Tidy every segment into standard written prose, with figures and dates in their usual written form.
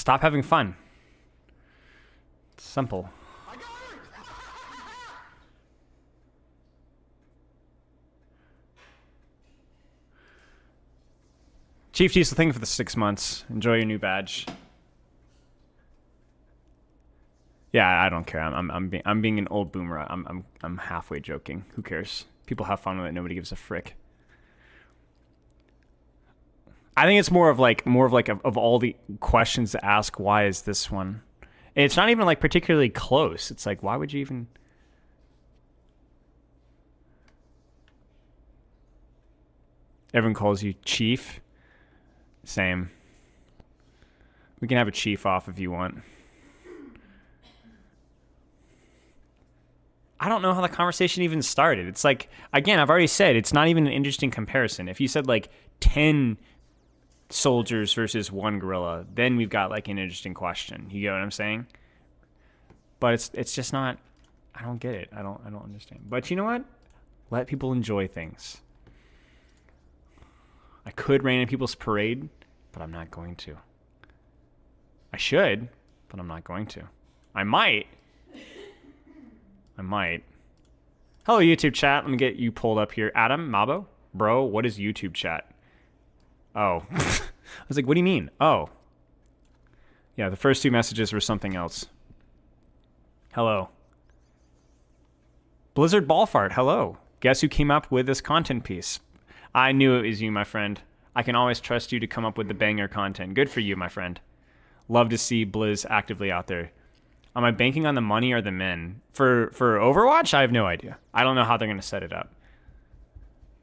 Stop having fun. It's simple. Chief Diesel, thank you for the 6 months. Enjoy your new badge. Yeah, I don't care. I'm being an old boomer. I'm halfway joking. Who cares? People have fun with it. Nobody gives a frick. I think it's more of all the questions to ask, why is this one? And it's not even like particularly close. It's like, why would you even? Everyone calls you Chief. Same. We can have a Chief off if you want. I don't know how the conversation even started. It's like, again, I've already said, it's not even an interesting comparison. If you said like 10 soldiers versus 1 gorilla, then we've got like an interesting question. You get what I'm saying? But it's just not, I don't get it. I don't understand. But you know what? Let people enjoy things. I could rain in people's parade, but I'm not going to. I should, but I'm not going to. I might. Hello, YouTube chat. Let me get you pulled up here. Adam, Mabo, bro, what is YouTube chat? Oh. I was like, what do you mean? Oh. Yeah, the first 2 messages were something else. Hello. Blizzard Ballfart, hello. Guess who came up with this content piece? I knew it was you, my friend. I can always trust you to come up with the banger content. Good for you, my friend. Love to see Blizz actively out there. Am I banking on the money or the men? For Overwatch, I have no idea. I don't know how they're going to set it up.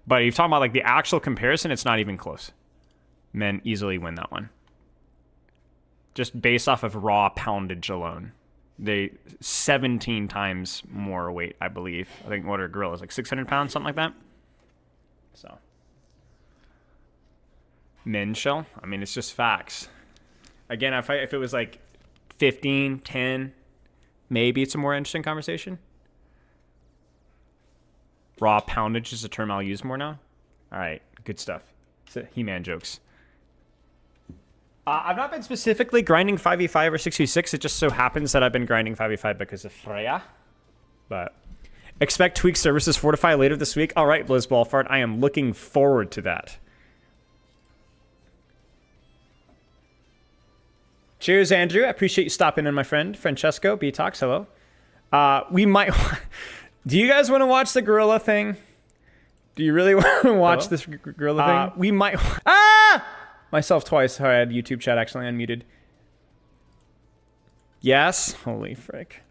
But if you're talking about like the actual comparison, it's not even close. Men easily win that one. Just based off of raw poundage alone. They 17 times more weight, I believe. I think what are gorillas, like 600 pounds, something like that? So. Men shell? I mean, it's just facts. Again, if it was like 15, 10, maybe it's a more interesting conversation. Raw poundage is a term I'll use more now. All right, good stuff. He-Man jokes. I've not been specifically grinding 5v5 or 6v6. It just so happens that I've been grinding 5v5 because of Freya. But expect Tweak Services Fortify later this week. All right, Blizz Ballfart, I am looking forward to that. Cheers, Andrew. I appreciate you stopping in, my friend. Francesco, B-Tox, hello. We might... Do you guys want to watch the gorilla thing? Do you really want to watch this gorilla thing? We might... Ah! Myself twice. I had YouTube chat actually unmuted. Yes? Holy frick.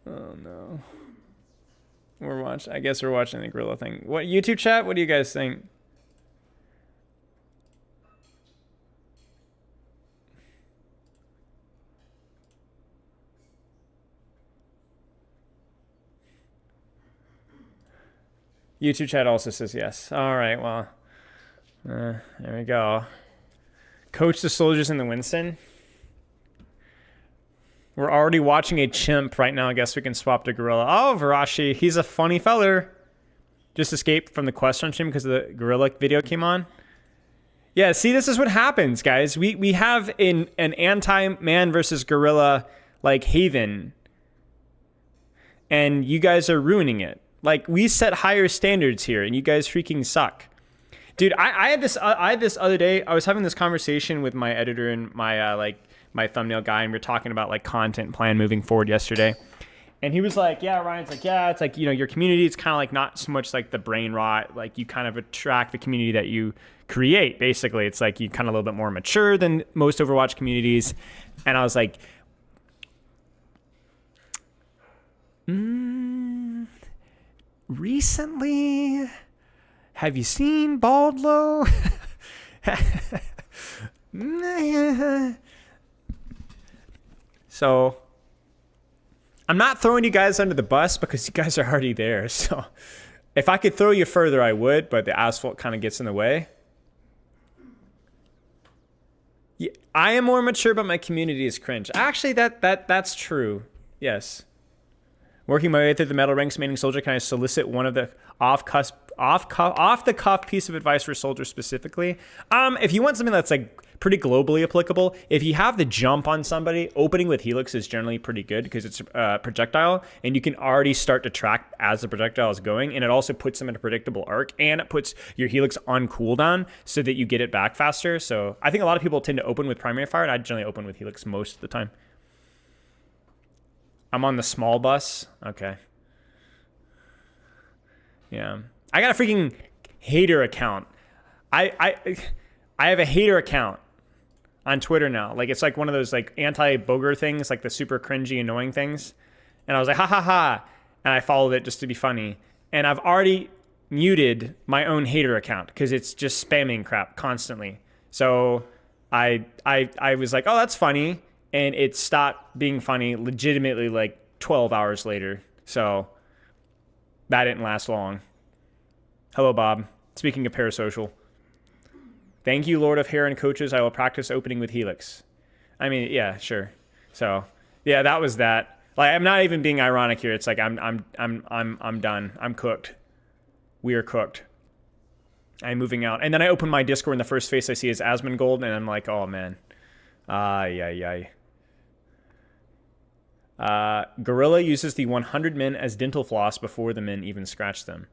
Oh, no. I guess we're watching the gorilla thing. What, YouTube chat? What do you guys think? YouTube chat also says yes. All right, well, there we go. Coach the soldiers in the Winston. We're already watching a chimp right now. I guess we can swap to gorilla. Oh, Varashi, he's a funny feller. Just escaped from the question stream because the gorilla video came on. Yeah, see, this is what happens, guys. We have an anti-man versus gorilla like haven, and you guys are ruining it. Like, we set higher standards here, and you guys freaking suck. Dude, I had this other day. I was having this conversation with my editor and my my thumbnail guy, and we were talking about like content plan moving forward yesterday. And he was like, yeah, Ryan's like, yeah, it's like, you know, your community, it's kind of like not so much like the brain rot. Like, you kind of attract the community that you create, basically. It's like you kind of a little bit more mature than most Overwatch communities. And I was like, recently, have you seen Baldlow? So, I'm not throwing you guys under the bus because you guys are already there. So, if I could throw you further, I would, but the asphalt kind of gets in the way. Yeah, I am more mature, but my community is cringe. Actually, that's true. Yes. Working my way through the metal ranks, remaining soldier, can I solicit one of the off the cuff piece of advice for soldiers specifically. If you want something that's like pretty globally applicable, if you have the jump on somebody, opening with Helix is generally pretty good because it's a projectile and you can already start to track as the projectile is going, and it also puts them in a predictable arc, and it puts your Helix on cooldown so that you get it back faster. So I think a lot of people tend to open with primary fire, and I generally open with Helix most of the time. I'm on the small bus. Okay. Yeah. I got a freaking hater account. I have a hater account on Twitter now. Like, it's like one of those like anti-booger things, like the super cringy, annoying things. And I was like, ha ha ha. And I followed it just to be funny. And I've already muted my own hater account because it's just spamming crap constantly. So I was like, oh, that's funny. And it stopped being funny legitimately like 12 hours later. So that didn't last long. Hello, Bob. Speaking of parasocial. Thank you, Lord of Heron coaches. I will practice opening with Helix. I mean, yeah, sure. So, yeah, that was that. Like, I'm not even being ironic here. It's like I'm done. I'm cooked. We are cooked. I'm moving out. And then I open my Discord and the first face I see is Asmongold, and I'm like, oh man. Gorilla uses the 100 min as dental floss before the min even scratch them.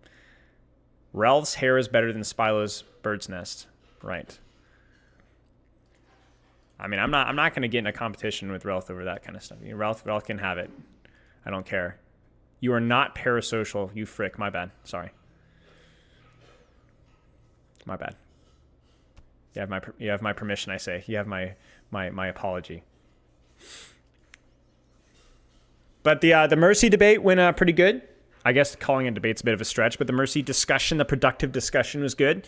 Ralph's hair is better than Spylo's bird's nest. Right. I mean, I'm not going to get in a competition with Ralph over that kind of stuff. You know, Ralph can have it. I don't care. You are not parasocial, you frick. My bad. Sorry. My bad. You have my permission, I say. You have my apology. But the Mercy debate went pretty good. I guess calling it a debate's a bit of a stretch, but the Mercy discussion, the productive discussion, was good.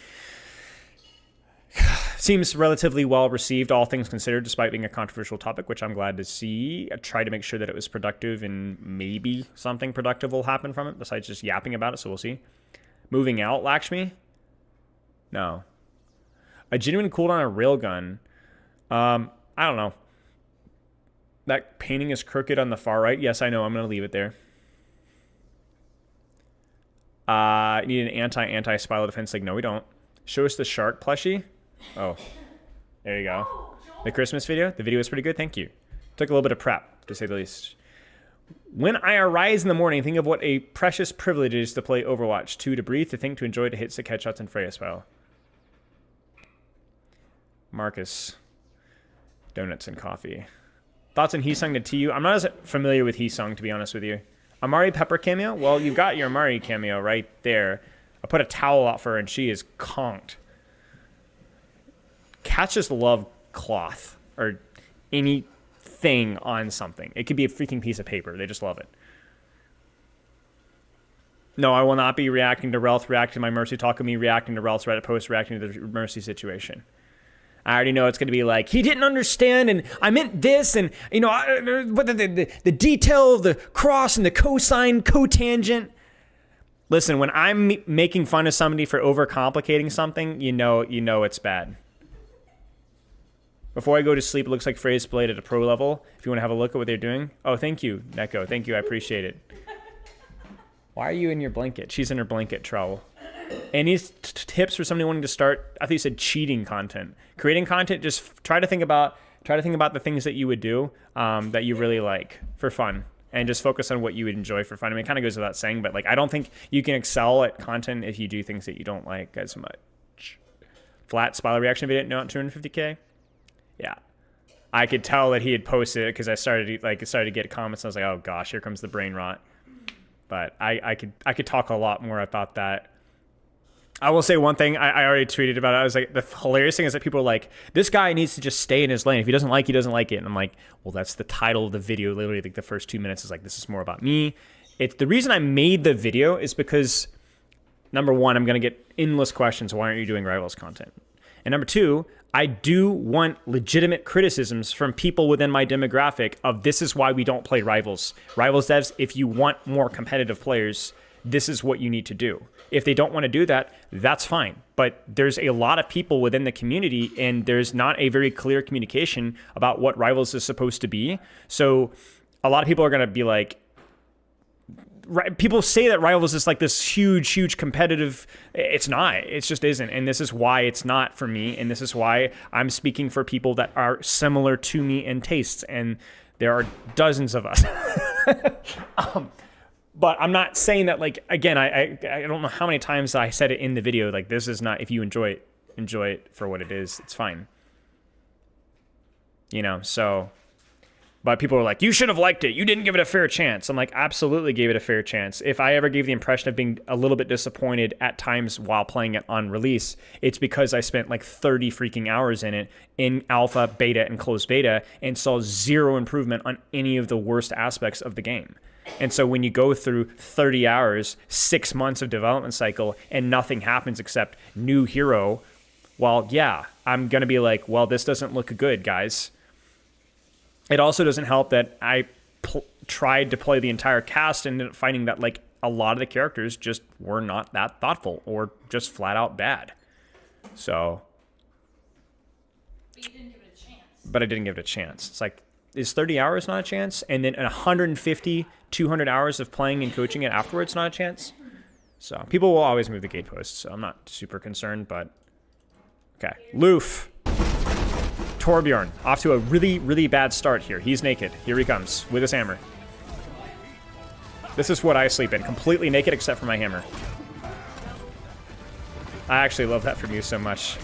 Seems relatively well received, all things considered, despite being a controversial topic, which I'm glad to see. I tried to make sure that it was productive, and maybe something productive will happen from it, besides just yapping about it, so we'll see. Moving out, Lakshmi? No. A genuine cooldown on a railgun. I don't know. That painting is crooked on the far right. Yes, I know. I'm going to leave it there. Need an anti-Spylo defense. Like, no, we don't. Show us the shark plushie. Oh, there you go. The Christmas video. The video was pretty good. Thank you. Took a little bit of prep, to say the least. When I arise in the morning, think of what a precious privilege it is to play Overwatch. 2, to breathe, to think, to enjoy, to hit sick headshots, and Freya Spylo. Marcus. Donuts and coffee. Thoughts on Heesung to TU? I'm not as familiar with Heesung, to be honest with you. Amari Pepper cameo? Well, you've got your Amari cameo right there. I put a towel out for her, and she is conked. Cats just love cloth or anything on something. It could be a freaking piece of paper. They just love it. No, I will not be reacting to Ralph reacting to my Mercy talk of me reacting to Ralph's Reddit post reacting to the Mercy situation. I already know it's going to be like, he didn't understand, and I meant this, and, you know, the detail of the cross and the cosine, cotangent. Listen, when I'm making fun of somebody for overcomplicating something, you know it's bad. Before I go to sleep, it looks like Freya's played at a pro level. If you want to have a look at what they're doing. Oh, thank you, Neko. Thank you. I appreciate it. Why are you in your blanket? She's in her blanket trowel. Any tips for somebody wanting to start? I think you said cheating content. Creating content, just try to think about the things that you would do that you really like for fun. And just focus on what you would enjoy for fun. I mean, it kind of goes without saying, but like, I don't think you can excel at content if you do things that you don't like as much. Flat Spylo reaction video, not 250K. Yeah, I could tell that he had posted it because I started to get comments. And I was like, oh gosh, here comes the brain rot. But I could talk a lot more about that. I will say one thing. I already tweeted about it. I was like, the hilarious thing is that people are like, this guy needs to just stay in his lane. If he doesn't like it. And I'm like, well, that's the title of the video. Literally, like the first 2 minutes is like, this is more about me. It's the reason I made the video is because, number one, I'm going to get endless questions. Why aren't you doing Rivals content? And number two, I do want legitimate criticisms from people within my demographic of this is why we don't play Rivals. Rivals devs, if you want more competitive players, this is what you need to do. If they don't want to do that, that's fine. But there's a lot of people within the community, and there's not a very clear communication about what Rivals is supposed to be. So a lot of people are going to be like, people say that Rivals is like this huge competitive. It's not. It just isn't. And this is why it's not for me. And this is why I'm speaking for people that are similar to me in tastes. And there are dozens of us. But I'm not saying that, like, again, I don't know how many times I said it in the video, like, this is not, if you enjoy it for what it is, it's fine. You know, so, but people are like, you should have liked it. You didn't give it a fair chance. I'm like, absolutely gave it a fair chance. If I ever gave the impression of being a little bit disappointed at times while playing it on release, it's because I spent like 30 freaking hours in it in alpha, beta, and closed beta and saw zero improvement on any of the worst aspects of the game. And so when you go through 30 hours, 6 months of development cycle, and nothing happens except new hero, well, yeah, I'm going to be like, well, this doesn't look good, guys. It also doesn't help that I tried to play the entire cast and ended up finding that, like, a lot of the characters just were not that thoughtful or just flat out bad. So. But you didn't give it a chance. But I didn't give it a chance. It's like, is 30 hours not a chance? And then 150, 200 hours of playing and coaching it afterwards not a chance? So people will always move the gateposts, so I'm not super concerned, but okay. Loof. Torbjorn, off to a really bad start here. He's naked. Here he comes with his hammer. This is what I sleep in, completely naked except for my hammer. I actually love that from you so much.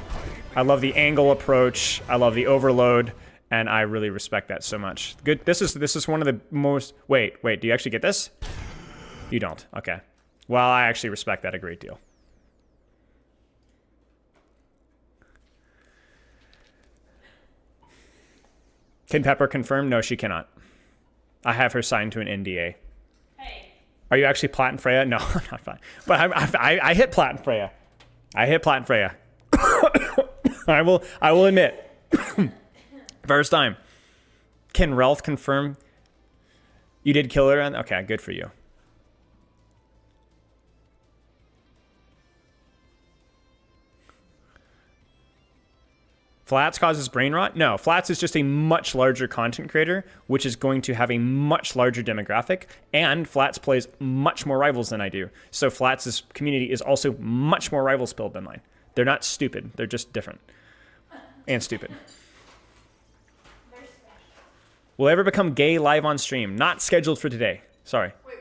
I love the angle approach. I love the overload. And I really respect that so much. Good. This is one of the most. Wait. Do you actually get this? You don't. Okay. Well, I actually respect that a great deal. Can Pepper confirm? No, she cannot. I have her signed to an NDA. Hey. Are you actually Platin Freya? No, I'm not fine. But I hit Platin Freya. I hit Platin Freya. I will admit. First time. Can Relf confirm you did kill her? Okay, good for you. Flats causes brain rot? No, Flats is just a much larger content creator, which is going to have a much larger demographic, and Flats plays much more Rivals than I do. So Flats' community is also much more Rivals build than mine. They're not stupid. They're just different. And stupid. Will I ever become gay live on stream? Not scheduled for today. Sorry. Wait,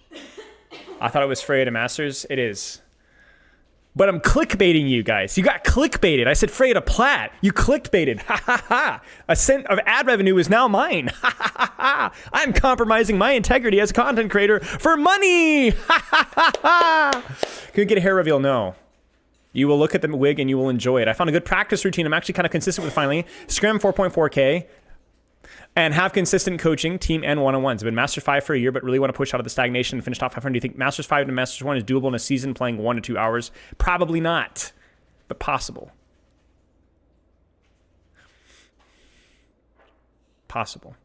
what? I thought it was Freya to Masters. It is. But I'm clickbaiting you guys. You got clickbaited. I said Freya to Plat. You clickbaited. Ha ha ha. A cent of ad revenue is now mine. Ha ha ha. I'm compromising my integrity as a content creator for money. Ha ha ha ha. Can we get a hair reveal? No. You will look at the wig and you will enjoy it. I found a good practice routine. I'm actually kind of consistent with finally. Scrim 4.4K. And have consistent coaching, team and one-on-ones. I've been Masters 5 for a year, but really want to push out of the stagnation and finish top 500. Do you think Masters 5 to Masters 1 is doable in a season playing 1 to 2 hours? Probably not, but possible. Possible.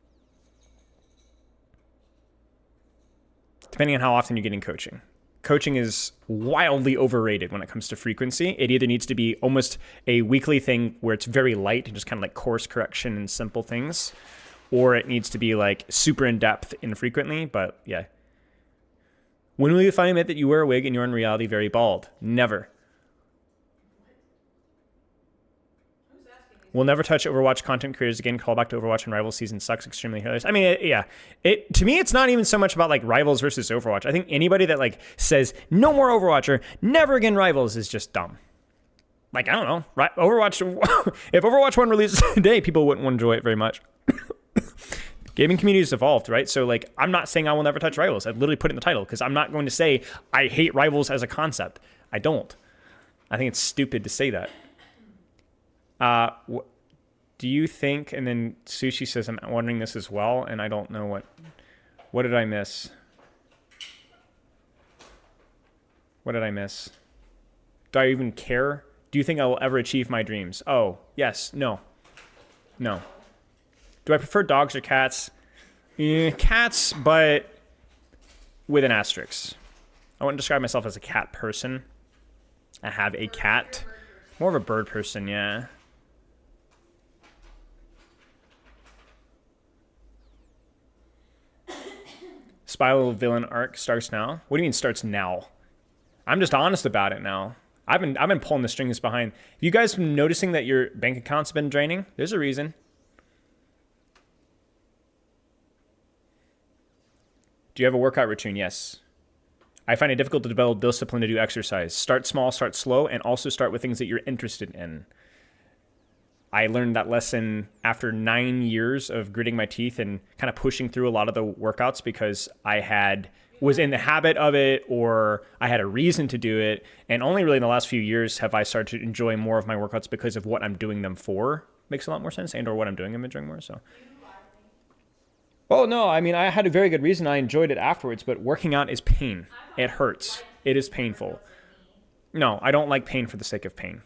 Depending on how often you're getting coaching. Coaching is wildly overrated when it comes to frequency. It either needs to be almost a weekly thing where it's very light and just kind of like course correction and simple things, or it needs to be like super in-depth infrequently. But yeah. When will you finally admit that you wear a wig and you're in reality very bald? Never. We'll never touch Overwatch content creators again. Call back to Overwatch and Rivals season sucks extremely hilarious. I mean, to me, it's not even so much about like Rivals versus Overwatch. I think anybody that like says no more Overwatch or never again Rivals is just dumb. Like, I don't know. Overwatch, if Overwatch 1 releases today, people wouldn't enjoy it very much. Gaming community has evolved, right? So like, I'm not saying I will never touch Rivals. I literally put it in the title because I'm not going to say I hate Rivals as a concept. I don't. I think it's stupid to say that. Do you think, and then Sushi says, I'm wondering this as well, and I don't know what did I miss? What did I miss? Do I even care? Do you think I will ever achieve my dreams? Oh, yes, no. No. Do I prefer dogs or cats? Cats, but with an asterisk. I wouldn't describe myself as a cat person. I have a cat. More of a bird person, yeah. Spiral villain arc starts now. What do you mean starts now? I'm just honest about it now. I've been pulling the strings behind. Have you guys been noticing that your bank account's been draining? There's a reason. Do you have a workout routine? Yes. I find it difficult to develop discipline to do exercise. Start small, start slow, and also start with things that you're interested in. I learned that lesson after 9 years of gritting my teeth and kind of pushing through a lot of the workouts because I was in the habit of it, or I had a reason to do it. And only really in the last few years have I started to enjoy more of my workouts because of what I'm doing them for. Makes a lot more sense, and or what I'm doing them enjoying more. So. Oh no, I mean I had a very good reason. I enjoyed it afterwards, but working out is pain. It hurts. It is painful. No, I don't like pain for the sake of pain.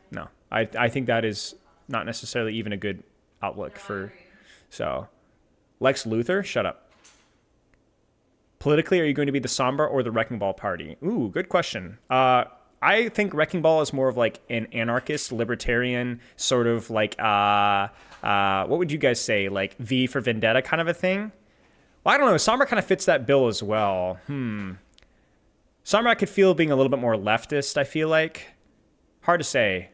No, I think that is not necessarily even a good outlook for. So, Lex Luthor, shut up. Politically, are you going to be the Sombra or the Wrecking Ball party? Ooh, good question. I think Wrecking Ball is more of like an anarchist, libertarian, sort of like, what would you guys say? Like V for Vendetta kind of a thing? Well, I don't know. Sombra kind of fits that bill as well. Sombra I could feel being a little bit more leftist, I feel like. Hard to say.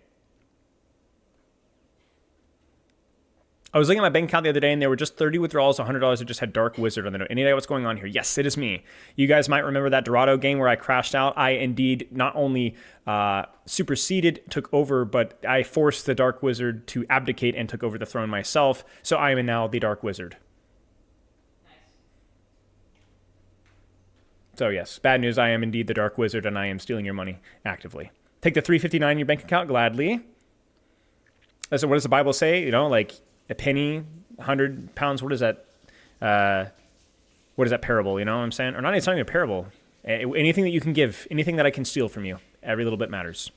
I was looking at my bank account the other day, and there were just 30 withdrawals, $100 that just had Dark Wizard on the note. Any idea what's going on here? Yes, it is me. You guys might remember that Dorado game where I crashed out. I indeed not only superseded, took over, but I forced the Dark Wizard to abdicate and took over the throne myself. So I am now the Dark Wizard. Nice. So yes, bad news. I am indeed the Dark Wizard, and I am stealing your money actively. Take the $3.59 in your bank account gladly. So what does the Bible say? You know, like a penny, 100 pounds. What is that? What is that parable? You know what I'm saying? Or not, it's not even a parable. Anything that you can give, anything that I can steal from you, every little bit matters.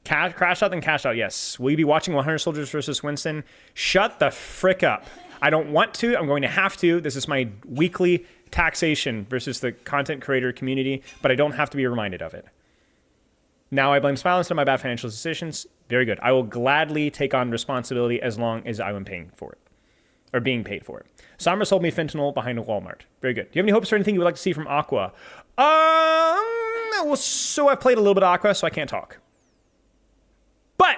Crash out, then cash out. Yes. Will you be watching 100 Soldiers versus Winston? Shut the frick up. I don't want to. I'm going to have to. This is my weekly taxation versus the content creator community, but I don't have to be reminded of it. Now I blame Smilance on my bad financial decisions. Very good. I will gladly take on responsibility as long as I am paying for it. Or being paid for it. Sombra sold me fentanyl behind a Walmart. Very good. Do you have any hopes or anything you would like to see from Aqua? Well, so I've played a little bit of Aqua, so I can't talk. But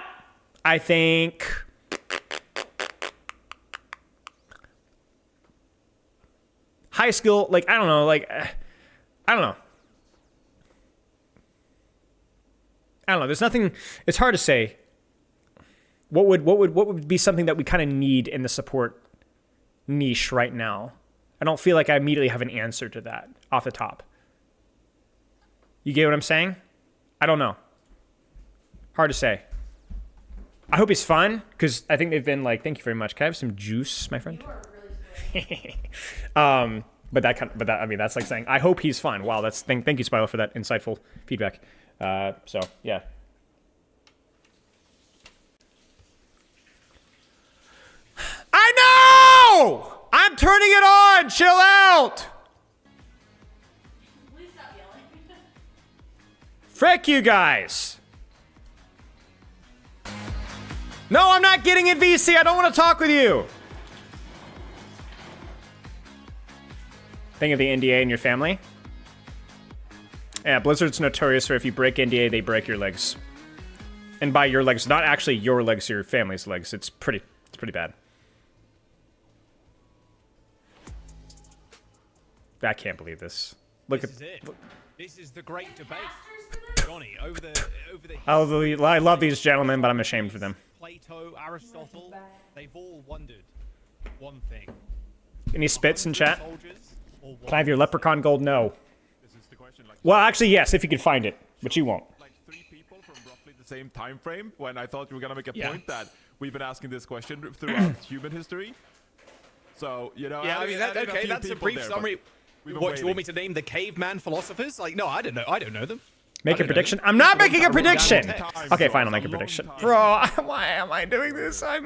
I think high skill, like, I don't know, I don't know. I don't know. There's nothing. It's hard to say. What would be something that we kind of need in the support niche right now? I don't feel like I immediately have an answer to that off the top. You get what I'm saying? I don't know. Hard to say. I hope he's fun because I think they've been like. Thank you very much. Can I have some juice, my friend? You are really spoiled. I mean, that's like saying I hope he's fun. Wow, thank you, Spilo, for that insightful feedback. So yeah. I know! I'm turning it on! Chill out! Please stop yelling. Frick you guys! No, I'm not getting it, VC. I don't want to talk with you. Think of the NDA in your family. Yeah, Blizzard's notorious for if you break NDA, they break your legs. And by your legs, not actually your legs, your family's legs. It's pretty bad. I can't believe this. Look This at. is it. This is the great debate. Masters for this? Johnny, over the I love these gentlemen, but I'm ashamed for them. Plato, Aristotle, they've all wondered one thing. Any spits in chat? Soldiers or Can I have your leprechaun gold? No. This is the question. Like, Well, actually, yes, if you could find it, but you won't. like 3 people from roughly the same time frame. When I thought you were gonna make a Yeah. point that we've been asking this question throughout human history. So you know. Yeah, I added- mean, that, added okay, few that's a people brief there, but summary. we've been What, do you want me waiting. to name the caveman philosophers? Like, no, I don't know. I don't know them. Make a don't know. prediction. I'm not making a Long prediction. time, Okay, bro. fine, I'll It's make a long prediction. time. Bro, why am I doing this? I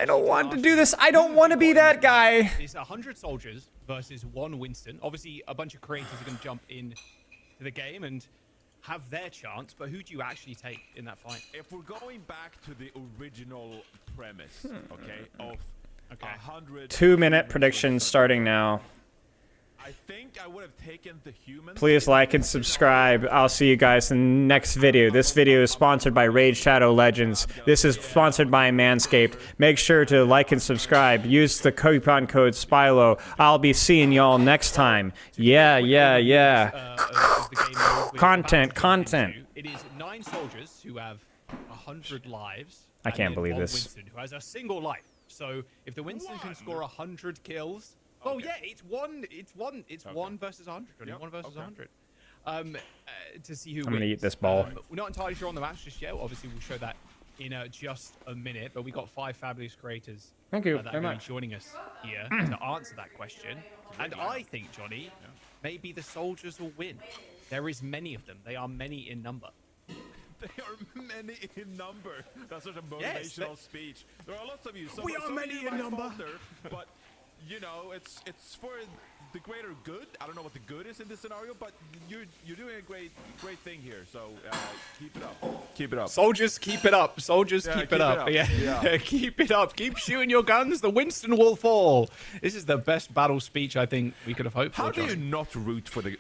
don't want to do this. I don't want to be that guy. It's 100 soldiers versus 1 Winston. Obviously, a bunch of creators are going to jump in to the game and have their chance, but who do you actually take in that fight? If we're going back to the original premise, okay, of Okay. 100 2-minute prediction starting now. I think I would have taken the humans. Please like and subscribe. I'll see you guys in the next video. This video is sponsored by Raid Shadow Legends. This is sponsored by Manscaped. Make sure to like and subscribe. Use the coupon code SPILO. I'll be seeing y'all next time. Yeah. Of the game mode with Content, about to content. jump into. It is 9 soldiers who have 100 lives. I and can't then believe one this. Winston who has a single life. So if the Winston can score 100 kills, oh yeah, it's one versus 100. Yep, One versus okay. 100. To see who wins. I'm gonna eat this ball. We're not entirely sure on the match just yet. Obviously, we'll show that in just a minute. But we got 5 fabulous creators. Thank you that very are gonna much. be joining us here to answer that question. And I think, Johnny, maybe the soldiers will win. There is many of them. They are many in number. They are many in number. That's such a Yes, motivational speech. There are lots of you. We are many in number. But you know, it's for the greater good. I don't know what the good is in this scenario, but you're doing a great thing here. So keep it up. Keep it up. Soldiers, keep it up. Soldiers, Yeah, keep it up. Yeah, Yeah. keep it up. Keep shooting your guns. The Winston will fall. This is the best battle speech I think we could have hoped How for. do you Johnny. not root for the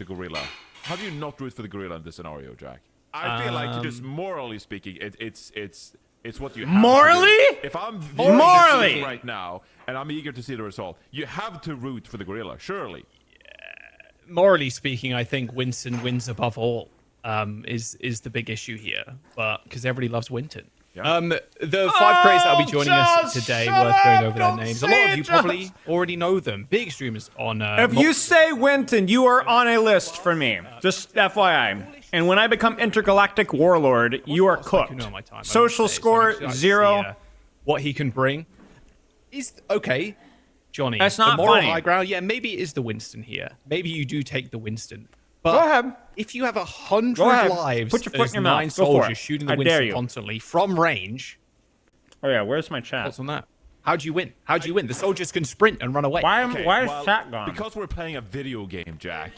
gorilla? How do you not root for the gorilla in this scenario, Jack? I feel like just morally speaking, it's what you have to do. Morally? If I'm viewing Morally? this right now and I'm eager to see the result, you have to root for the gorilla, surely. Morally speaking, I think Winston wins above all. Is the big issue here, but because everybody loves Winton. Yeah. The 5 creators that'll be joining us just today, shut worth going up, over their don't names. A say lot of it, you just. probably already know them. Big streamers on. If you say Winton, you are on a list for me. Just FYI. And when I become intergalactic warlord, you are cooked. Social score 0. What he can bring is okay, Johnny. That's not the moral funny. high ground. Yeah, maybe it is the Winston here. Maybe you do take the Winston. But Go ahead. if you have 100 Go ahead. lives, Put your foot as in your mouth. 9 Go for it. soldiers shooting the I dare Winston you. constantly from range. Oh yeah, where's my chat? What's on that? How'd you win? How'd you win? The soldiers can sprint and run away. Why is chat gone? Because we're playing a video game, Jack.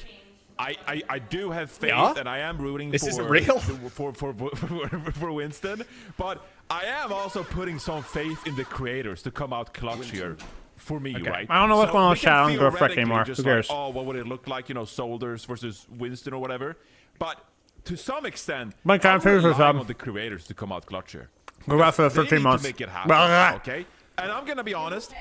I do have faith, Yeah? and I am rooting This for isn't real? for Winston, but I am also putting some faith in the creators to come out clutch here. For me, right? I don't know what's going on we with can chat. I don't give a frick theoretically anymore. just Who cares? Like, oh, what would it look like? You know, soldiers versus Winston or whatever. But to some extent, My time I'm for relying some. on the creators to come out clutch here. We're out for They 13 need months. to make it happen, Blah. okay? And I'm gonna be honest,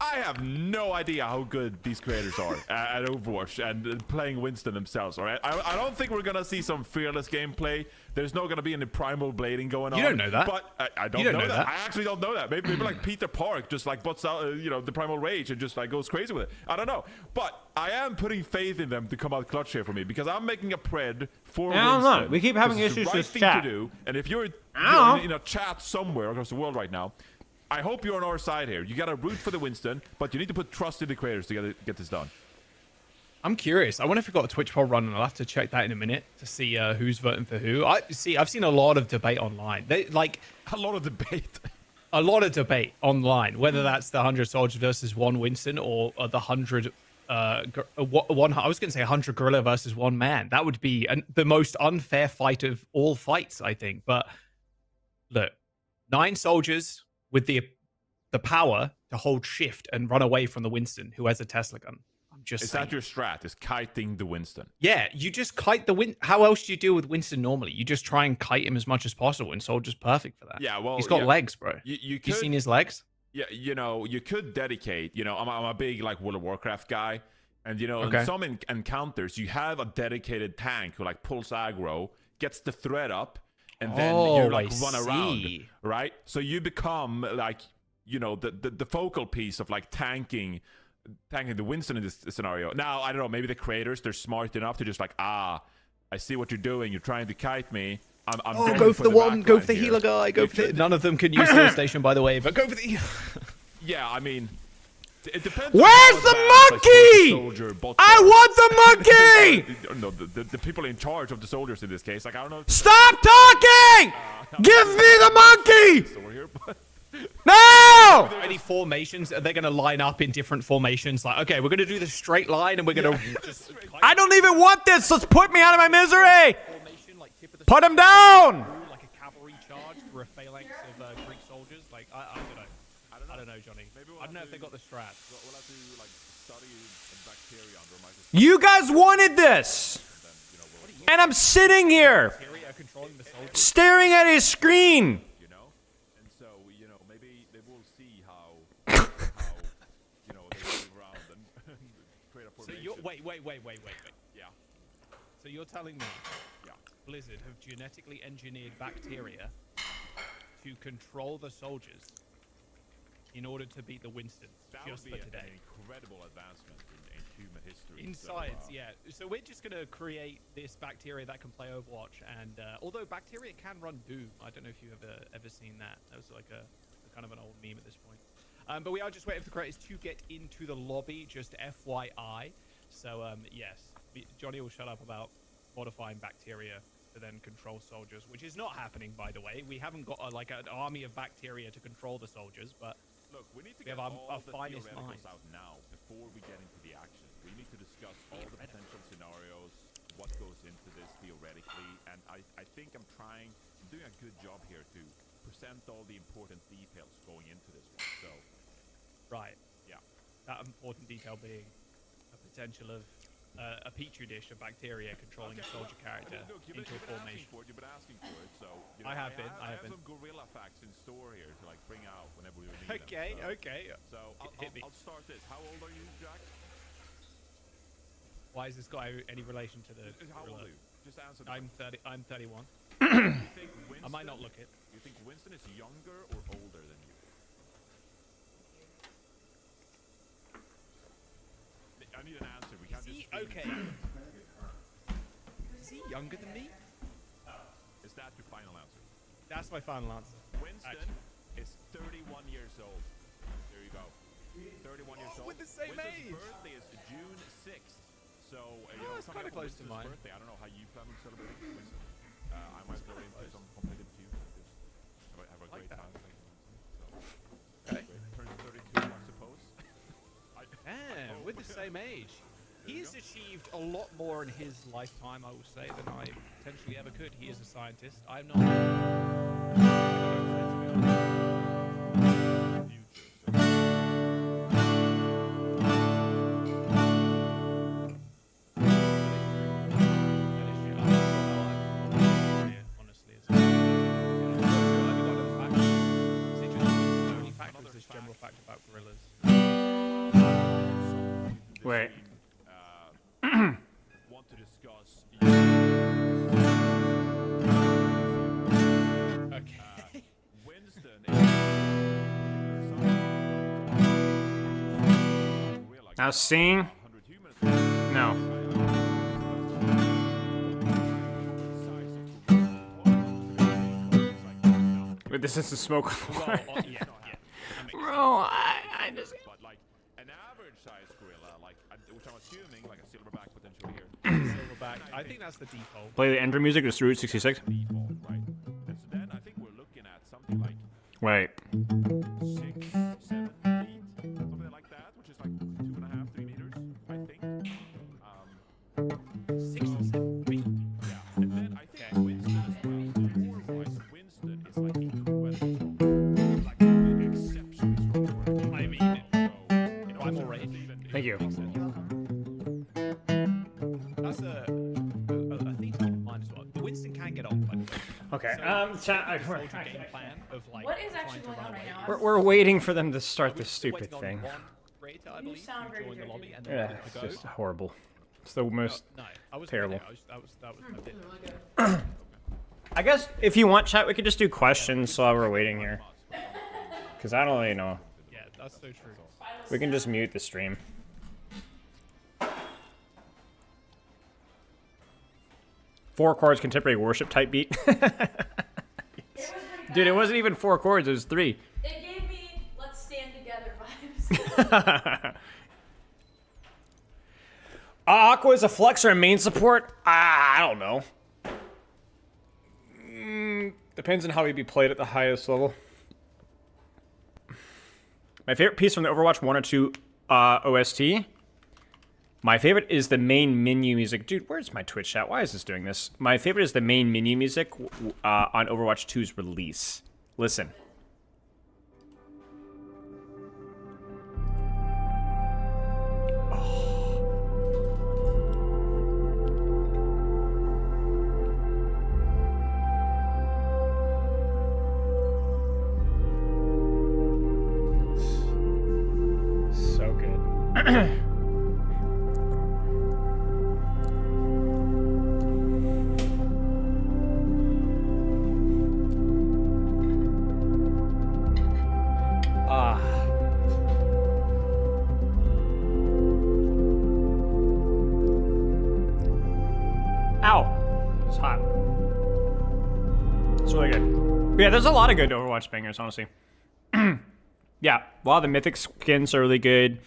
I have no idea how good these creators are at Overwatch and playing Winston themselves, all right? I don't think we're gonna see some fearless gameplay. There's not gonna be any primal blading going on. You don't know that. But I don't, know that. I actually don't know that. Maybe like Peter Park just like buts out, the primal rage and just like goes crazy with it. I don't know. But I am putting faith in them to come out clutch here for me because I'm making a pred for I don't know. Winston. We keep having This is the issues right with thing chat. to do. And if you're I don't in a chat somewhere across the world right now, I hope you're on our side here. You gotta root for the Winston, but you need to put trust in the creators to get this done. I'm curious. I wonder if we've got a Twitch poll running. I'll have to check that in a minute to see who's voting for who. I've seen a lot of debate online. A lot of debate. A lot of debate online, whether that's the 100 soldiers versus 1 Winston or the 100 I was going to say 100 gorilla versus 1 man. That would be the most unfair fight of all fights, I think. But look, 9 soldiers with the power to hold shift and run away from the Winston, who has a Tesla gun. I'm just Is saying. that your strat? Is kiting the Winston? Yeah, you just kite the Winston. How else do you deal with Winston normally? You just try and kite him as much as possible, and Soldier's perfect for that. Yeah, well, he's got yeah. legs, bro. You You seen his legs? Yeah, you could dedicate. I'm a big like World of Warcraft guy, and Okay. in some encounters you have a dedicated tank who like pulls aggro, gets the thread up, and then you like run around, right? So you become like the focal piece of like tanking the Winston in this scenario. Now I don't know, maybe the creators, they're smart enough to just like, I see what you're doing. You're trying to kite me. I'm going go for the one. Go backline for the here. healer guy. Go You for the. could- None of them can use heal station, by the way, but go for the. Yeah, I mean, it depends. Where's on how the advanced, like, monkey? soldier bot I are. want the monkey! No, the people in charge of the soldiers in this case. Like, I don't know. If Stop talking! Give me the monkey! still here, but No! Any formations? They're going to line up in different formations. Like, okay, we're going to do the straight line, and we're going to just I don't even want this. Let's put me out of my misery. formation like tip of the Put him down. like a cavalry charge through a phalanx of Greek soldiers. Like, I don't know. I don't know, Johnny. I don't know if they got the strat. we'll have to like study a bacteria under my You guys wanted this! And I'm sitting here, Bacteria controlling the soldiers. staring at his screen! you know, and so maybe they will see how they move around and create a So formation. you're wait. Yeah, So you're telling me yeah. Blizzard have genetically engineered bacteria to control the soldiers in order to beat the Winstons That just would be for an today. incredible advancement in human history. In So, science, yeah. So we're just gonna create this bacteria that can play Overwatch, and although bacteria can run Doom, I don't know if you've ever seen that. That was like a kind of an old meme at this point. But we are just waiting for the creators to get into the lobby, just FYI. So yes, Johnny will shut up about modifying bacteria to then control soldiers, which is not happening, by the way. We haven't got like an army of bacteria to control the soldiers, but Look, we need to We get have all our the finest theoreticals minds. out now before we get into the action. We need to discuss all the potential scenarios, what goes into this theoretically, and I think I'm doing a good job here to present all the important details going into this one. So, right. yeah. That important detail being a potential of a petri dish of bacteria controlling a soldier character Look, into a formation. you've been asking for it, so I have been. I have some gorilla facts in store here to like bring out whenever we need Okay, them. okay. So Hit me. I'll start this. How old are you, Jack? Why has this got any relation to the How old gorilla? are you? Just answer the I'm 30. I'm 31. question. You think Winston, I might not look it. You think Winston is younger or older than you? I need an answer. We can't Is he just okay? Is he younger than me? Is that your final answer? That's my final answer. Winston Actually. is 31 years old. There you go. 31 years old. with the same Winston's age. birthday is June 6th. So, it's coming kinda up on close to Winston's mine. birthday. I don't know how you plan on celebrating Winston. I might go into some competitive queue. Just have a Like great that. time. So, Okay. turns 32, I suppose. Damn, with the same age. He's achieved a lot more in his lifetime, I will say, than I potentially ever could. He is a scientist. I'm not. Honestly, it's general fact about gorillas. Wait. Want to discuss Okay. Winston Now seeing? 100 humans. No. Wait, this is the smoke. Well, yeah. Bro, I just... But like an average sized gorilla, like which I'm assuming like a silverback potentially here. Silverback. I think that's the default. Play the enter music, just Route 66. Default, right? And so then I think we're looking at something like Wait. 6, 7 feet, something like that, which is like 2.5, 3 meters, I think. 6 or 7 feet. Yeah, and then I think Winston as well. Form-wise, Winston is like incredible strong, like exceptionally strong. I mean, So, I'm already. Thank you. That's a thing to keep in mind as well. The Winston can get on, by the way. Okay. So, soldier game plan of like What is trying actually to going run on right away. now? We're waiting for them to start We're this still stupid waiting on thing. one creator, I believe, sound to very join the dirty. lobby and then Yeah, ready it's to go. just horrible. It's the most... No, I was terrible. That was my bit. I guess if you want, chat, we could just do questions while we're waiting here. Because I don't really know. Yeah, that's so true. We can just mute the stream. Four chords contemporary worship type beat. Dude, it wasn't even 4 chords, it was 3. It gave me "Let's Stand Together" vibes. Aqua is a flex or a main support? I don't know. Depends on how he'd be played at the highest level. My favorite piece from the Overwatch 1 or 2 OST. My favorite is the main menu music. Dude, where's my Twitch chat? Why is this doing this? My favorite is the main menu music on Overwatch 2's release. Listen. It's hot. It's really good. But yeah, there's a lot of good Overwatch bangers, honestly. Yeah, a lot of the mythic skins are really good.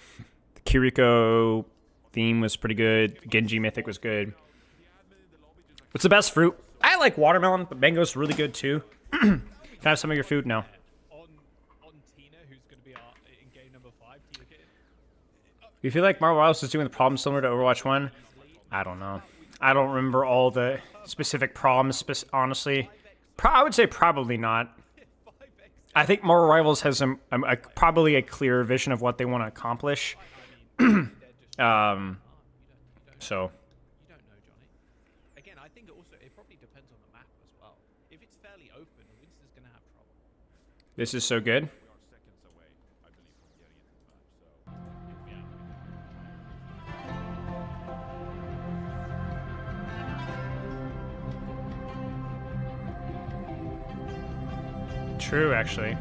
The Kiriko theme was pretty good. Genji mythic was good. What's the best fruit? I like watermelon, but mango's really good too. Can I have some of your food now? On Tina, who's going to be in game number 5, Tina Kitten. You feel like Marvel Rivals is doing the problems similar to Overwatch 1? I don't know. I don't remember all the specific problems, honestly. I would say probably not. I think Marvel Rivals has probably a clearer vision of what they want to accomplish. So. You don't know, Johnny. Again, I think it probably depends on the map as well. If it's fairly open, Winston's going to have trouble. This is so good. True, actually.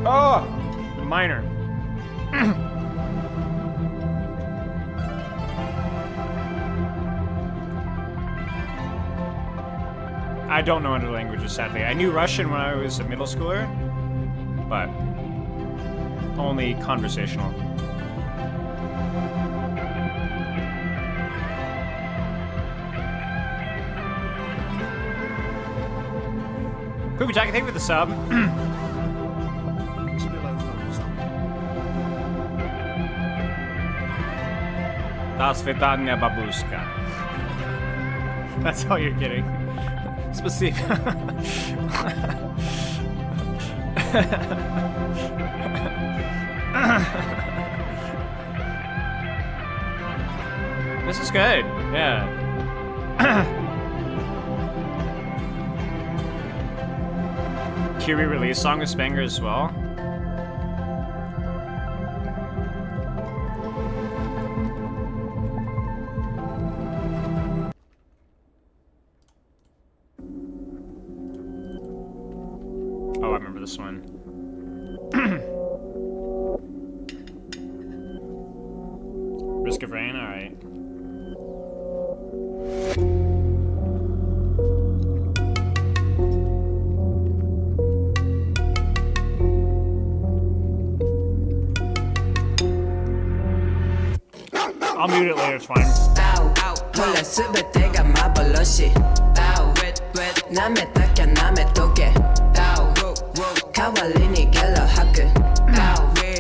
Oh, the miner. I don't know other languages, sadly. I knew Russian when I was a middle schooler, but only conversational. Poopy Jack, thank you for the sub. Das Svidania Babushka. That's all you're getting. Спасибо. This is good. Yeah. Kirby release song with banger as well. Oh, I remember this one. Risk of Rain, alright. I'll mute it later, it's fine.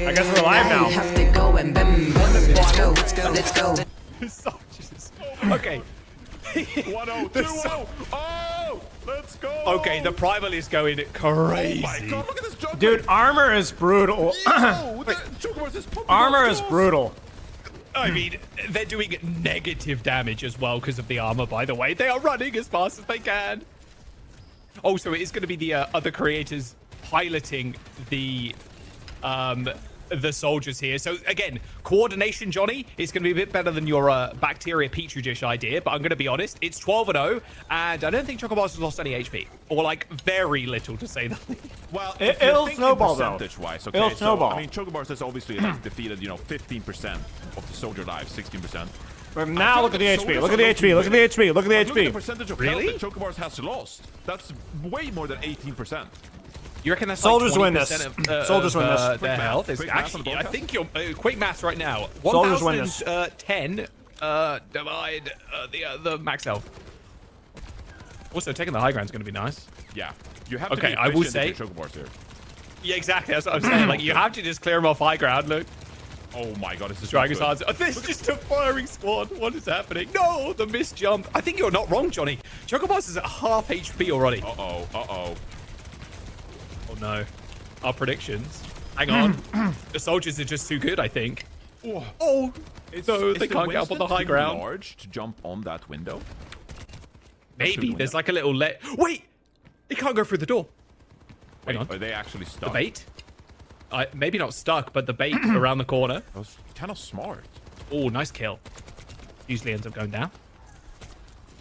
I guess we're live now. Let's go. Okay. 1-0, 2-0. Oh, let's go. Okay, the Primal is going crazy. Oh my God, look at this jump. Dude, armor is brutal. Armor is brutal. I mean, they're doing negative damage as well because of the armor, by the way. They are running as fast as they can. Also, it is going to be the other creators piloting the soldiers here. So again, coordination, Johnny, is going to be a bit better than your bacteria petri dish idea. But I'm going to be honest, it's 12-0, and I don't think Chocobos has lost any HP, or like very little to say the least. Well, it'll snowball though. Percentage-wise, okay. It'll snowball. I mean, Chocobos has obviously like, defeated 15% of the soldier lives, 16%. But now look at the HP. Look at the HP. Look at the HP. Look at the Look at the HP. percentage of Really? health that Chocobos has lost. That's way more than 18%. You reckon that's Soldiers like win this. 20% of, Soldiers win this. Their health is Quick math on actually, the I podcast. think you're quick maths right now. Soldiers win this. 1010 divide the max health. Also, taking the high ground is going to be nice. Yeah. You have to Okay, be I will efficient if say- you're Chocobos here. Yeah, exactly. That's what I'm saying. Like, you have to just clear them off high ground. Look, Oh my God, this is Dragon's not Hearts. This is just a firing squad. What is happening? No, the missed jump. I think you're not wrong, Johnny. Chocobos is at half HP already. good. Uh-oh, uh-oh. Oh no. Our predictions. Hang on. The soldiers are just too good, I think. Oh, Oh, no, is they the can't get up on the Winston high too ground. large to jump on that window? Maybe doing there's that. like a little Wait, it can't go through the door. Hang Wait, on. are they actually stuck? The bait? Maybe not stuck, but the bait around the corner. That was kind of smart. Oh, nice kill. Usually ends up going down.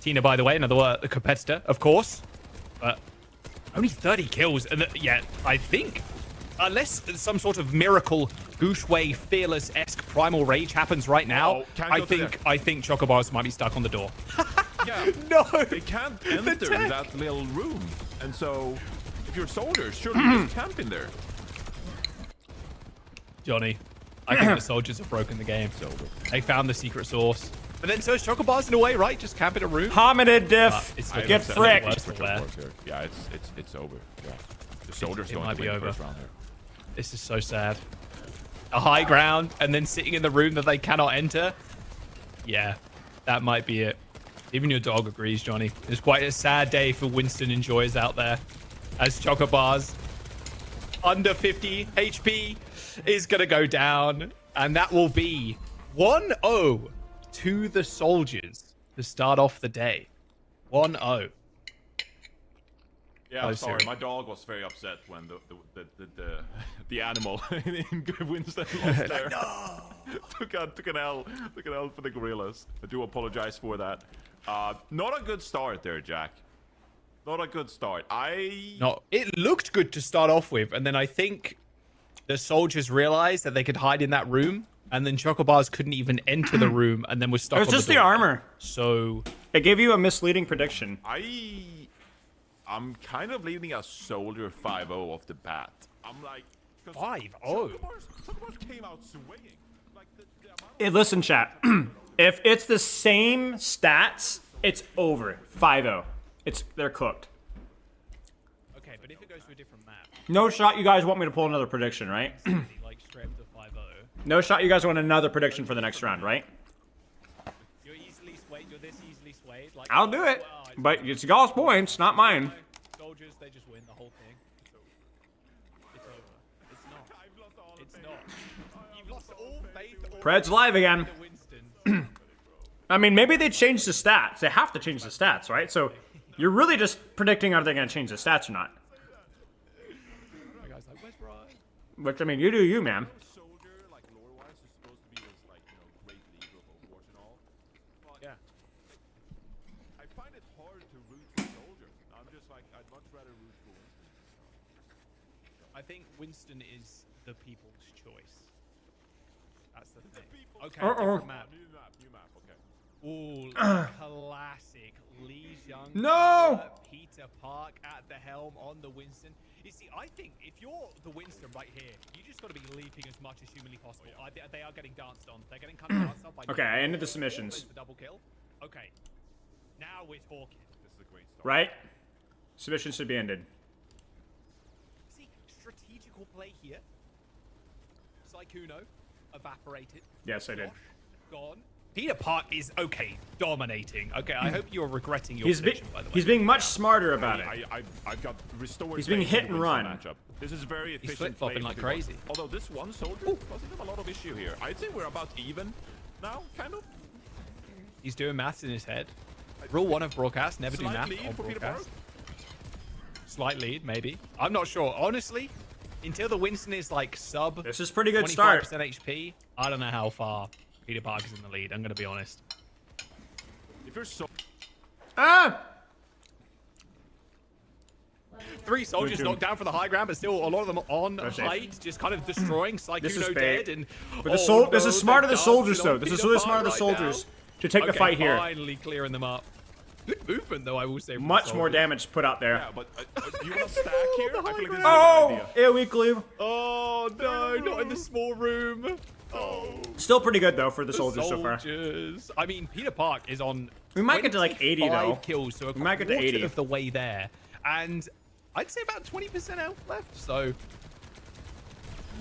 Tina, by the way, another competitor, of course. But only 30 kills. And yeah, I think, unless some sort of miracle Gooshway Fearless-esque primal rage happens right now, Oh, can't I go through think Chocobars might be stuck on the door. Yeah. No! They can't enter that little room. And so, if you're soldiers, surely you just camp in there. Johnny, I think the soldiers have broken the game. They found the secret source. But then so is Chocobars in a way, right? Just camp in a room. Hominid diff. It's Get fricked. worse for wear. Yeah, it's over. Yeah. The soldiers It don't might be win the over. first round here. This is so sad. A high ground and then sitting in the room that they cannot enter. Yeah, that might be it. Even your dog agrees, Johnny. It's quite a sad day for Winston Enjoyers out there. As Chocobars, under 50 HP, is going to go down. And that will be 1-0 to the soldiers to start off the day. 1-0. Yeah, I'm Oh, sorry. sorry. My dog was very upset when the animal in Winston lost there. took an L for the gorillas. I do apologize for that. Not a good start there, Jack. Not a good start. No, it looked good to start off with, and then I think the soldiers realized that they could hide in that room, and then Chocobars couldn't even enter the room, and then was stuck. It was on just the door. armor. So It gave you a misleading prediction. I'm kind of leading a soldier 5-0 off the bat. I'm like 5-0. Chocobars came out swinging. Like the amount Hey, listen, chat. If it's the same stats, it's over. 5-0. They're cooked. okay, but if it goes to a different map, No shot you guys want me to pull another prediction, right? like straight up to 5-0, No shot you guys want another prediction for the next round, right? you're easily swayed. You're this easily swayed. Like I'll do it. But it's y'all's points, not mine. Soldiers, they just win the whole thing. It's over. It's not. I've lost all It's not. You've lost all faith. Pred's live again. Winston. I mean, maybe they changed the stats. They have to change the stats, right? So you're really just predicting are they going to change the stats or not. My guy's like, where's Ryan? Which, I mean, you do you, man. soldier, like lore-wise, is supposed to be this like great leader of Overwatch and all. But Yeah. I find it hard to root for soldier. I'm just like I'd much rather root for Winston. I think Winston is the people's choice. That's the thing. Okay, different map. New map. Okay. Ooh, classic Lee Young. No! Peter Park at the helm on the Winston. You see, I think if you're the Winston right here, you just got to be leaping as much as humanly possible. They are getting danced on. They're getting kind of danced on by. Okay, I ended the submissions. The double kill. Okay, now we're talking. This is a great start. Right? Submission should be ended. See, strategical play here. Sykkuno evaporated. Yes, I did. Josh, gone. Peter Park is okay, dominating. Okay, I hope you're regretting your He's prediction, by the way. he's being much smarter about it. I've got restored. He's being faith hit in the and Winston run. Matchup. This is very efficient. flip-flopping play like for the crazy. Although this one soldier doesn't have a lot of issue here. I'd say we're about even now, kind of. He's doing maths in his head. Rule 1 of broadcast, never do Slight math lead on for Peter broadcast. Park. Slight lead, maybe. I'm not sure. Honestly, until the Winston is like sub This is a pretty good 25% start. HP, I don't know how far Peter Park is in the lead. I'm going to be honest. If you're so Ah! 3 soldiers Good, knocked down for the high ground, but still a lot of them on That's it. height, just kind of destroying This is Sykkuno bait. dead. And But this no, is smart of the they're soldiers, dancing though. on This is Peter really Park smart of the right soldiers now. to take the Okay, fight here. Finally clearing them up. Good movement, though, I will say. from the Much more soldiers. damage put out there. yeah, but you want to stack here? I feel like this is a good Oh! idea. AoE glue. Oh no, not in the small room. Oh, Still pretty good, though, for the soldiers so far. soldiers. I mean, Peter Park is on. We might get to, like, 80 though. 25 kills, so a We might get to quarter 80. of the way there, and I'd say about 20% health left. So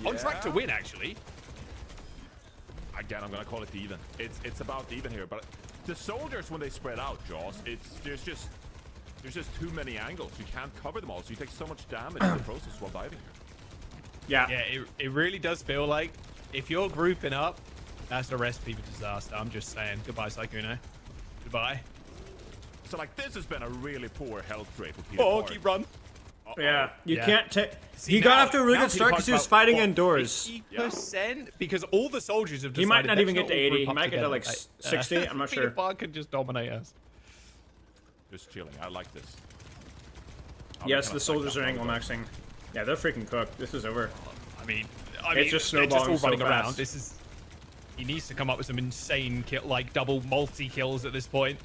on track to Yeah. win, actually. Again, I'm gonna call it even. It's about even here, but the soldiers when they spread out, Jaws, there's just too many angles. You can't cover them all, so you take so much damage in the process while diving here. Yeah. Yeah, it really does feel like if you're grouping up, that's a recipe for disaster. I'm just saying. Goodbye, Sykkuno. Goodbye. So like this has been a really poor health trade for Peter Oh, Park. keep run. Yeah, you Yeah. can't take. See, He got now- off to a really now good start because he was Peter Park's fighting about, indoors. 50%? Because all the soldiers have He decided might not let's even get to all 80. group He up might get to together. like 60. I'm not Peter sure. Park can just dominate us. Just chilling. I like this. Yes, the soldiers are angle maxing. Yeah, they're freaking cooked. This is over. I mean, It's just they're snowballing all so running around. fast. This is. He needs to come up with some insane kill, like double multi kills at this point.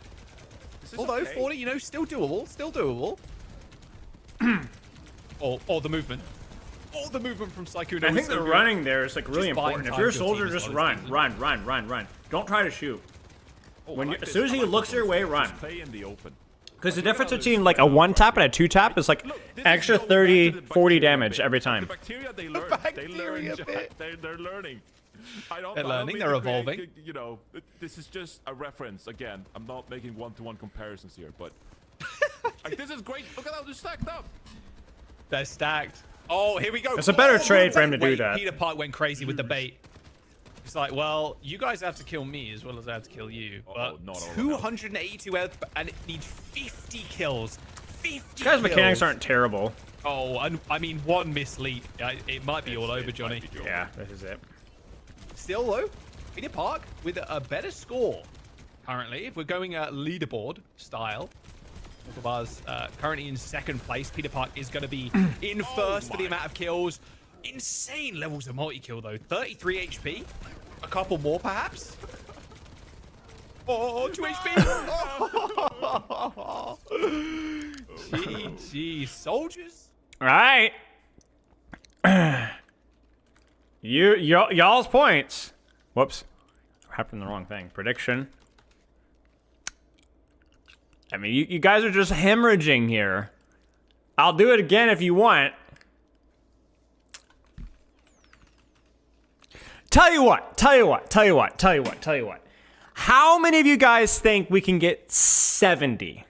Although okay. 40, still doable, still doable. or the movement. Or the movement from Sykkuno. I is think so the good. running there is like really Just buying important. If time you're a to your soldier, team is just what it's run. Don't try to shoot. Oh, When I you, like as soon as this. he I like looks this. your way, run. Just play in the open. Because the Look at difference all this between like a spread out one tap and a right two tap is like Look, this is extra going back 30, to the 40 bacteria damage bit. every The time. bacteria, they learn. They learn. bacteria bit. They're learning. I don't, They're I don't learning, mean they're to create, evolving. This is just a reference. Again, I'm not making one-to-one comparisons here, but like, this is great. Look at how they're stacked up. They're stacked. Oh, here we go. It's a better Oh, trade for him to do wait, that. Peter Park went crazy with the bait. It's like, well, you guys have to kill me as well as I have to kill you. But not all of us. 282 health, and it needs 50 kills. 50 These guys' mechanics kills. aren't terrible. Oh, and I mean, one mislead. It might be all over, Johnny. Yeah, this is it. Still, though, Peter Park with a better score currently. If we're going leaderboard style, Bars currently in second place. Peter Park is going to be in first for the amount of kills. Insane levels of multi-kill, though. 33 HP. A couple more, perhaps. Oh, 2 HP. GG. Soldiers. All right. Y'all's points. Whoops. Happened the wrong thing. Prediction. I mean, you guys are just hemorrhaging here. I'll do it again if you want. Tell you what. How many of you guys think we can get 70?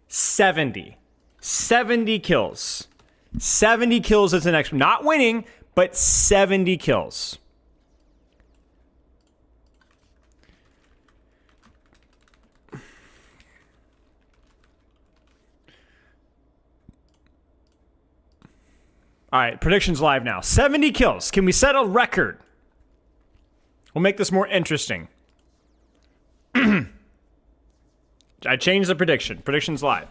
70 kills. 70 kills is the next one. Not winning, but 70 kills. All right, predictions live now. 70 kills. Can we set a record? We'll make this more interesting. I changed the prediction. Predictions live.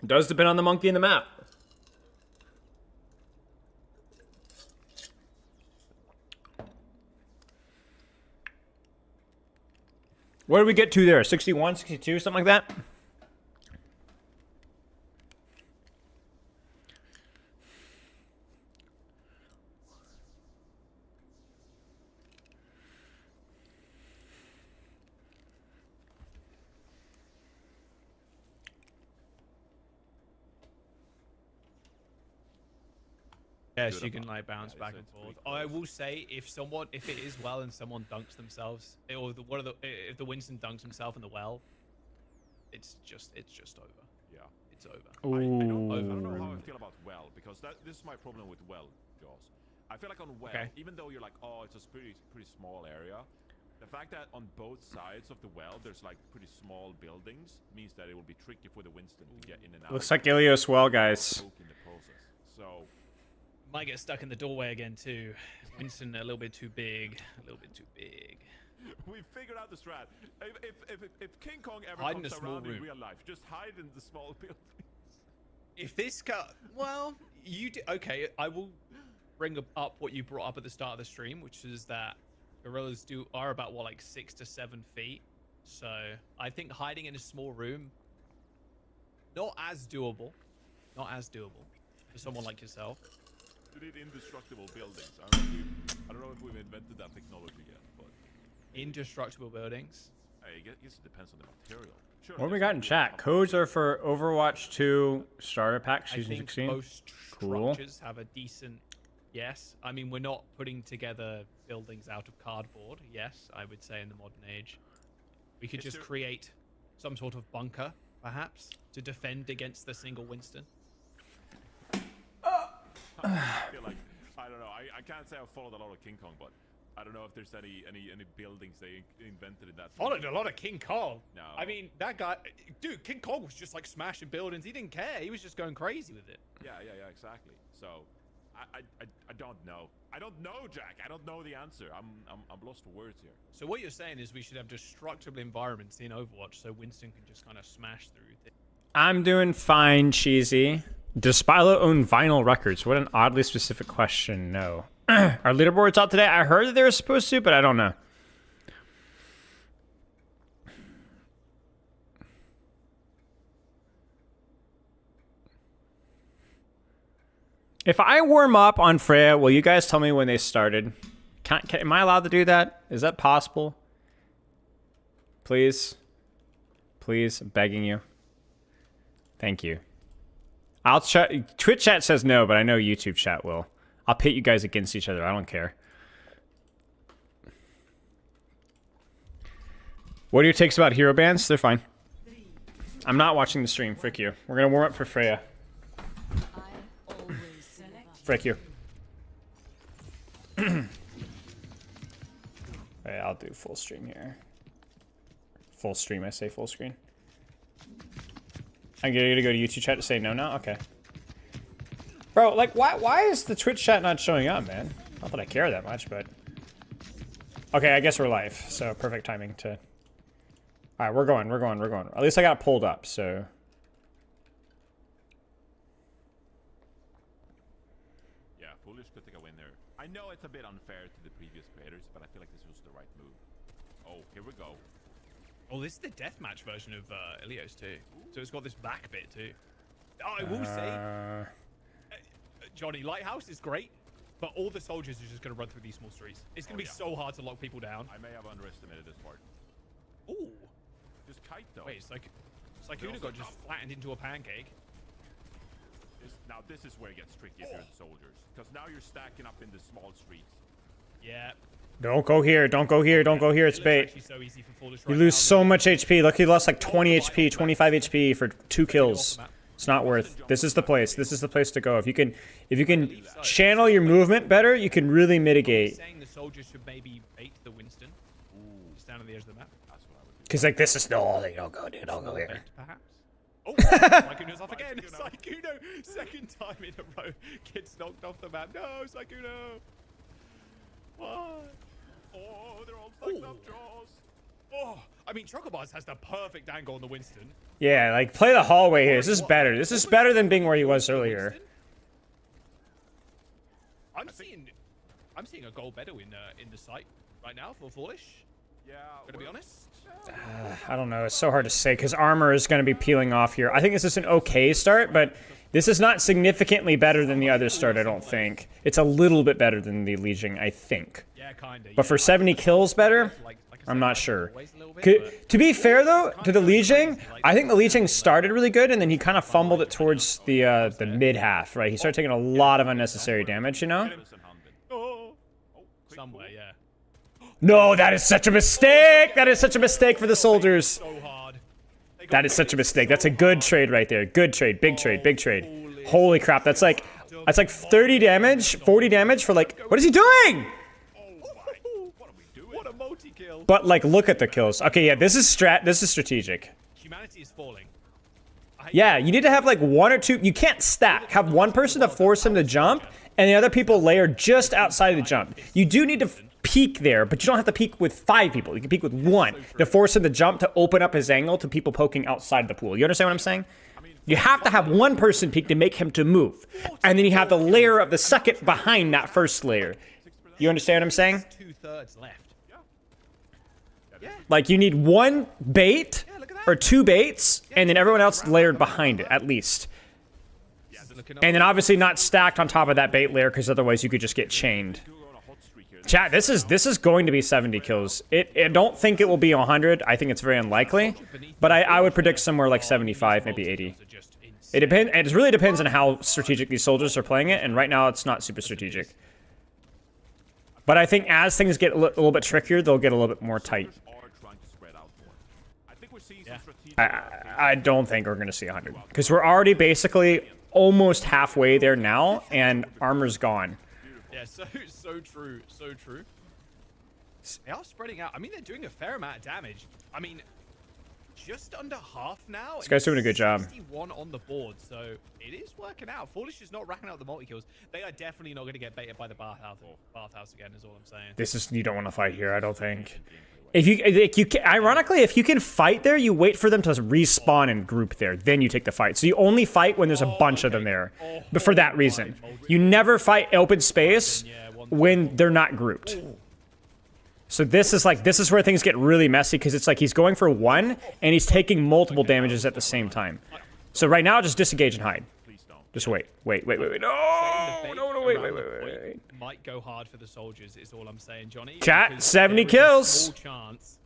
It does depend on the monkey in the map. What did we get to there? 61, 62, something like that? Yes, you can like bounce Yeah, back it's and forth. pretty I close. will say, if it is well and someone dunks themselves, or if the Winston dunks himself in the well, it's just over. Yeah. It's over. I don't Over. know how I feel about well, because this is my problem with well, Jaws. I feel like on well, Okay. even though you're like, oh, it's a pretty small area, the fact that on both sides of the well there's like pretty small buildings means that it will be tricky for the Winston to get in and out. Looks like Ilios well, guys. Poke in the process. So Might get stuck in the doorway again too. Winston a little bit too big. we figured out the strat. If King Kong ever Hide in comes a small around in room. real life, just hide in the small buildings. If this well, you do. Okay, I will bring up what you brought up at the start of the stream, which is that gorillas are about what, like 6 to 7 feet. So I think hiding in a small room, not as doable for someone like yourself. You need indestructible buildings. I don't know if we've invented that technology yet, but Indestructible buildings. I guess it depends on the material. Sure, What do we there's got in some chat? really Codes are for Overwatch 2 starter pack I season think 16. most Cool. structures have a decent. Yes, I mean we're not putting together buildings out of cardboard. Yes, I would say in the modern age, we could Is just there- create some sort of bunker, perhaps, to defend against the single Winston. I feel like I don't know. I can't say I've followed a lot of King Kong, but I don't know if there's any buildings they invented in that. Followed a lot of King Kong. No. I mean, that guy, dude, King Kong was just like smashing buildings. He didn't care. He was just going crazy with it. Yeah, exactly. So, I don't know. I don't know, Jack. I don't know the answer. I'm lost for words here. So what you're saying is we should have destructible environments in Overwatch so Winston can just kind of smash through things. I'm doing fine, Cheesy. Does Spilo own vinyl records? What an oddly specific question. No. Are leaderboards out today? I heard that they were supposed to, but I don't know. If I warm up on Freya, will you guys tell me when they started? Am I allowed to do that? Is that possible? Please? Please, I'm begging you. Thank you. I'll chat. Twitch chat says no, but I know YouTube chat will. I'll pit you guys against each other. I don't care. What are your takes about hero bands? They're fine. I'm not watching the stream. Frick you. We're gonna warm up for Freya. Frick you. Alright, I'll do full stream here. Full stream, I say full screen. I'm gonna go to YouTube chat to say no now? Okay. Bro, like, why is the Twitch chat not showing up, man? Not that I care that much, but... Okay, I guess we're live, so perfect timing to... Alright, we're going. At least I got it pulled up, so... Yeah, Foolish could take a win there. I know it's a bit unfair to the previous creators, but I feel like this was the right move. Oh, here we go. Oh, this is the deathmatch version of Ilios too. So it's got this back bit too. Oh, I will say... Johnny, Lighthouse is great, but all the soldiers are just going to run through these small streets. It's going to be so hard to lock people down. I may have underestimated this part. Ooh. This kite, though. Wait, it's like Sykuna got just flattened into a pancake. Now, this is where it gets tricky if you're the soldiers. Because now you're stacking up in the small streets. Yeah. Don't go here. Don't go here. Don't go here. It's bait. So easy for Foolish You right lose now. so much HP. Look, he lost like 20 HP, 25 HP for 2 kills. It's not worth. This is the place. This is the place to go. If you can channel your movement better, you can really mitigate. Saying the soldiers should maybe bait the Winston. Just down on the edge of the map. That's what I would do. Because like this is the whole thing. Don't go, dude. Don't go here. Perhaps. Oh, Sykuno's off again. Sykuno, second time in a row, gets knocked off the map. No, Sykuno. What? Oh, they're all stuck up, Jaws. Oh, I mean, Chocobars has the perfect angle on the Winston. Yeah, like play the hallway here. This is better. This is better than being where he was earlier. I'm seeing a goal better in the site right now for Foolish. Yeah. Gonna be honest. I don't know. It's so hard to say because armor is going to be peeling off here. I think this is an okay start, but this is not significantly better than the other start, I don't think. It's a little bit better than the Legion, I think. Yeah, kinda. But for 70 kills better, I'm not sure. To be fair, though, to the Legion, I think the Legion started really good, and then he kind of fumbled it towards the mid-half, right? He started taking a lot of unnecessary damage, you know? Somewhere, yeah. No, that is such a mistake! That is such a mistake for the soldiers. So hard. That is such a mistake. That's a good trade right there. Good trade. Big trade. Big trade. Holy crap. That's like 30 damage, 40 damage for like... What is he doing? What a multi-kill. But like, look at the kills. Okay, yeah, this is strategic. Humanity is falling. Yeah, you need to have like one or two. You can't stack. Have one person to force him to jump, and the other people layer just outside of the jump. You do need to peek there, but you don't have to peek with 5 people. You can peek with 1 to force him to jump to open up his angle to people poking outside the pool. You understand what I'm saying? You have to have one person peek to make him to move, and then you have the layer of the second behind that first layer. You understand what I'm saying? 2/3 left. Like you need 1 bait or 2 baits, and then everyone else layered behind it at least. And then obviously not stacked on top of that bait layer, because otherwise you could just get chained. Chat, this is going to be 70 kills. I don't think it will be 100. I think it's very unlikely, but I would predict somewhere like 75, maybe 80. It really depends on how strategic these soldiers are playing it, and right now it's not super strategic. But I think as things get a little bit trickier, they'll get a little bit more tight. I don't think we're going to see 100, because we're already basically almost halfway there now, and armor's gone. Yeah, so true, so true. They are spreading out. I mean, they're doing a fair amount of damage. I mean, just under half now. This guy's doing a good job. 61 on the board, so it is working out. Foolish is not racking out the multi-kills. They are definitely not going to get baited by the bathhouse again, is all I'm saying. This is, you don't want to fight here, I don't think. If you can, ironically, if you can fight there, you wait for them to respawn and group there. Then you take the fight. So you only fight when there's a bunch of them there. But for that reason. You never fight open space when they're not grouped. So this is where things get really messy, because it's like he's going for one and he's taking multiple damages at the same time. So right now, just disengage and hide. Just wait. No, wait. Might go hard for the soldiers, is all I'm saying, Johnny. Chat, 70 kills. Chance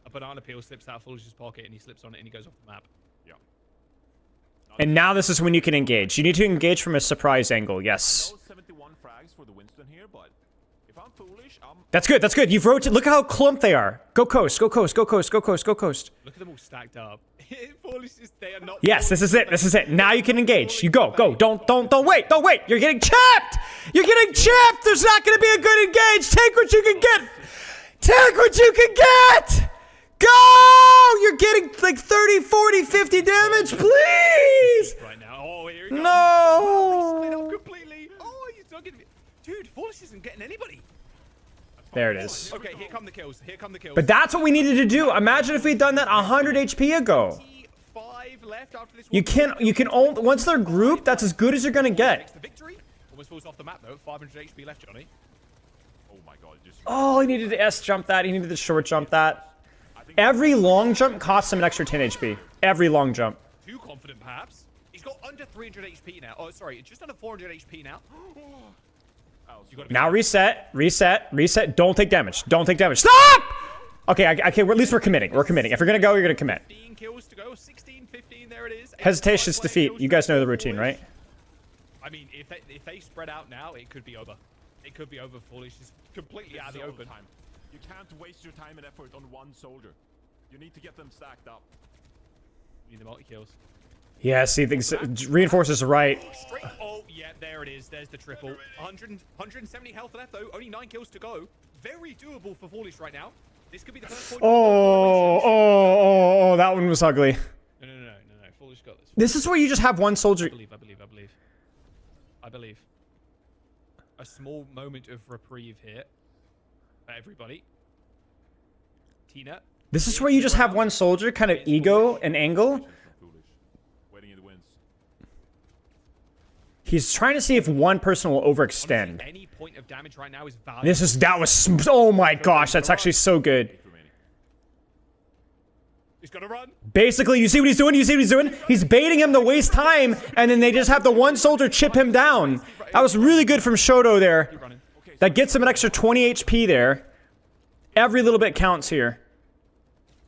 a banana peel slips out of Foolish's pocket and he slips on it and he goes off the map. Yeah. And now this is when you can engage. You need to engage from a surprise angle, yes. I know 71 frags for the Winston here, but if I'm Foolish, That's good, that's good. You've rotated. Look how clumped they are. Go coast, go coast, go coast, go coast, go coast. Look at them all stacked up. Foolish is, they are not. Yes, this is it. Now you can engage. You go. Don't wait. You're getting chapped. There's not going to be a good engage. Take what you can get. Go! You're getting like 30, 40, 50 damage, please. Right now. Oh, here he goes. No. Split up completely. Oh, he's not getting. Dude, Foolish isn't getting anybody. There it is. Okay, here come the kills. But that's what we needed to do. Imagine if we'd done that 100 HP ago. 5 left after this. You can only, once they're grouped, that's as good as you're gonna get. The victory almost falls off the map though. 500 HP left, Johnny. oh my god, just Oh, he needed to S jump that. He needed to short jump that. Every long jump costs him an extra 10 HP. Every long jump. Too confident, perhaps. He's got under 300 HP now. Oh, sorry, just under 400 HP now. Now reset. Don't take damage. Stop! Okay, at least we're committing. If you're gonna go, you're gonna commit. 15 kills to go. 16, 15. There it is. Hesitation's defeat. You guys know the routine, right? I mean, if they spread out now, it could be over. It could be over. Foolish is completely out of the open. Time. You can't waste your time and effort on one soldier. You need to get them stacked up. You need the multi kills. Yeah, see, reinforces right. Straight. Oh, yeah, there it is. There's the triple. 170 health left, though. Only 9 kills to go. Very doable for Foolish right now. This could be the first point. Oh, that one was ugly. No. Foolish got this. This is where you just have one soldier. I believe. A small moment of reprieve here for everybody. Tina. This is where you just have one soldier kind of ego and angle. Waiting in the winds. He's trying to see if one person will overextend. Any point of damage right now is valuable. Oh my gosh, that's actually so good. He's gonna run. Basically, you see what he's doing? He's baiting him to waste time, and then they just have the one soldier chip him down. That was really good from Shoto there. That gets him an extra 20 HP there. Every little bit counts here.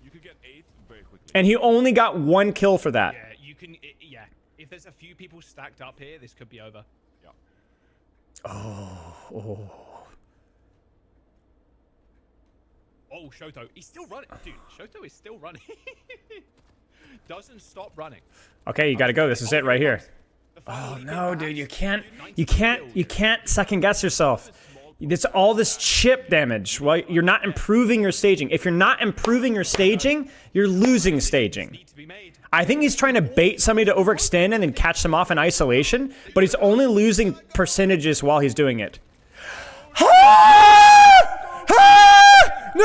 You could get 8 very quickly. And he only got 1 kill for that. Yeah, you can. Yeah, if there's a few people stacked up here, this could be over. Yeah. Oh, Shoto. He's still running. Dude, Shoto is still running. Doesn't stop running. Okay, you gotta go. This is it right here. Oh no, dude, you can't second guess yourself. It's all this chip damage. Well, you're not improving your staging. If you're not improving your staging, you're losing staging. I think he's trying to bait somebody to overextend and then catch them off in isolation, but he's only losing percentages while he's doing it. No!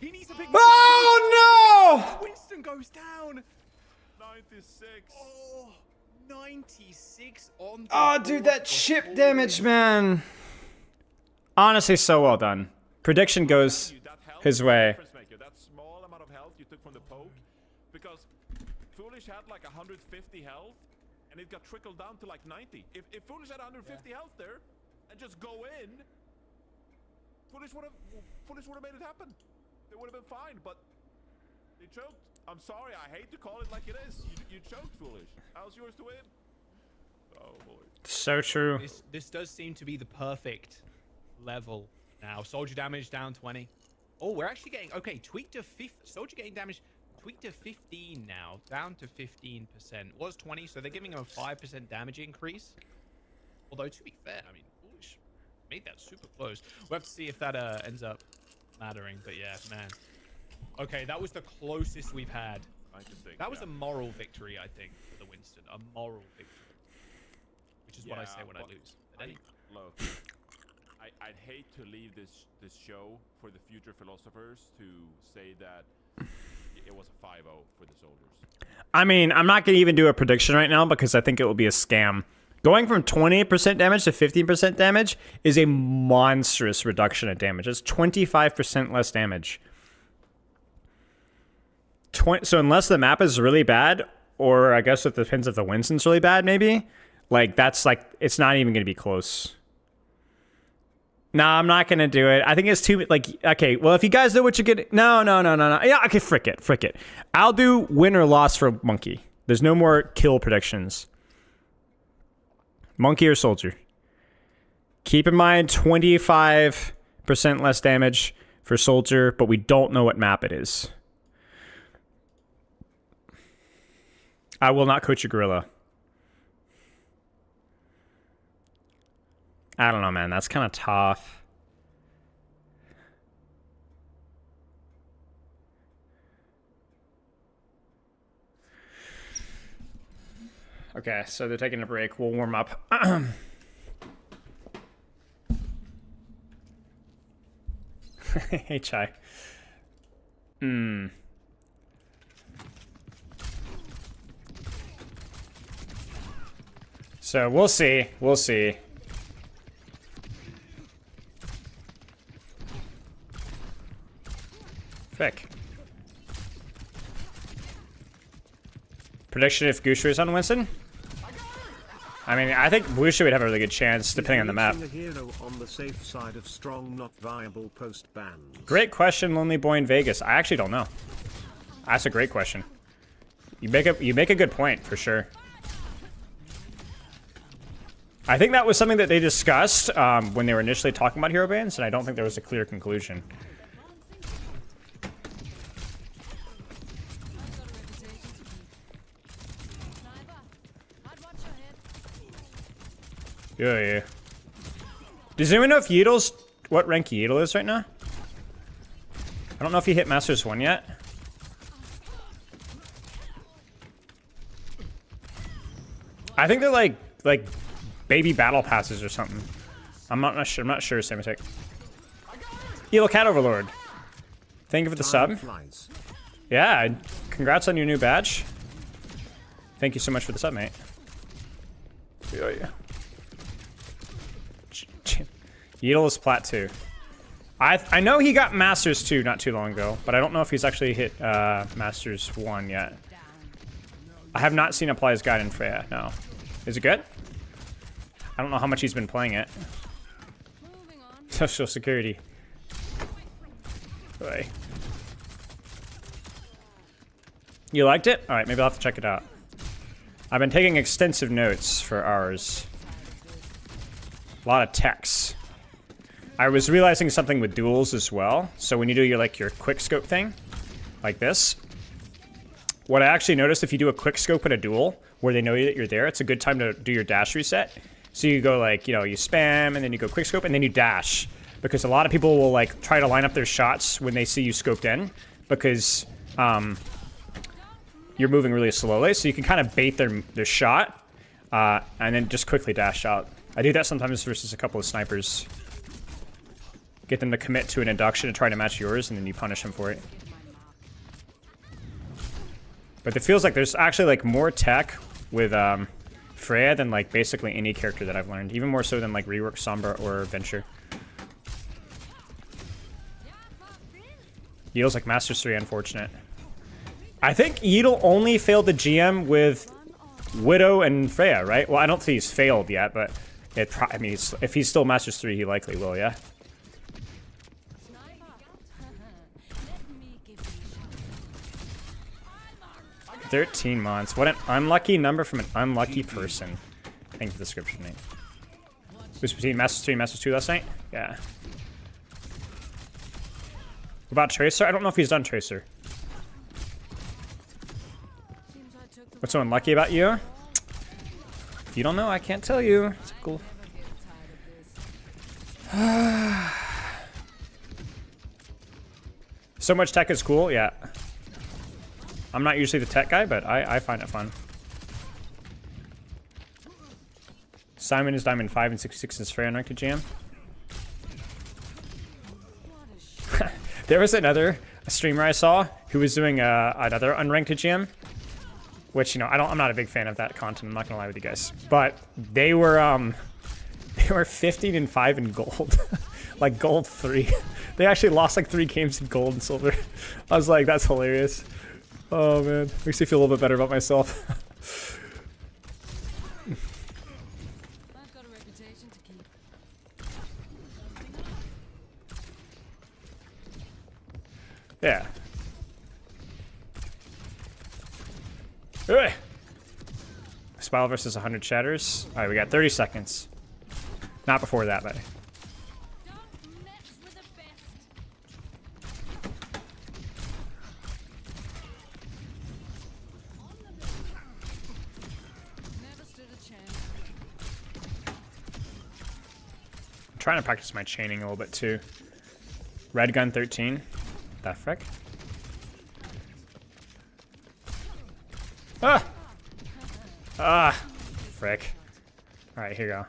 He needs a big. Oh no! Winston goes down. 96. Oh, 96 on. Oh, dude, that chip damage, man. Honestly, so well done. Prediction goes his way. That small amount of health you took from the poke, because Foolish had like 150 health, and it got trickled down to like 90. If Foolish had 150 health there, and just go in, Foolish would have made it happen. They would have been fine, but they choked. I'm sorry, I hate to call it like it is. You choked, Foolish. How's yours to win? Oh boy. So true. This does seem to be the perfect level now. Soldier damage down 20. Oh, we're actually getting tweaked to 5. Soldier getting damage tweaked to 15 now, down to 15%. Was 20, so they're giving him a 5% damage increase. Although, to be fair, I mean, Foolish made that super close. We'll have to see if that ends up mattering. But yeah, man. Okay, that was the closest we've had. I can think, That was a moral victory, I think, for the Winston. A moral victory. Which is what I say when I lose. Look, I'd hate to leave this show for the future philosophers to say that it was a 5-0 for the soldiers. I mean, I'm not going to even do a prediction right now because I think it will be a scam. Going from 20% damage to 15% damage is a monstrous reduction of damage. It's 25% less damage. So unless the map is really bad, or I guess it depends if the Winston's really bad, maybe. Like, that's like, it's not even going to be close. Nah, I'm not going to do it. I think it's too, like, okay, well, if you guys know what you're getting. No. Yeah, okay, frick it. I'll do win or loss for Monkey. There's no more kill predictions. Monkey or Soldier. Keep in mind, 25% less damage for Soldier, but we don't know what map it is. I will not coach a gorilla. I don't know, man. That's kind of tough. Okay, so they're taking a break. We'll warm up. Hey, Chai. So we'll see. We'll see. Frick. Prediction if Gushu is on Winston? I mean, I think Gushu would have a really good chance depending on the map. On the safe side of strong, not viable post bans. Great question, Lonely Boy in Vegas. I actually don't know. That's a great question. You make a good point for sure. I think that was something that they discussed when they were initially talking about hero bans, and I don't think there was a clear conclusion. Yeah. Does anyone know if Yeedle's what rank Yeedle is right now? I don't know if he hit Masters 1 yet. I think they're like baby battle passes or something. I'm not sure. Samatek. Yeedle Cat Overlord. Thank you for the sub. Yeah, congrats on your new badge. Thank you so much for the sub, mate. Yeah. Yeedle is Plat 2. I know he got Masters 2 not too long ago, but I don't know if he's actually hit Masters 1 yet. I have not seen Apply his guide in Freya, no. Is it good? I don't know how much he's been playing it. Social Security. Boy. You liked it? Alright, maybe I'll have to check it out. I've been taking extensive notes for ours. A lot of text. I was realizing something with duels as well. So when you do your quick scope thing, like this, what I actually noticed, if you do a quick scope at a duel where they know that you're there, it's a good time to do your dash reset. So you go you spam and then you go quick scope and then you dash, because a lot of people will try to line up their shots when they see you scoped in, because you're moving really slowly, so you can kind of bait their shot and then just quickly dash out. I do that sometimes versus a couple of snipers. Get them to commit to an induction and try to match yours, and then you punish them for it. But it feels like there's actually more tech with Freya than basically any character that I've learned. Even more so than Rework, Sombra, or Venture. Yeedle's Masters 3, unfortunate. I think Yeedle only failed the GM with Widow and Freya, right? Well, I don't think he's failed yet, but I mean, if he's still Masters 3, he likely will, yeah? 13 months. What an unlucky number from an unlucky person. Thank you for the description, mate. It was between Masters 3 and Masters 2 last night? Yeah. What about Tracer? I don't know if he's done Tracer. What's so unlucky about you? If you don't know, I can't tell you. It's cool. So much tech is cool, yeah. I'm not usually the tech guy, but I find it fun. Simon is Diamond 5 and 66 is fair unranked GM. There was another streamer I saw who was doing another unranked GM, which, you know, I'm not a big fan of that content. I'm not gonna lie with you guys, but they were 15 and 5 in gold, like gold 3. They actually lost like 3 games in gold and silver. I was like, that's hilarious. Oh man, makes me feel a little bit better about myself. I've got a reputation to keep. Yeah. Ugh. Spile versus 100 shatters. All right, we got 30 seconds. Not before that, buddy. Don't mess with the best. Never stood a chance. I'm trying to practice my chaining a little bit too. Red gun 13. The frick? Ah! Ah! Frick. Alright, here you go.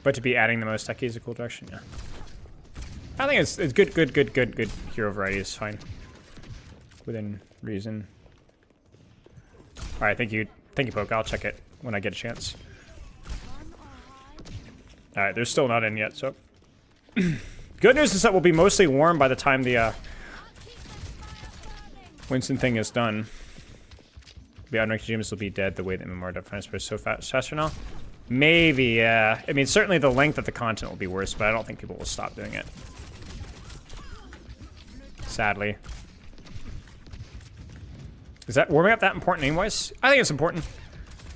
But to be adding the most techie is a cool direction, yeah. I think it's good hero variety is fine. Within reason. Alright, thank you, Poke. I'll check it when I get a chance. Alright, they're still not in yet, so. Good news is that we'll be mostly warm by the time the Winston thing is done. The unranked GMs will be dead the way that MMR defines is so faster now. Maybe, yeah. I mean, certainly the length of the content will be worse, but I don't think people will stop doing it. Sadly. Is that warming up that important anyways? I think it's important.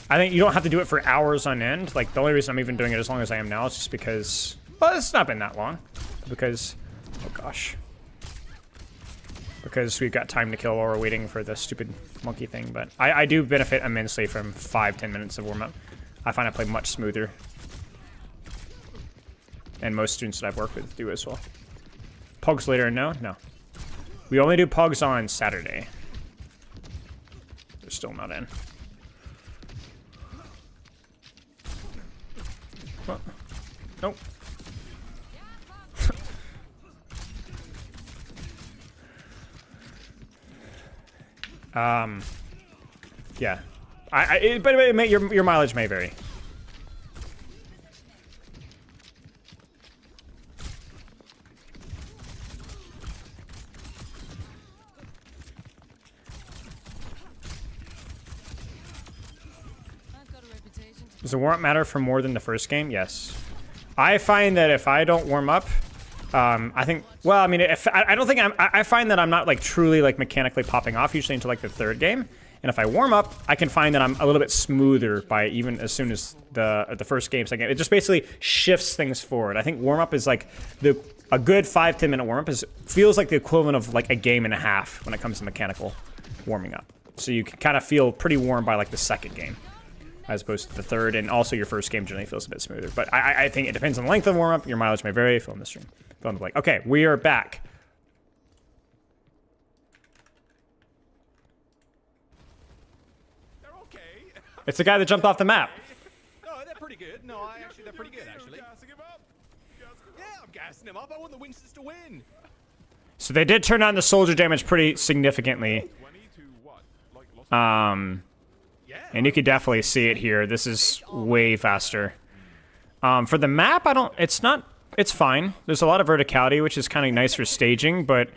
I think you don't have to do it for hours on end. Like, the only reason I'm even doing it as long as I am now is just because... Well, it's not been that long. Because... Oh, gosh. Because we've got time to kill while we're waiting for the stupid monkey thing. But I do benefit immensely from 5-10 minutes of warm-up. I find I play much smoother. And most students that I've worked with do as well. Pogs later, no? No. We only do Pogs on Saturday. They're still not in. Oh. Nope. Yeah. But your mileage may vary. I've got a reputation to Does the warm-up matter for more than the first game? Yes. I find that if I don't warm up, I think, well, I mean, I don't think I find that I'm not like truly like mechanically popping off usually until like the third game. And if I warm up, I can find that I'm a little bit smoother by even as soon as the first game, second game. It just basically shifts things forward. I think warm up is like a good 5-10 minute warm up feels like the equivalent of like a game and a half when it comes to mechanical warming up. So you can kind of feel pretty warm by like the second game, as opposed to the third, and also your first game generally feels a bit smoother. But I think it depends on the length of the warm up. Your mileage may vary. Film the stream. Film the like. Okay, we are back. It's the guy that jumped off the map. No, they're pretty good. No, they're pretty good, actually. Yeah, I'm gassing him up. I want the Winstons to win. So they did turn on the soldier damage pretty significantly. And you could definitely see it here. This is way faster. For the map, it's fine. There's a lot of verticality, which is kind of nice for staging, but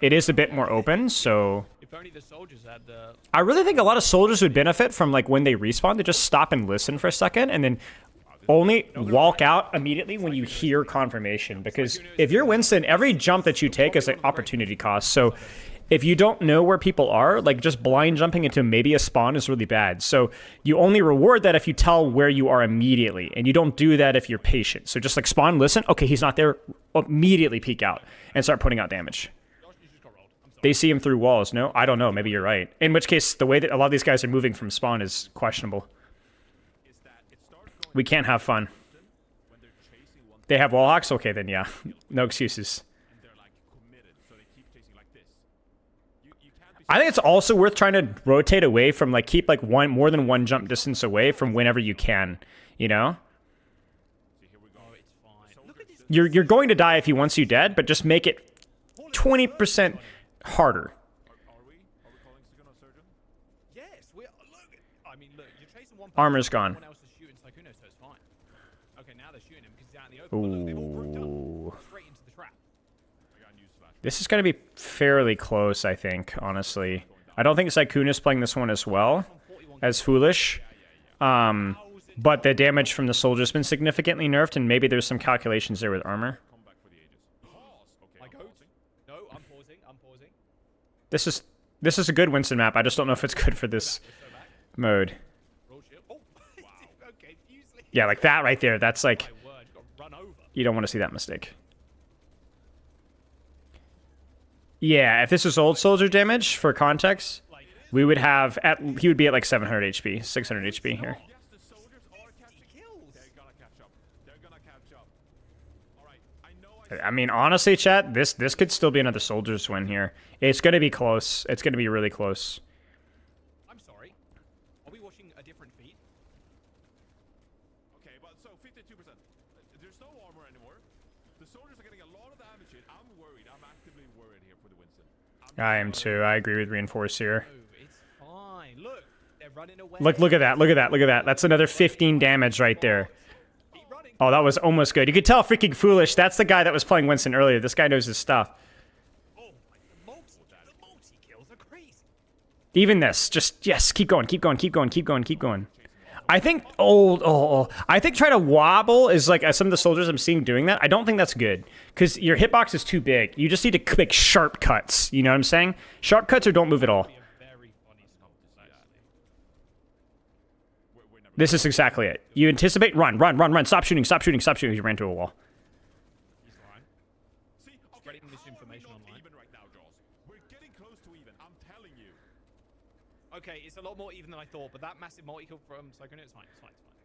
it is a bit more open, so... If only the soldiers had the... I really think a lot of soldiers would benefit from, like, when they respawn, to just stop and listen for a second, and then only walk out immediately when you hear confirmation. Because if you're Winston, every jump that you take is an opportunity cost. So if you don't know where people are, like, just blind jumping into maybe a spawn is really bad. So you only reward that if you tell where you are immediately, and you don't do that if you're patient. So just, like, spawn, listen, okay, he's not there, immediately peek out and start putting out damage. They see him through walls, no? I don't know, maybe you're right. In which case, the way that a lot of these guys are moving from spawn is questionable. We can't have fun. They have wallhawks? Okay, then yeah. No excuses. I think it's also worth trying to rotate away from, like, keep, like, more than one jump distance away from whenever you can, you know? You're going to die if he wants you dead, but just make it 20% harder. Armor's gone. Ooh. This is going to be fairly close, I think, honestly. I don't think Sykkuno's playing this one as well as Foolish. But the damage from the soldier's been significantly nerfed, and maybe there's some calculations there with armor. This is a good Winston map. I just don't know if it's good for this mode. Yeah, like that right there. That's like... You don't want to see that mistake. Yeah, if this was old soldier damage, for context, we would have... he would be at like 700 HP, 600 HP here. I mean, honestly, chat, this could still be another soldier's win here. It's going to be close. It's going to be really close. I'm sorry. Are we watching a different feed? Okay, but so 52%. There's no armor anymore. The soldiers are getting a lot of damage here. I'm worried. I'm actively worried here for the Winston. I am too. I agree with Reinforce here. Oh, it's fine. Look, they're running away. Look at that. Look at that. Look at that. That's another 15 damage right there. Oh, that was almost good. You could tell freaking Foolish. That's the guy that was playing Winston earlier. This guy knows his stuff. Even this. Just, yes, keep going, keep going, keep going, keep going, keep going. I think, I think trying to wobble is like, some of the soldiers I'm seeing doing that, I don't think that's good. Because your hitbox is too big. You just need to make sharp cuts. You know what I'm saying? Sharp cuts or don't move at all. This is exactly it. You anticipate, run, run, run, run. Stop shooting, stop shooting, stop shooting. He ran to a wall. He's fine. Spreading misinformation online. Even right now, Jaws. We're getting close to even. I'm telling you. Okay, it's a lot more even than I thought, but that massive multi-kill from Sykkuno, it's fine, it's fine, it's fine.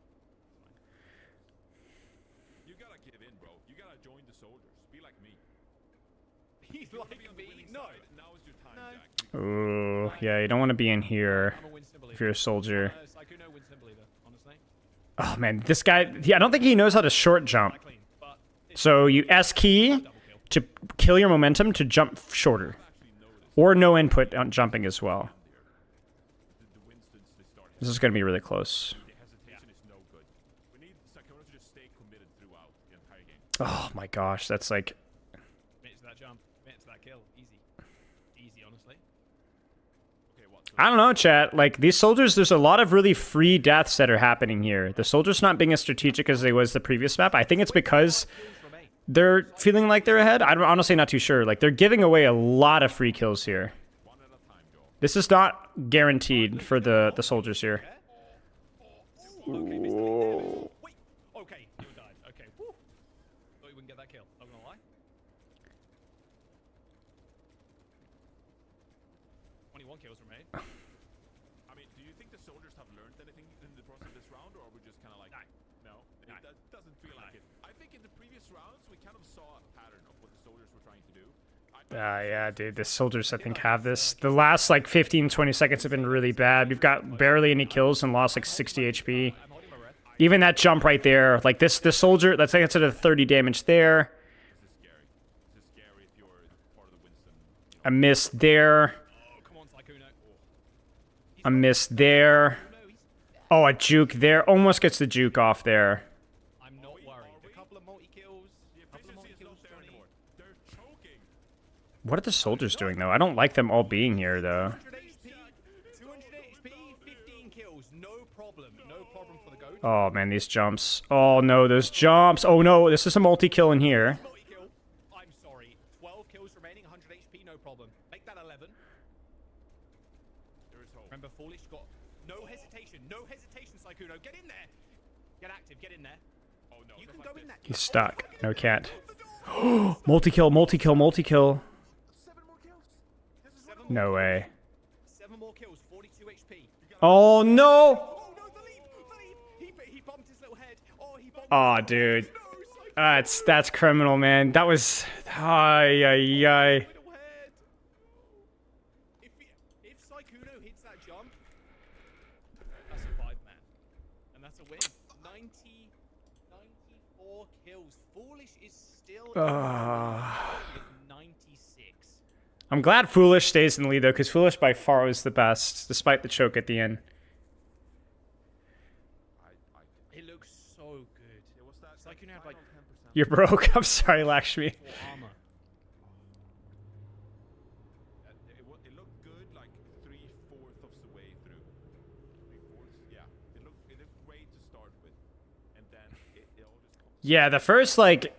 You gotta give in, bro. You gotta join the soldiers. Be like me. He's like me? No. Now is your time, Jack. Ooh, yeah, you don't want to be in here if you're a soldier. Sykkuno wins simply, though, honestly. Oh, man, this guy, I don't think he knows how to short jump. So you S key to kill your momentum to jump shorter. Or no input on jumping as well. This is going to be really close. Oh my gosh, that's like... Commit to that jump, commit to that kill. Easy. Easy, honestly. I don't know, chat. Like, these soldiers, there's a lot of really free deaths that are happening here. The soldiers not being as strategic as they was the previous map. I think it's because they're feeling like they're ahead. I'm honestly not too sure. Like, they're giving away a lot of free kills here. This is not guaranteed for the soldiers here. Ooh. Okay, you died. Okay, woo. Thought you wouldn't get that kill. I'm gonna lie. 21 kills were made. I mean, do you think the soldiers have learned anything in the process of this round, or are we just kind of like... No? That doesn't feel like it. I think in the previous rounds, we kind of saw a pattern of what the soldiers were trying to do. Yeah, dude, the soldiers, I think, have this. The last, like, 15, 20 seconds have been really bad. We've got barely any kills and lost, like, 60 HP. Even that jump right there, like, this soldier, let's say it's at a 30 damage there. A miss there. A miss there. Oh, a juke there. Almost gets the juke off there. I'm not worried. A couple of multi-kills. What are the soldiers doing, though? I don't like them all being here, though. 200 HP, 15 kills. No problem. No problem for the goat. Oh, man, these jumps. Oh, no, those jumps. Oh, no, this is a multi-kill in here. Multi-kill. I'm sorry. 12 kills remaining, 100 HP, no problem. Make that 11. There is hope. Remember, Foolish got no hesitation. No hesitation, Sykkuno. Get in there. Get active. Get in there. Oh, no. You can go in there. He's stuck. No, can't. Multi-kill, multi-kill, multi-kill. No way. 7 more kills, 42 HP. Oh, no! Oh no, the leap! The leap! He bumped his little head. Oh, dude. That's criminal, man. That was... Ay, ay, ay. If Sykkuno hits that jump, that's a 5-man. And that's a win. 94 kills. Foolish is still with 96. I'm glad Foolish stays in the lead, though, because Foolish by far was the best, despite the choke at the end. It looks so good. Sykkuno had like You're broke. I'm sorry, Lakshmi. armor. It looked good like 3/4 of the way through. 3/4, yeah. It looked great to start with, and then it all just comes. Yeah, the first, like,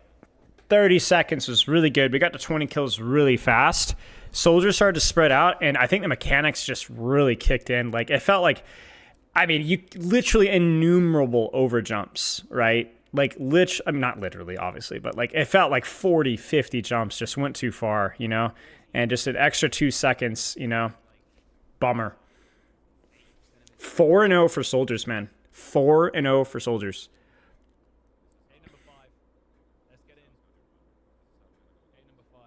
30 seconds was really good. We got to 20 kills really fast. Soldiers started to spread out, and I think the mechanics just really kicked in. Like, it felt like, I mean, you literally innumerable overjumps, right? Like, I mean, not literally, obviously, but, like, it felt like 40, 50 jumps just went too far, you know? And just an extra 2 seconds, you know? Bummer. 4-0 for Soldiers, man. 4-0 for Soldiers. Hey, number 5. Let's get in. Hey, number 5.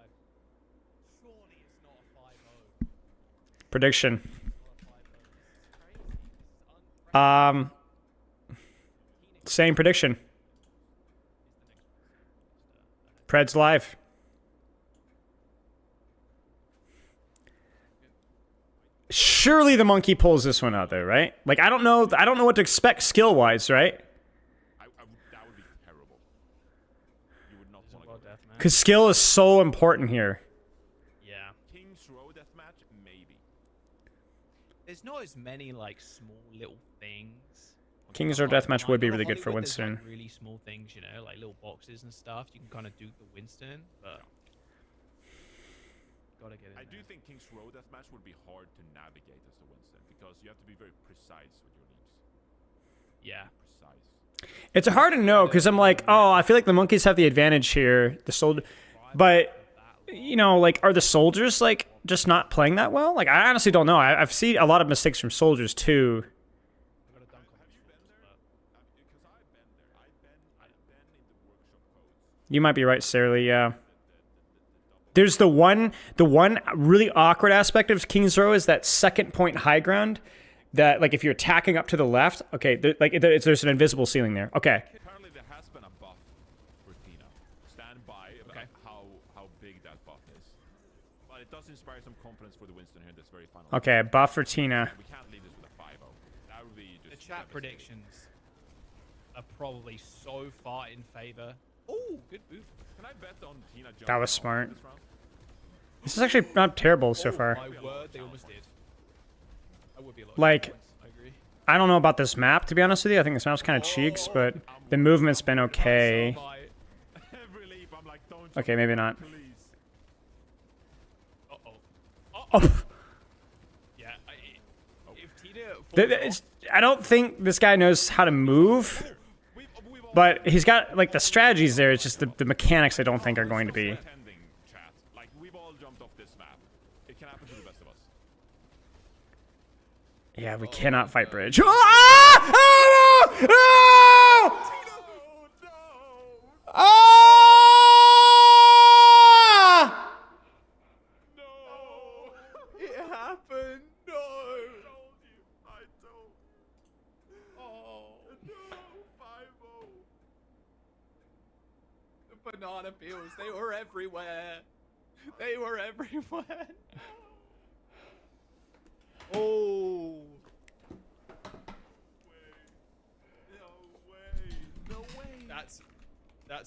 Surely it's not a 5-0. Prediction. It's crazy. Same prediction. Preds live. Surely the monkey pulls this one out there, right? Like, I don't know what to expect skill-wise, right? That would be terrible. You would not want to go there. Because skill is so important here. Yeah. King's Row deathmatch, maybe. There's not as many like small little things. Kings or deathmatch would be really good for Hollywood, there's, Winston. like, really small things, you know, like little boxes and stuff. You can kind of duke the Winston, but gotta get in I there. do think King's Row deathmatch would be hard to navigate as a Winston because you have to be very precise with your leaps. Yeah. Precise. It's hard to know because I'm like, oh, I feel like the monkeys have the advantage here. The soldier, but you know, like, are the soldiers like just not playing that well? Like, I honestly don't know. I've seen a lot of mistakes from soldiers too. Have you been there? Because I've been there. I've been in the workshop codes. You might be right, Sarah. Yeah. There's the one really awkward aspect of King's Row is that second point high ground. That, like, if you're attacking up to the left, okay, there's an invisible ceiling there. Okay. Apparently there has been a buff for Tina. Stand by about how big that buff is. But it does inspire some confidence for the Winston here in this very final. Okay, buff for Tina. We can't leave this with a 5-0. That would be The just chat devastating. predictions are probably so far in favor. Oh, good move. Can I bet on Tina jumping That was off smart. this round? This is actually not terrible so far. My word, they almost did. I would be a lot. Like, I agree. I don't know about this map, to be honest with you. I think this map's kind of cheeks, but the movement's been okay. Every leap, I'm like, don't jump, Okay, maybe not. please. Oh. Yeah. If Tina I don't think this guy knows how to move, We've all but he's got, like, the strategies there. It's just the mechanics I don't think are going to be. pretending, chat. Like, we've all jumped off this map. It can happen to the best of us. Yeah, we cannot fight bridge. Ah! Oh, no! No! Ah! it happened. No. I told. Oh. No, 5-0. The banana peels. They were everywhere. They were everywhere. Oh. No way. No way. That's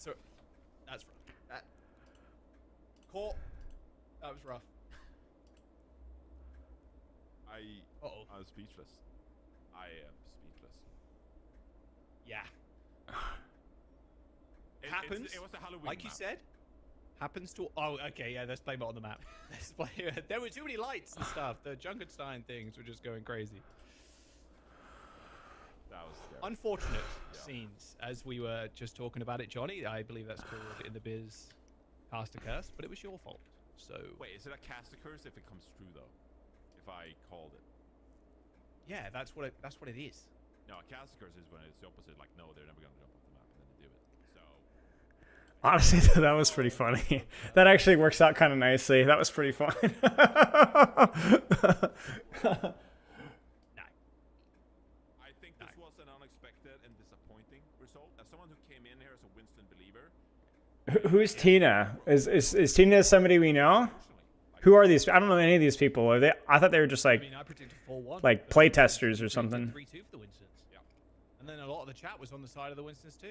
rough. That caught. That was rough. I'm speechless. I am speechless. Yeah. It Happens. was the Halloween Like you map. said. Happens to. Oh, okay. Yeah. Let's blame it on the map. Let's blame it. There were too many lights and stuff. The Junkenstein things were just going crazy. That was scary. Unfortunate scenes, as we were just talking about it, Johnny. I believe that's called in the biz cast a curse, but it was your fault. So Wait, is it a cast a curse if it comes true though? If I called it? yeah, that's what it is. No, a cast a curse is when it's the opposite. Like, no, they're never gonna jump off the map, and then they do it. Honestly, that was pretty funny. That actually works out kind of nicely. That was pretty fun. I think this was an unexpected and disappointing result. As someone who came in here as a Winston believer, Who's Tina? Is Tina somebody we know? Who are these? I don't know any of these people. Are they? I thought they were just I like mean, I predicted 4-1. like play testers or something. 3-2 for the Winstons. Yeah. And then a lot of the chat was on the side of the Winstons too.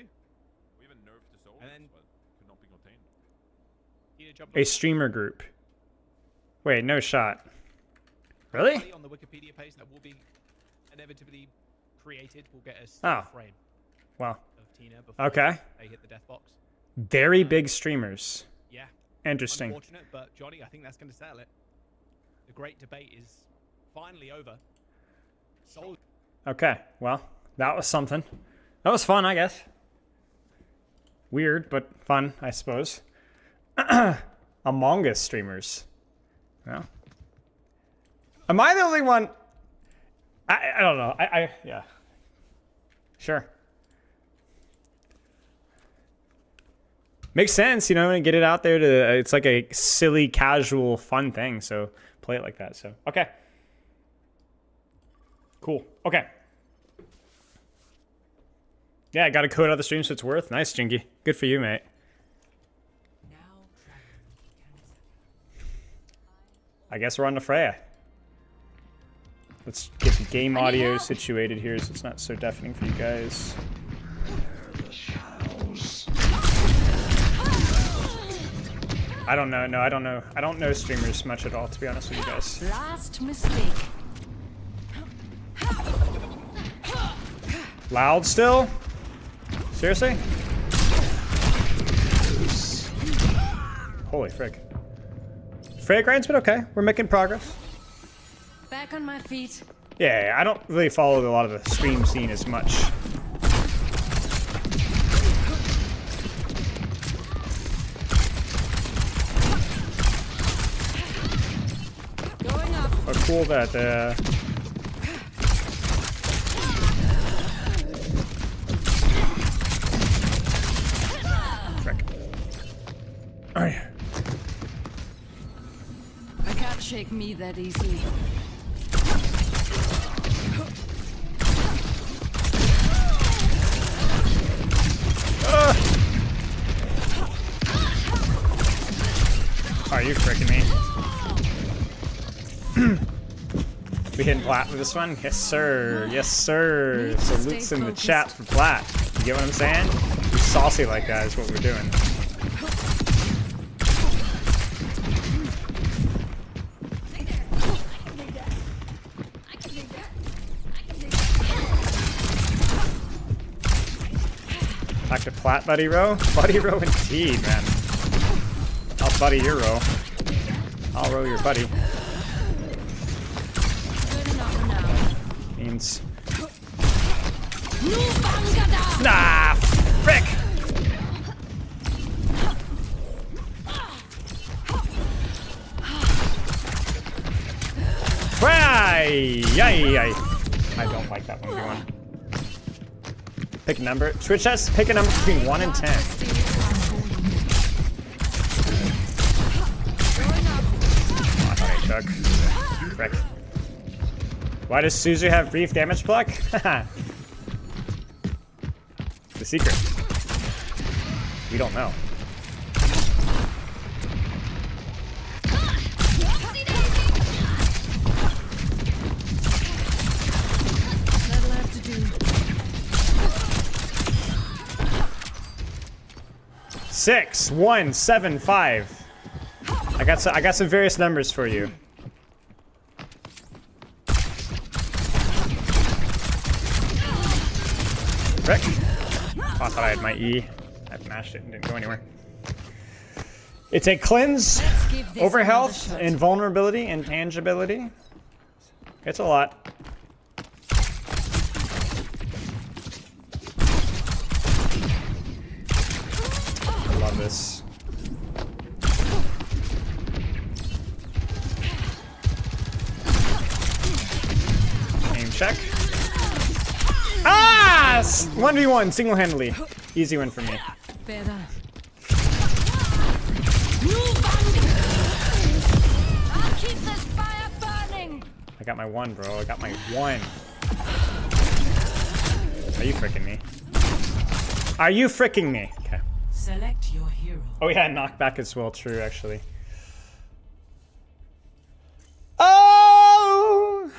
we even nerfed the souls, And then- but could not be contained. Tina jumped A streamer group. Wait, no shot. Really? on the Wikipedia page that will be inevitably created. We'll get a Oh. still frame Well, of Tina before okay. they hit the death box. Very big streamers. Yeah. Interesting. Unfortunate, but Johnny, I think that's going to settle it. The great debate is finally over. Soul. Okay, well, that was something. That was fun, I guess. Weird, but fun, I suppose. Among Us streamers. Well, am I the only one? I don't know. Yeah. Sure. Makes sense, you know, and get it out there to. It's like a silly, casual, fun thing. So play it like that. So okay. Cool. Okay. Yeah, I got a code out of the stream, so it's worth. Nice, Jinky. Good for you, mate. I guess we're on to Freya. Let's get the game audio situated here so it's not so deafening for you guys. I don't know. No, I don't know. I don't know streamers much at all, to be honest with you guys. Last mistake. Loud still? Seriously? Holy frick. Freya grind's been okay. We're making progress. Back on my feet. Yeah, I don't really follow a lot of the stream scene as much. Going up. But cool that frick. Alright. I can't shake me that easily. Are you freaking me? We hitting plat with this one? Yes, sir. Yes, sir. Salutes in the chat for plat. You get what I'm saying? Be saucy like that is what we're doing. Back to plat, buddy row? Buddy row indeed, man. I'll buddy your row. I'll row your buddy. Good enough now. Means... Nubangada! Nah! Frick! Why? Yay! I don't like that 1v1. Pick a number. Twitch has pick a number between 1 and 10. Oh, I thought I took. Frick. Why does Suzu have brief damage block? The secret. We don't know. That'll have to do. 6, 1, 7, 5. I got some various numbers for you. Frick. Oh, I thought I had my E. I mashed it and didn't go anywhere. It's a cleanse, Let's give this over another health, shot. invulnerability, and tangibility. It's a lot. I love this. Aim check. Ah! 1v1 single-handedly. Easy win for me. Better. I'll keep this fire burning. I got my one, bro. I got my one. Are you fricking me? Are you fricking me? Okay. Select your hero. Oh yeah, knockback as well. True, actually. Oh!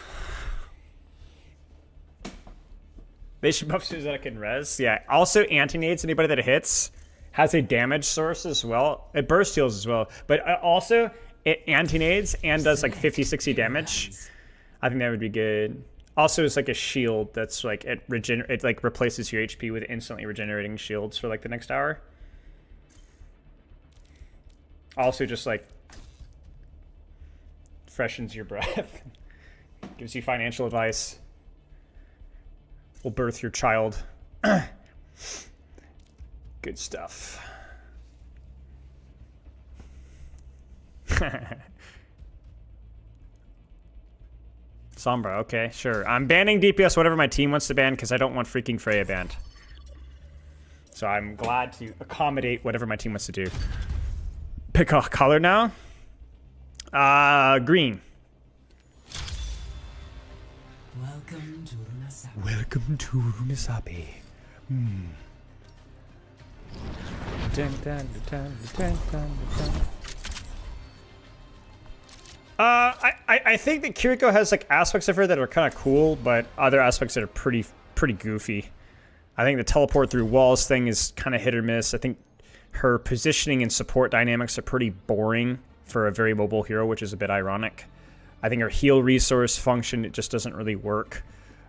They should buff Suzette and res. Yeah. Also, anti-nades. Anybody that hits has a damage source as well. It burst heals as well, but also it anti-nades and does like 50-60 damage. I think that would be good. Also, it's like a shield that's like it like replaces your HP with instantly regenerating shields for like the next hour. Also, just like freshens your breath, gives you financial advice. Will birth your child. Good stuff. Sombra, okay, sure. I'm banning DPS whatever my team wants to ban because I don't want freaking Freya banned. So I'm glad to accommodate whatever my team wants to do. Pick a color now. Green. Welcome to Runasabi. Welcome to Runasabi. I think that Kiriko has like aspects of her that are kind of cool, but other aspects that are pretty goofy. I think the teleport through walls thing is kind of hit or miss. I think her positioning and support dynamics are pretty boring for a very mobile hero, which is a bit ironic. I think her heal resource function, it just doesn't really work.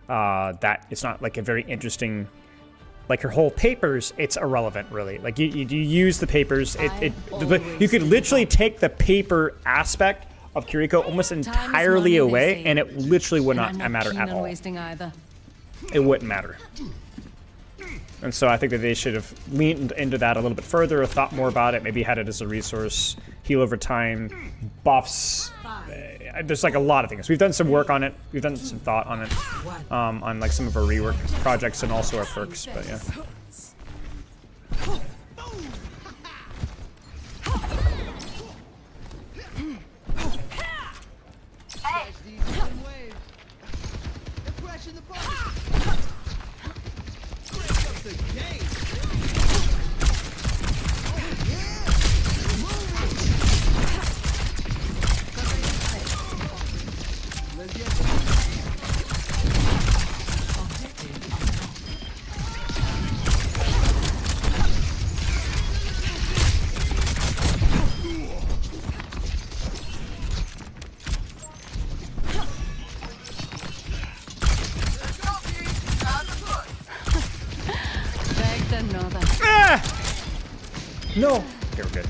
That it's not like a very interesting, like her whole papers, it's irrelevant really. Like you use the papers, you could literally take the paper aspect of Kiriko almost entirely away, and it literally would not matter at all. It wouldn't matter. And so I think that they should have leaned into that a little bit further, or thought more about it, maybe had it as a resource, heal over time, buffs. There's like a lot of things. We've done some work on it. We've done some thought on it, on like some of our rework projects and also our perks, but yeah. No! Okay, we're good.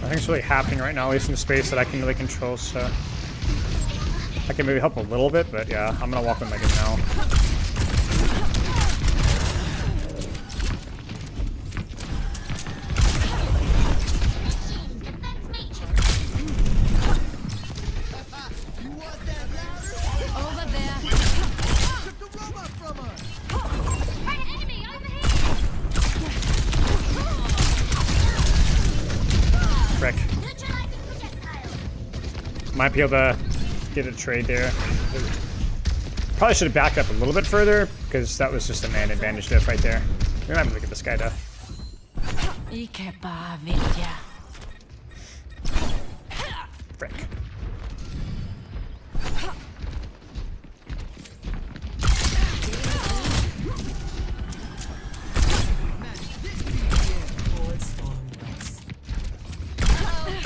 Nothing's really happening right now, at least in the space that I can really control, so I can maybe help a little bit, but yeah, I'm gonna walk with Megan now. Might be able to get a trade there. Probably should have backed up a little bit further, because that was just a man advantage diff right there. We might look at this guy though. Frick.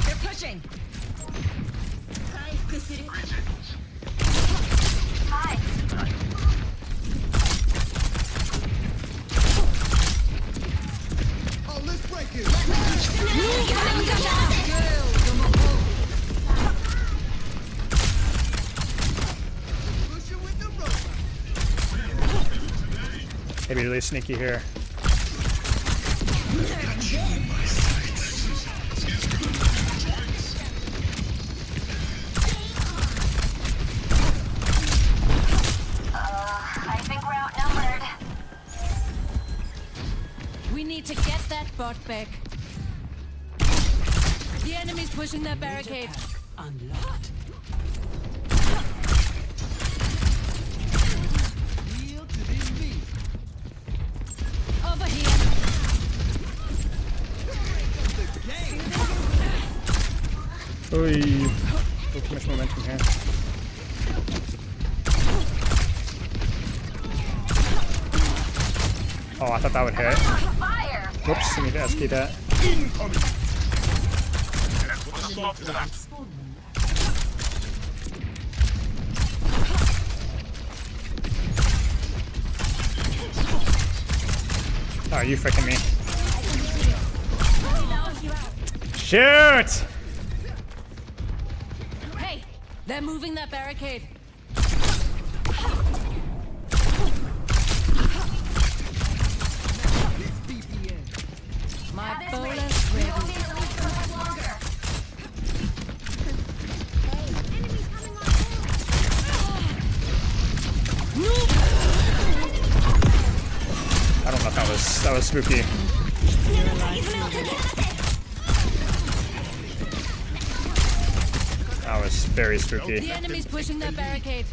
They're pushing. Maybe really sneaky here. I think we're outnumbered. We need to get that bot back. The enemy's pushing that barricade. Unlocked. Over here. Oy. Oh, too much momentum here. Oh, I thought that would hit. Fire! Whoops, I need to SK that. Oh, are you freaking me? Shoot! Hey, they're moving that barricade. My bowler's ready. I don't know if that was spooky. That was very spooky. The enemy's pushing that barricade.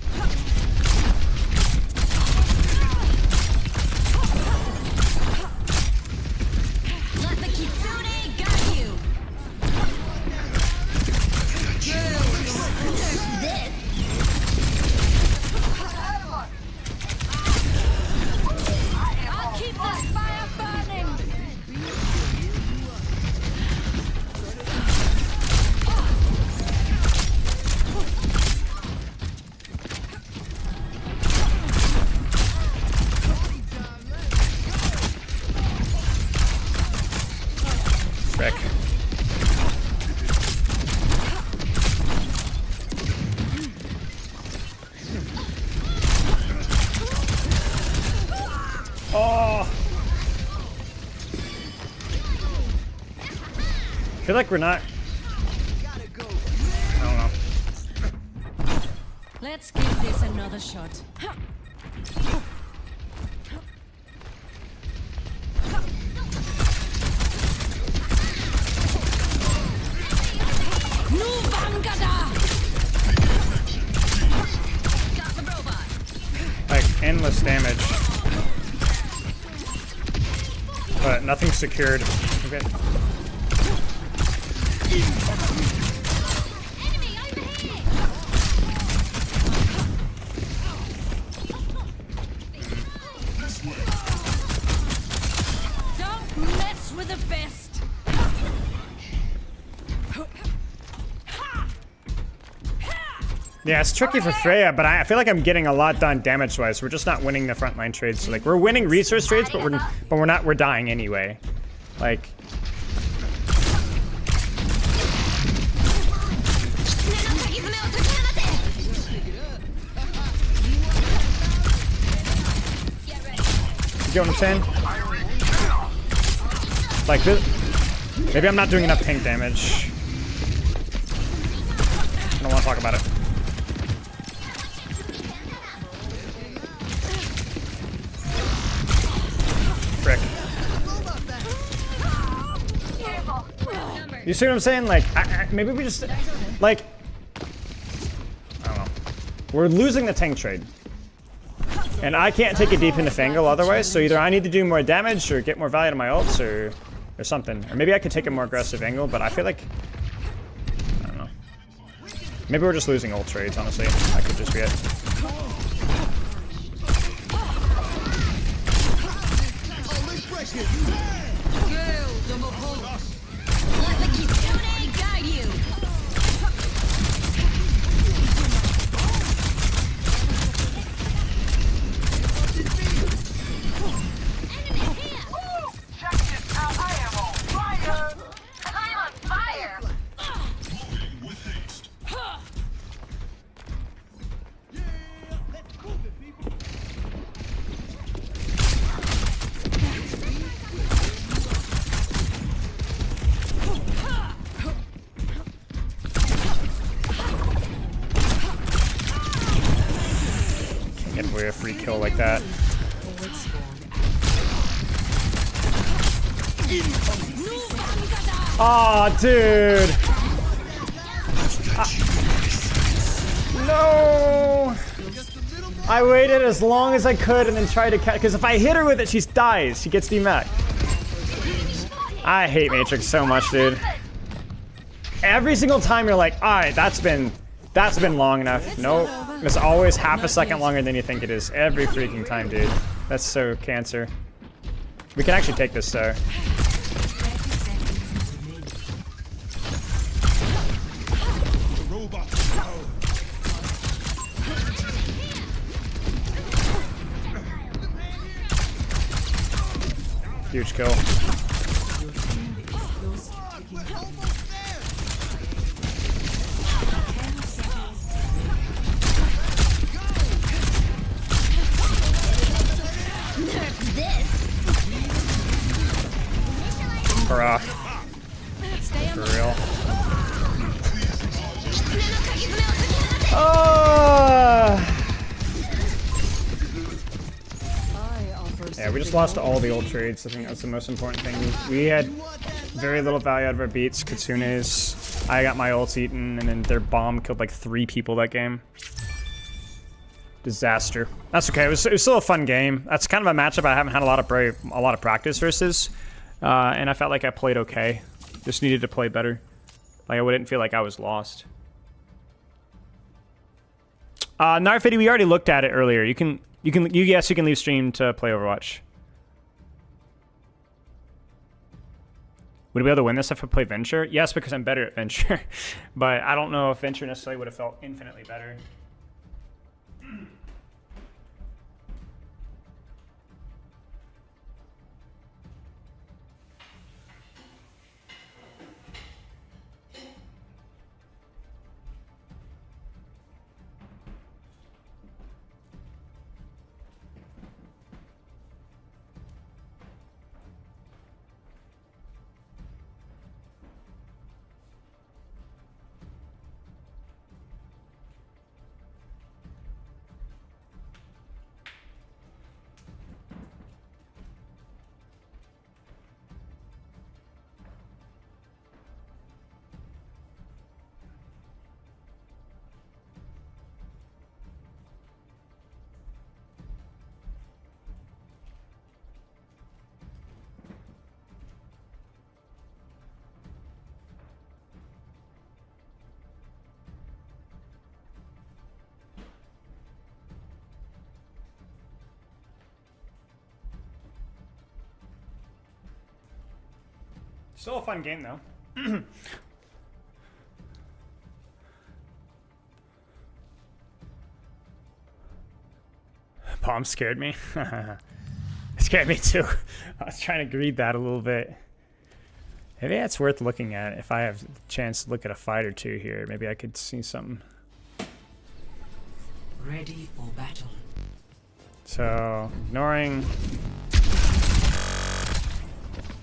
Let the Kitsune got you. I'll keep this fire burning. Frick. Oh! I feel like we're not. I don't know. Let's give this another shot. Like, endless damage. But nothing secured. Okay. Don't mess with the best. Yeah, it's tricky for Freya, but I feel like I'm getting a lot done damage-wise. We're just not winning the frontline trades. So like, we're winning resource trades, but we're dying anyway. Like. You get what I'm saying? Like this. Maybe I'm not doing enough ping damage. I don't want to talk about it. Frick. You see what I'm saying? Like, maybe we just, like, We're losing the tank trade. And I can't take a deep enough angle otherwise, so either I need to do more damage or get more value to my ults or something. Or maybe I could take a more aggressive angle, but I feel like... I don't know. Maybe we're just losing ult trades, honestly. That could just be it. Let the Kitsune guide you. I'm on fire. Can't get away a free kill like that. Aw, dude! No! I waited as long as I could and then tried to catch, because if I hit her with it, she dies. She gets demacked. I hate Matrix so much, dude. Every single time you're like, alright, that's been long enough. Nope. It's always half a second longer than you think it is. Every freaking time, dude. That's so cancer. We can actually take this, though. Huge kill. Hurrah. For real. Oh! Yeah, we just lost all the old trades. I think that's the most important thing. We had very little value out of our beats. Kitsune's. I got my ults eaten, and then their bomb killed like 3 people that game. Disaster. That's okay. It was still a fun game. That's kind of a matchup I haven't had a lot of practice versus, and I felt like I played okay. Just needed to play better. Like I wouldn't feel like I was lost. Narfity, we already looked at it earlier. You can leave stream to play Overwatch. Would we be able to win this if I play Venture? Yes, because I'm better at Venture. But I don't know if Venture necessarily would have felt infinitely better. Still a fun game, though. Palm scared me. It scared me too. I was trying to read that a little bit. Maybe that's worth looking at if I have the chance to look at a fight or two here. Maybe I could see something. Ready for battle. So, ignoring.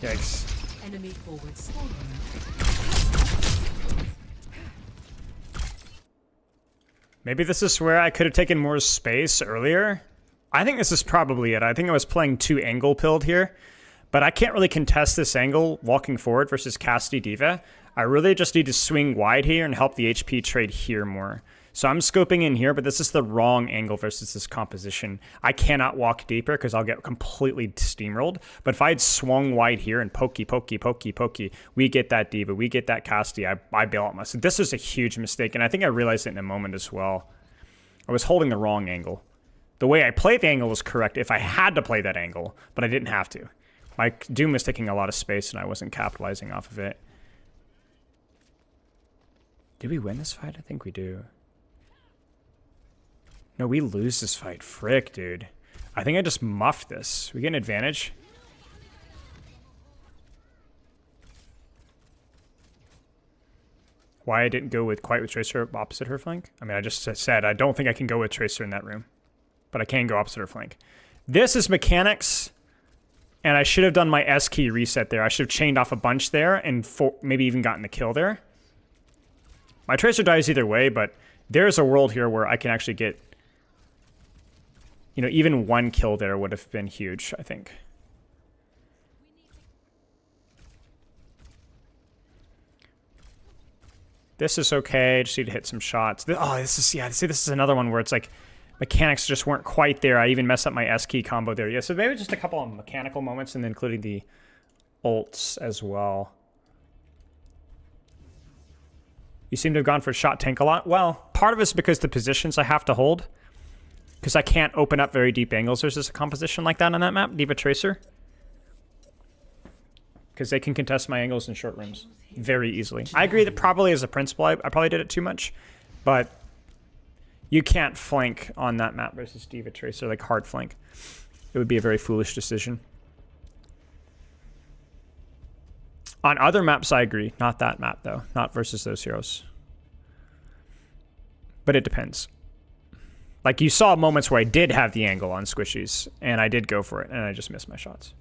Yikes. Enemy forward spawn. Maybe this is where I could have taken more space earlier. I think this is probably it. I think I was playing too angle pilled here, but I can't really contest this angle walking forward versus Cassidy D.Va. I really just need to swing wide here and help the HP trade here more. So I'm scoping in here, but this is the wrong angle versus this composition. I cannot walk deeper because I'll get completely steamrolled. But if I had swung wide here and pokey, we get that D.Va, we get that Cassidy, I bail out myself. This was a huge mistake, and I think I realized it in a moment as well. I was holding the wrong angle. The way I played the angle was correct if I had to play that angle, but I didn't have to. My Doom was taking a lot of space, and I wasn't capitalizing off of it. Did we win this fight? I think we do. No, we lose this fight. Frick, dude. I think I just muffed this. We get an advantage. Why I didn't go with quite with Tracer opposite her flank? I mean, I just said I don't think I can go with Tracer in that room. But I can go opposite her flank. This is mechanics. And I should have done my S key reset there. I should have chained off a bunch there and maybe even gotten the kill there. My Tracer dies either way, but there's a world here where I can actually get, you know, even one kill there would have been huge, I think. This is okay. Just need to hit some shots. Oh, this is, yeah, see, this is another one where it's like mechanics just weren't quite there. I even messed up my S key combo there. Yeah, so maybe just a couple of mechanical moments and including the ults as well. You seem to have gone for shot tank a lot. Well, part of it's because the positions I have to hold. Because I can't open up very deep angles. There's just a composition like that on that map, D.Va Tracer. Because they can contest my angles in short rooms very easily. I agree that probably as a principle, I probably did it too much. But you can't flank on that map versus D.Va Tracer, like hard flank. It would be a very foolish decision. On other maps, I agree. Not that map, though. Not versus those heroes. But it depends. Like, you saw moments where I did have the angle on squishies, and I did go for it, and I just missed my shots.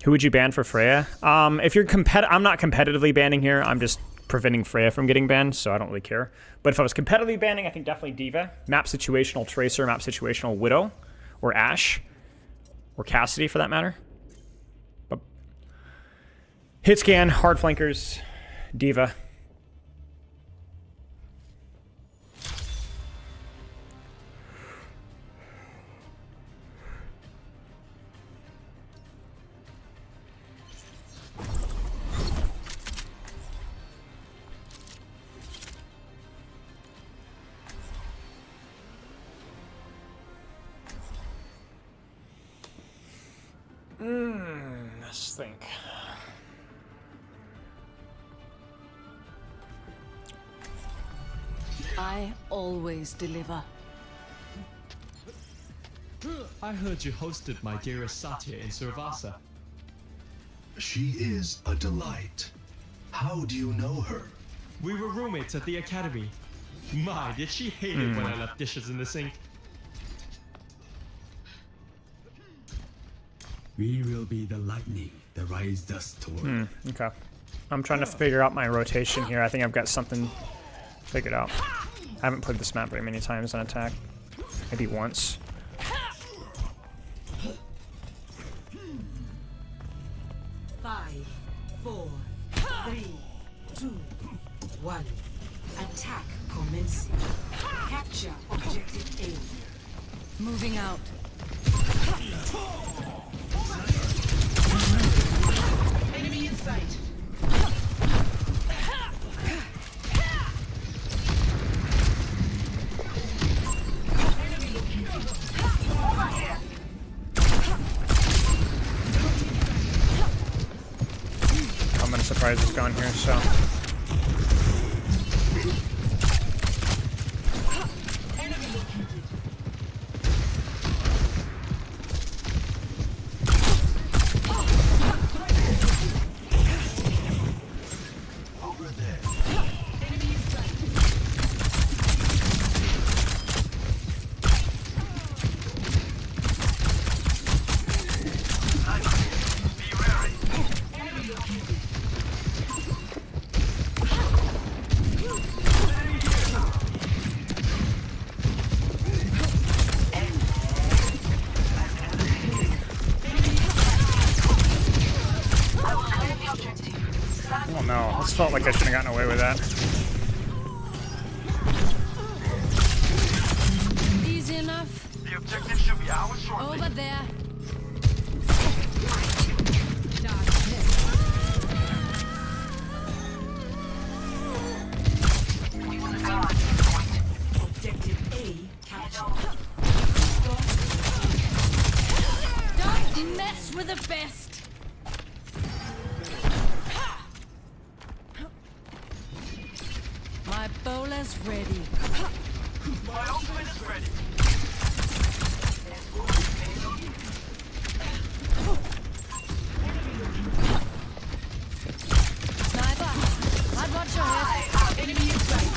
Who would you ban for Freya? If you're I'm not competitively banning here. I'm just preventing Freya from getting banned, so I don't really care. But if I was competitively banning, I think definitely D.Va. Map situational Tracer, map situational Widow, or Ashe, or Cassidy for that matter. Hit scan, hard flankers, D.Va. Let's think. I always deliver. I heard you hosted my dearest Satya in Survasa. She is a delight. How do you know her? We were roommates at the academy. My, did she hate it when I left dishes in the sink. We will be the lightning that rises the storm. Okay. I'm trying to figure out my rotation here. I think I've got something figured out. I haven't played this map very many times on attack. Maybe once. Five, 4, 3, 2, 1. Attack commencing. Capture objective A. Moving out. Enemy in sight. I'm gonna surprise it's gone here, so. Oh no, this felt like I shouldn't have gotten away with that. over there. Objective A captured. Don't mess with the best. My bowler's ready. My ultimate is ready. Sniper, I'd watch your head. Enemy in sight.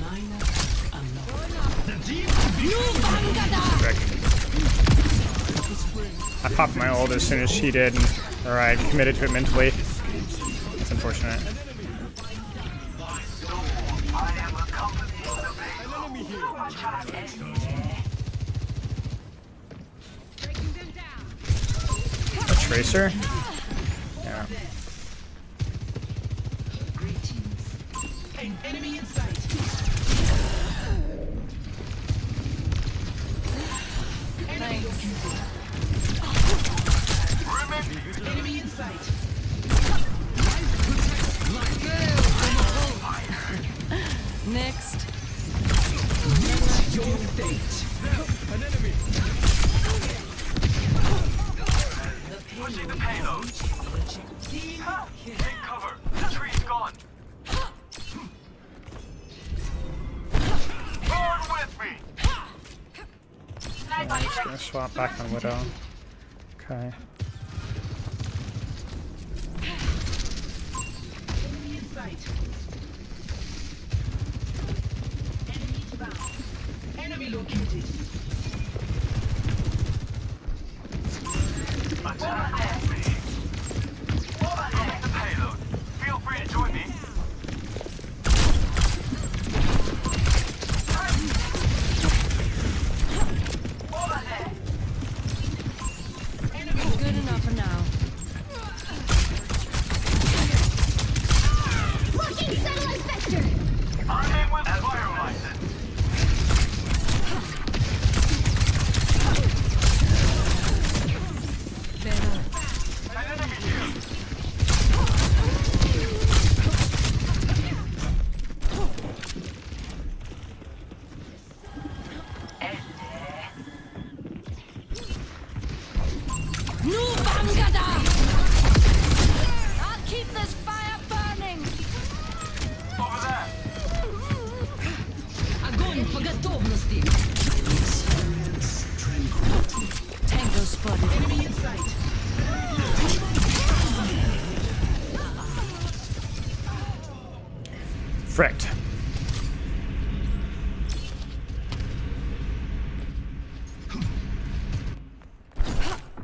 Miner unlocked. I popped my ult as soon as she did, or I committed to it mentally. It's unfortunate. A tracer? Yeah. Enemy in sight. Enemy in sight. Next. Your fate. An enemy. Pushing the payload. Take cover. The tree's gone. Burn with me. Just gonna swap back on Widow. Okay. Enemy in sight. Enemy located. Attack me. Taking the payload. Feel free to join me. Good enough for now. Locking satellite vector. I'm in with fire license. Better. An enemy here. No Bangada! I'll keep this fire burning. Over there. Огонь по готовности. Tango spotted. Enemy in sight. Fricked.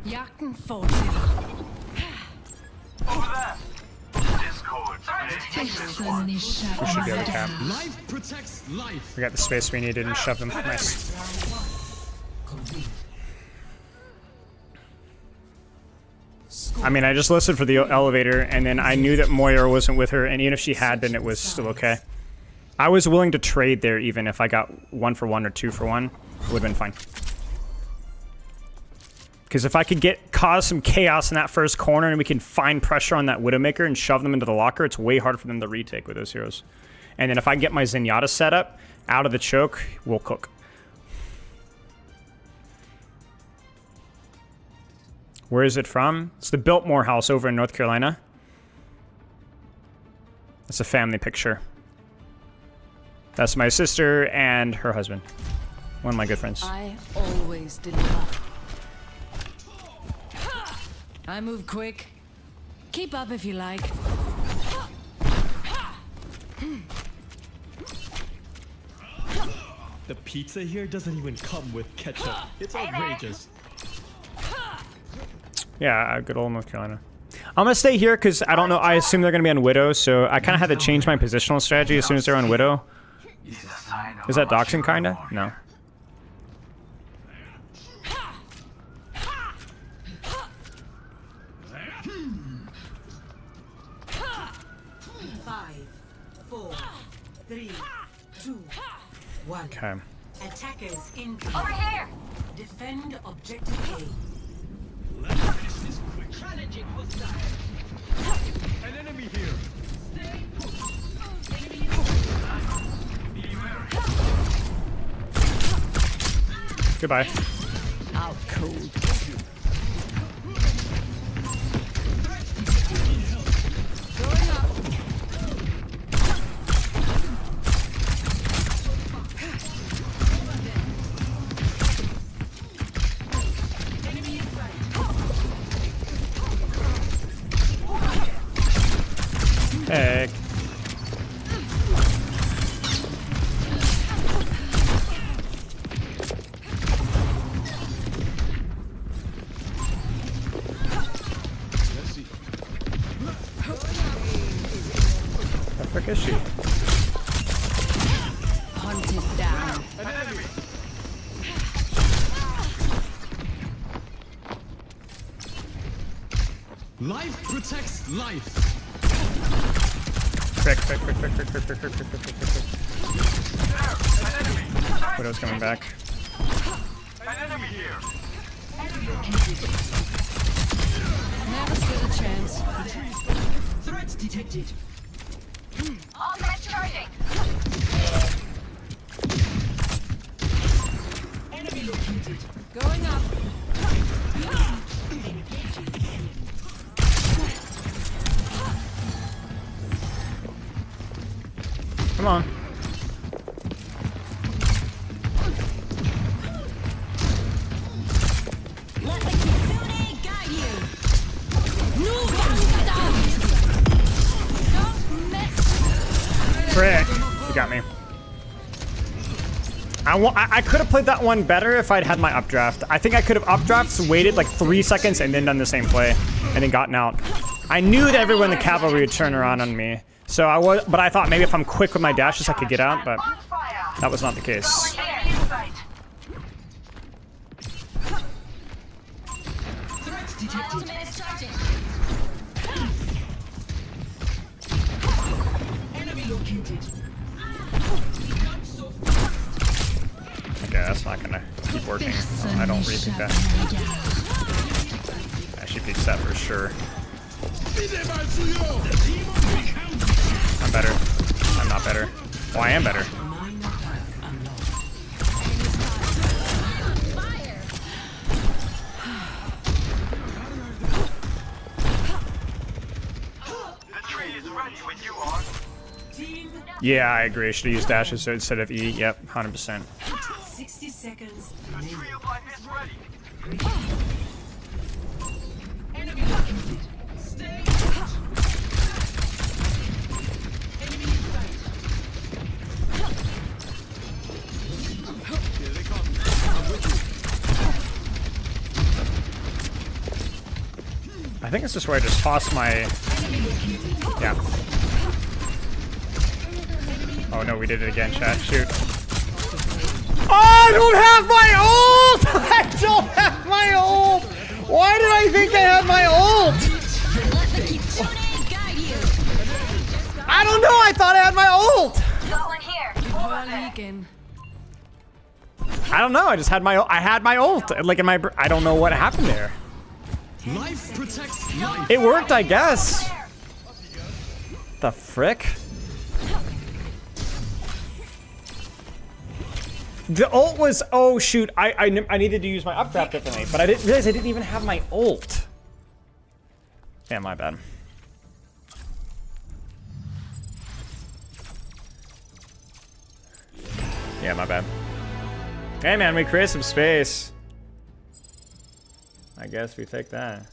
Jagden fortsätter. Over there. Discord. We should be able to tap. Life protects life. We got the space we needed and shoved them. Nice. I mean, I just listened for the elevator, and then I knew that Moira wasn't with her, and even if she had been, it was still okay. I was willing to trade there, even if I got 1-for-1 or 2-for-1. It would have been fine. Because if I could cause some chaos in that first corner, and we can find pressure on that Widowmaker and shove them into the locker, it's way harder for them to retake with those heroes. And then if I can get my Zenyatta set up out of the choke, we'll cook. Where is it from? It's the Biltmore house over in North Carolina. That's a family picture. That's my sister and her husband. One of my good friends. I always deliver. I move quick. Keep up if you like. The pizza here doesn't even come with ketchup. It's outrageous. Yeah, good old North Carolina. I'm gonna stay here because I don't know. I assume they're gonna be on Widow, so I kind of had to change my positional strategy as soon as they're on Widow. Is that doxing, kinda? No. Five, four, three, 1. Okay. Attackers incoming. Over here. Defend objective A. An enemy here. Goodbye. Out cold. Going up. Heck. The frick is she? Hunted down. Life protects life. Frick. Widow's coming back. Never stood a chance. Threats detected. All that's charging. Enemy located. Going up. Come on. Let the Kitsune guide you. Don't mess. Frick. You got me. I could have played that one better if I'd had my updraft. I think I could have updrafts, waited like 3 seconds, and then done the same play, and then gotten out. I knew that everyone in the cavalry would turn around on me, so but I thought maybe if I'm quick with my dashes, I could get out, but that was not the case. Threats detected. Enemy located. Okay, that's not gonna keep working. I don't rethink that. Yeah, she peeks that for sure. I'm better. I'm not better. Oh, I am better. Minor path unlocked. Yeah, I agree. I should have used dashes instead of E. Yep, 100%. 60 seconds. Enemy located. Stay. Enemy in sight. I think this is where I just toss my... Yeah. Oh no, we did it again, chat. Shoot. Oh, I don't have my ult! I don't have my ult! Why did I think I had my ult? Let the Kitsune guide you. I don't know, I thought I had my ult! Got one here. Leaking. I don't know, I just had my ult. I had my ult. Like in my... I don't know what happened there. Life protects life. It worked, I guess. The frick? The ult was, oh shoot, I needed to use my updraft differently, but I didn't realize I didn't even have my ult. Yeah, my bad. Yeah, my bad. Hey man, we created some space. I guess we take that.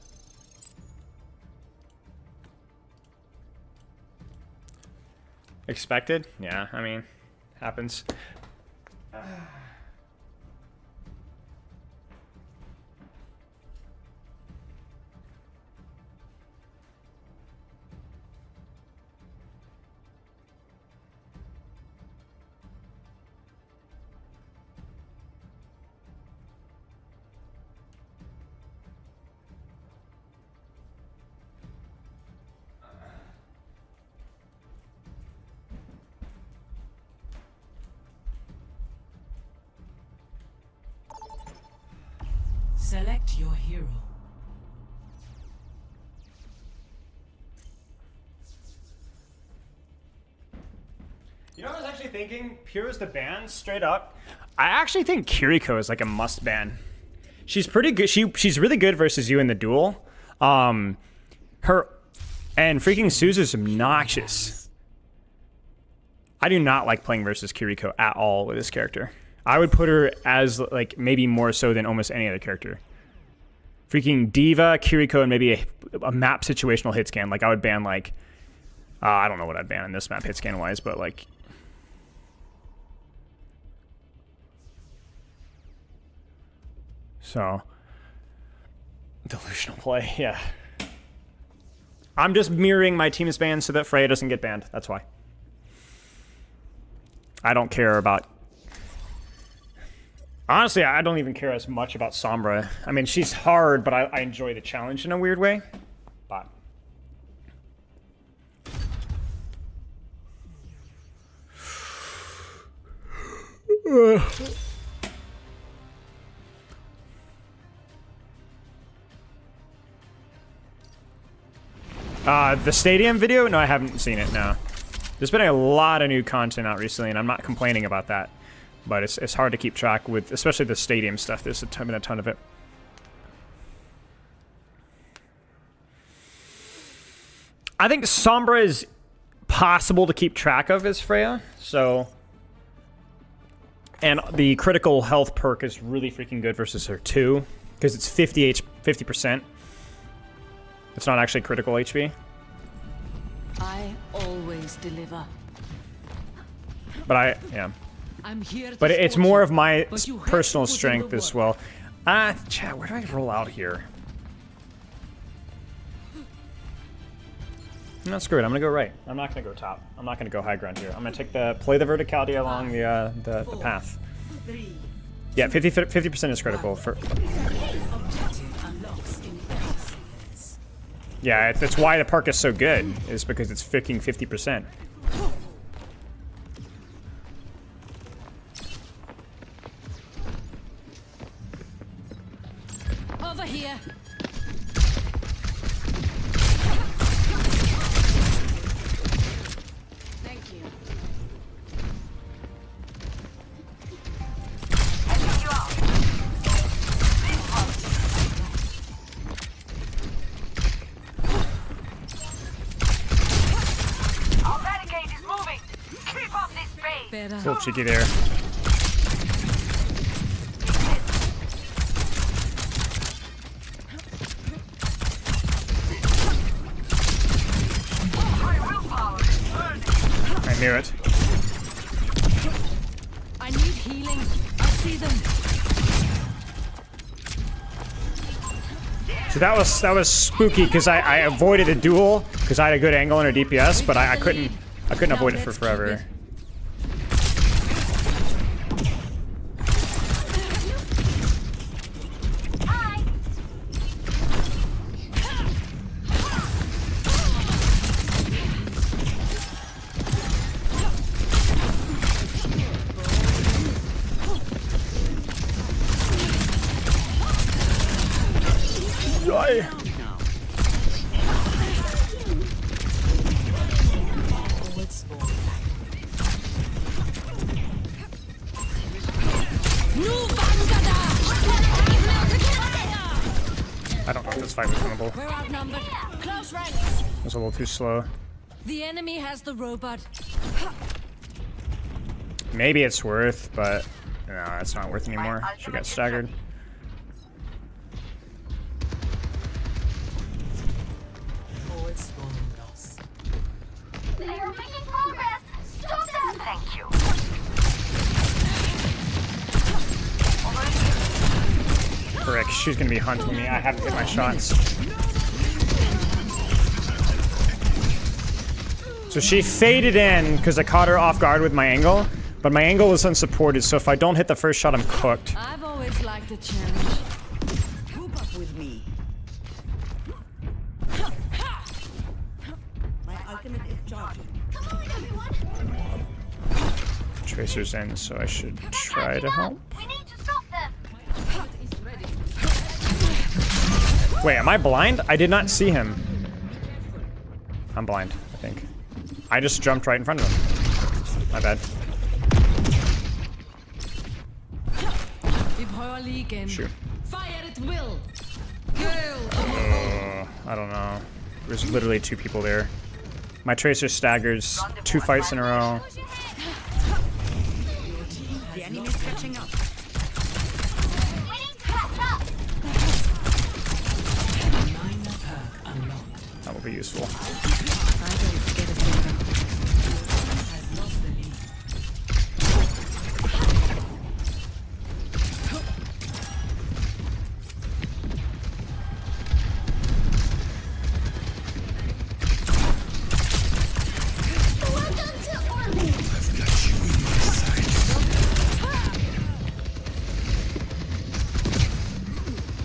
Expected? Yeah, I mean, happens. Select your hero. You know what I was actually thinking? Pure as the ban, straight up. I actually think Kiriko is like a must ban. She's pretty good. She's really good versus you in the duel. Her and freaking Suzu's obnoxious. I do not like playing versus Kiriko at all with this character. I would put her as like maybe more so than almost any other character. Freaking Diva, Kiriko, and maybe a map situational hit scan. Like I would ban like I don't know what I'd ban in this map hit scan wise, but like. So, delusional play, yeah. I'm just mirroring my team's ban so that Freya doesn't get banned. That's why. I don't care about... Honestly, I don't even care as much about Sombra. I mean, she's hard, but I enjoy the challenge in a weird way. But... The stadium video? No, I haven't seen it, no. There's been a lot of new content out recently, and I'm not complaining about that. But it's hard to keep track with, especially the stadium stuff. There's been a ton of it. I think Sombra is possible to keep track of as Freya, so... And the critical health perk is really freaking good versus her too, because it's 50%. It's not actually critical HP. I always deliver. But yeah. I'm here. But it's more of my personal strength as well. Chat, where do I roll out here? No, screw it. I'm gonna go right. I'm not gonna go top. I'm not gonna go high ground here. I'm gonna take play the verticality along the path. Yeah, 50% is critical for. Yeah, that's why the perk is so good, is because it's freaking 50%. Over here. Thank you. A little cheeky there. I knew it. I need healing. I see them. So that was spooky because I avoided a duel because I had a good angle on her DPS, but I couldn't avoid it for forever. I don't know if this fight was winnable. We're outnumbered. Close ranks. It was a little too slow. The enemy has the robot. Maybe it's worth, but no, it's not worth anymore. She got staggered. They are making progress. Stop them. Thank you. Frick, she's gonna be hunting me. I haven't hit my shots. So she faded in because I caught her off guard with my angle, but my angle was unsupported, so if I don't hit the first shot, I'm cooked. I've always liked a challenge. Group up with me. My ultimate is charging. Come on, everyone. Tracer's in, so I should try to help. We need to stop them. Wait, am I blind? I did not see him. I'm blind, I think. I just jumped right in front of him. My bad. Shoot. I don't know. There's literally 2 people there. My Tracer staggers 2 fights in a row. The enemy's catching up. That will be useful.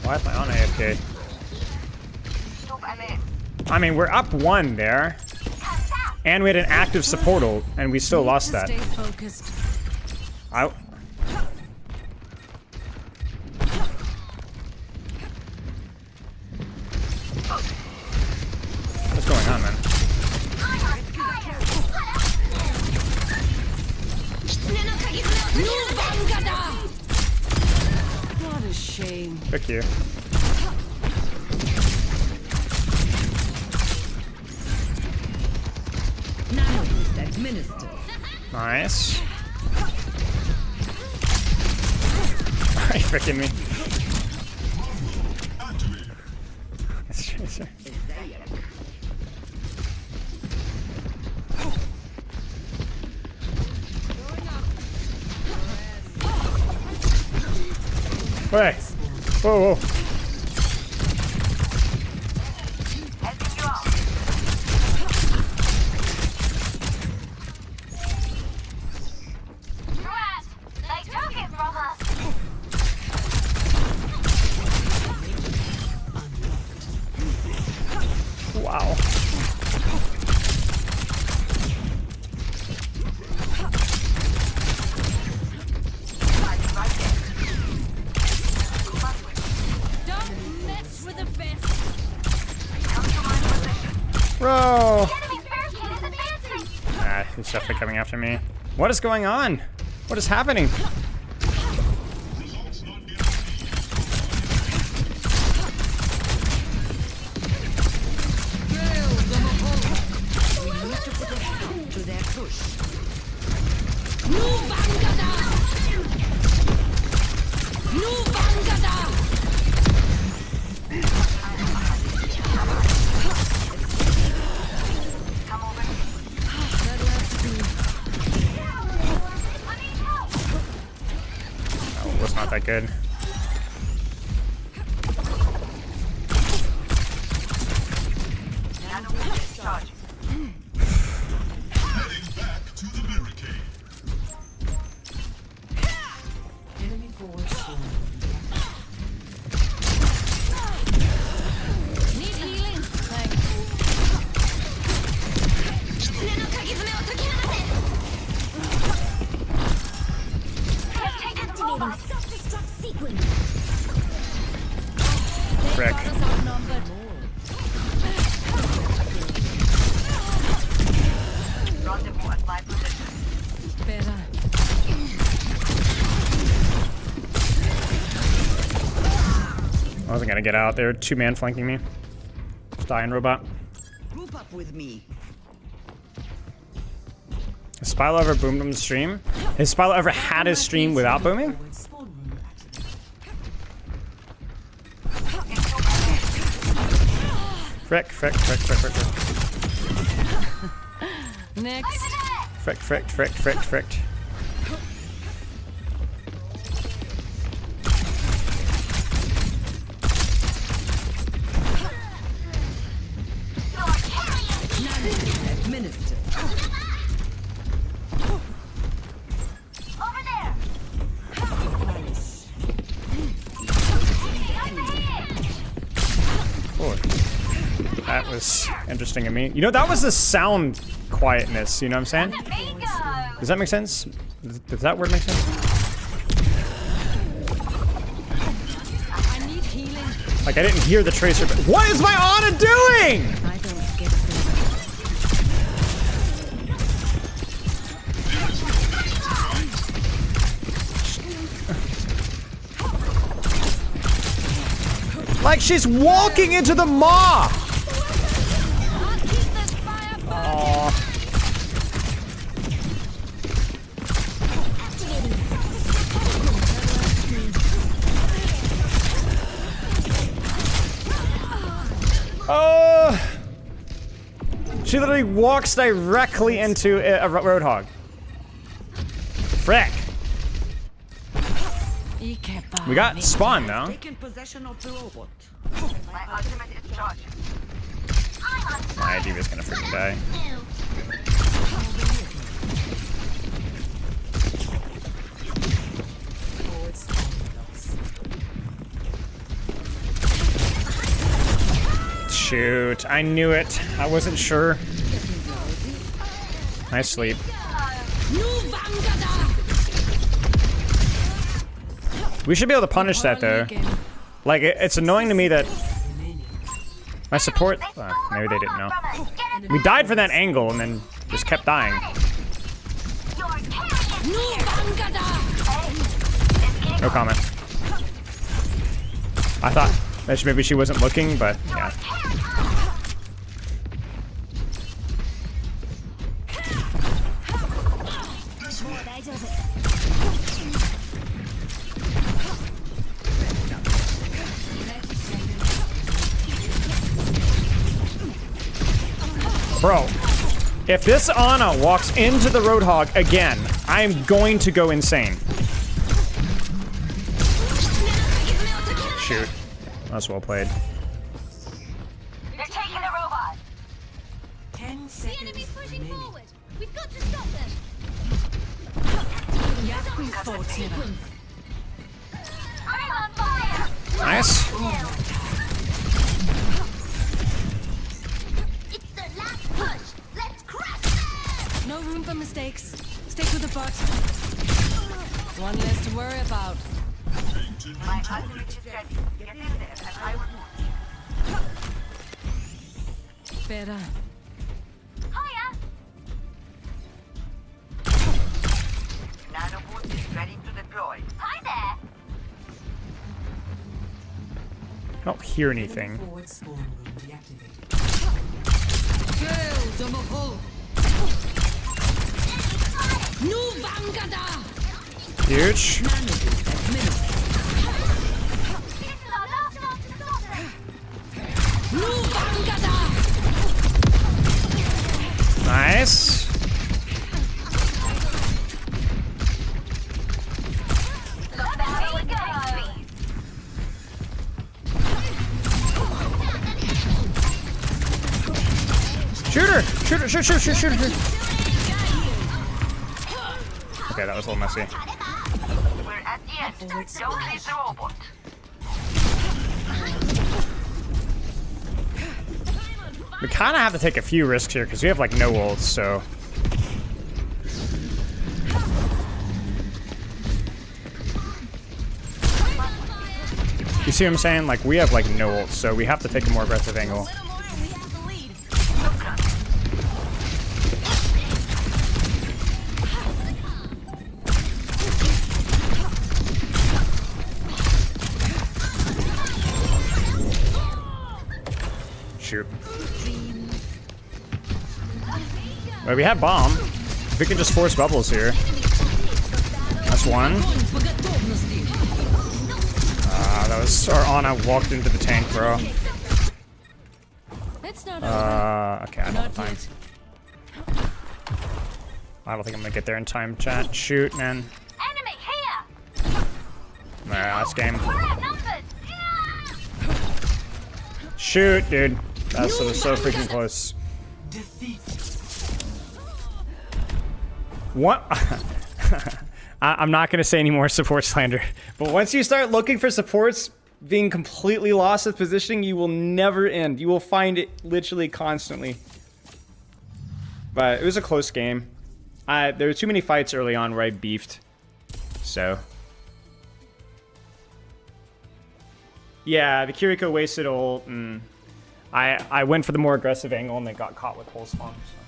Why am I on AFK? I mean, we're up 1 there. And we had an active support ult, and we still lost that. What's going on, man? What a shame. Frick you. Nice. Are you freaking me? That's Tracer. Wait. Whoa, whoa. Wow. Bro! Ah, he's definitely coming after me. What is going on? What is happening? Not that good. Heading back to the barricade. Enemy forward swarm. Need healing. Thanks. Frick. I wasn't gonna get out. There were 2 man flanking me. Just dying robot. Group up with me. Has Spylo ever boomed on the stream? Has Spylo ever had his stream without booming? Frick, frick, frick, frick, frick, frick. Next. Frick, frick, frick, frick, frick. Administer. Over there. Oh, that was interesting to me. You know, that was the sound quietness, you know what I'm saying? Does that make sense? Does that word make sense? I need healing. Like, I didn't hear the Tracer, but what is my Ana doing? I don't get it. Like, she's walking into the maw. Aww. Oh! She literally walks directly into a Roadhog. Frick. We got spawn now. Taking possession of the robot. My Diva's gonna freaking die. Shoot, I knew it. I wasn't sure. Nice sleep. We should be able to punish that though. Like, it's annoying to me that my support... maybe they didn't know. We died for that angle and then just kept dying. No comment. I thought that maybe she wasn't looking, but yeah. Bro, if this Ana walks into the Roadhog again, I am going to go insane. Shoot. That's well played. They're taking the robot. 10 The seconds. enemy's pushing forward. We've got to stop them. I'm on fire. Nice. It's the last push. Let's crush. No room for mistakes. Stick with the bot. One less to worry about. My ultimate is ready. Get in there and I will. Better. Hiya. Nanobot is ready to deploy. Hi there. I don't hear anything. Forward spawn room deactivated. Nu Vangada! Huge. Nu Vangada! Nice. Shoot her! Shoot her! Shoot! Shoot! Shoot! Shoot! Shoot! Okay, that was a little messy. We're at the end. Don't leave the robot. We kind of have to take a few risks here because we have like no ults, so. You see what I'm saying? Like, we have like no ults, so we have to take a more aggressive angle. Shoot. Well, we have bomb. If we can just force bubbles here. That's one. That was our Ana walked into the tank, bro. It's not Okay, I don't have time. I don't think I'm gonna get there in time, chat. Shoot, man. Enemy here. Alright, last game. We're outnumbered. Shoot, dude. That's so freaking close. What? I'm not going to say any more support slander, but once you start looking for supports being completely lost with positioning, you will never end. You will find it literally constantly. But it was a close game. There were too many fights early on where I beefed. So. Yeah, the Kiriko wasted ult, and I went for the more aggressive angle, and they got caught with hole spawn. So.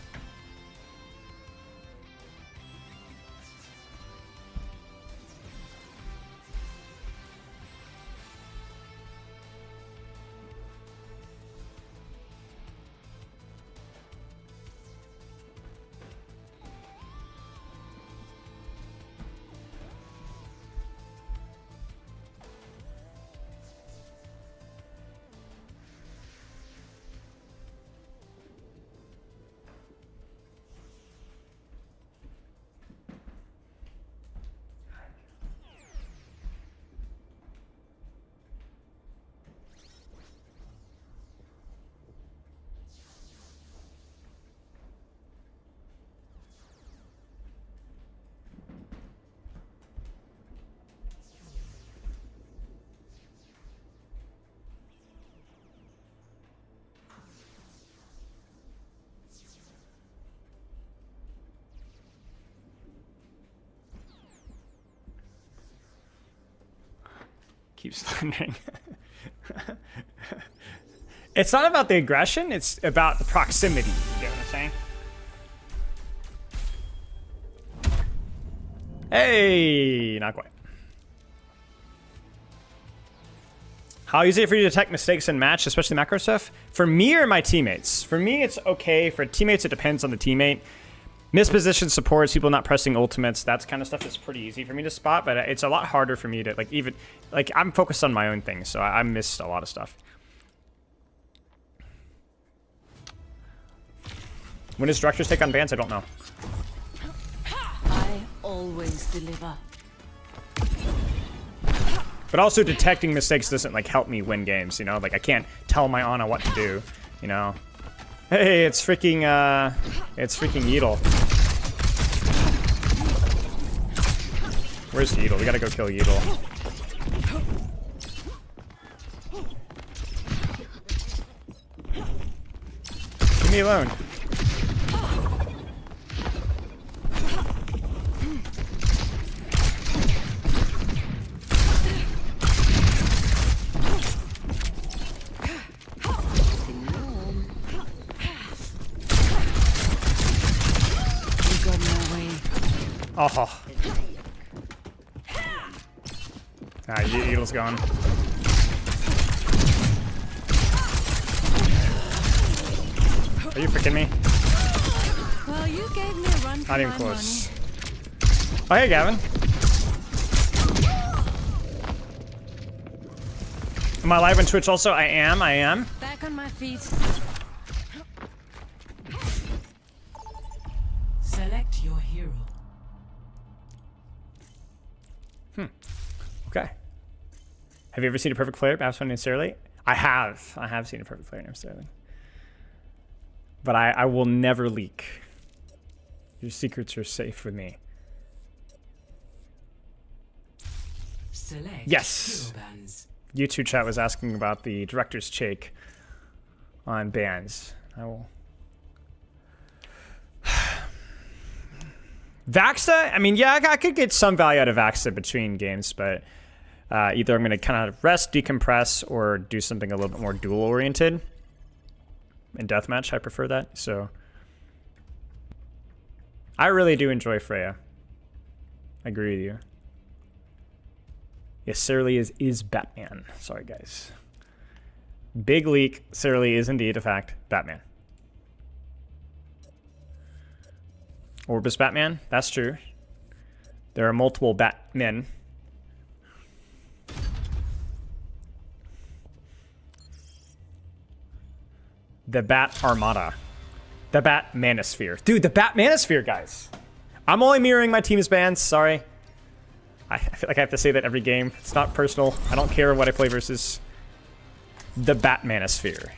Keeps thundering. It's not about the aggression, it's about the proximity. You get what I'm saying? Hey, not quite. How easy is it for you to detect mistakes in match, especially macro stuff? For me or my teammates? For me, it's okay. For teammates, it depends on the teammate. Misposition supports, people not pressing ultimates, that kind of stuff is pretty easy for me to spot, but it's a lot harder for me to, like, even, like, I'm focused on my own things, so I missed a lot of stuff. When does directors take on bans? I don't know. I always deliver. But also detecting mistakes doesn't, like, help me win games, you know? Like, I can't tell my Ana what to do, you know? Hey, it's freaking Yeatle. Where's Yeatle? We gotta go kill Yeatle. Leave me alone. Oh. Ah, Yeatle's gone. Are you freaking me? Well, you gave me a run for Not even my close. money. Oh, hey, Gavin. Am I live on Twitch also? I am. Back on my feet. Select your hero. Okay. Have you ever seen a perfect player, perhaps not necessarily? I have seen a perfect player necessarily. But I will never leak. Your secrets are safe with me. Select Yes. hero bans. YouTube chat was asking about the director's check on bans. I will. Vaxa, I mean, yeah, I could get some value out of Vaxa between games, but either I'm going to kind of rest, decompress, or do something a little bit more duel-oriented. In deathmatch, I prefer that, so... I really do enjoy Freya. I agree with you. Yes, Surly is Batman. Sorry, guys. Big leak. Surly is indeed, a fact, Batman. Orbis Batman, that's true. There are multiple Batmen. The Bat Armada. The Bat Manosphere. Dude, the Bat Manosphere, guys. I'm only mirroring my team's bans, sorry. I feel like I have to say that every game. It's not personal. I don't care what I play versus. The Bat Manosphere.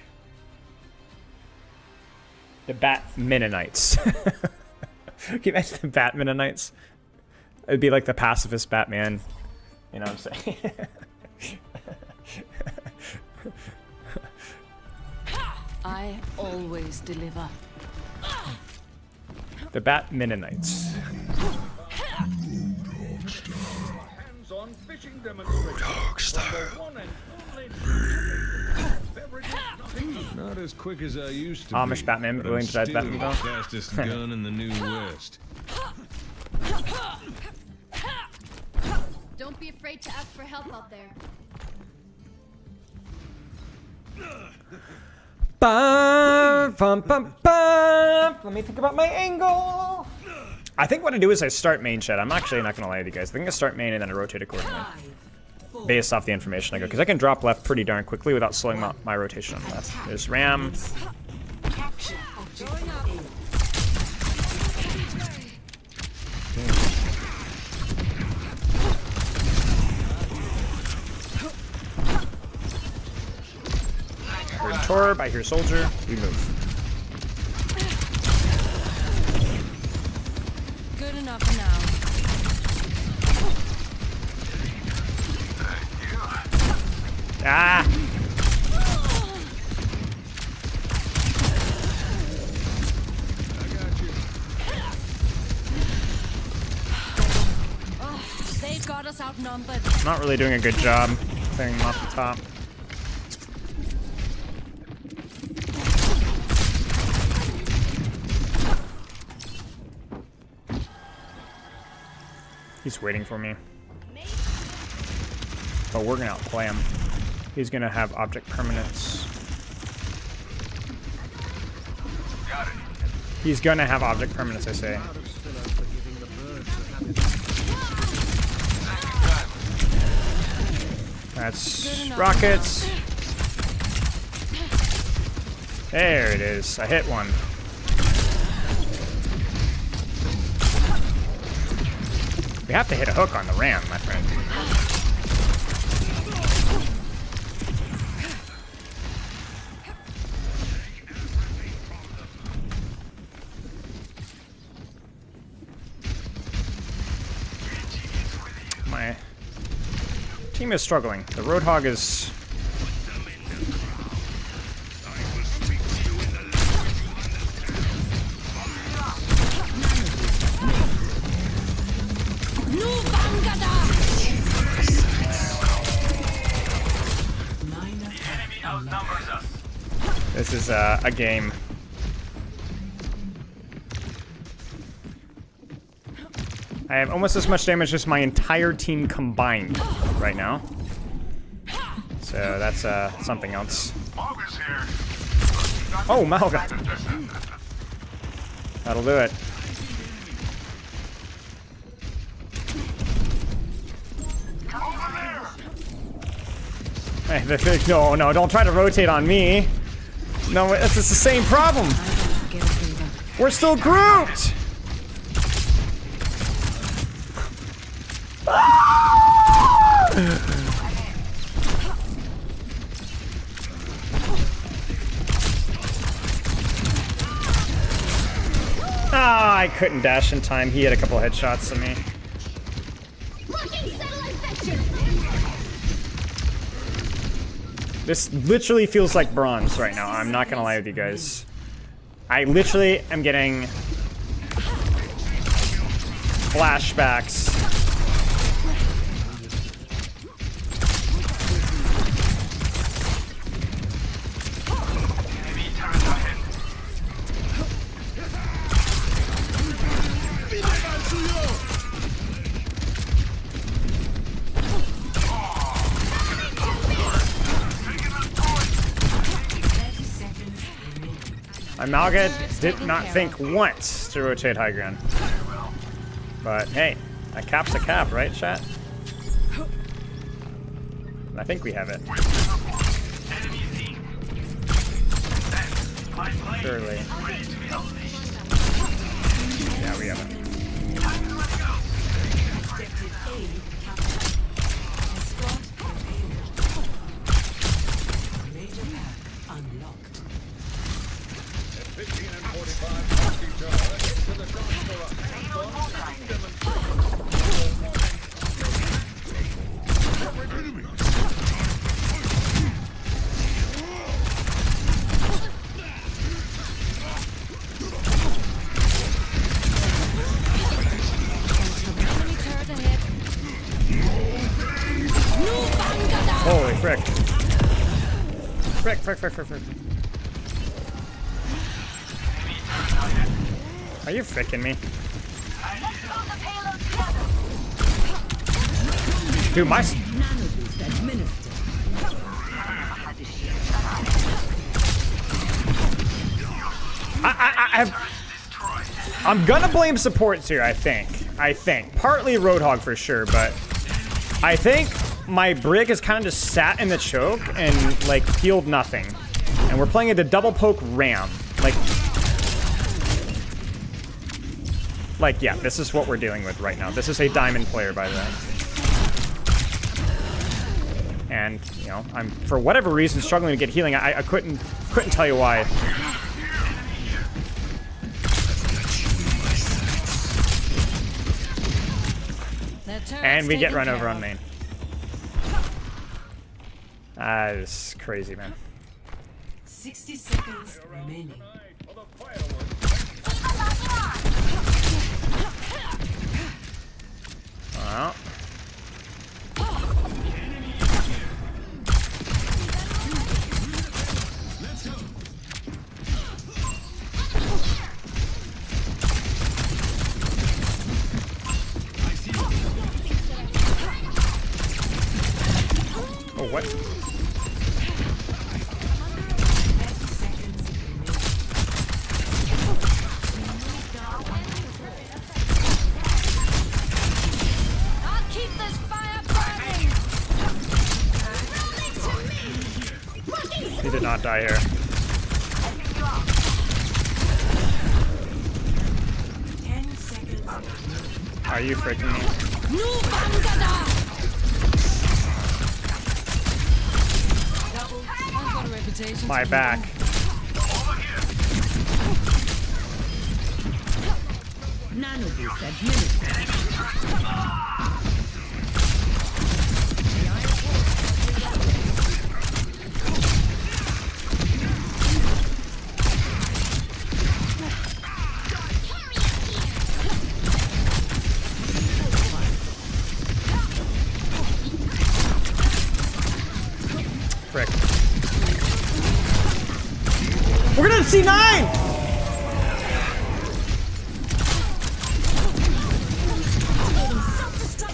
The Bat Mennonites. Can you imagine the Bat Mennonites? It'd be like the pacifist Batman. You know what I'm saying? I always deliver. The Bat Mennonites. Not as quick as I used to Amish be, Batman but willing I'm to die still Batman the though? fastest gun in the New West. Don't be afraid to ask for help out there. Bum, bum, bum, bum. Let me think about my angle. I think what I do is I start main shed. I'm actually not gonna lie to you guys. I think I start main and then I rotate accordingly, based off the information I go, because I can drop left pretty darn quickly without slowing my rotation on left. There's Ram. I heard Torb, I hear Soldier. We move. Good enough for now. Ah! They got us outnumbered. Not really doing a good job clearing them off the top. He's waiting for me. But we're gonna outplay him. He's gonna have object permanence. He's gonna have object permanence, I say. That's rockets. There it is. I hit one. We have to hit a hook on the ram, my friend. My team is struggling. The Roadhog is... This is a game. I have almost as much damage as my entire team combined right now. So that's something else. Oh, Malga. That'll do it. Hey, no, don't try to rotate on me. No, it's the same problem. We're still grouped. Ah, I couldn't dash in time. He had a couple headshots to me. This literally feels like bronze right now. I'm not gonna lie with you guys. I literally am getting flashbacks. Malga did not think once to rotate high ground. But hey, a cap's a cap, right, chat? And I think we have it. Surely. Yeah, we have it. Holy frick. Frick. Are you fricking me? Dude, my... I'm gonna blame supports here, I think. Partly Roadhog for sure, but I think my Brig has kind of just sat in the choke and, like, healed nothing. And we're playing at the double poke Ram. Like, yeah, this is what we're dealing with right now. This is a diamond player, by the way. And, you know, I'm, for whatever reason, struggling to get healing. I couldn't tell you why. And we get run over on main. That is crazy, man. 60 seconds remaining. Well. Oh, what? He did not die here. 10 seconds. Are you freaking me? My back. Nano boost administered. Frick. We're gonna C9!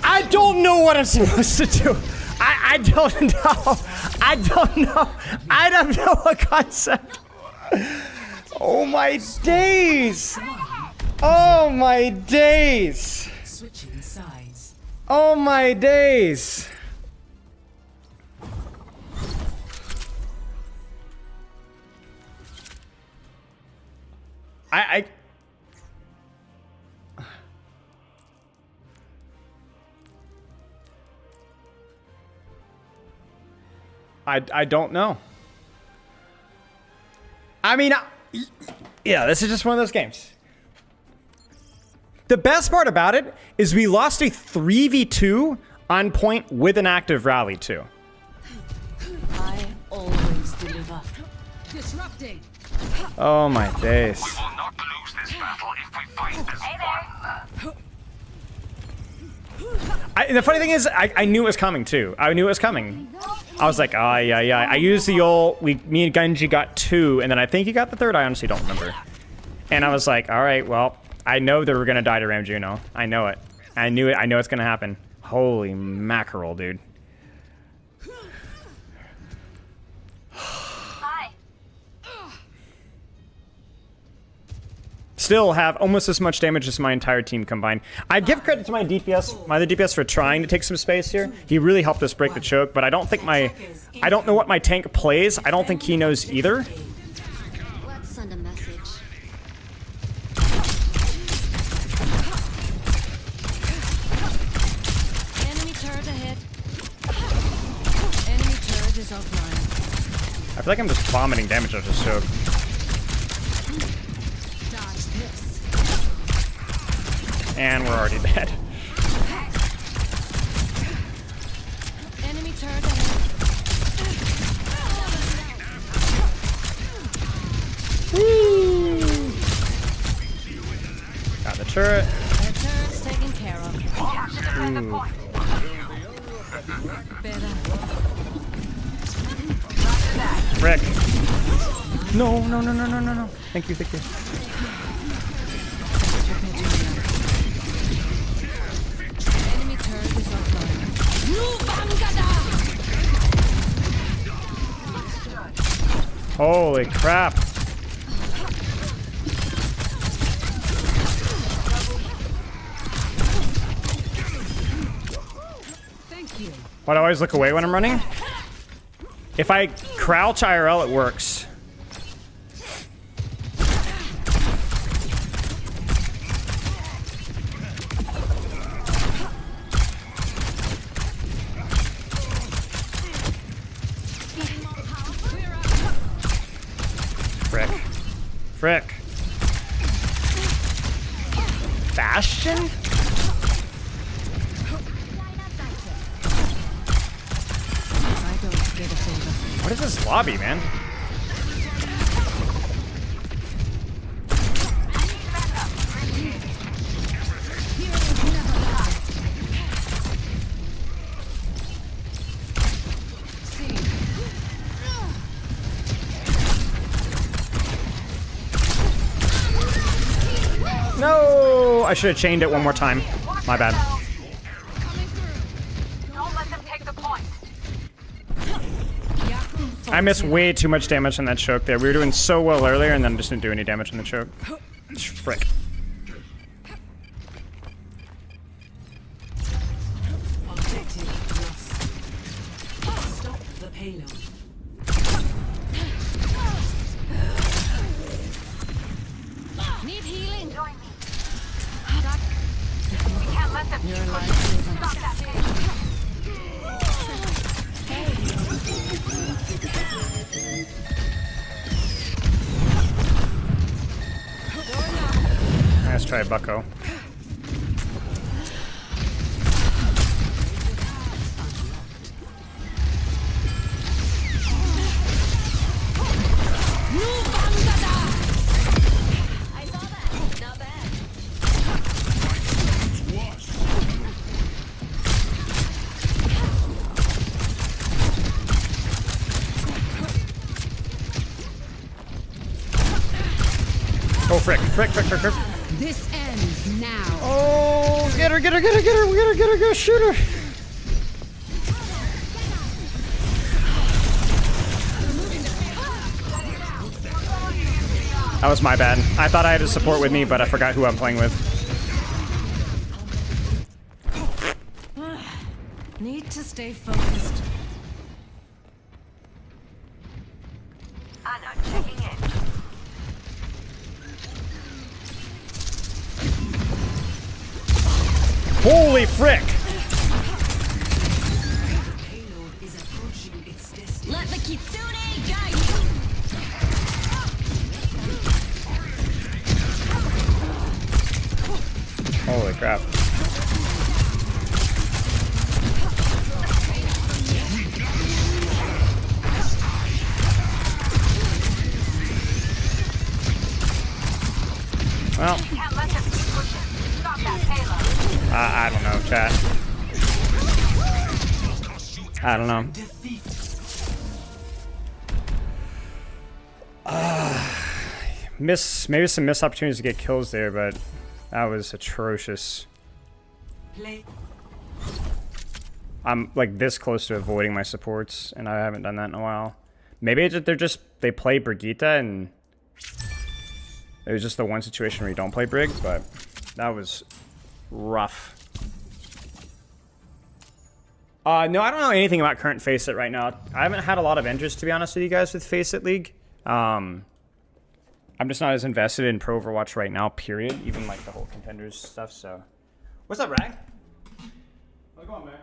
I don't know what I'm supposed to do. I don't know. I don't know. I don't know what concept. Oh my days. Oh my days. Switching sides. Oh my days. I don't know. I mean, yeah, this is just one of those games. The best part about it is we lost a 3v2 on point with an active rally too. I always deliver. Disrupting. Oh my days. We will not lose this battle if we fight this one. The funny thing is, I knew it was coming too. I knew it was coming. I was like, yeah. I used the old, me and Genji got 2, and then I think he got the 3rd. I honestly don't remember. And I was like, all right, well, I know that we're gonna die to Ram Juno. I know it. I knew it. I know it's gonna happen. Holy mackerel, dude. Still have almost as much damage as my entire team combined. I give credit to my DPS, my other DPS, for trying to take some space here. He really helped us break the choke, but I don't think I don't know what my tank plays. I don't think he knows either. Let's send a message. Enemy turret ahead. Enemy turret is offline. I feel like I'm just vomiting damage out of this choke. Dodge this. And we're already dead. Enemy turret ahead. Woo! Got the turret. Their turret's taken care of. Ooh. Better. frick. No. Thank you. Enemy turret is offline. Holy crap. Thank you. Why do I always look away when I'm running? If I crouch IRL, it works. Frick. Bastion? I don't get a favor. What is this lobby, man? No! I should have chained it one more time. My bad. Don't let them take the point. I missed way too much damage on that choke there. We were doing so well earlier and then just didn't do any damage on the choke. Frick. Objective lost. Stop the payload. Need healing. Join me. We can't let them Your keep life pushing. is Stop that payload. Let's try Bucko. I saw that. Not bad. Oh, frick. This ends now. Oh, get her. We gotta go shoot her. That was my bad. I thought I had a support with me, but I forgot who I'm playing with. Need to stay focused. Anna, checking in. Holy frick! Payload is approaching its destiny. Let the Kitsune guide you. Holy crap. Well, Can't let them keep pushing. Stop that payload. I don't know, chat. I don't know. Maybe some missed opportunities to get kills there, but that was atrocious. Play. I'm like this close to avoiding my supports, and I haven't done that in a while. Maybe they play Brigitte, and it was just the one situation where you don't play Brig, but that was rough. No, I don't know anything about current Faceit right now. I haven't had a lot of interest, to be honest with you guys, with Faceit League. I'm just not as invested in Pro Overwatch right now, period. Even like the whole contenders stuff, so. What's up, Rag? How's it going, man?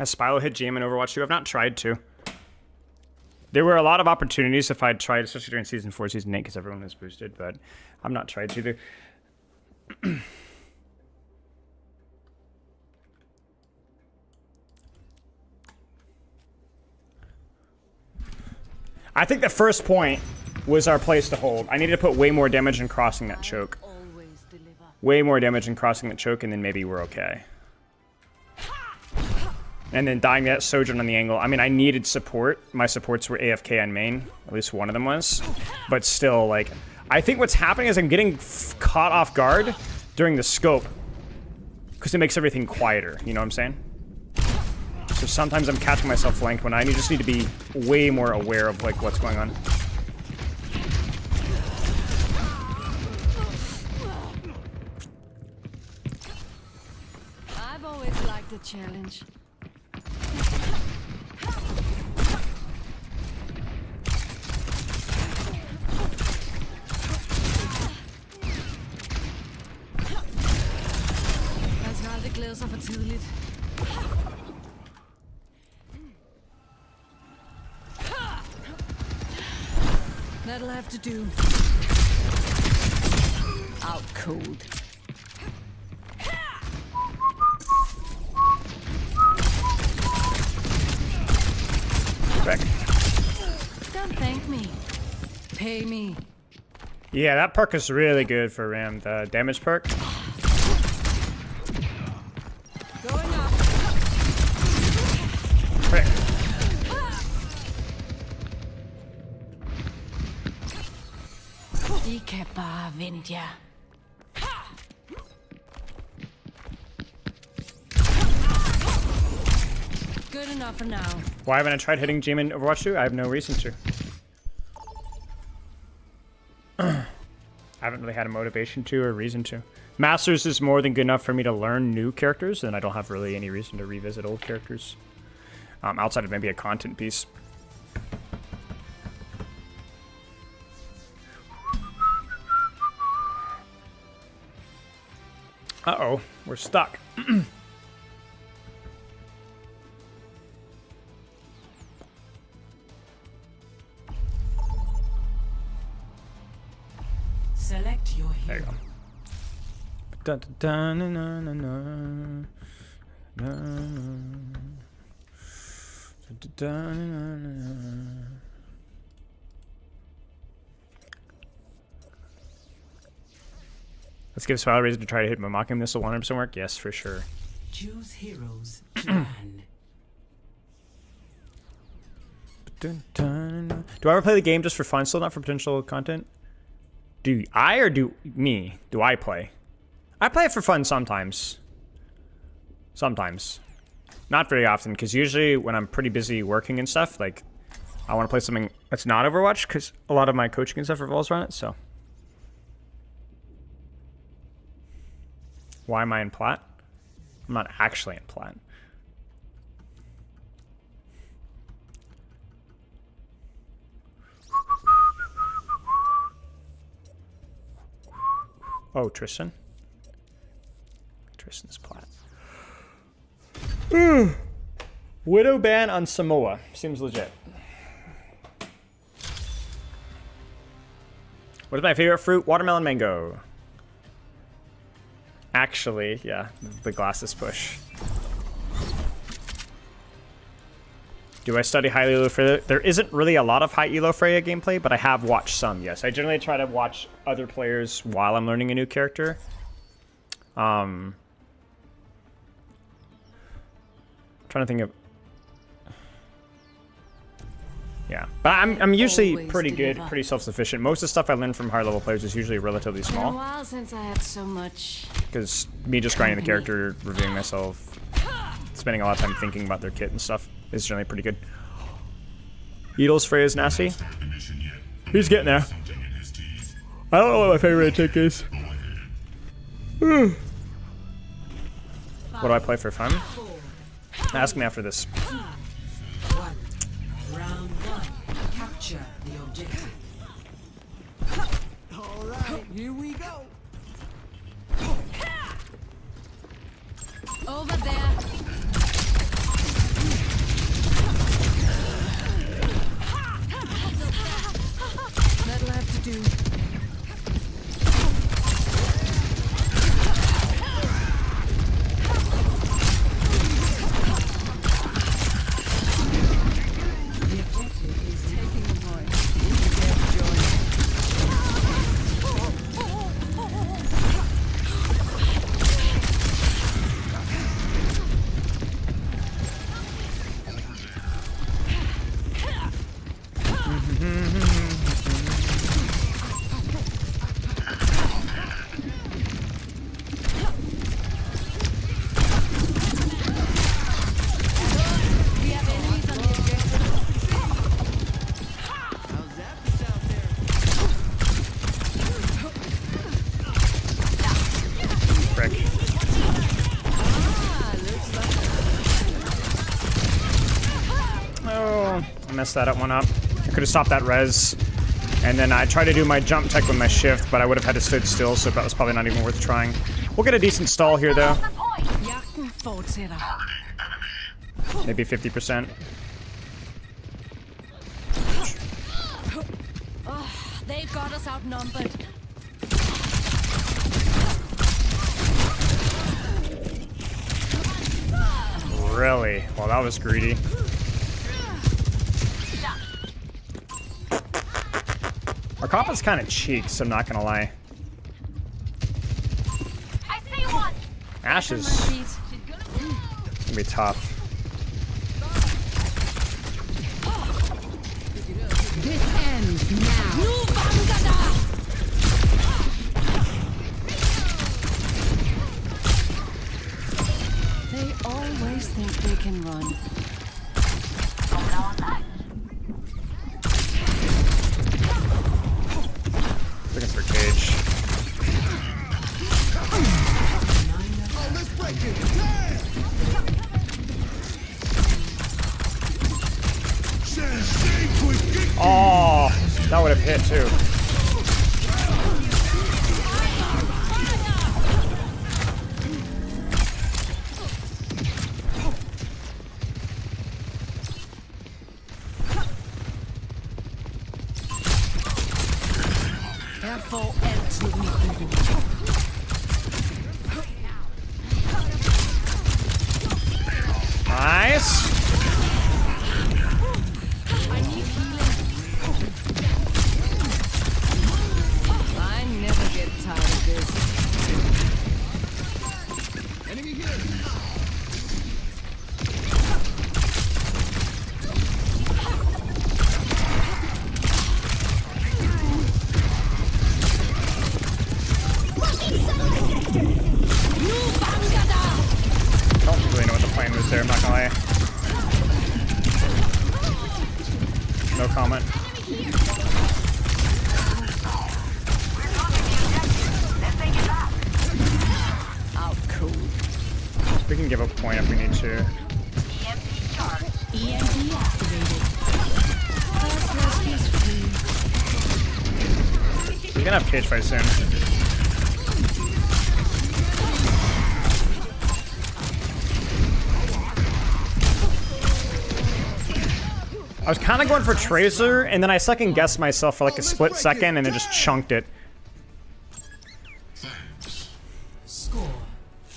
Has Spyro hit GM in Overwatch 2? I've not tried to. There were a lot of opportunities if I'd tried, especially during Season 4, Season 8, because everyone was boosted, but I've not tried to either. I think the first point was our place to hold. I needed to put way more damage in crossing that choke. Way more damage in crossing that choke, and then maybe we're okay. And then dying that Sojourn on the angle. I mean, I needed support. My supports were AFK on main. At least one of them was. But still, like, I think what's happening is I'm getting caught off guard during the scope. Because it makes everything quieter. You know what I'm saying? So sometimes I'm catching myself flanked when I just need to be way more aware of, like, what's going on. I've always liked the challenge. Man skal aldrig glæde sig for tidligt. That'll have to do. Out cold. Back. Don't thank me. Pay me. Yeah, that perk is really good for Ram. The damage perk. Going up. Frick. De kan bare vente jer. Good enough for now. Why haven't I tried hitting Jim in Overwatch 2? I have no reason to. I haven't really had a motivation to or reason to. Masters is more than good enough for me to learn new characters, and I don't have really any reason to revisit old characters. Outside of maybe a content piece. Uh-oh, we're stuck. Select your There you hero. go. Dun, dun, dun, dun, dun, dun, dun, dun. Let's give Spyro a reason to try to hit Momakim. This will 100% work? Yes, for sure. Choose heroes to ban. Dun, dun, dun. Do I ever play the game just for fun, still not for potential content? Do I or do me? Do I play? I play it for fun sometimes. Sometimes. Not very often, because usually when I'm pretty busy working and stuff, like, I want to play something that's not Overwatch, because a lot of my coaching and stuff revolves around it, so. Why am I in plat? I'm not actually in plat. Oh, Tristan. Tristan's plat. Widow ban on Samoa. Seems legit. What is my favorite fruit? Watermelon, mango. Actually, yeah, the glasses push. Do I study high elo Freya? There isn't really a lot of high elo Freya gameplay, but I have watched some, yes. I generally try to watch other players while I'm learning a new character. Trying to think of... Yeah, but I'm usually pretty good, pretty self-sufficient. Most of the stuff I learn from higher level players is usually relatively Been a small. while since I had so much. Because me just grinding the character, reviewing myself, spending a lot of time thinking about their kit and stuff is generally pretty good. Beatles Freya's nasty. He's getting there. I don't know what my favorite trick is. What do I play for fun? Ask me after this. One. Round one. Capture the objective. Alright, here we go. Over there. too. Messed that one up. I could have stopped that res. And then I tried to do my jump tech with my shift, but I would have had to stood still, so that was probably not even worth trying. We'll get a decent stall here, though. Maybe 50%. Oh, they got us outnumbered. Really? Well, that was greedy. Our comp is kind of cheek, so I'm not gonna lie. I see one. Ashe is gonna be tough. This ends now. They always think they can run. Looking for Cage. Oh, that would have hit too. Nice. I never get tired of this. Enemy here. Don't really know what the plan was there, I'm not gonna lie. No comment. Oh, cool. We can give a point if we need to. EMP activated. First rescue's free. We're gonna have cage fight soon. I was kind of going for Tracer, and then I second guessed myself for like a split second, and then just chunked it. Score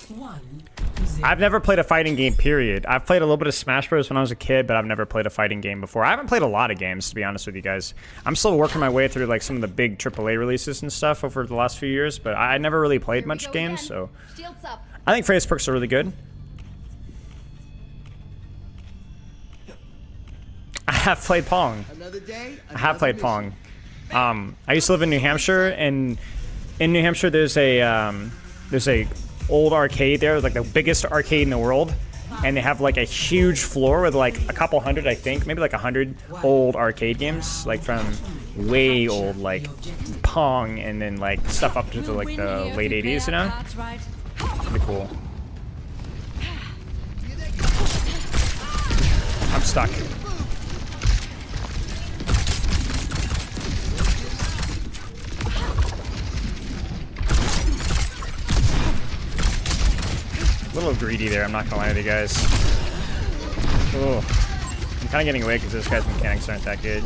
1-0. I've never played a fighting game, period. I've played a little bit of Smash Bros. When I was a kid, but I've never played a fighting game before. I haven't played a lot of games, to be honest with you guys. I'm still working my way through like some of the big AAA releases and stuff over the last few years, but I never really played much games, so... I think Freya's perks are really good. I have played Pong. I have played Pong. I used to live in New Hampshire, and in New Hampshire there's a old arcade there, like the biggest arcade in the world, and they have like a huge floor with like a couple hundred, I think, maybe like 100 old arcade games, like from way old, like Pong, and then like stuff up to the, like the late 80s, you know? Pretty cool. I'm stuck. A little greedy there, I'm not gonna lie to you guys. Oh, I'm kind of getting away because this guy's mechanics aren't that good.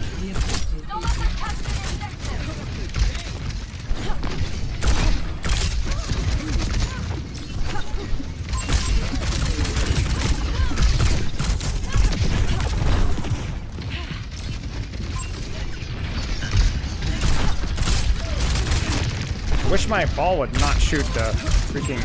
Wish my ball would not shoot the freaking...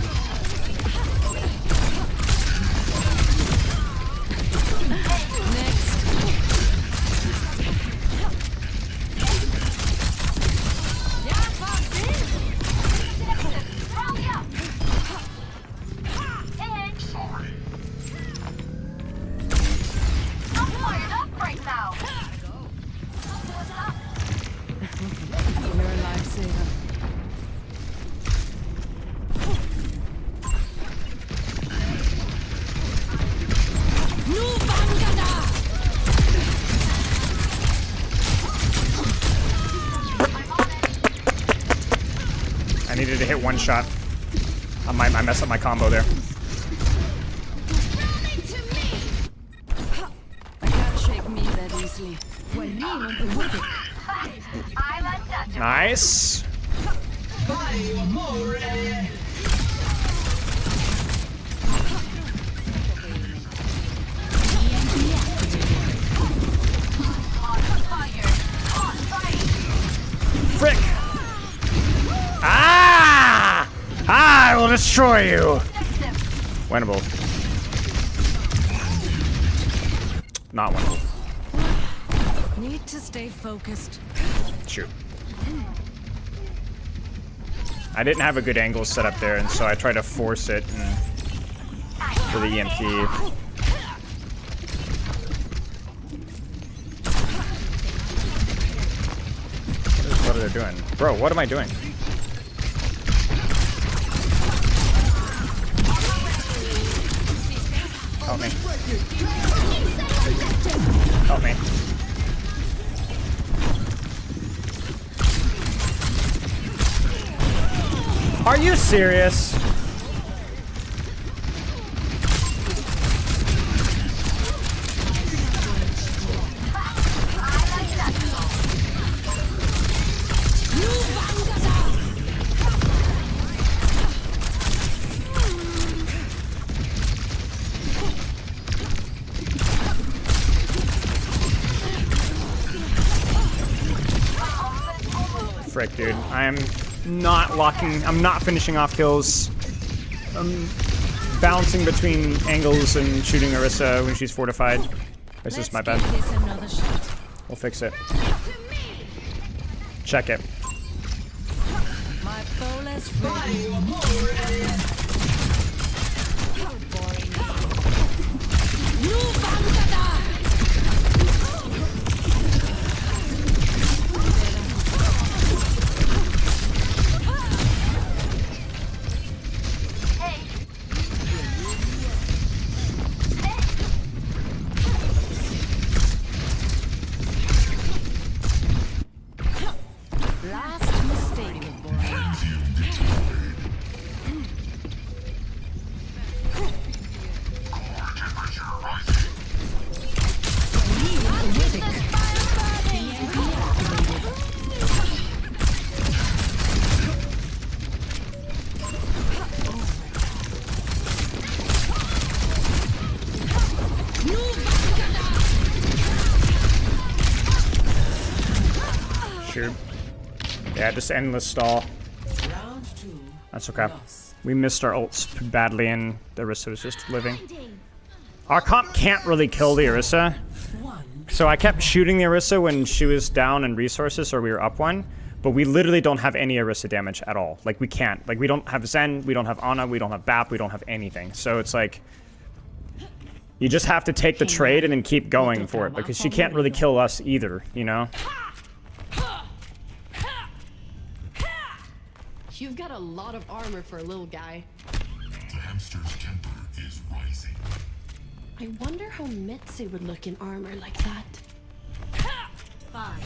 You're a lifesaver. I needed to hit one shot. I messed up my combo there. Can't shake me that easily. Nice. Frick! Ah! I will destroy you! Winnable. Not winnable. Need to stay focused. Shoot. I didn't have a good angle set up there, and so I tried to force it for the EMP. What are they doing? Bro, what am I doing? Help me. Help me. Are you serious? Frick, dude. I'm not finishing off kills. I'm bouncing between angles and shooting Orisa when she's fortified. This is my bad. We'll fix it. Check it. My flawless ready. Last mistake. Shoot. Yeah, just endless stall. That's okay. We missed our ults badly and the Orisa was just living. Our comp can't really kill the Orisa. So I kept shooting the Orisa when she was down in resources or we were up one. But we literally don't have any Orisa damage at all. Like, we can't. Like, we don't have Zen, we don't have Ana, we don't have BAP, we don't have anything. So it's like... You just have to take the trade and then keep going for it. Because she can't really kill us either, you know? You've got a lot of armor for a little guy. The hamster's temper is rising. I wonder how Mitsu would look in armor like that. 5,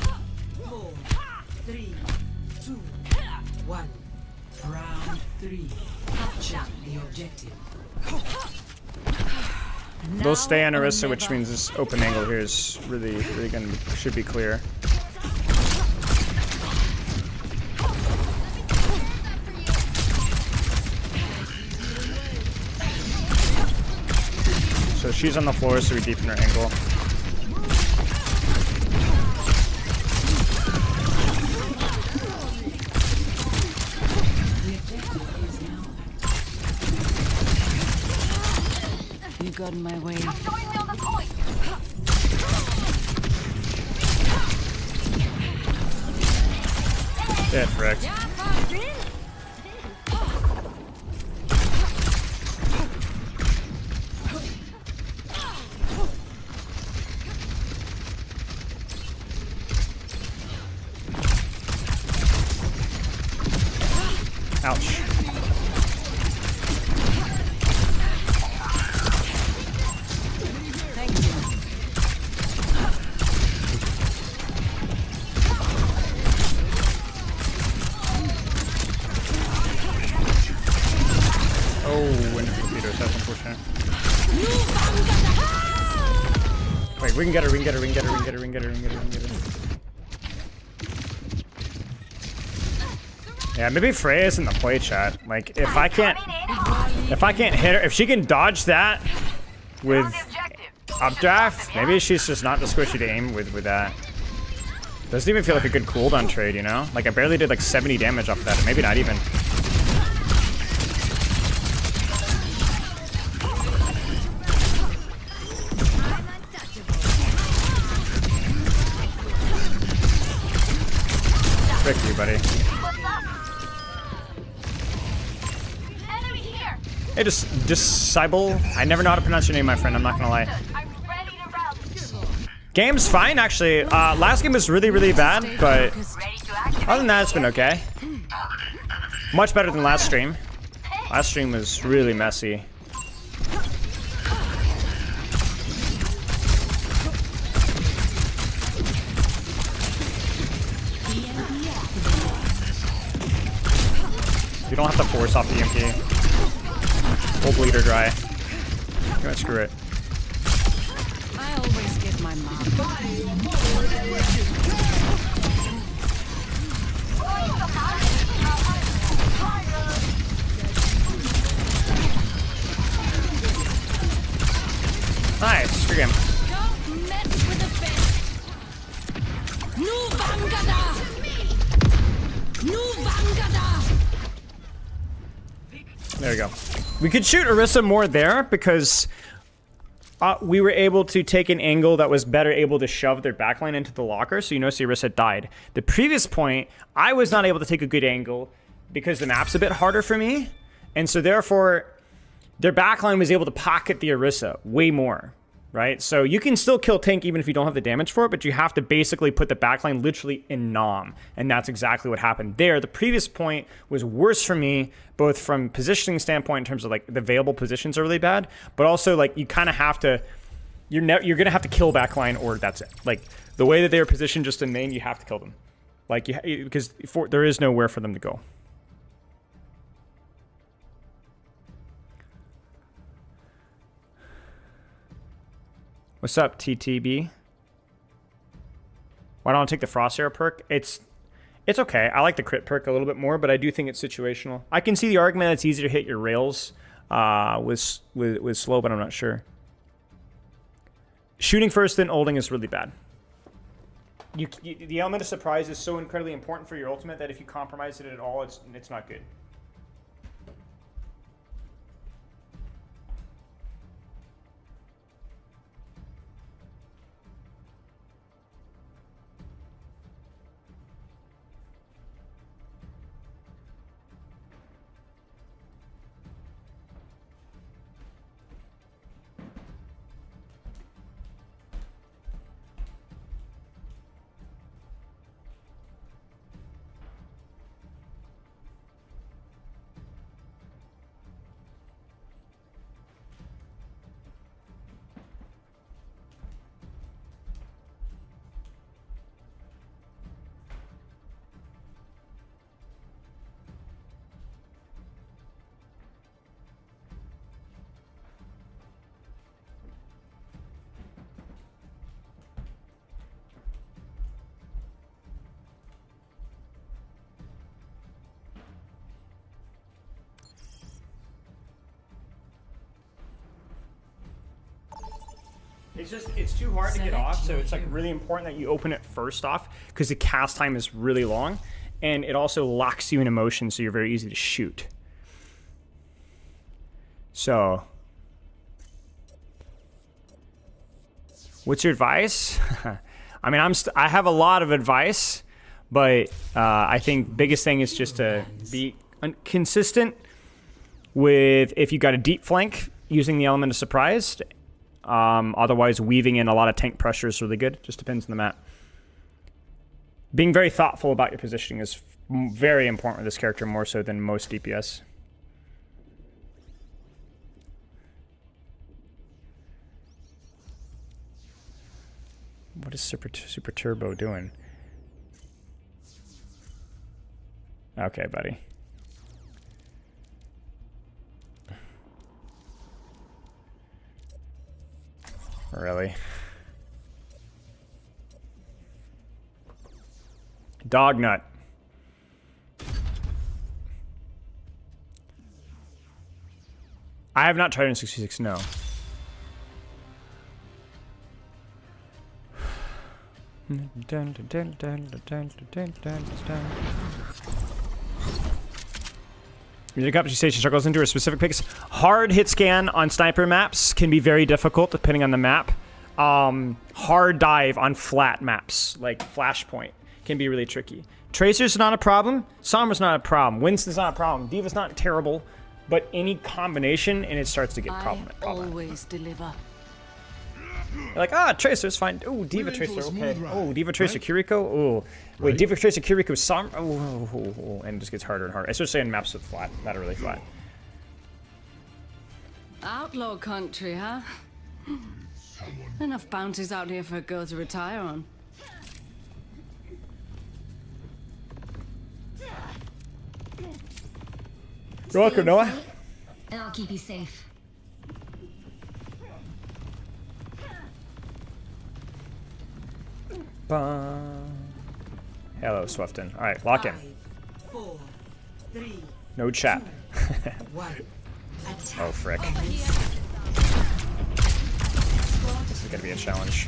4, 3, 2, 1. Round 3. Capture the objective. They'll stay on Orisa, which means this open angle here is really gonna should be clear. So she's on the floor, so we deepen her angle. got in my way. Join me on the point. Shit, frick. Ouch. Thank you. Oh, and torpedoes, that's unfortunate. Wait, we can get her, we can get her, we can get her, we can get her, we can get her, we can get her, we can get her. Yeah, maybe Freya's in the play chat. Like, if I can't hit her, if she can dodge that with updraft, maybe she's just not the squishy to aim with that. Doesn't even feel like a good cooldown trade, you know? Like, I barely did like 70 damage off of that, maybe not even. Frick you, buddy. Hey, just Cybele. I never know how to pronounce your name, my friend. I'm not gonna lie. Game's fine, actually. Last game was really, really bad, but other than that, it's been okay. Much better than last stream. Last stream was really messy. You don't have to force off the EMP. We'll bleed her dry. Go ahead, screw it. I always get my mark. Nice, free game. Don't mess with the best. Nu Vangada! Nu Vangada! There we go. We could shoot Orisa more there because we were able to take an angle that was better able to shove their backline into the locker, so you notice Orisa died. The previous point, I was not able to take a good angle because the map's a bit harder for me, and so therefore their backline was able to pocket the Orisa way more, right? So you can still kill tank even if you don't have the damage for it, but you have to basically put the backline literally in nom, and that's exactly what happened there. The previous point was worse for me, both from positioning standpoint in terms of like the available positions are really bad, but also like you kind of have to, you're gonna have to kill backline or that's it. Like the way that they were positioned just in main, you have to kill them, like because there is nowhere for them to go. What's up, TTB? Why don't I take the Frostsharer perk? It's okay. I like the crit perk a little bit more, but I do think it's situational. I can see the argument that it's easier to hit your rails with slow, but I'm not sure. Shooting first then ulting is really bad. The element of surprise is so incredibly important for your ultimate that if you compromise it at all, it's not good. It's too hard to get off, so it's like really important that you open it first off because the cast time is really long, and it also locks you in motion, so you're very easy to shoot. So What's your advice? I mean, I have a lot of advice, but I think biggest thing is just to be consistent with if you got a deep flank using the element of surprise. Otherwise, weaving in a lot of tank pressure is really good. Just depends on the map. Being very thoughtful about your positioning is very important with this character, more so than most DPS. What is Super Turbo doing? Okay, buddy. Really? Dog nut. I have not tried in 66, no. Music up, she says she struggles into her specific picks. Hard hit scan on sniper maps can be very difficult depending on the map. Hard dive on flat maps, like Flashpoint, can be really tricky. Tracer's not a problem. Sombra's not a problem. Winston's not a problem. D.Va's not terrible. But any combination, and it starts to get problematic. Always deliver. You're like, Tracer's fine. Oh, D.Va Tracer, okay. Oh, D.Va Tracer Kiriko. Oh, wait, D.Va Tracer Kiriko Sombra. Oh, and it just gets harder and harder. Especially in maps with flat, that are really flat. Outlaw country, huh? Enough bounties out here for a girl to retire on. You're welcome, Noah. And I'll keep you safe. Hello, Swifton. All right, lock in. 4, 3, No chat. 1. Oh, frick. This is gonna be a challenge.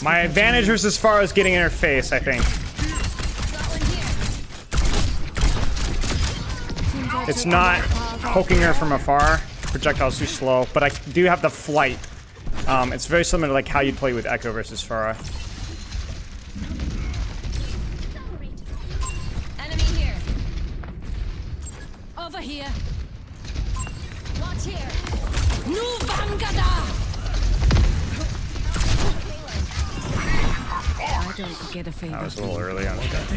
My advantage was as far as getting in her face, I think. It's not poking her from afar. Projectile's too slow, but I do have the flight. It's very similar to like how you'd play with Echo versus Pharah. Enemy here. Over here. Watch here. Nu Vangada! I don't forget a favor. That was a little early on that.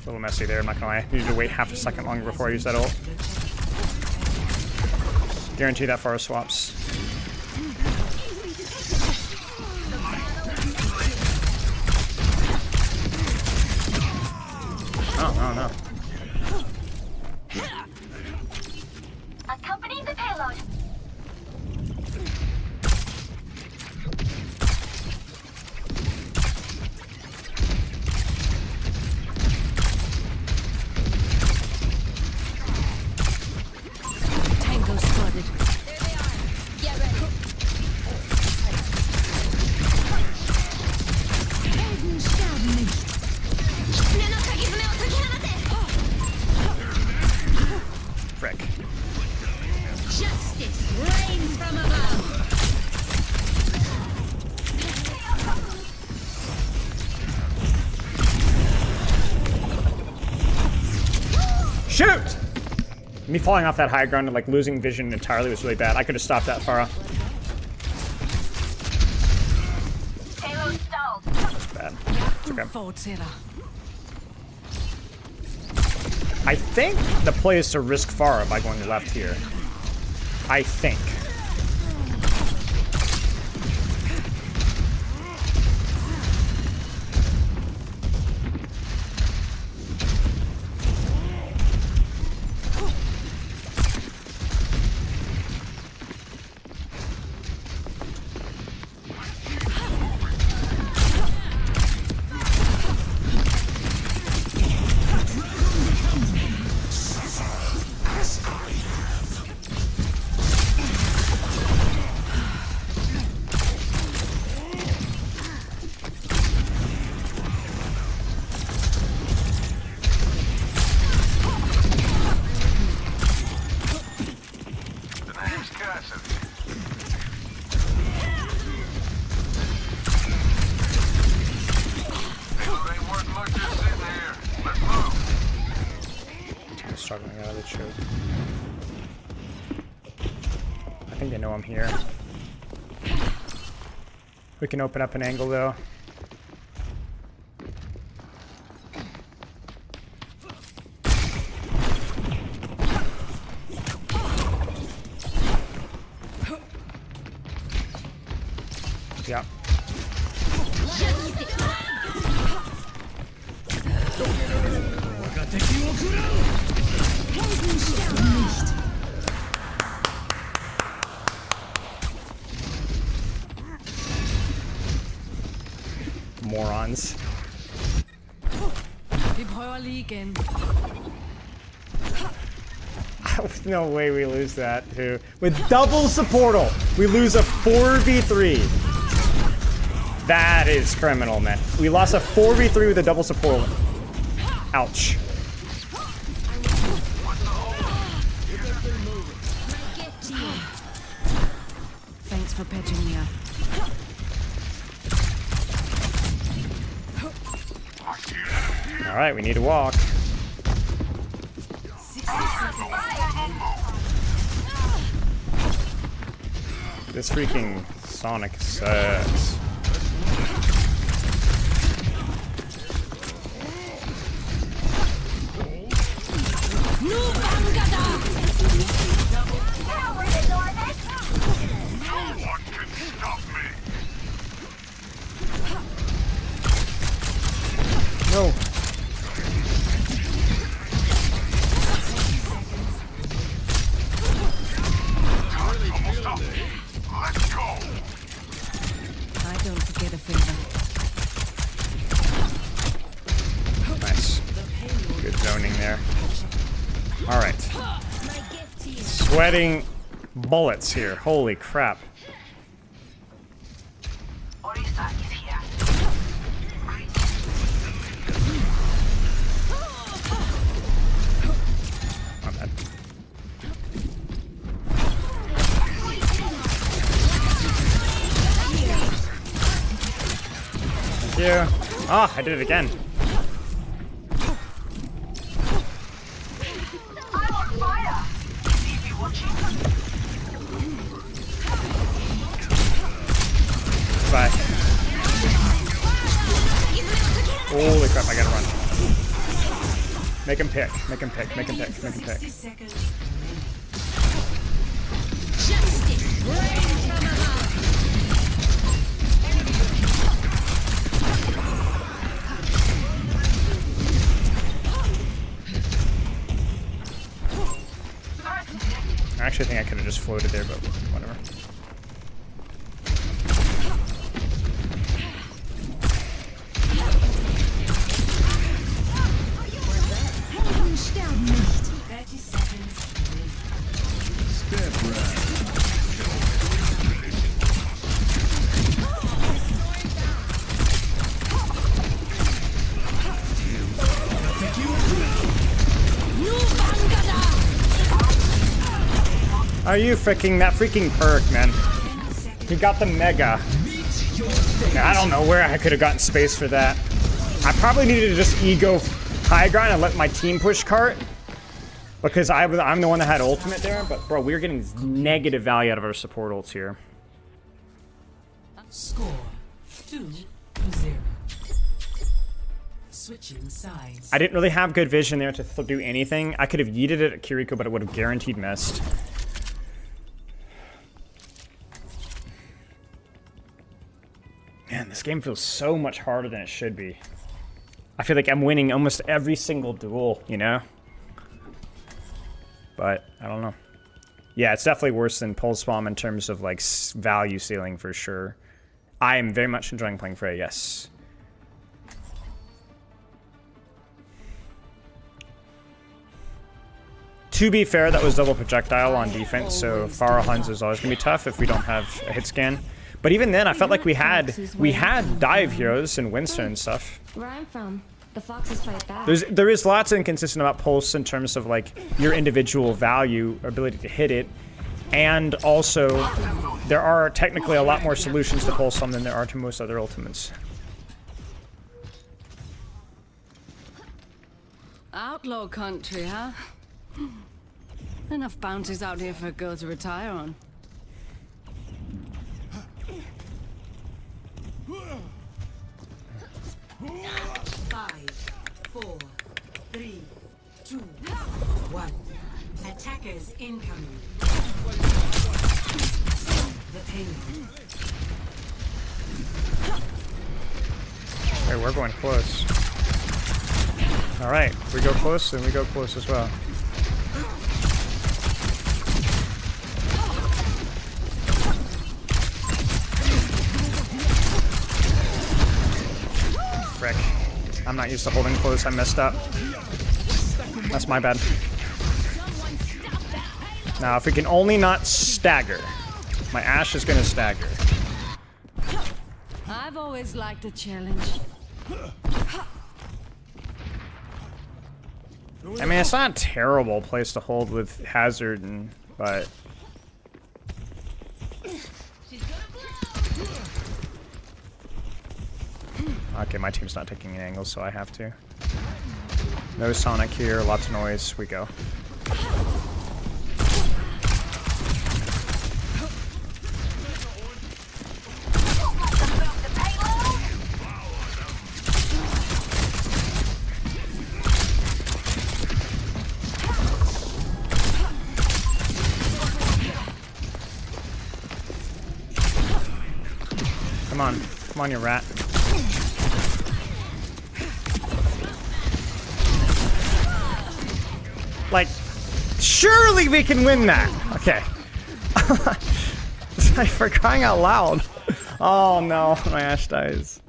A little messy there, I'm not gonna lie. I needed to wait half a second longer before I use that ult. Guarantee that Pharah swaps. Oh, no. Accompanying the payload. Tango spotted. There they are. Shoot! Me falling off that high ground and like losing vision entirely was really bad. I could have stopped that, Pharah. Payload stalled. That's bad. It's okay. I think the play is to risk Pharah by going left here. I think. Struggling out of the choke. I think they know I'm here. We can open up an angle though. Yeah. Morons. No way we lose that, too. With double supportal, we lose a 4v3. That is criminal, man. We lost a 4v3 with a double supportal. Ouch. Thanks for patching me up. All right, we need to walk. This freaking Sonic sucks. No. I don't forget a favor. Nice. Good zoning there. All right. Sweating bullets here. Holy crap. Not bad. Thank you. Ah, I did it again. Bye. Holy crap, I gotta run. Make him pick, make him pick, make him pick, make him pick. I actually think I could have just floated there, but whatever. Are you freaking that freaking perk, man? He got the mega. Now, I don't know where I could have gotten space for that. I probably needed to just ego high ground and let my team push cart. Because I'm the one that had ultimate there, but bro, we're getting negative value out of our support ults here. Score 2-0. Switching sides. I didn't really have good vision there to do anything. I could have yeeted it at Kiriko, but it would have guaranteed missed. Man, this game feels so much harder than it should be. I feel like I'm winning almost every single duel, you know? But, I don't know. Yeah, it's definitely worse than Pulse Bomb in terms of, like, value ceiling for sure. I am very much enjoying playing Freya, yes. To be fair, that was double projectile on defense, so Pharah Huns is always going to be tough if we don't have a hit scan. But even then, I felt like we had dive heroes and Winston and stuff. Where I'm from, the foxes fight back. There is lots of inconsistent about Pulse in terms of like your individual value, ability to hit it, and also there are technically a lot more solutions to Pulse than there are to most other ultimates. Outlaw country, huh? Enough bounties out here for a girl to retire on. Five, 4, 3, 2, 1. Attackers incoming. The payload. Hey, we're going close. Alright, we go close, then we go close as well. Frick. I'm not used to holding close, I messed up. That's my bad. Now, if we can only not stagger. My Ashe is gonna stagger. I've always liked a challenge. I mean, it's not a terrible place to hold with Hazard, but... Okay, my team's not taking an angle, so I have to. No Sonic here, lots of noise, we go. Come on, you rat. Like, surely we can win that. Okay. It's like for crying out loud. Oh no, my Ashe dies.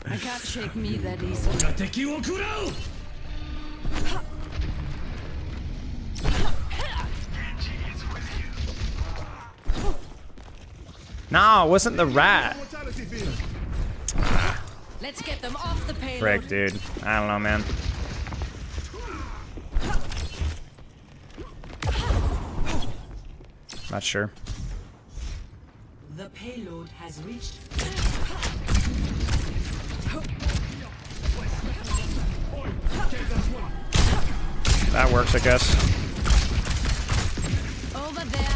I can't shake me that easily. No, it wasn't the rat. Let's get them off the payload. Frick, dude. I don't know, man. Not sure. The payload has reached. That works, I guess. Over there.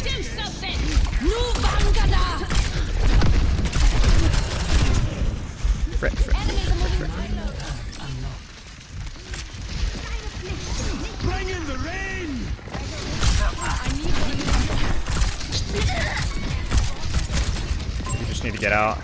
Do something! Nu Vangada! Frick. Bring in the rain! You just need to get out.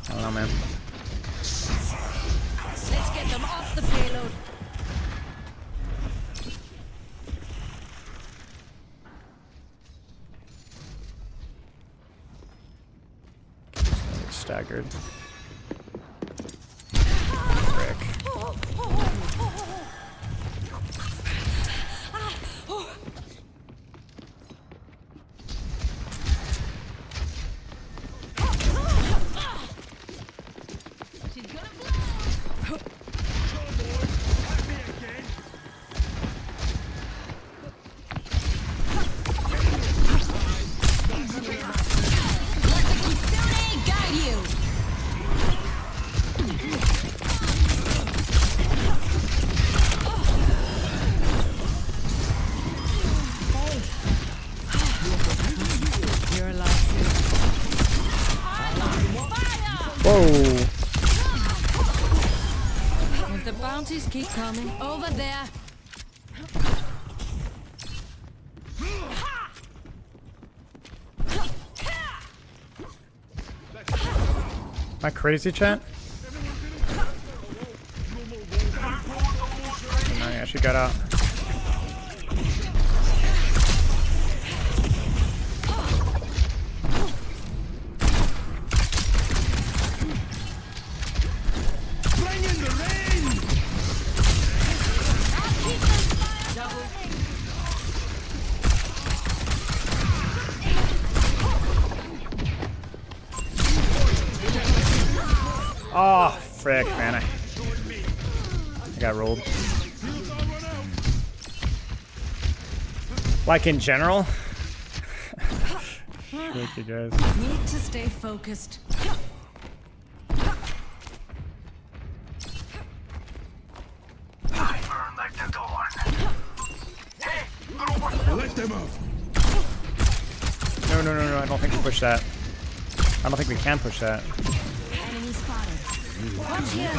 I don't know, man. Let's get them off the payload. Staggered. Frick. Whoa. If the bounties keep coming, over there. Am I crazy, chat? No, yeah, she got out. Oh, frick, man. I got rolled. Like in general? Thank you guys. Need to stay focused. No, no, no, no, I don't think we push that. I don't think we can push that. Enemy spotted. Watch here.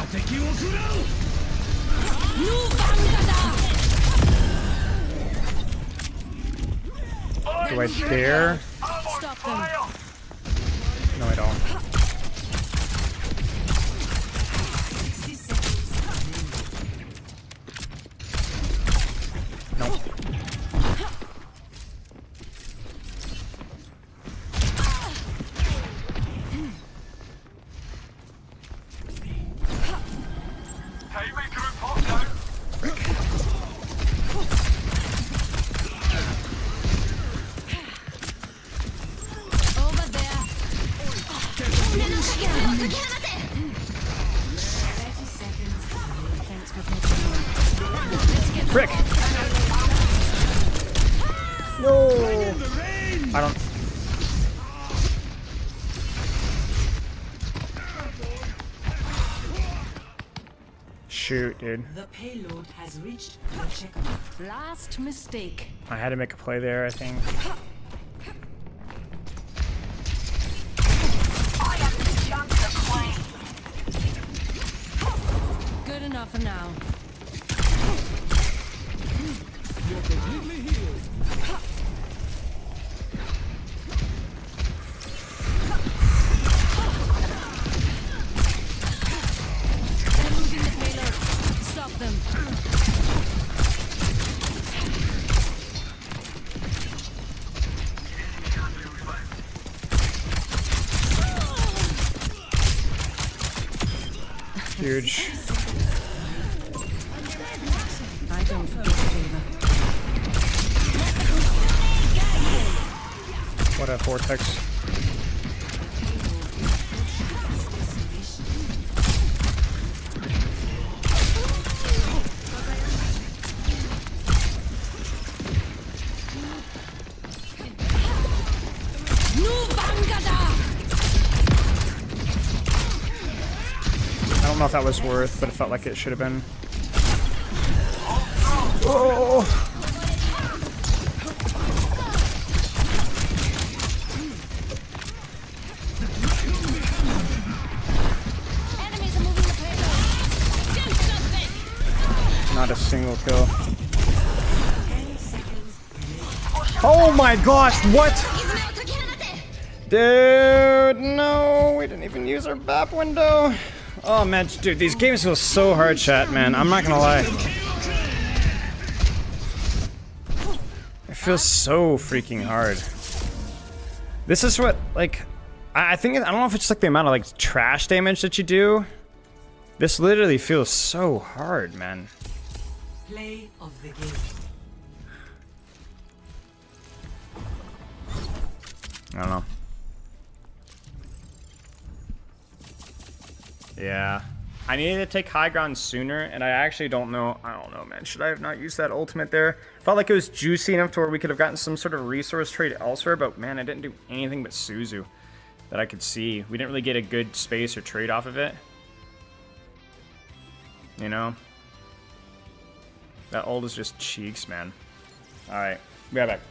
Do I dare? Stop them. No, I don't. Nope. Over there. Thanks for pitching in. Let's get Frick! No! I don't... Shoot, dude. The payload has reached the checkpoint. last mistake. I had to make a play there, I think. Good enough for now. They're moving the payload. Stop them. Huge. I don't forget favor. What a vortex. I don't know if that was worth, but it felt like it should have been. Oh! Enemies are moving the payload. Do something. Not a single kill. Oh my gosh, what? Dude, no, we didn't even use our BAP window. Oh man, dude, these games feel so hard, chat, man. I'm not gonna lie. It feels so freaking hard. This is what, like, I think, I don't know if it's like the amount of like trash damage that you do. This literally feels so hard, man. Play of the game. I don't know. Yeah. I needed to take high ground sooner, and I actually don't know. I don't know, man. Should I have not used that ultimate there? Felt like it was juicy enough to where we could have gotten some sort of resource trade elsewhere, but man, I didn't do anything but Suzu that I could see. We didn't really get a good space or trade off of it. You know? That ult is just cheeks, man. Alright, be right back.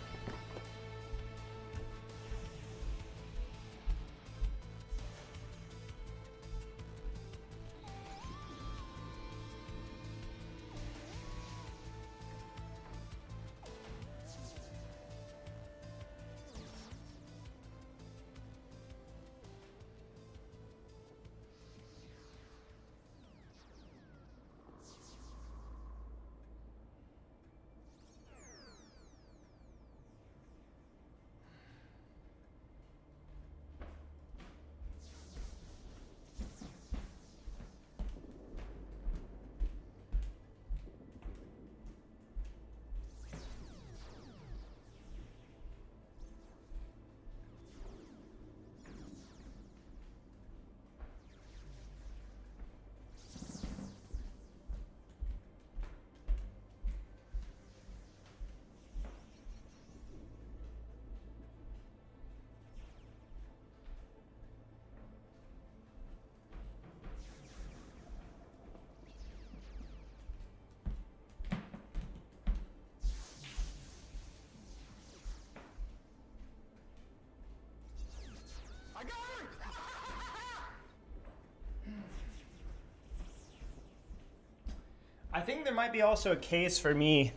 think there might be also a case for me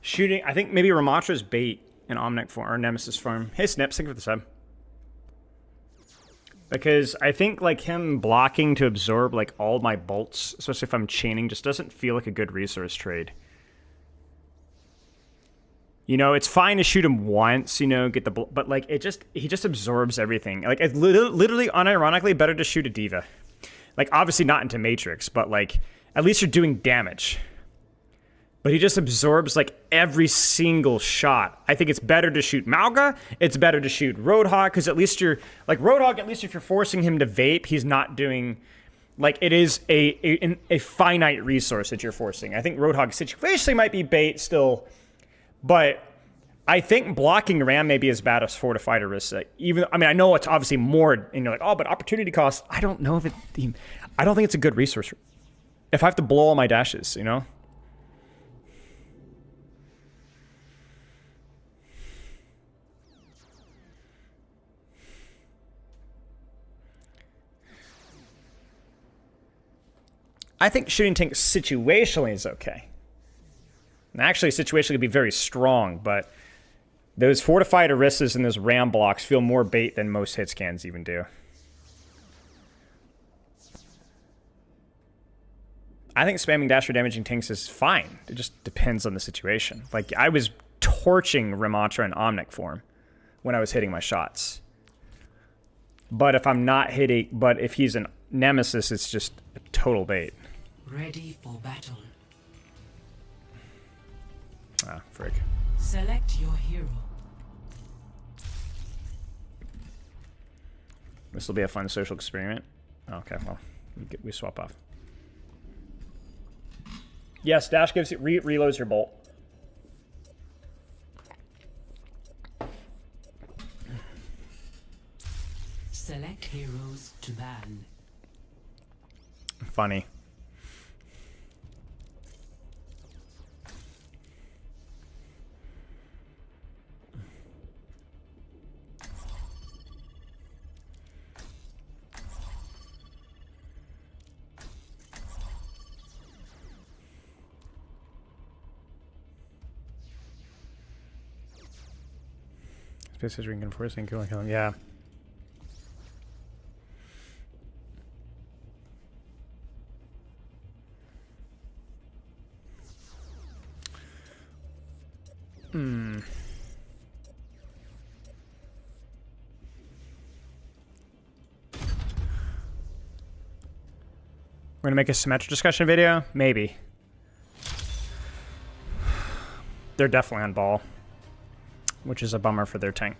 shooting. I think maybe Ramatra's bait in Omnic form or Nemesis form. Hey Snips, thank you for the sub. Because I think like him blocking to absorb like all my bolts, especially if I'm chaining, just doesn't feel like a good resource trade. You know, it's fine to shoot him once, you know, get the but like he just absorbs everything. Like it's literally unironically better to shoot a D.Va. Like obviously not into Matrix, but like at least you're doing damage. But he just absorbs like every single shot. I think it's better to shoot Mauga. It's better to shoot Roadhog because at least you're like Roadhog. At least if you're forcing him to vape, he's not doing like it is a finite resource that you're forcing. I think Roadhog situationally might be bait still, but I think blocking Ram may be as bad as Fortified Orisa. Even I mean I know it's obviously more. And you're like oh, but opportunity cost. I don't know if I don't think it's a good resource. If I have to blow all my dashes, you know. I think shooting tank situationally is okay. And actually, situationally could be very strong, but those Fortified Orisas and those Ram blocks feel more bait than most hit scans even do. I think spamming dash for damaging tanks is fine. It just depends on the situation. Like, I was torching Ramatra in Omnic form when I was hitting my shots. But if I'm not hitting, but if he's an Nemesis, it's just a total bait. Ready for battle. Ah, frig. Select your hero. This will be a fun social experiment. Okay, well, we swap off. Yes, dash gives you reloads your bolt. Select heroes to ban. Funny. Space is reinforcing, kill him. Yeah. We're gonna make a symmetric discussion video? Maybe. They're definitely on ball, which is a bummer for their tank.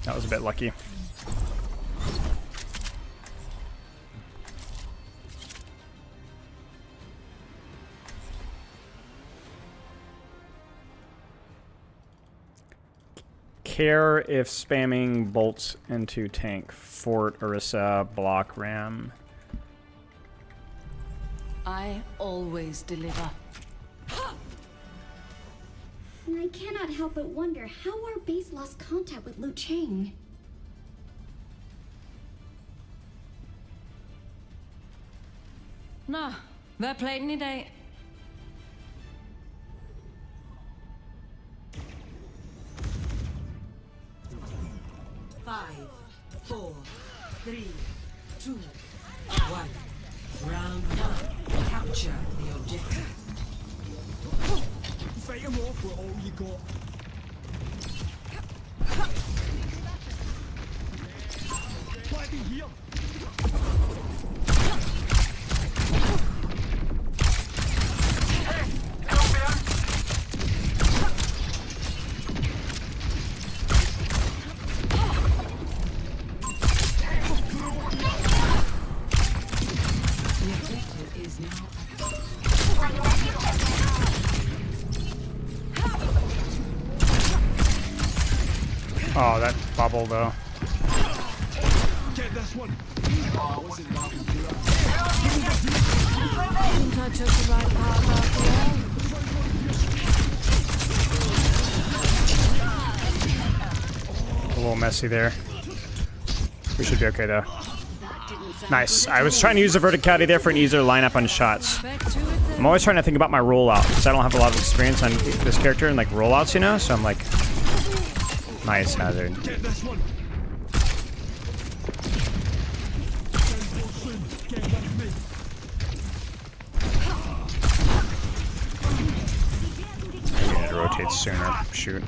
That was a bit lucky. Care if spamming bolts into tank. Fort, Orisa, block, Ram. I always deliver. I cannot help but wonder how our base lost contact with Liu Chang. Nå, hvad er planen i dag? Five, 4, 3, 2, 1. Round 1. Capture the objective. Fight him off with all you got. Why be here? Oh, that bubble though. Get this one. I took the right path after A little messy there. We should be okay though. That didn't Nice. I was trying to use the verticality there for an easier lineup on shots. I'm always trying to think about my rollout because I don't have a lot of experience on this character and like rollouts, you know. So I'm like, nice Hazard. I need to rotate sooner. Shoot.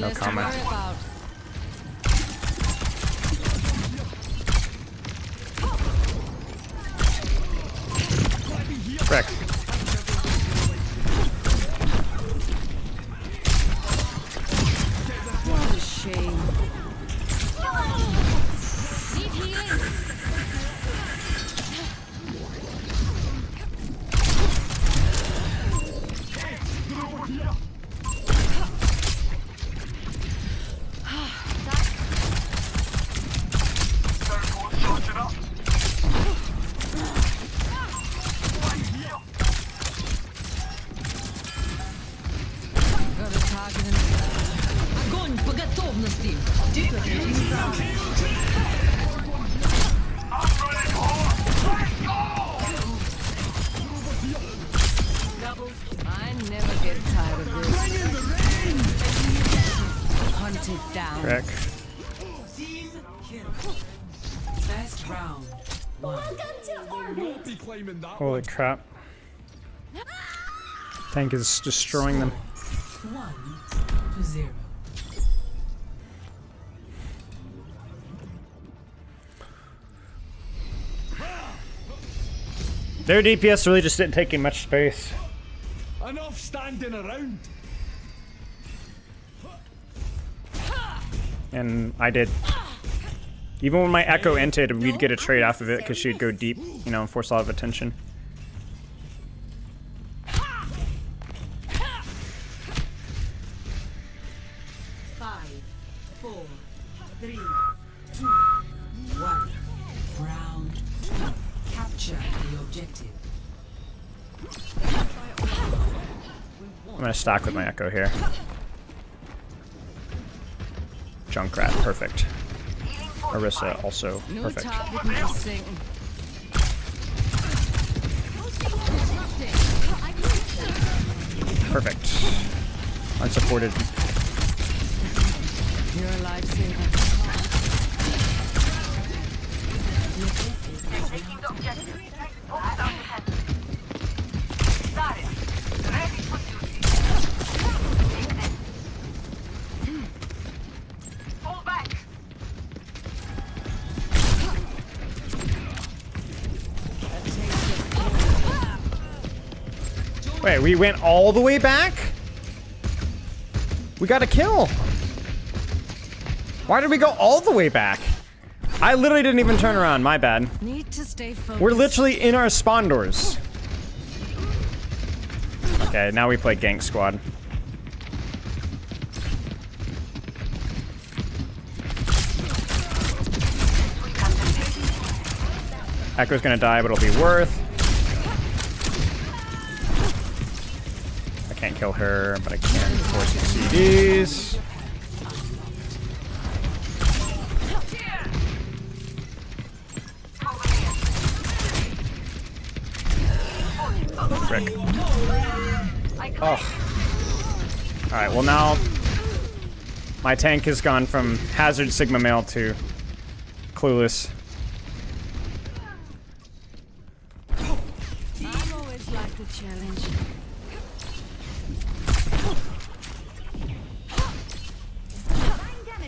No comment. Frick. What a shame. Need healing. Got a target in Огонь по готовности. I never get tired of this. Hunt it down. Frick. Team kill. First round. Welcome to orbit. Holy crap. Tank is destroying them. 1-0. Their DPS really just didn't take in much space. Enough standing around. And I did. Even when my Echo entered, we'd get a trade off of it because she'd go deep, you know, and force a lot of attention. 5, 4, 3, 2, 1. Round 2. Capture the objective. I'm gonna stack with my Echo here. Junkrat, perfect. Orisa, also No perfect. target missing. Perfect. Unsupported. You're a lifesaver. Taking the objective. Hold down the head. Started. Ready for duty. Take this. Fall back. Wait, we went all the way back? We got a kill. Why did we go all the way back? I literally didn't even turn around, my bad. Need to stay focused. We're literally in our spawn doors. Okay, now we play Gank Squad. Echo's gonna die, but it'll be worth. I can't kill her, but I can force the CDs. Frick. Oh. Alright, well now my tank has gone from Hazard Sigma Male to Clueless. I've always liked the challenge.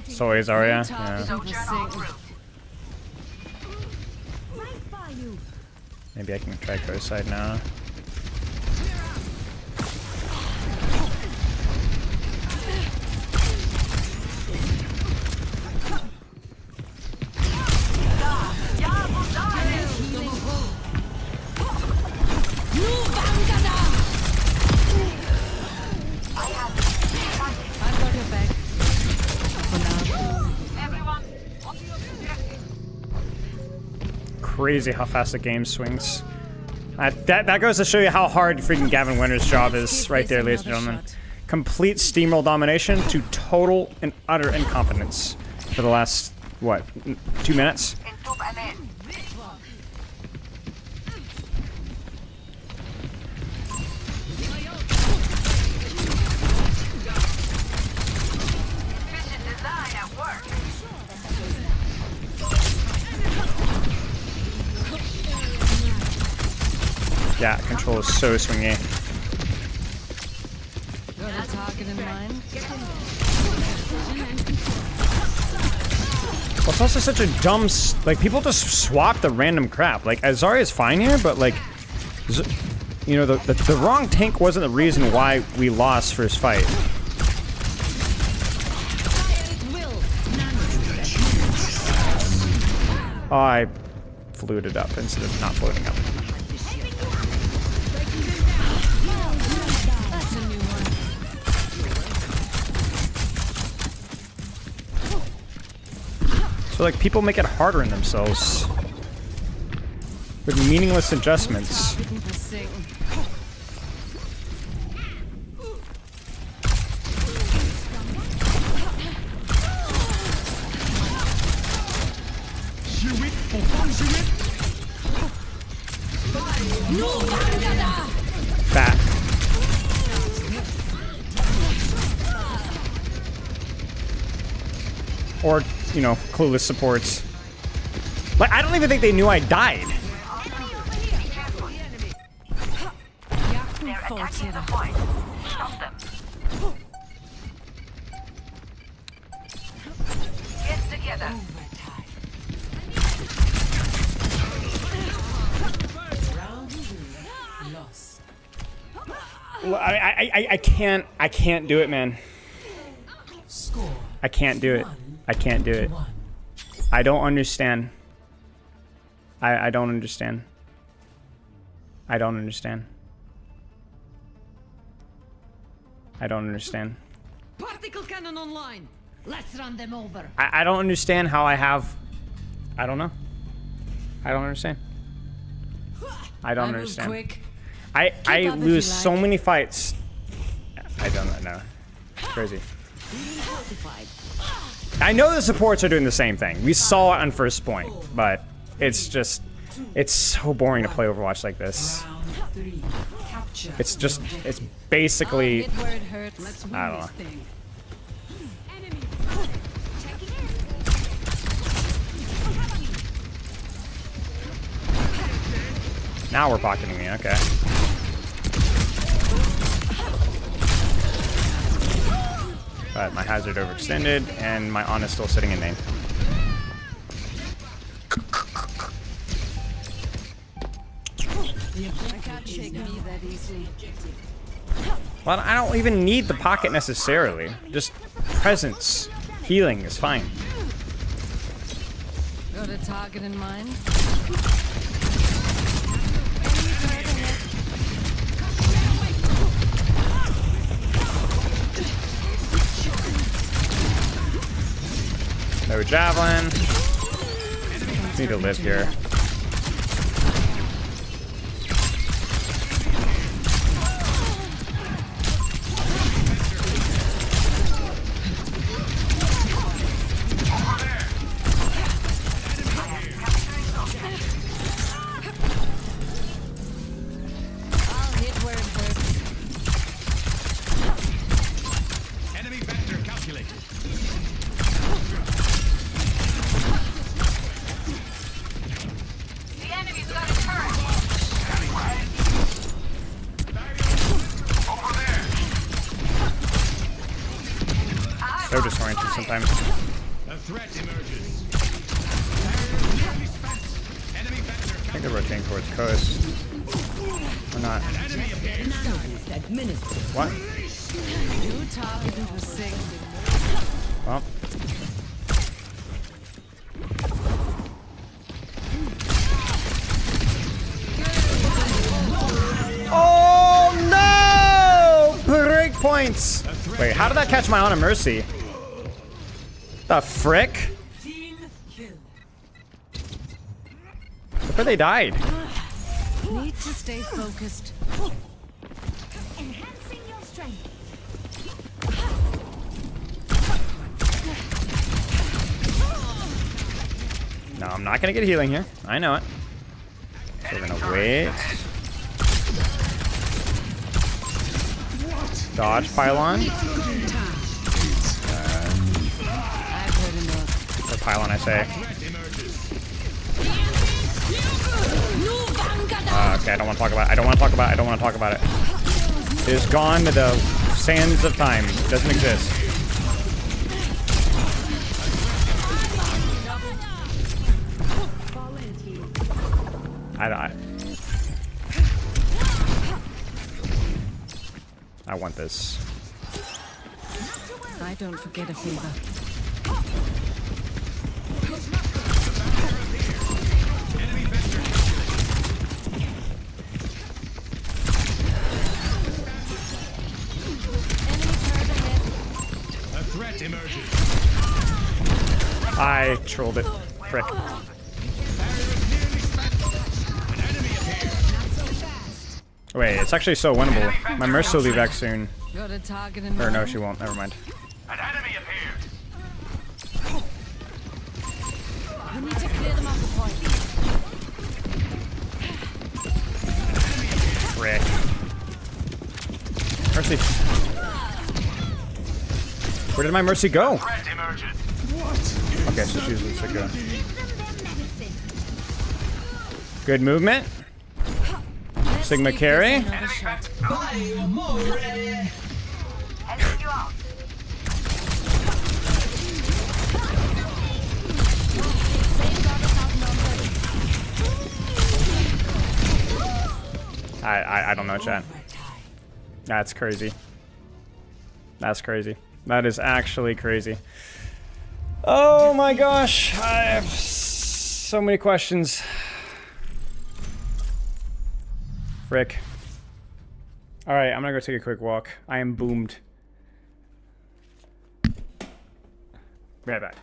So is Arya. Target Yeah. missing. Maybe I can try Ghost side now. I've got crazy how fast the game swings. That goes to show you how hard freaking Gavin Winter's job is right there, ladies and gentlemen. Complete steamroll domination to total and utter incompetence for the last, what, 2 minutes? Yeah, control is so swingy. Got a target in mind? Well, it's also such a dumb, like, people just swap the random crap. Like, Zarya's fine here, but, like, you know, the wrong tank wasn't the reason why we lost first fight. Oh, I floated up instead of not floating up. So, like, people make it harder on themselves with meaningless adjustments. Back. Or, you know, clueless supports. Like, I don't even think they knew I died. I can't do it, man. I can't do it. I can't do it. I don't understand. I don't understand. I don't understand. I don't understand. Particle cannon online. Let's run them over. I don't understand how I have. I don't know. I don't understand. I don't understand. Quick. I lose so many fights. I don't know. It's crazy. I know the supports are doing the same thing. We saw it on first point, but it's just, it's so boring to play Overwatch like this. It's just, it's basically, I don't know. Now we're pocketing me, okay. But my hazard overextended, and my Ana's still sitting in main. I can't shake me that easily. Well, I don't even need the pocket necessarily. Just presence. Healing is fine. Got a target in mind? No javelin. Need to live here. I'll hit where it hurts. Enemy vector calculated. The enemy's got a turret. Over there. So disoriented sometimes. A threat emerges. Enemy vector I think they're rotating towards coast. Or not. What? You targeting for sick. Well. Oh no! Break points! Wait, how did that catch my Ana Mercy? The frick? Team kill. The Before they died. Need to stay focused. Enhancing your strength. No, I'm not gonna get healing here. I know it. So we're gonna wait. Dodge pylon. Or pylon, I say. Okay, I don't want to talk about it. I don't want to talk about it. I don't want to talk about it. It is gone to the sands of time. It doesn't exist. I want this. I don't forget a favor. A threat emerges. I trolled it. Frick. Wait, it's actually so winnable. My Mercy will be back soon. Got a target in Or no, mind? she won't. Never mind. An enemy appeared. We need to clear them off the point. Frick. Mercy. Where did my Mercy go? Threat emerges. Okay, so she's a go. Good movement. Sigma carry. Another shot. Helping you out. I don't know, chat. That's crazy. That's crazy. That is actually crazy. Oh my gosh. I have so many questions. Frick. Alright, I'm gonna go take a quick walk. I am boomed. Right back.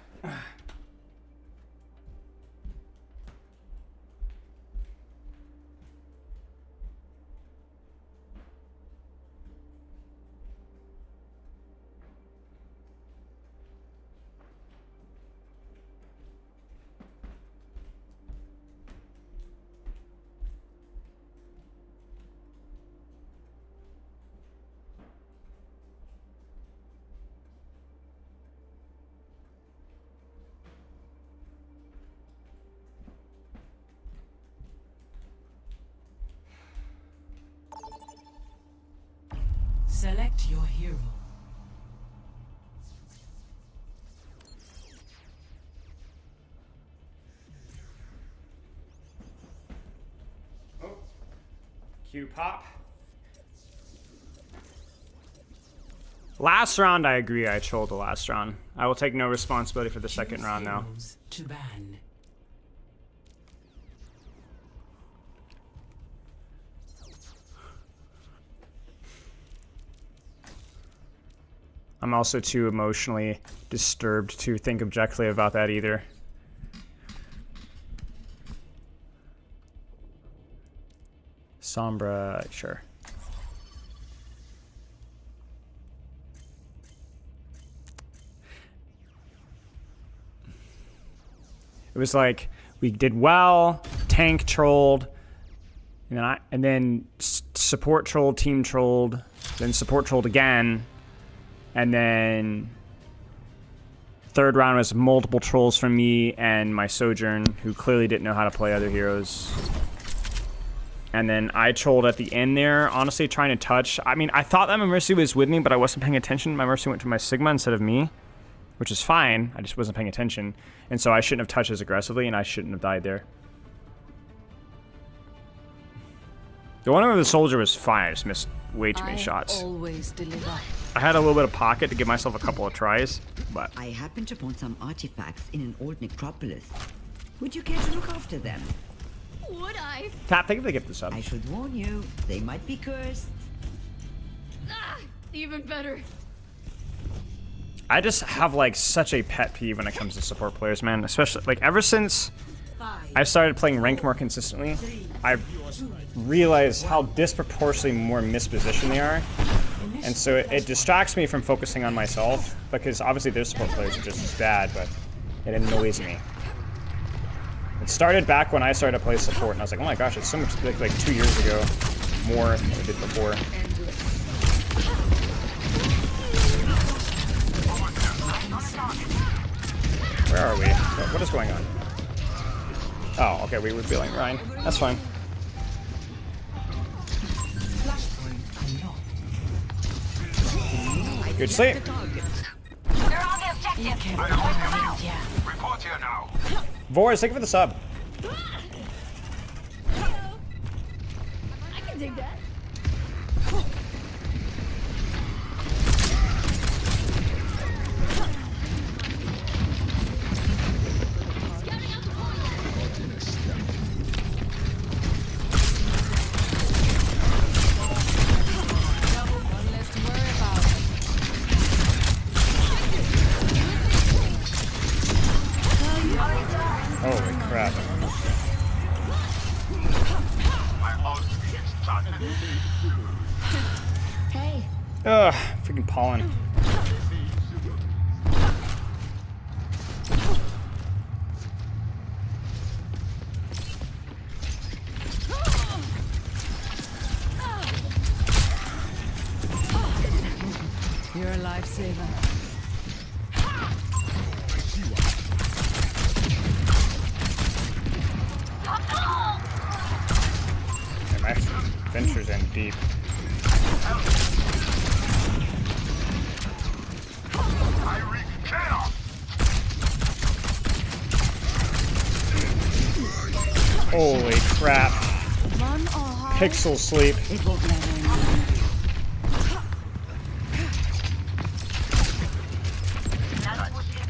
Select your hero. Q pop. Last round, I agree. I trolled the last round. I will take no responsibility for the second round now. To ban. I'm also too emotionally disturbed to think objectively about that either. Sombra, sure. It was like we did well, tank trolled, and then support trolled, team trolled, then support trolled again, and then third round was multiple trolls from me and my Sojourn, who clearly didn't know how to play other heroes. And then I trolled at the end there, honestly trying to touch. I mean, I thought that my Mercy was with me, but I wasn't paying attention. My Mercy went to my Sigma instead of me, which is fine. I just wasn't paying attention. And so I shouldn't have touched as aggressively, and I shouldn't have died there. The one over the soldier was fine. I just missed way too many shots. Always deliver. I had a little bit of pocket to give myself a couple of tries, but... I happened upon some artifacts in an old necropolis. Would you care to look after them? Would I? Tap, thank you for the gift of sub. I should warn you, they might be cursed. Ah, even better. I just have like such a pet peeve when it comes to support players, man. Especially like ever since I've started playing ranked more consistently. I realize how disproportionately more mispositioned they are. And so it distracts me from focusing on myself, because obviously their support players are just as bad, but it annoys me. It started back when I started to play support, and I was like, oh my gosh, it's so much like 2 years ago more than it did before. Where are we? What is going on? Oh, okay, we were feeling Ryan. That's fine. Good sleep. They're on the objective. Report here now. Voris, thank you for the sub. I can dig that. Holy crap. Hey. Ugh, freaking pollen. You're a lifesaver. Yeah, my venture's in deep. Holy crap. Pixel sleep.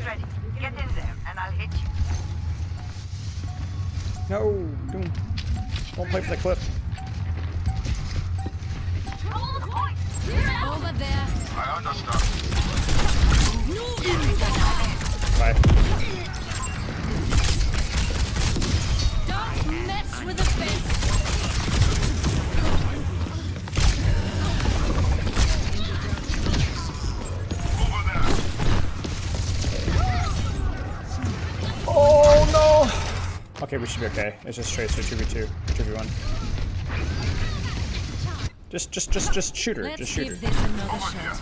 Ready. Get in there, and I'll hit you. No, don't play for the clip. Over there. I understand. Bye. Don't mess with the fence. Oh no! Okay, we should be okay. It's just Tracer 2v2, 2v1. Just shoot her. Let's Just shoot her. give this another shot.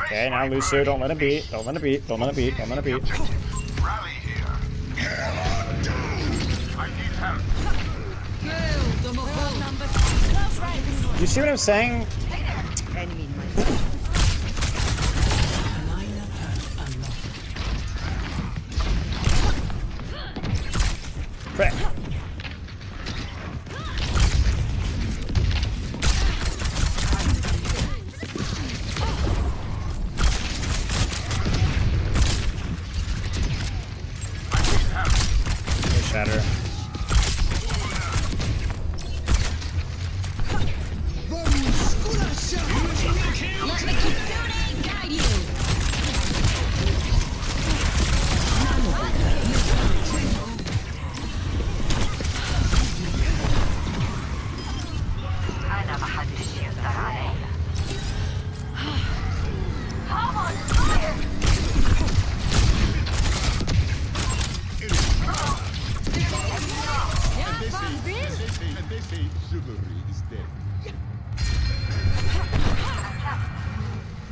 Okay, now Lucio, don't let him beat. Don't let him beat. Don't let him beat. Don't let him beat. Rally here. I need help. You see what I'm saying? Enemy in my sight. Frick. Shatter. أنا ما حدش يقدر عليا.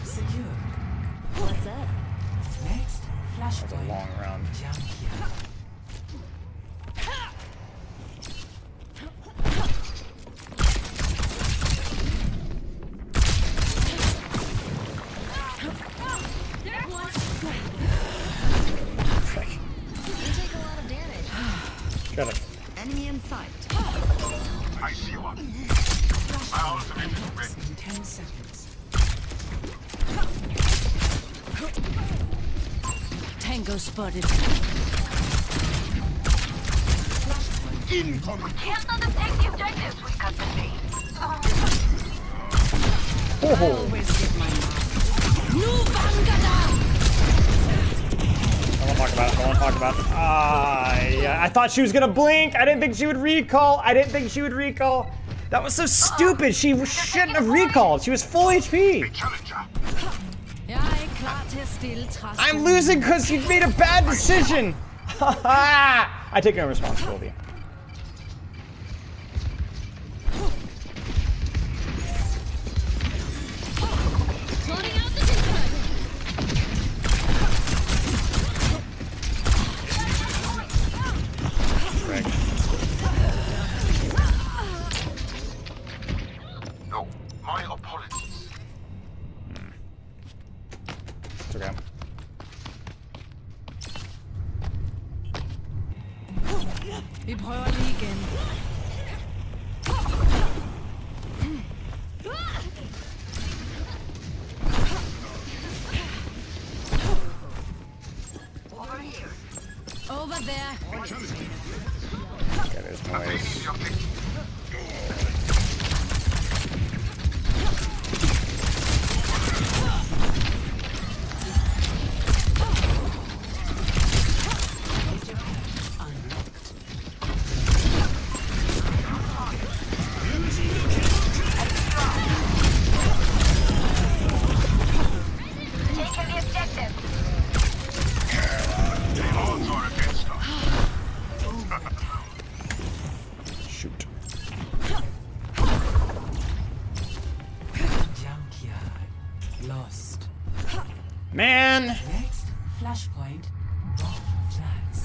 Secure. What's up? Next, That's a flashpoint. long round. Jump here. Frick. You take a lot of damage. Got it. Enemy in sight. I see one. My ultimate is ready. In 10 seconds. Tango spotted. Can't let them take the objectives. We got the lead. Oh, Always get my mark. No Vangada! Don't want to talk about it. Don't want to talk about it. Yeah. I thought she was gonna blink. I didn't think she would recall. That was so stupid. She shouldn't have recalled. She was full HP. I'm losing because you made a bad decision. I take no responsibility. No, my apologies. It's okay. Vi prøver lige igen. Over there. Yeah, there's noise. Shoot. Junkyard. Lost. Man! Next, flashpoint. Wrong plans.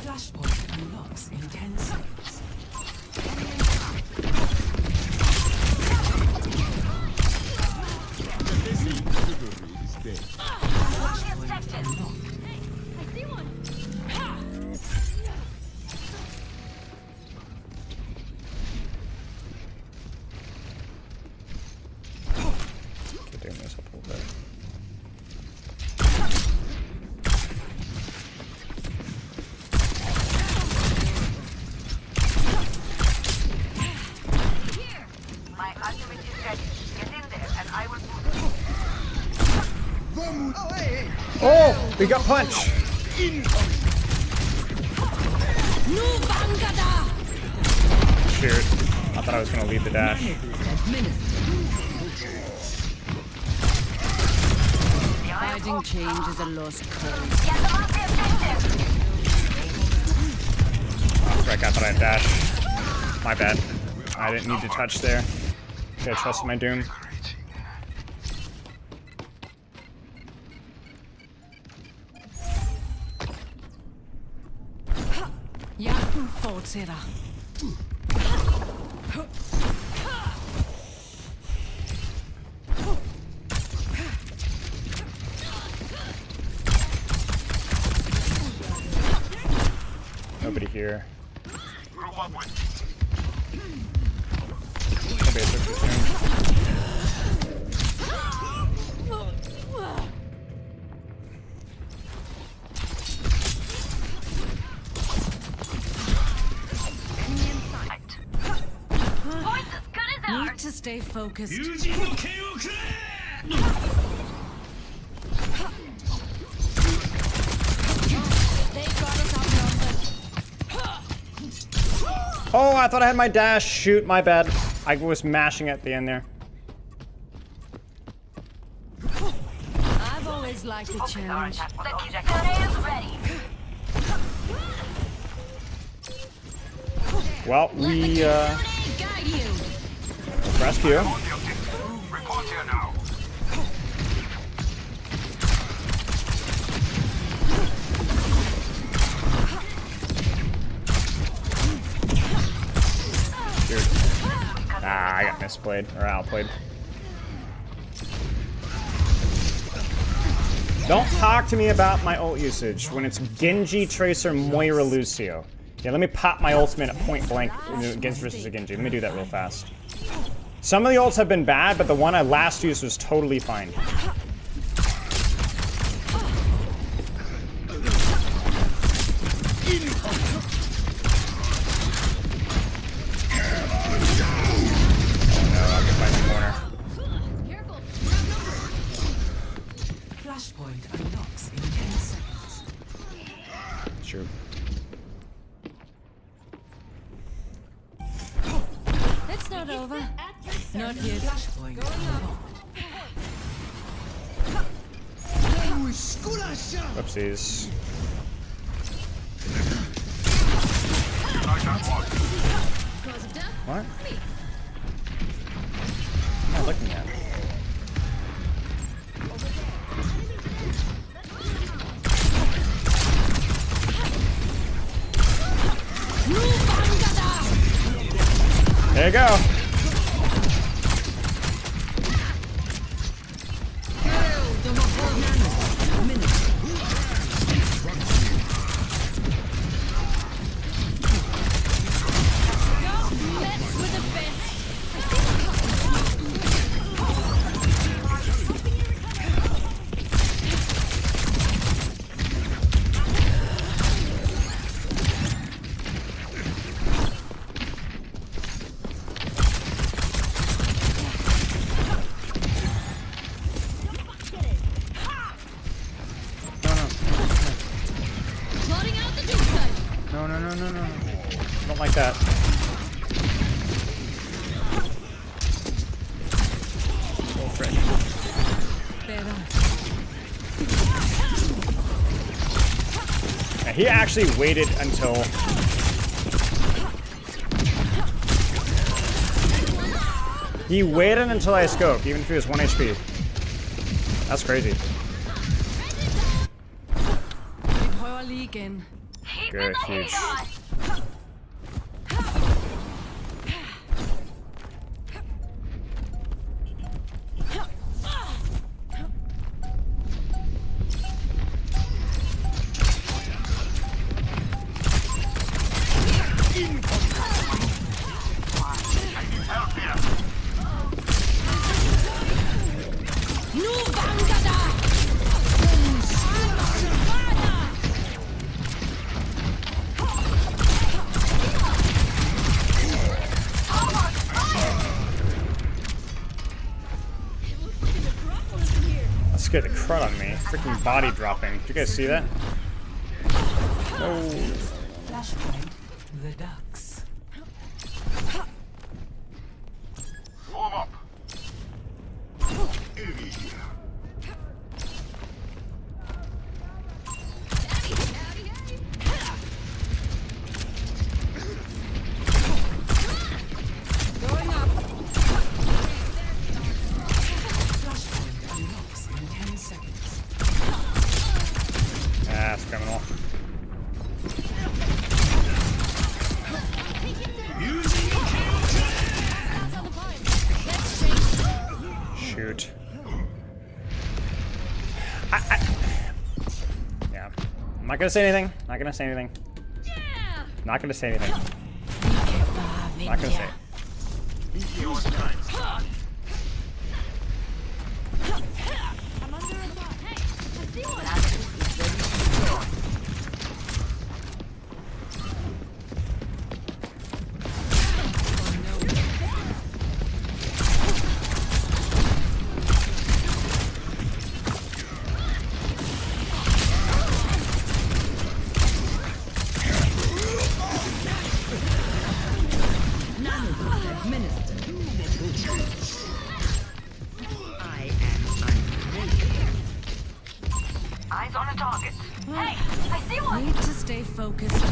Flashpoint unlocks in 10 seconds. Keep doing this up a little bit. My ultimate is ready. Get in there and I will move. Oh! We got punch! Shoot. I thought I was gonna lead the dash. Fighting change is a lost cause. Get them off the objective. Oh, frick, I thought I'd dash. My bad. I didn't need to touch there. Should have trusted my Doom. Jagten fortsætter. Nobody here. Nobody took this Doom. Points as good as ours. Need to stay focused. They got us outnumbered. Oh, I thought I had my dash. Shoot, my bad. I was mashing at the end there. I've always liked a challenge. The Kitsune is ready. Well, we, Guide you. rescue. Report here now. Shoot. Ah, I got misplayed, or outplayed. Don't talk to me about my ult usage when it's Genji, Tracer, Moira, Lucio. Yeah, let me pop my ultimate at point blank against versus a Genji. Let me do that real fast. Some of the ults have been bad, but the one I last used was totally fine. Flashpoint unlocks in 10 seconds. True. It's not over. Not yet. Flashpoint unlocked. Whoopsies. What? What am I looking at? There you go. No. I don't like that. Oh, frick. Yeah, he actually waited until... He waited until I scoped, even if he was 1 HP. That's crazy. Good, huge. Get the crud on me. Freaking body dropping. Did you guys see that? No. Flashpoint the ducks. Warm up. Going up. That's criminal. Shoot. Yeah. I'm not gonna say anything. Not gonna say anything. Not gonna say anything. Not gonna say it. Eyes on a target. Hey, I see one. Need to stay focused.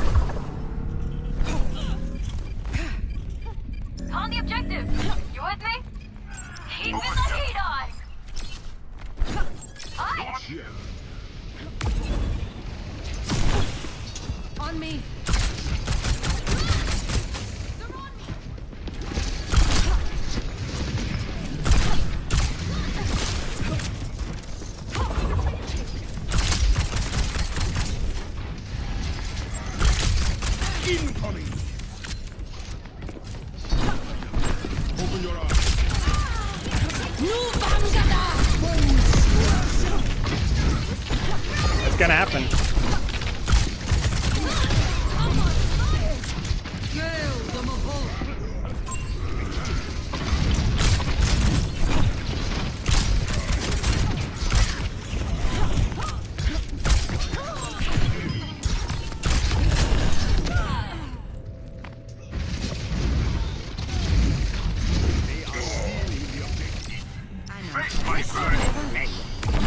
On the objective. You with me? Keep in the heat eye. Hi. On me. Incoming. Open your eyes. It's gonna happen.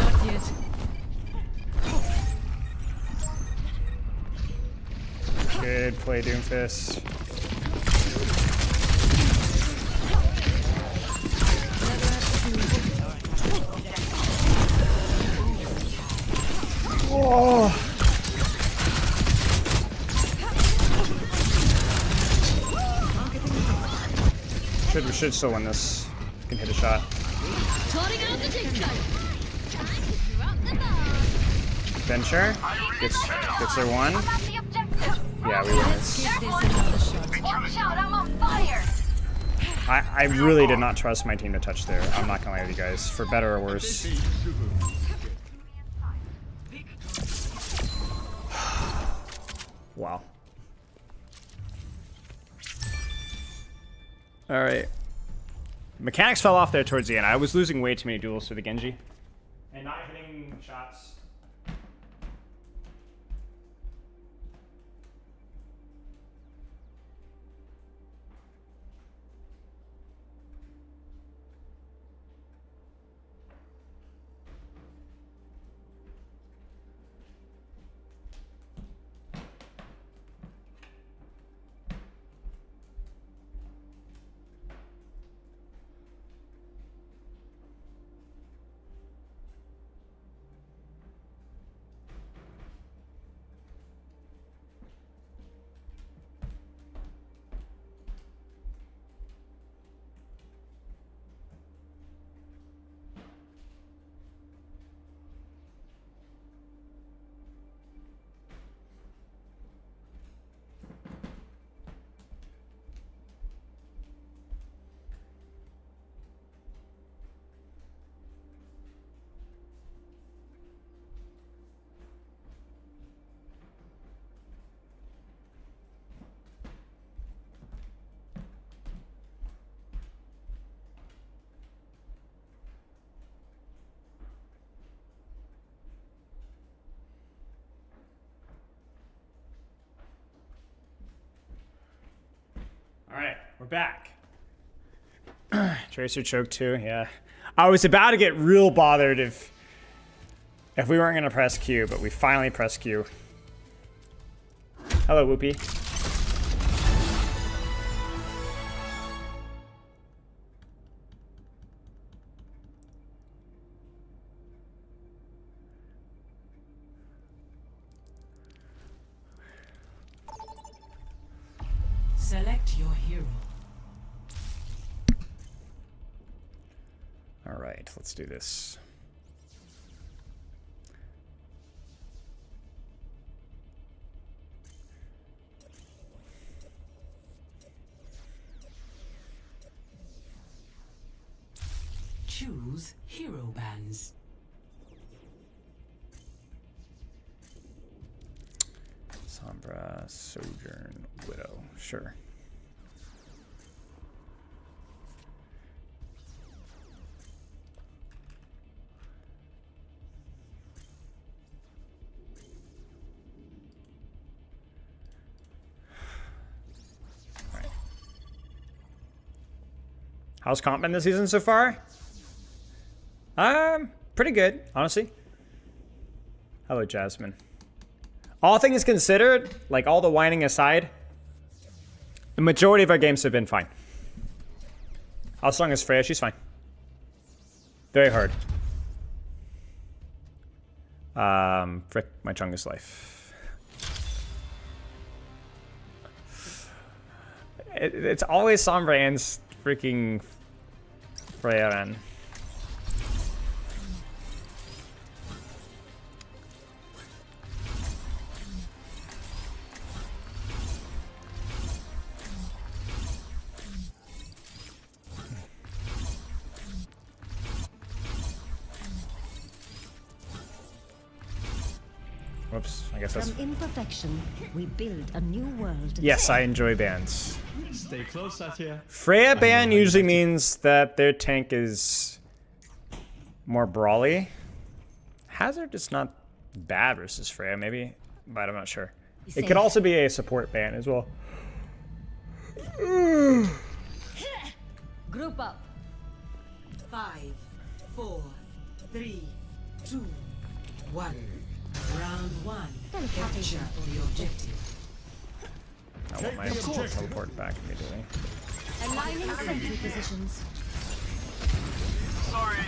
Not yet. Good play, Doomfist. Oh. We should still win this. Can hit a shot. Venture gets her one. Yeah, we win this. Watch out, I'm on fire! I really did not trust my team to touch there. I'm not gonna lie to you guys, for better or worse. Wow. All right. Mechanics fell off there towards the end. I was losing way too many duels to the Genji. And not hitting shots. All right, we're back. Tracer choke too, yeah. I was about to get real bothered if we weren't gonna press Q, but we finally pressed Q. Hello, Whoopi. Select your hero. All right, let's do this. Choose hero bands. Sombra, Sojourn, Widow. Sure. All right. How's comp been this season so far? Pretty good, honestly. Hello, Jasmine. All things considered, like all the whining aside, the majority of our games have been fine. How strong is Freya? She's fine. Very hard. Frick, my Chungus life. It's always Sombra and freaking Freya, man. Whoops, I guess that's... From imperfection, we build a new world. Yes, I enjoy bans. Stay close, Satya. Freya ban usually means that their tank is more brawly. Hazard is not bad versus Freya, maybe, but I'm not sure. It could also be a support ban as well. Group up. 5, 4, 3, 2, 1. Round 1. Capture the objective. I want my teleport back immediately. Aligning sentry positions. Sorry.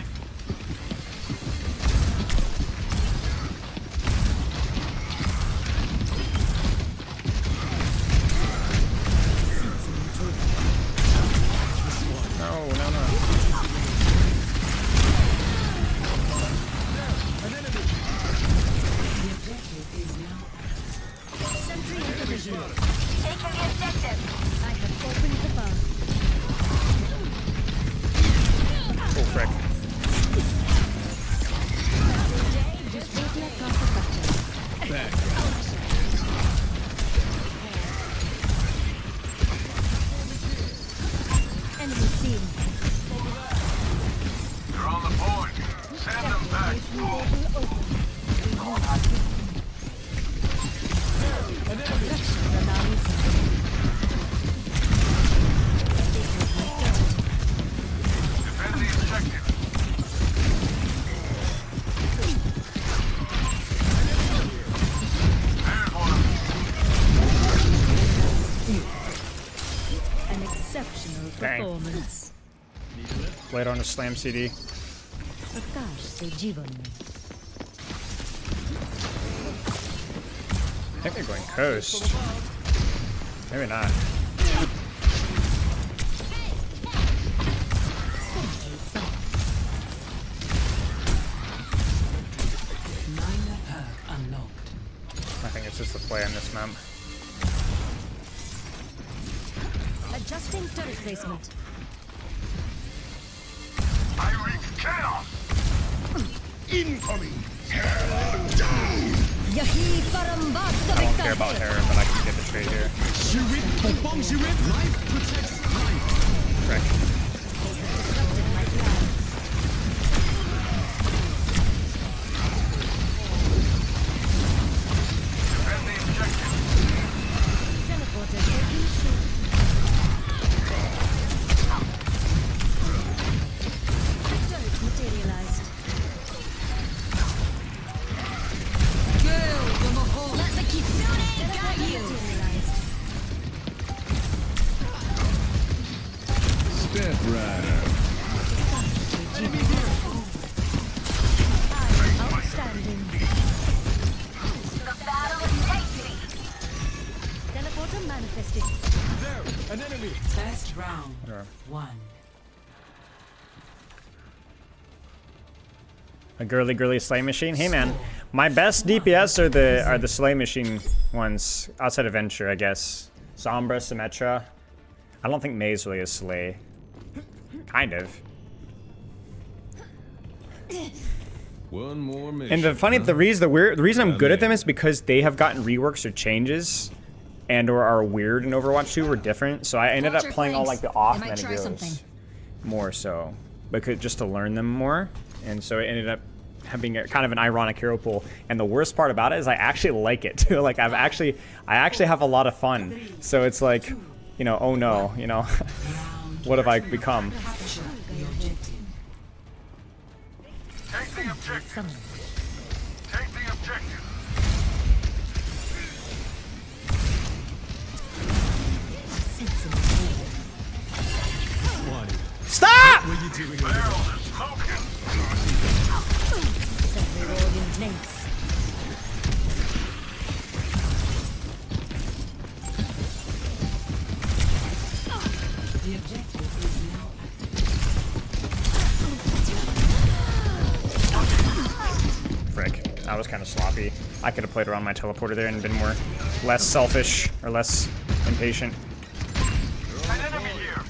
No, no, no. Sentry in position. Taking the objective. I have opened the bar. Oh, frick. Just waiting across the fracture. Enemy seen. They're on the point. Send them back. Defend the objective. There's one. An exceptional Dang. performance. Played on a slam CD. Prakash se jivan mein. I think they're going coast. Maybe not. Minor perk unlocked. I think it's just the play on this map. Adjusting turret placement. I wreak chaos. Incoming! Yahi parambasta I don't care about her, but I can get the trade here. Life protects life. Frick. disrupted my plan. Defend the objective. Teleporter taking shoot. Turret materialized. Let the kitsune guide you. Materialized. Step right. Outstanding. The battle is tasty. Teleporter manifested. An enemy. First round. Sure. 1. A girly slay machine. Hey man, my best DPS are the slay machine ones outside of Venture, I guess. Sombra, Symmetra. I don't think Maze really is slay. Kind of. One more mission. And the reason I'm good at them is because they have gotten reworks or changes, and or are weird in Overwatch 2 or different. So I ended up playing all like the off meta more so, because just to learn them more, and so it ended up having a, kind of an ironic hero pool. And the worst part about it is I actually like it too. Like I actually have a lot of fun. So it's like, you know, oh no, you know, what have I become? Capture the objective. Take the objective. Take the objective. One. Stop! What are you doing? Barrels are smoking. Sentry wall in place. The objective is now Frick, that was kind of sloppy. I could have played around my teleporter there and been less selfish or less impatient. An enemy here.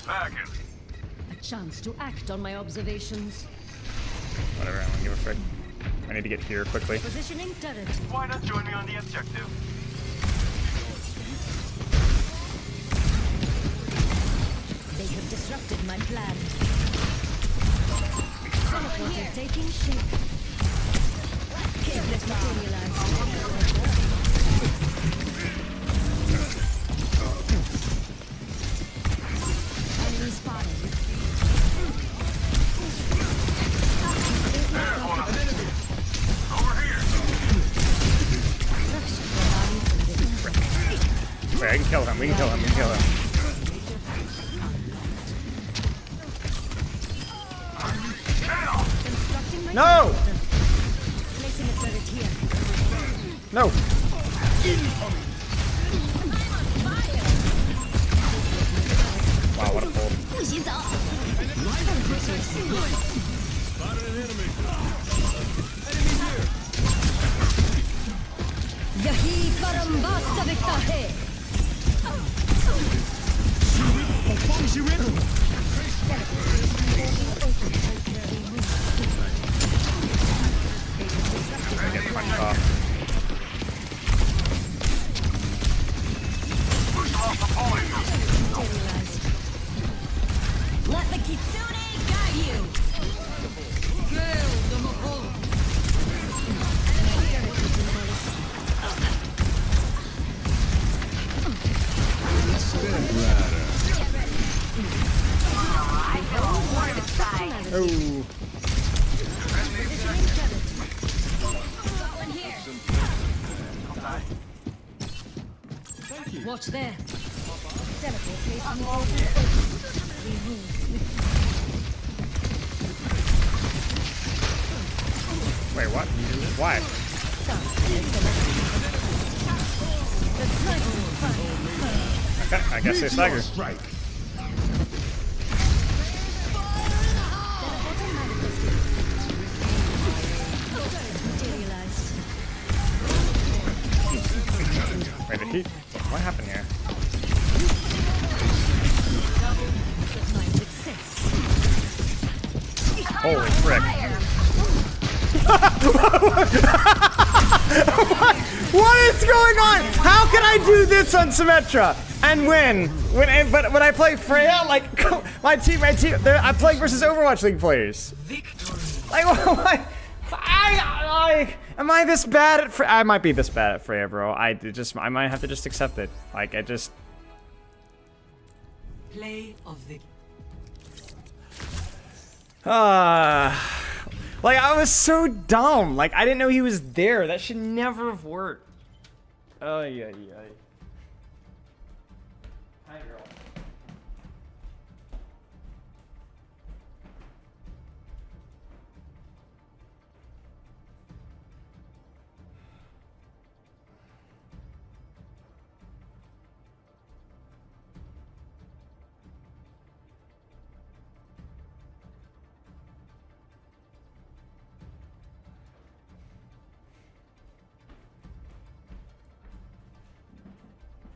Back it. A chance to act on my observations. Whatever, I don't give a frick. I need to get here quickly. Positioning turret. Why not join me on the objective? They have disrupted my plan. Teleporter taking shape. Careless materialize. Enemy spotted. Wait, I can kill him. We can kill him. We can kill him. No! Placing a turret here. No! Wow, what a pull. Yahi karambasta viktahe. I get punched off. Let the kitsune guide you. Oh. Watch there. Teleport placing Wait, what? Why? Okay, I guess they stagger. Wait, did he? What happened here? Holy frick. What is going on? How can I do this on Symmetra and win? But when I play Freya, like my team, I'm playing versus Overwatch League players. Like, what? Am I this bad at Freya? I might be this bad at Freya, bro. I might have to just accept it. Like, Play of the like, I was so dumb. Like, I didn't know he was there. That should never have worked. Oh, yeah. Hi, girl.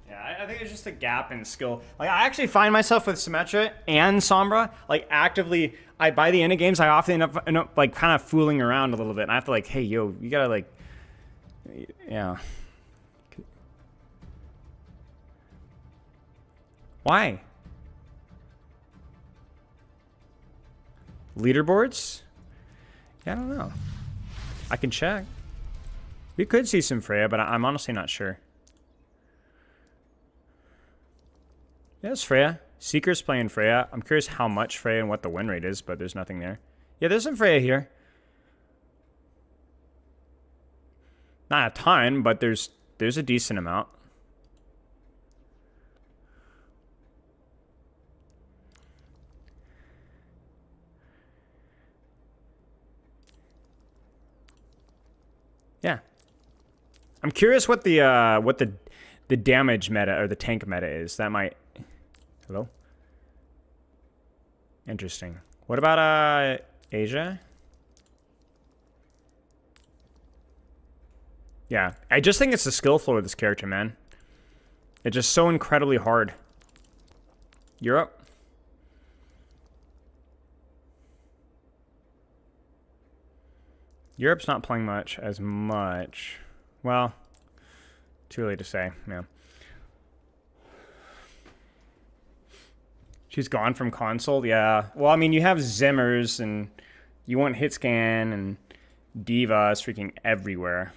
Yeah, I think it's just a gap in skill. Like, I actually find myself with Symmetra and Sombra, like, actively, by the end of games, I often end up like, kind of fooling around a little bit. And I have to, like, hey, yo, you gotta, like, yeah. Why? Leaderboards? Yeah, I don't know. I can check. We could see some Freya, but I'm honestly not sure. Yeah, it's Freya. Seeker's playing Freya. I'm curious how much Freya and what the win rate is, but there's nothing there. Yeah, there's some Freya here. Not a ton, but there's a decent amount. Yeah. I'm curious what the damage meta or the tank meta is. That might. Hello? Interesting. What about Asia? Yeah, I just think it's the skill floor of this character, man. It's just so incredibly hard. Europe? Europe's not playing much as much. Well, too early to say. Yeah. She's gone from console? Yeah. Well, I mean, you have Zimmers, and you want Hitscan, and Diva is freaking everywhere.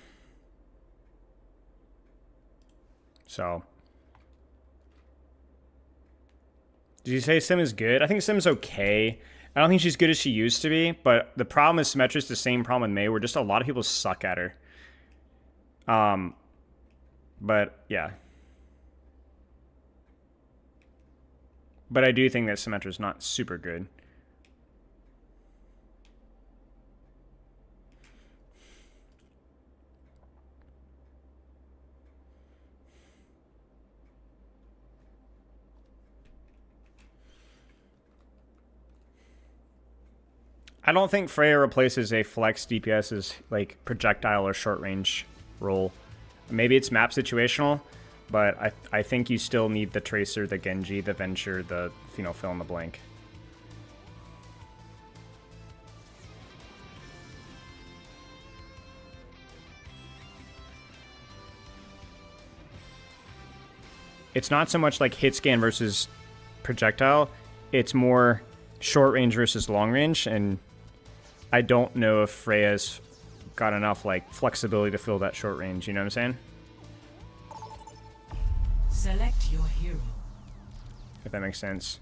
So. Did you say Sim is good? I think Sim's okay. I don't think she's good as she used to be, but the problem with Symmetra is the same problem with Mei, where just a lot of people suck at her. But, yeah. But I do think that Symmetra is not super good. I don't think Freya replaces a flex DPS's like projectile or short range role. Maybe it's map situational, but I think you still need the Tracer, the Genji, the Venture, the fill in the blank. It's not so much like hit scan versus projectile, it's more short range versus long range, and I don't know if Freya's got enough like flexibility to fill that short range, you know what I'm saying? Select your hero. If that makes sense.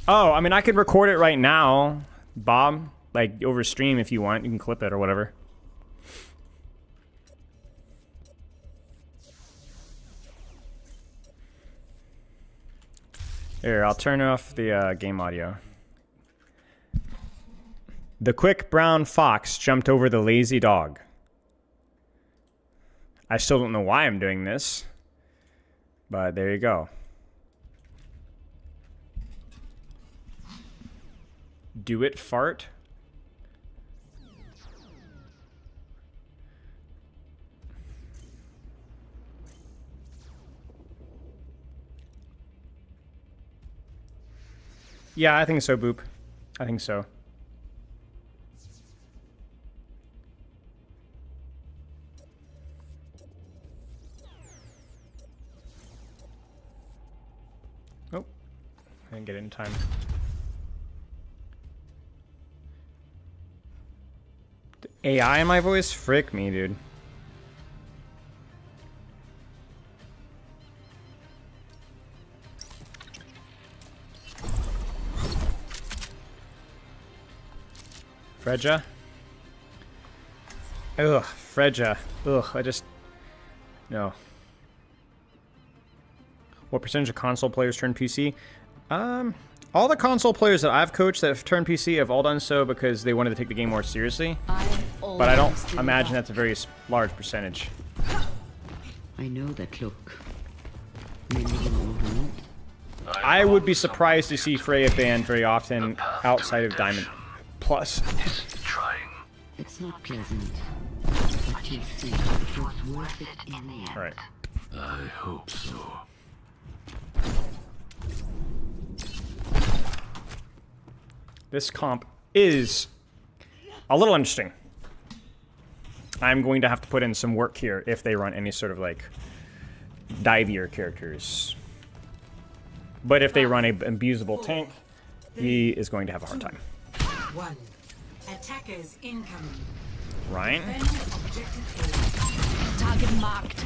Oh, I mean, I could record it right now, Bob, like over stream if you want. You can clip it or whatever. Here, I'll turn off the game audio. The quick brown fox jumped over the lazy dog. I still don't know why I'm doing this, but there you go. Do it, fart. Yeah, I think so, Boop. I think so. Oh, I didn't get it in time. The AI in my voice? Frick me, dude. Freja? Ugh, Freja. Ugh, I just... No. What percentage of console players turn PC? All the console players that I've coached that have turned PC have all done so because they wanted to take the game more seriously. But I don't imagine that's a very large percentage. I know that look. Many an old wound. I would be surprised to see Freya banned very often outside of Diamond Plus. It's not pleasant, but you'll see it was worth it in the end. All right. I hope so. This comp is a little interesting. I'm going to have to put in some work here if they run any sort of like divier characters. But if they run a abusable tank, he is going to have a hard time. 1. Attackers incoming. Ryan? Target marked.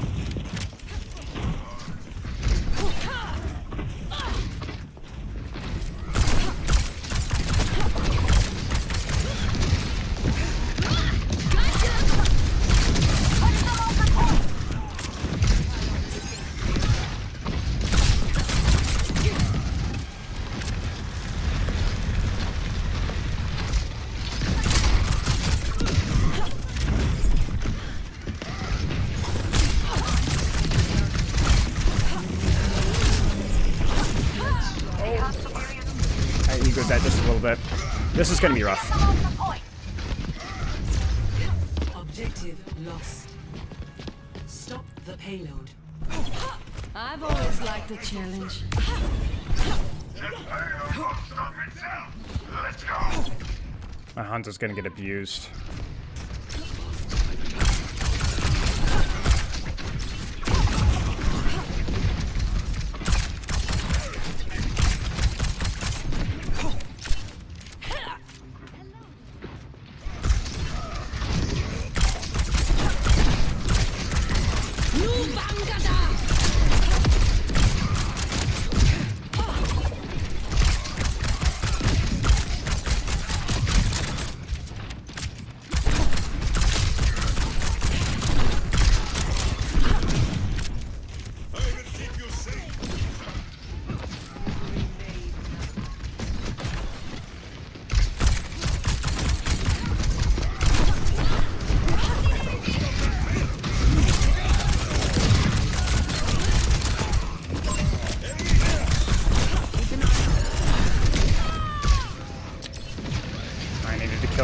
That just a little bit. This is gonna be rough. Objective lost. Stop the payload. I've always liked the challenge. My Hanzo's gonna get abused.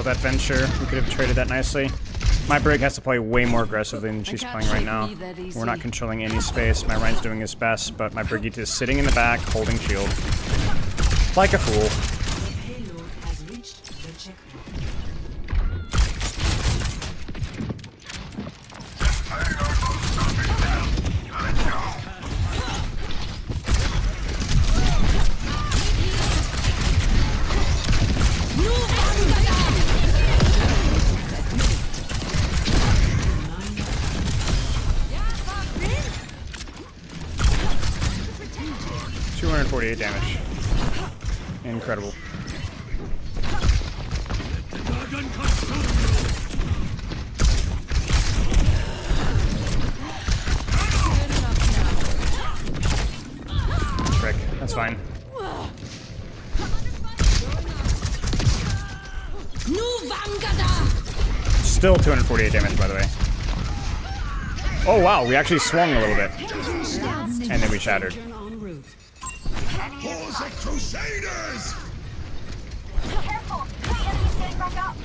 That venture. We could have traded that nicely. My Brig has to play way more aggressively than she's playing right now. We're not controlling any space. My Ryan's doing his best, but my Brigitte is sitting in the back, holding shield. Like a fool. Damage. Incredible. Trick. That's fine. Still 248 damage, by the way. Oh wow, we actually swung a little bit. And then we shattered. For the Crusaders! Careful! The enemy's getting back up!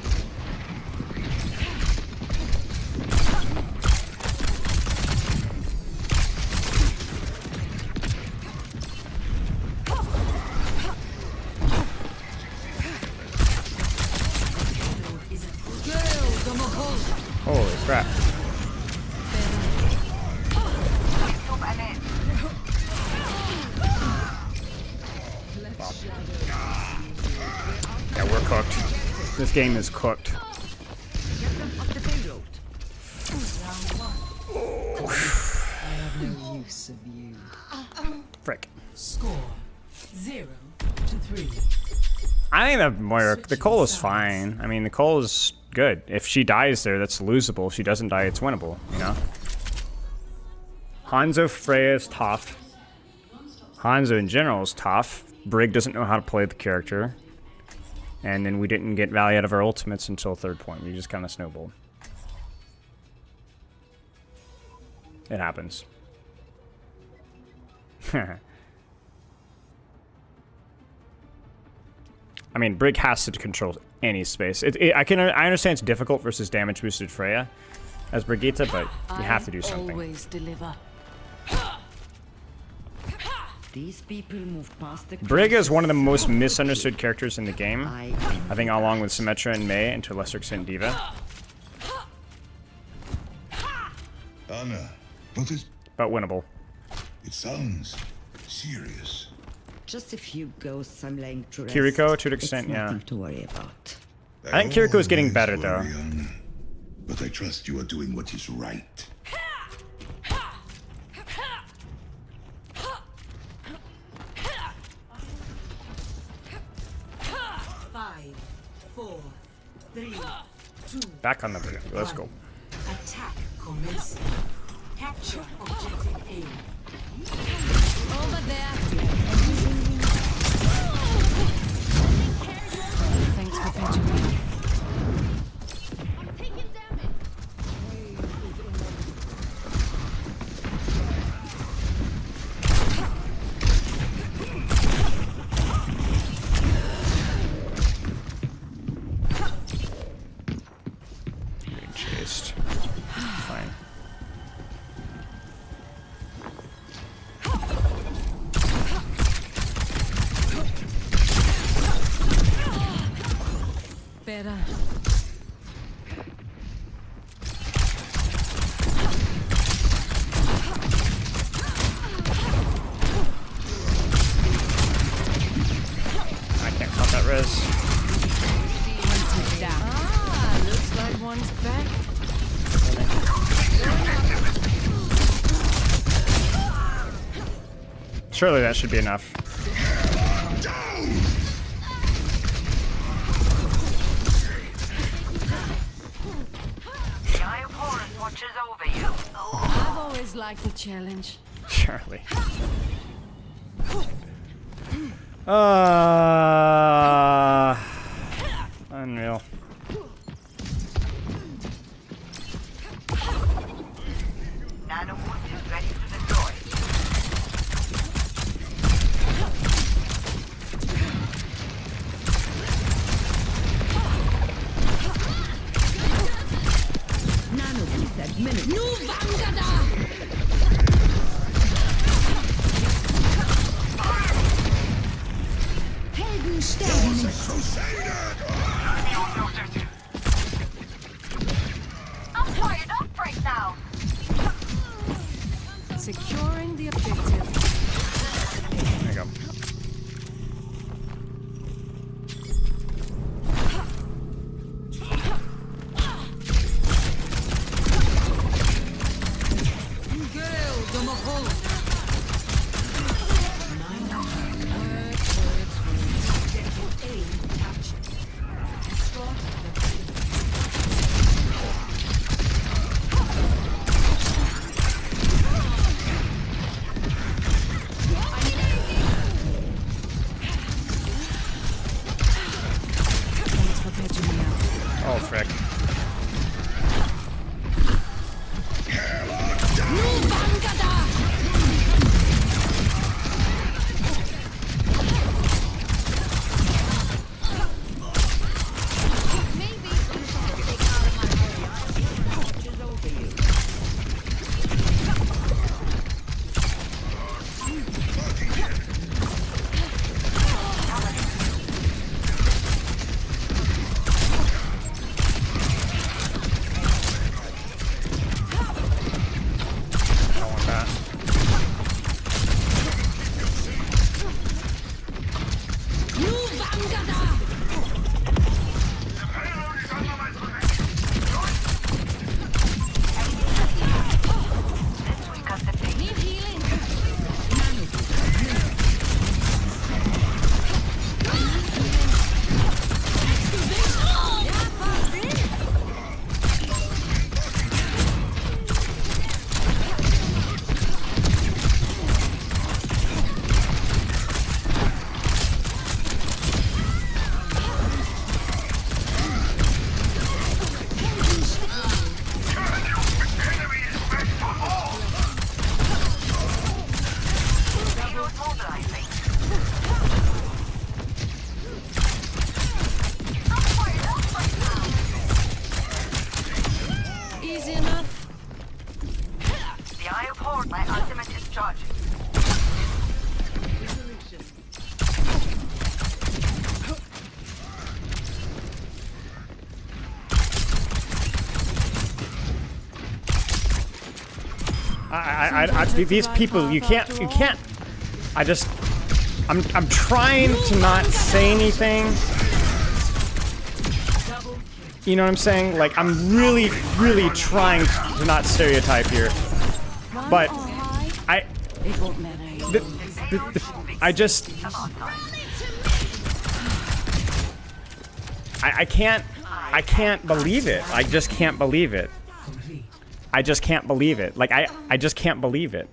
Holy crap. Yeah, we're cooked. This game is cooked. Frick. Score 0-3. I think that Moira, the Cole is fine. I mean, the Cole is good. If she dies there, that's losable. If she doesn't die, it's winnable, you know? Hanzo Freya is tough. Hanzo in general is tough. Brig doesn't know how to play the character. And then we didn't get value out of our ultimates until third point. We just kind of snowballed. It happens. I mean, Brig has to control any space. I understand it's difficult versus damage boosted Freya as Brigitte, but you have to do something. Always deliver. These people move past the Brig is one of the most misunderstood characters in the game. I think along with Symmetra and Mei, and to a lesser extent D.Va. Anna, but winnable. It sounds serious. Just a few ghosts I'm laying to rest. Kiriko, to an extent, it's yeah. nothing to worry about. I think Kiriko is getting better, though. Anna, but I trust you are doing what is right. 5, 4, 3, 2. Back on the Brig. Let's go. Attack commencing. Capture objective A. Over there. Thanks for patching me. I'm taking damage. Getting chased. Fine. better. I can't count that res. Ah, looks like one's back. Surely that should be enough. The Eye of Horus watches over you. I've always liked the challenge. Surely. Unreal. Nano Wood is ready to deploy. Nano Beast at minute. Nu Vangada! Helden sterben nicht. I'm fired up right now. Securing the objective. There you go. Oh, frick. I don't want that. Easy enough. The Eye of Horus, my ultimate is charging. These people, you can't. I'm trying to not say anything. You know what I'm saying? Like, I'm really trying to not stereotype here. But I can't believe it. I just can't believe it. I just can't believe it. Like, I just can't believe it.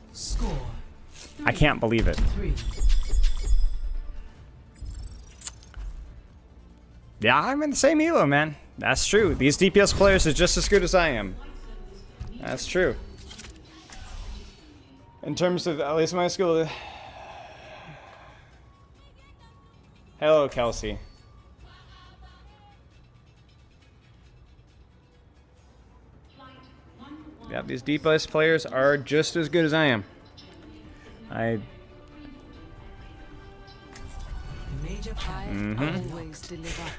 I can't believe it. Yeah, I'm in the same elo, man. That's true. These DPS players are just as good as I am. That's true. In terms of, at least my school... Hello, Kelsey. Yeah, these DPS players are just as good as I am. Always deliver.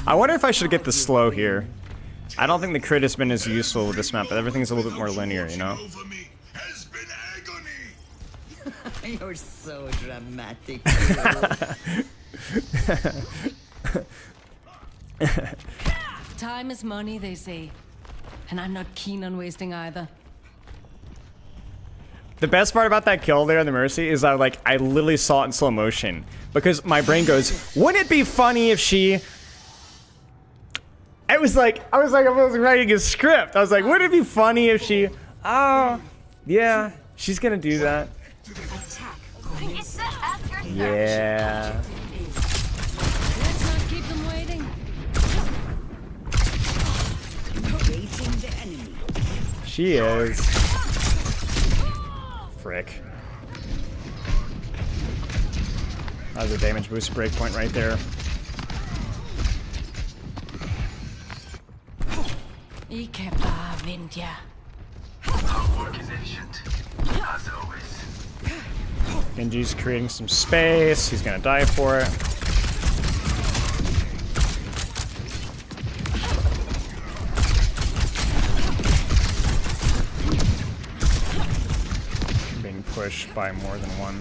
I wonder if I should get the slow here. I don't think the crit has been as useful with this map, but everything's a little bit more linear, you know? You're so dramatic. Time is money, they say. And I'm not keen on wasting either. The best part about that kill there on the Mercy is I literally saw it in slow motion. Because my brain goes, wouldn't it be funny if she... I was writing a script. I was like, wouldn't it be funny if she... Oh, yeah, she's gonna do that. Yeah. Let's not keep them waiting. She is. Frick. That was a damage boost breakpoint right there. Ike bare Vindya. Our work is efficient, as always. Genji's creating some space. He's gonna die for it. Being pushed by more than one.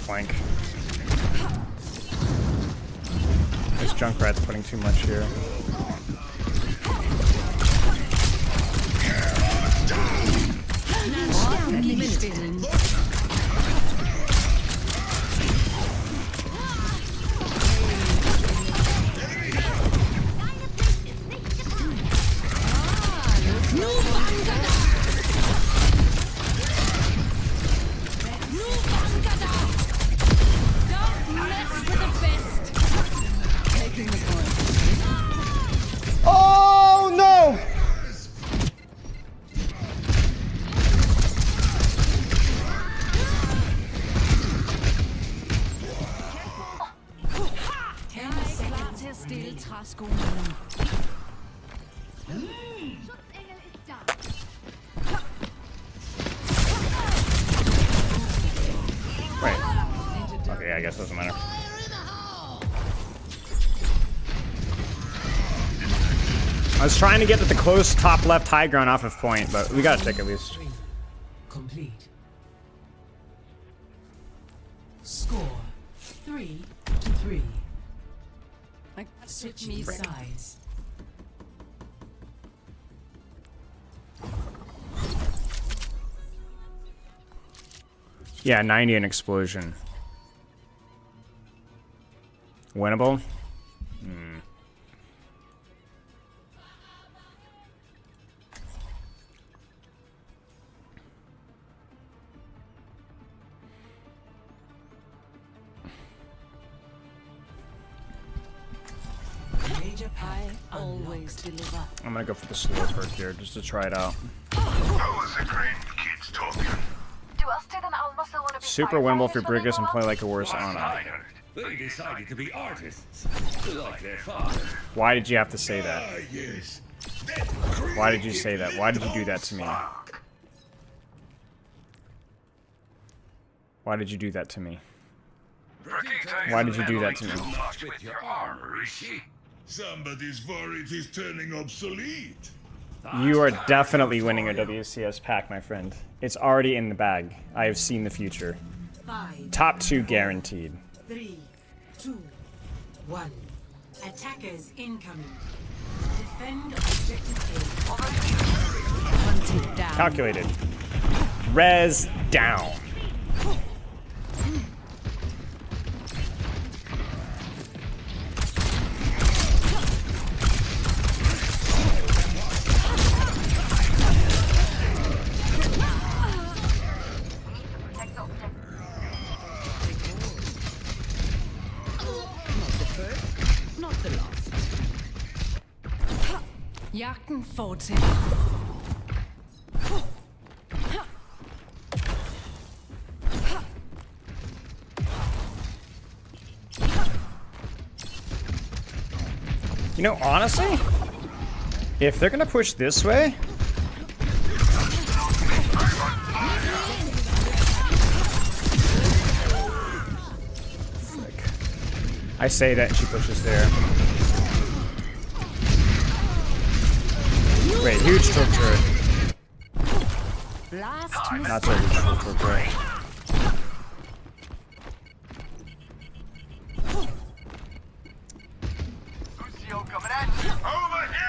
Flank. This Junkrat's putting too much here. Oh no! Wait. Okay, I guess it doesn't matter. I was trying to get to the close top left high ground off of point, but we gotta take at least. Complete. Score 3-3. Switching sides. Yeah, 90 an explosion. Winnable? I always deliver. I'm gonna go for the slow perk here just to try it out. How was the grandkids talking? Super winnable for Brigus and play like a worse Ana. They decided to be artists, like their father. Why did you have to say that? Yes. Why did you say that? Why did you do that to me? Why did you do that to me? Why did you do that to me? With your armor, is she? Somebody's worried he's turning obsolete. You are definitely winning a WCS pack, my friend. It's already in the bag. I have seen the future. 5, Top 2 guaranteed. 3, 2, 1. Attackers incoming. Defend objective A. Hunted down. Calculated. Res down. Jagten fortsætter. You know, honestly, if they're gonna push this way, frick. I say that and she pushes there. Wait, huge torque turret. Not so huge torque turret.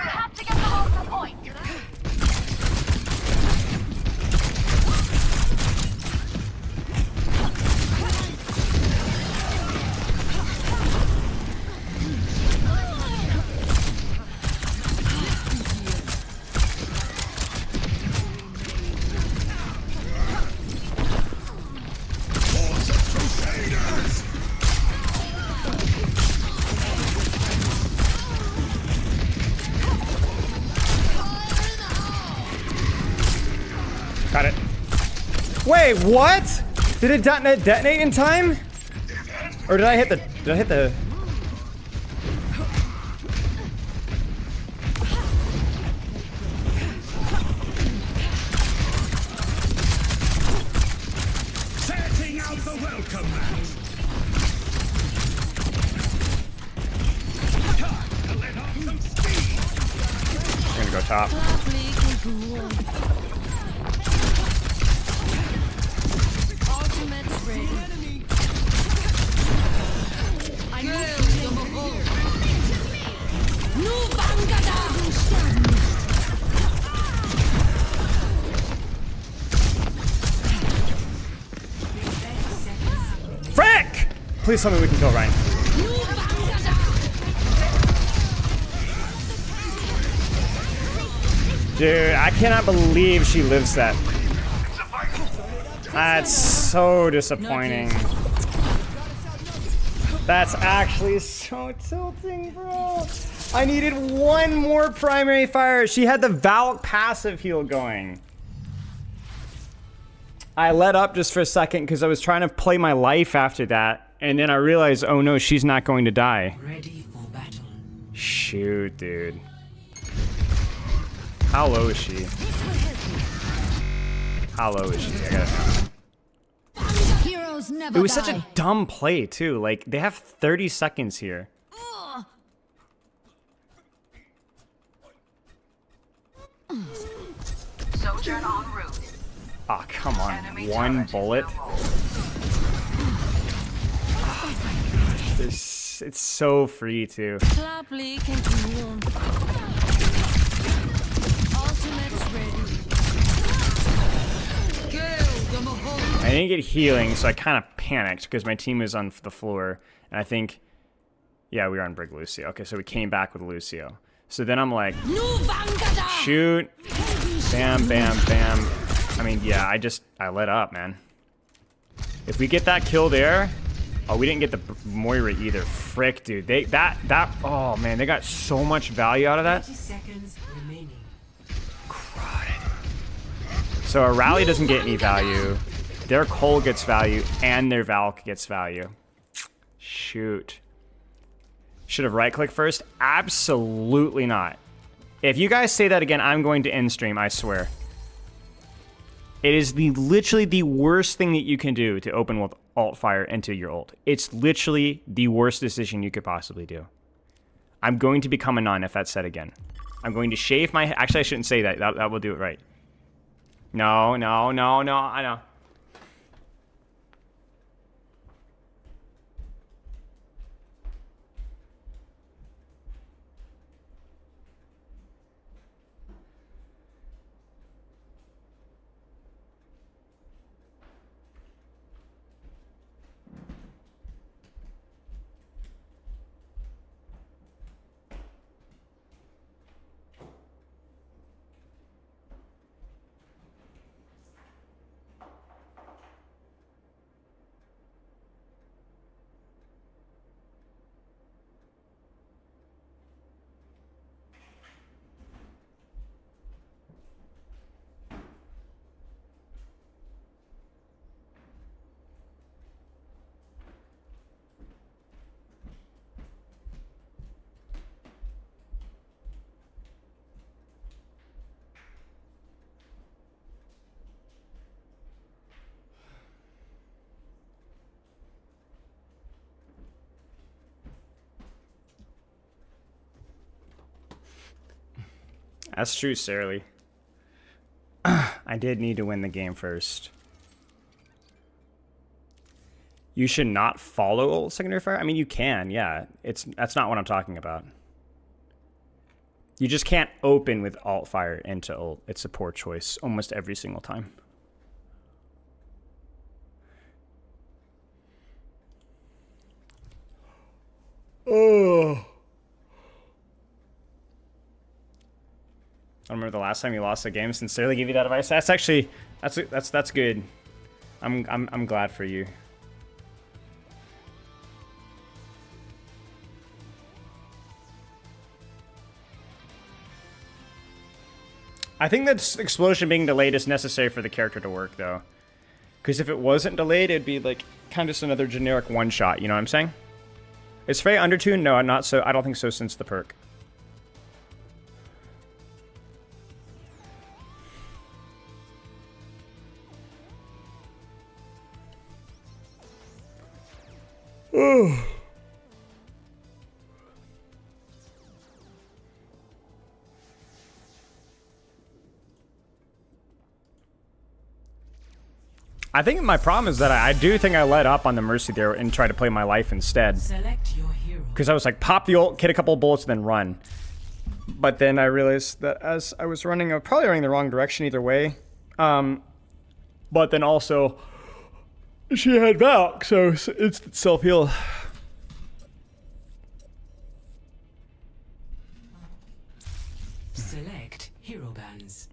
Have to get them off the point. Got it. Wait, what? Did it detonate in time? Or did I hit the... Setting out the welcome mat. Let off some speed. I'm gonna go top. Ultimate's ready. I need Frick! Please tell me we can kill Ryan. Dude, I cannot believe she lives that. That's so disappointing. That's actually so tilting, bro. I needed one more primary fire. She had the Valk passive heal going. I let up just for a second because I was trying to play my life after that. And then I realized, oh no, she's not going to die. Ready for battle. Shoot, dude. How low is she? How low is she? I gotta know. Heroes never It was die. such a dumb play, too. Like, they have 30 seconds here. Sojourn en route. Oh, come on. One bullet. It's so free, too. Ultimate's ready. I didn't get healing, so I kind of panicked because my team was on the floor. And I think, yeah, we were on Brig Lucio. Okay, so we came back with Lucio. So then I'm like, shoot. Bam, bam, bam. I mean, yeah, I let up, man. If we get that kill there, oh, we didn't get the Moira either. Frick, dude. Oh man, they got so much value out of that. 30 seconds remaining. So a rally doesn't get any value. Their Cole gets value, and their Valk gets value. Shoot. Should have right-clicked first? Absolutely not. If you guys say that again, I'm going to end stream, I swear. It is literally the worst thing that you can do to open with alt fire into your ult. It's literally the worst decision you could possibly do. I'm going to become a nun if that's said again. I'm going to shave my... Actually, I shouldn't say that. That will do it right. No, no, no, no. I know. That's true, Sarah. I did need to win the game first. You should not follow secondary fire? I mean, you can, yeah. That's not what I'm talking about. You just can't open with alt fire into ult. It's a poor choice almost every single time. Oh. I remember the last time you lost a game. Sincerely give you that advice. That's actually that's good. I'm glad for you. I think that explosion being delayed is necessary for the character to work, though. Because if it wasn't delayed, it'd be like kind of just another generic one-shot, you know what I'm saying? Is Frey undertuned? No, not so. I don't think so since the perk. Oh. I think my problem is that I do think I let up on the Mercy there and try to play my life instead. Select your hero. Because I was like, pop the ult, get a couple of bullets, and then run. But then I realized that as I was running, I was probably running the wrong direction either way. But then also, she had Valk, so it's self-heal. Select hero bands.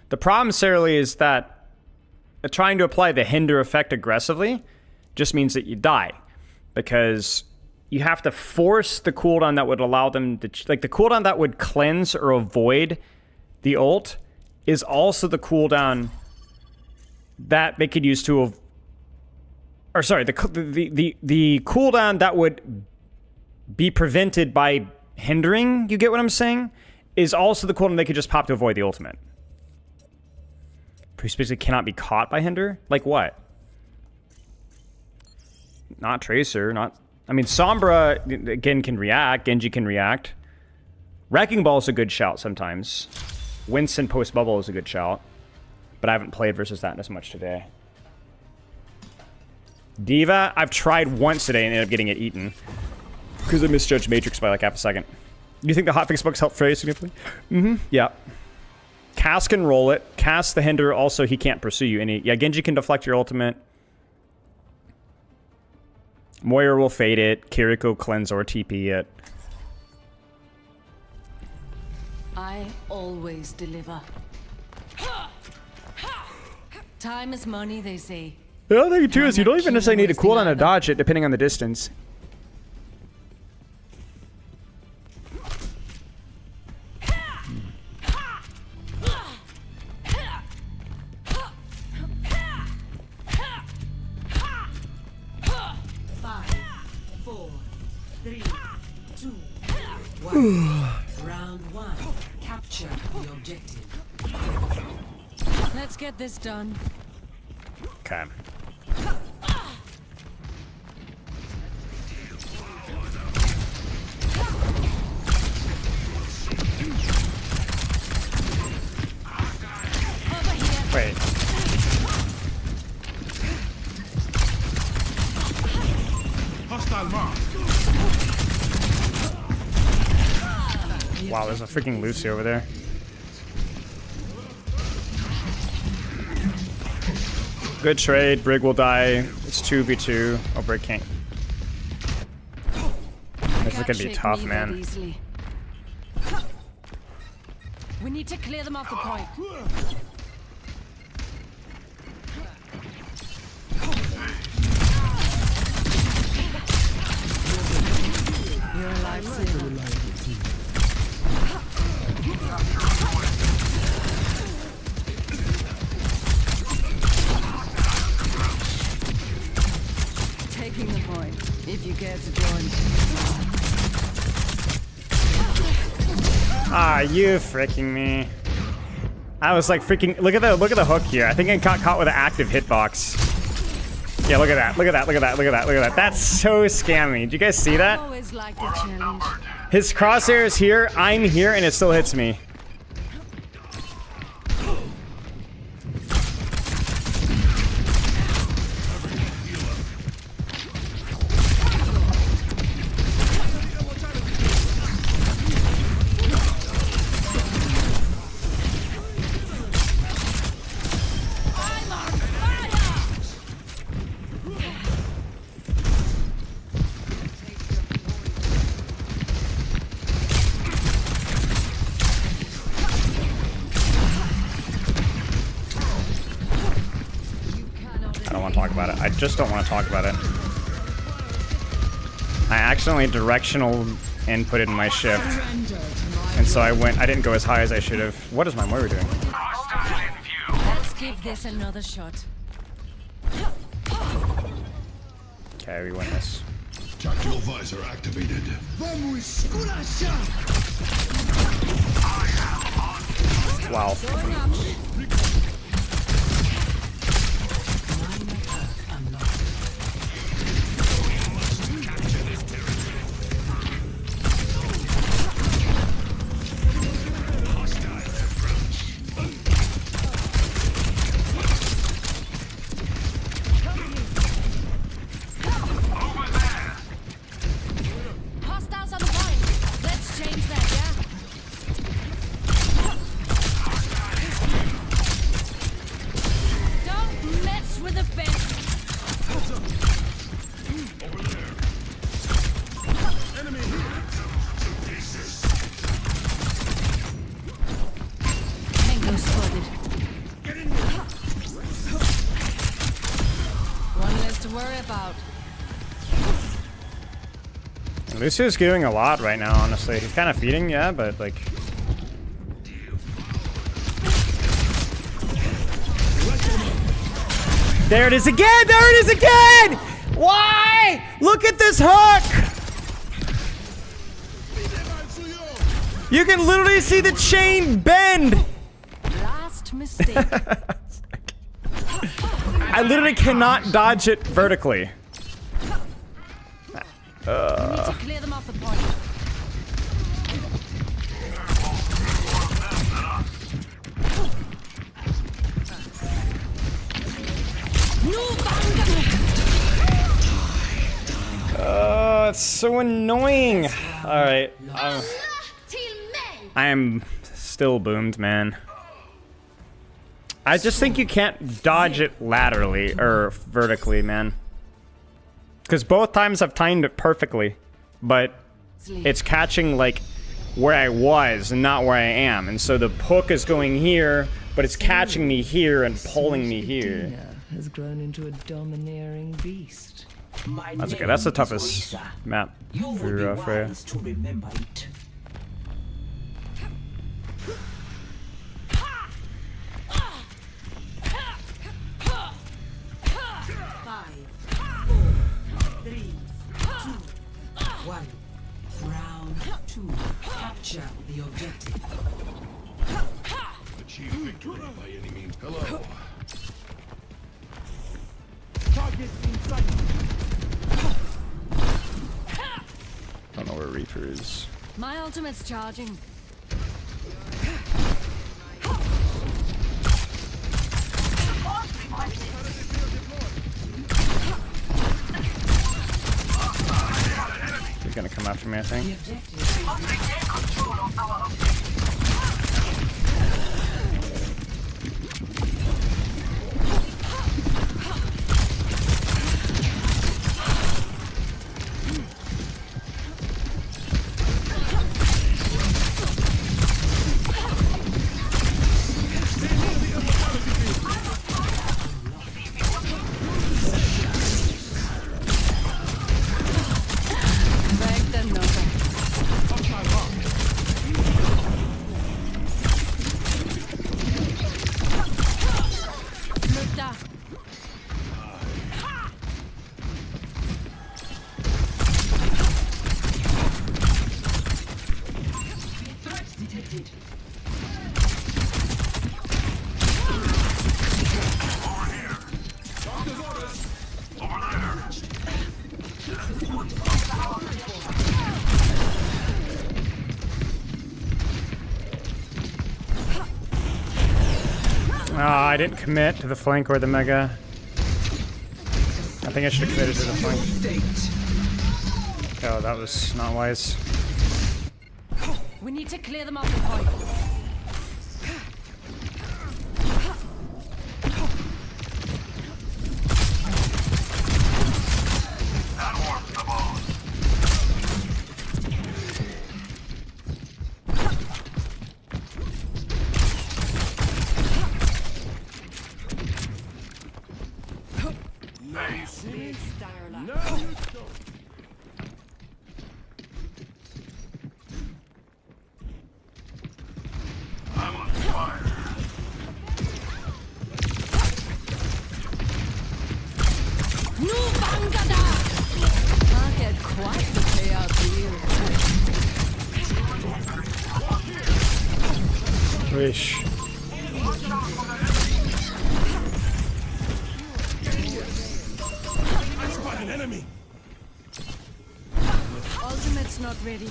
The problem, Sarah, is that trying to apply the hinder effect aggressively just means that you die. Because you have to force the cooldown that would allow them to... Like, the cooldown that would cleanse or avoid the ult is also the cooldown that they could use to... Or, sorry, the cooldown that would be prevented by hindering, you get what I'm saying? Is also the cooldown they could just pop to avoid the ultimate. Priest basically cannot be caught by hinder? Like what? Not Tracer, not... I mean, Sombra, again, can react. Genji can react. Wrecking Ball is a good shout sometimes. Winston post-bubble is a good shout. But I haven't played versus that as much today. D.Va, I've tried once today and ended up getting it eaten. Because I misjudged Matrix by like half a second. Do you think the hotfix bugs help Frey significantly? Mm-hmm, yeah. Cass can roll it. Cass the hinder, also he can't pursue you. Yeah, Genji can deflect your ultimate. Moira will fade it. Kiriko cleanse or TP it. I always deliver. Time is money, they say. The other thing too is you don't even necessarily need a cooldown to dodge it, depending on the distance. Round one. Capture the objective. Let's get this done. Okay. Wait. Hostile mark. Wow, there's a freaking Lucy over there. Good trade. Brig will die. It's 2v2. Oh, Brig can't. This is gonna be tough, man. We need to clear them off the point. You're a lifesaver. Taking the point, if you care to join. Ah, you freaking me. I was like freaking look at the hook here. I think I got caught with an active hitbox. Yeah, look at that. Look at that. Look at that. Look at that. Look at that. That's so scammy. Did you guys see that? Always liked a challenge. His crosshair is here, I'm here, and it still hits me. I just don't want to talk about it. I accidentally directional inputted my shift, and so I didn't go as high as I should have. What is my Moira doing? Let's give this another shot. Okay, we win this. Tactical visor activated. Wow. Hostiles on the point. Let's change that, yeah? Don't mess with the fence. Over there. Enemy. Tango spotted. One less to worry about. Lucio's doing a lot right now, honestly. He's kind of feeding, yeah, but like... There it is again! There it is again! Why? Look at this hook! You can literally see the chain bend! Last mistake. I literally cannot dodge it vertically. We need to clear them off the point. It's so annoying. All right, I am still boomed, man. I just think you can't dodge it laterally or vertically, man. Because both times I've timed it perfectly, but it's catching like where I was and not where I am. And so the hook is going here, but it's catching me here and pulling me here. Has grown into a domineering beast. That's okay. That's the toughest map for Freya. To remember it. Round 2. Capture the objective. Achieve victory by any means. Hello. Target in sight. Don't know where Reaper is. My ultimate's charging. He's gonna come after me, I think. I didn't commit to the flank or the mega. I think I should have committed to the flank. Oh, that was not wise. We need to clear them off the point. Wish. I spot an enemy. Ultimate's not ready.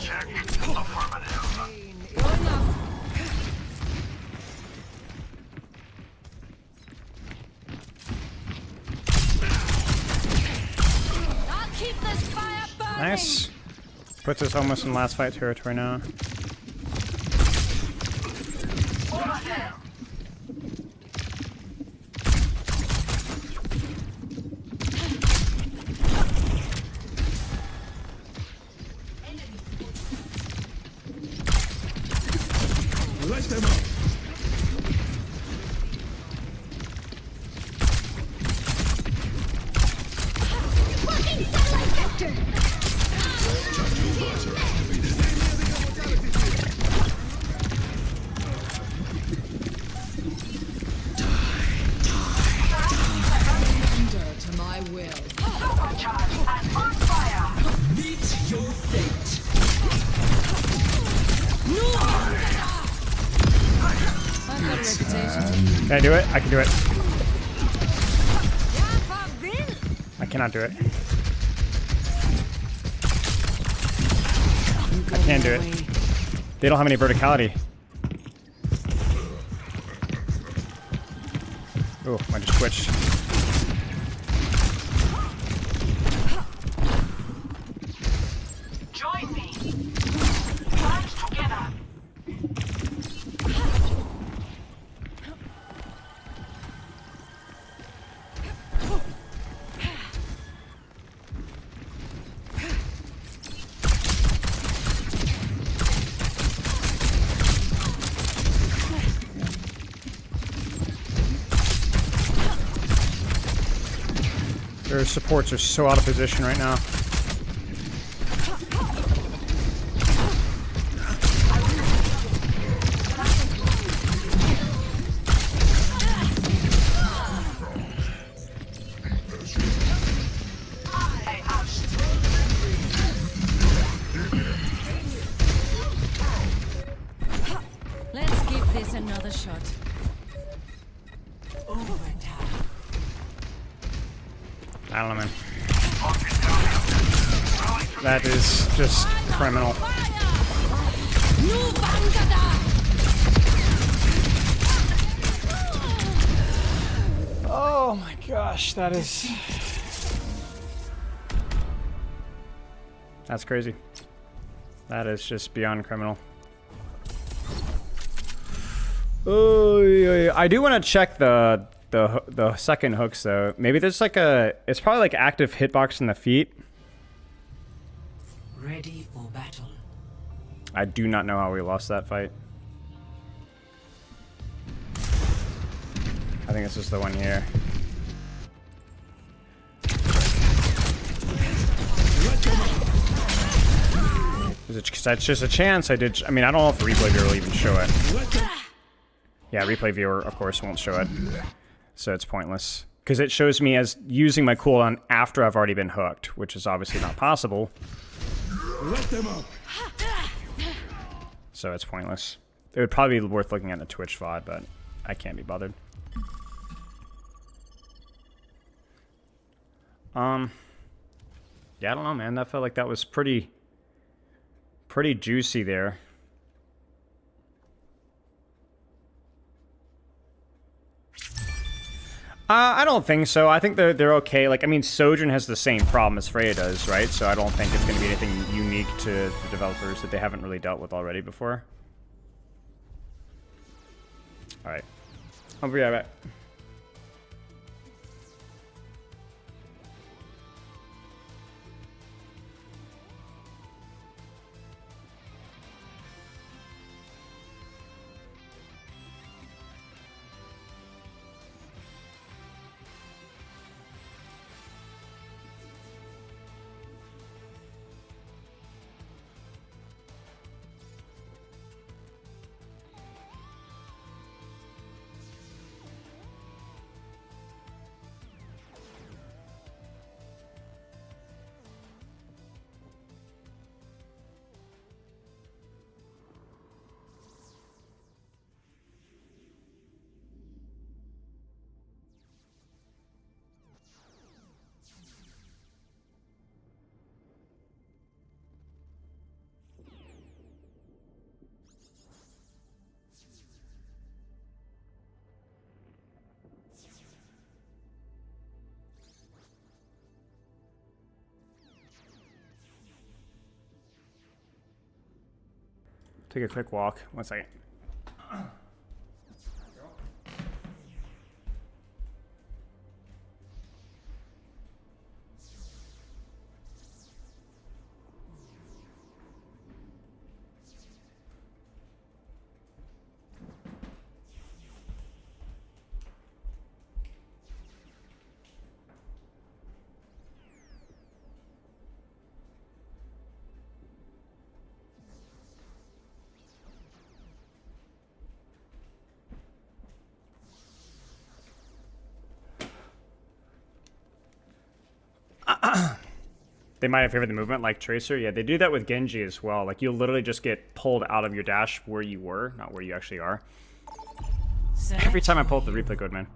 Check. Affirmative. I'll keep this fire burning. Nice. Puts us almost in last fight territory now. Let them up. Working satellite vector. To my will. Supercharged and on fire. Meet your fate. I've got a reputation. Can I do it? I can do it. I cannot do it. I can't do it. They don't have any verticality. Oh, I just twitched. Join me. Stand together. Their supports are so out of position right now. Let's give this another shot. I don't know, man. That is just criminal. Oh my gosh, that is... That's crazy. That is just beyond criminal. Oh, I do want to check the second hooks though. Maybe there's like a... It's probably like active hitbox in the feet. Ready for battle. I do not know how we lost that fight. I think this is the one here. That's just a chance. I mean, I don't know if the replay viewer will even show it. Yeah, replay viewer, of course, won't show it. So it's pointless. Because it shows me as using my cooldown after I've already been hooked, which is obviously not possible. Let them up. So it's pointless. It would probably be worth looking at the Twitch VOD, but I can't be bothered. Yeah, I don't know, man. That felt like that was pretty juicy there. don't think so. I think they're okay. Like, I mean, Sojourn has the same problem as Freya does, right? So I don't think it's going to be anything unique to the developers that they haven't really dealt with already before. All right. I'll be right back. Take a quick walk. 1 second. They might have favored the movement like Tracer. Yeah, they do that with Genji as well. Like, you'll literally just get pulled out of your dash where you were, not where you actually are. Every time I pull up the replay code, man.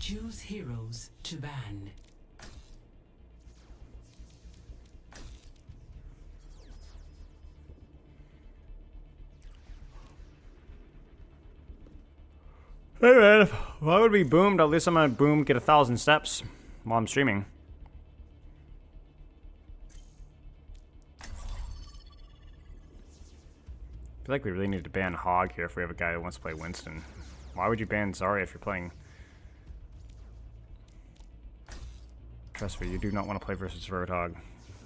Choose heroes to ban. Hey man, why would we boomed? At least I'm gonna boom get 1,000 steps while I'm streaming. I feel like we really need to ban Hog here if we have a guy who wants to play Winston. Why would you ban Zarya if you're playing? Trust me, you do not want to play versus Roadhog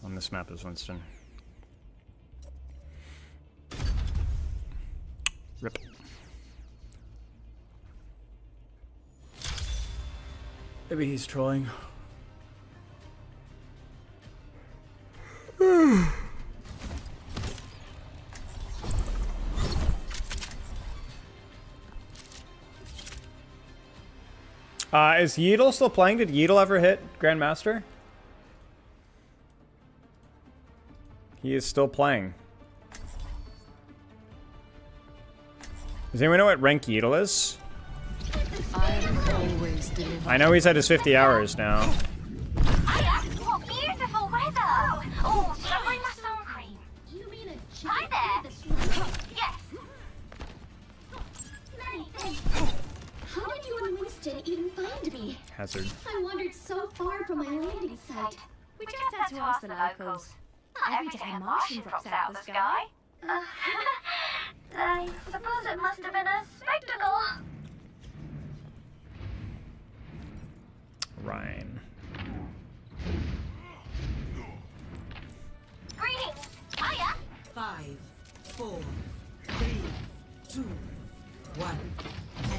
on this map as Winston. Rip. Maybe he's trolling. Is Yeatle still playing? Did Yeatle ever hit Grandmaster? He is still playing. Does anyone know what rank Yeatle is? I know he's at his 50 hours now. What beautiful weather! Oh, should I bring my sun cream? You mean a Hi there! Yes! Many thanks. How did you and Winston even find me? Hazard. I wandered so far from my landing site. We just had to ask the locals. Not every day a Martian drops out of the sky. I suppose it must have been a spectacle. Ryan. Greetings! Hiya! 5, 4, 3, 2, 1.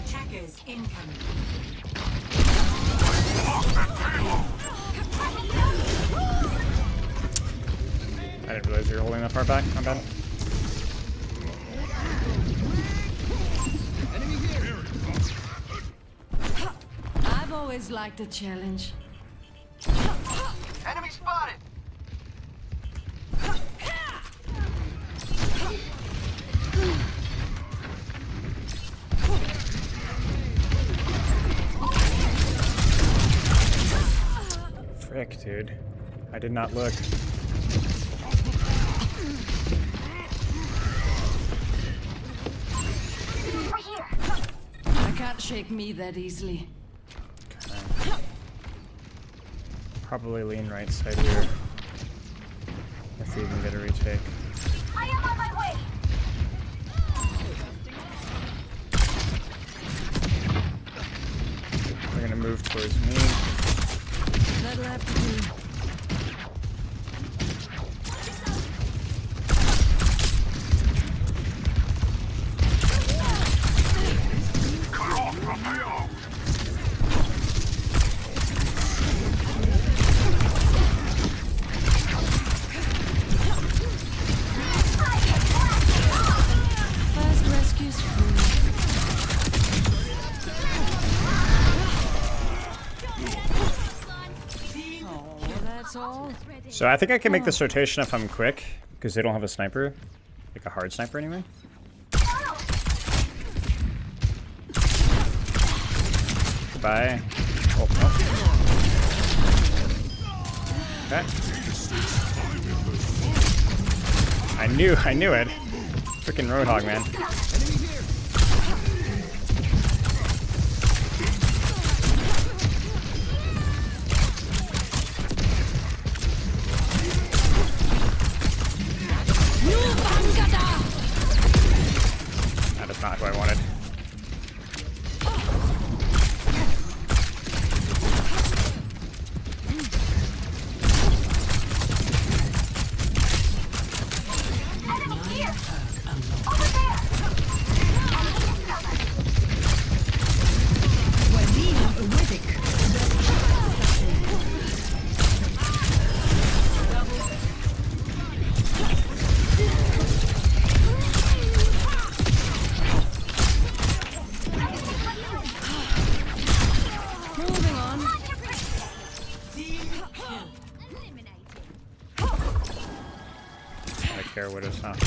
Attackers incoming. I didn't realize you were holding that far back. My bad. I've always liked a challenge. Enemy spotted! Frick, dude. I did not look. I can't shake me that easily. Okay. Probably lean right side here. If we even get a retake. I am on my way. They're gonna move towards me. That'll have to do. Fast rescue's free. Oh, that's all. So I think I can make this rotation if I'm quick, because they don't have a sniper. Like a hard sniper anyway. Goodbye. Oh, no. Okay. I knew it. Freaking Roadhog, man. That is not who I wanted. Moving on. I don't care what it's not. I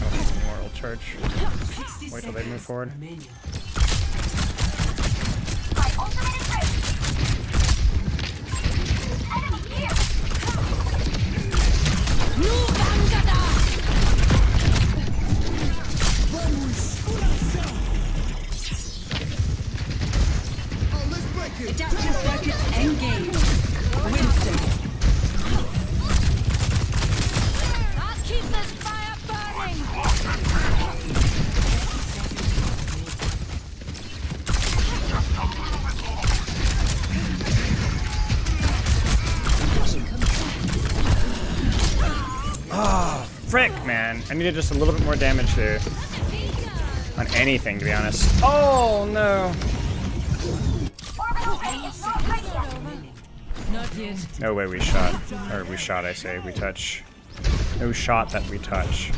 don't need more ult charge. Wait till they move forward. My ultimate is ready. Enemy here. Adaptive circuits engaged. Winston. I'll keep this fire burning. Oh, frick, man. I needed just a little bit more damage there. On anything, to be honest. Oh, no. Not yet. No way we shot. Or we shot, I say. We touch. No shot that we touch.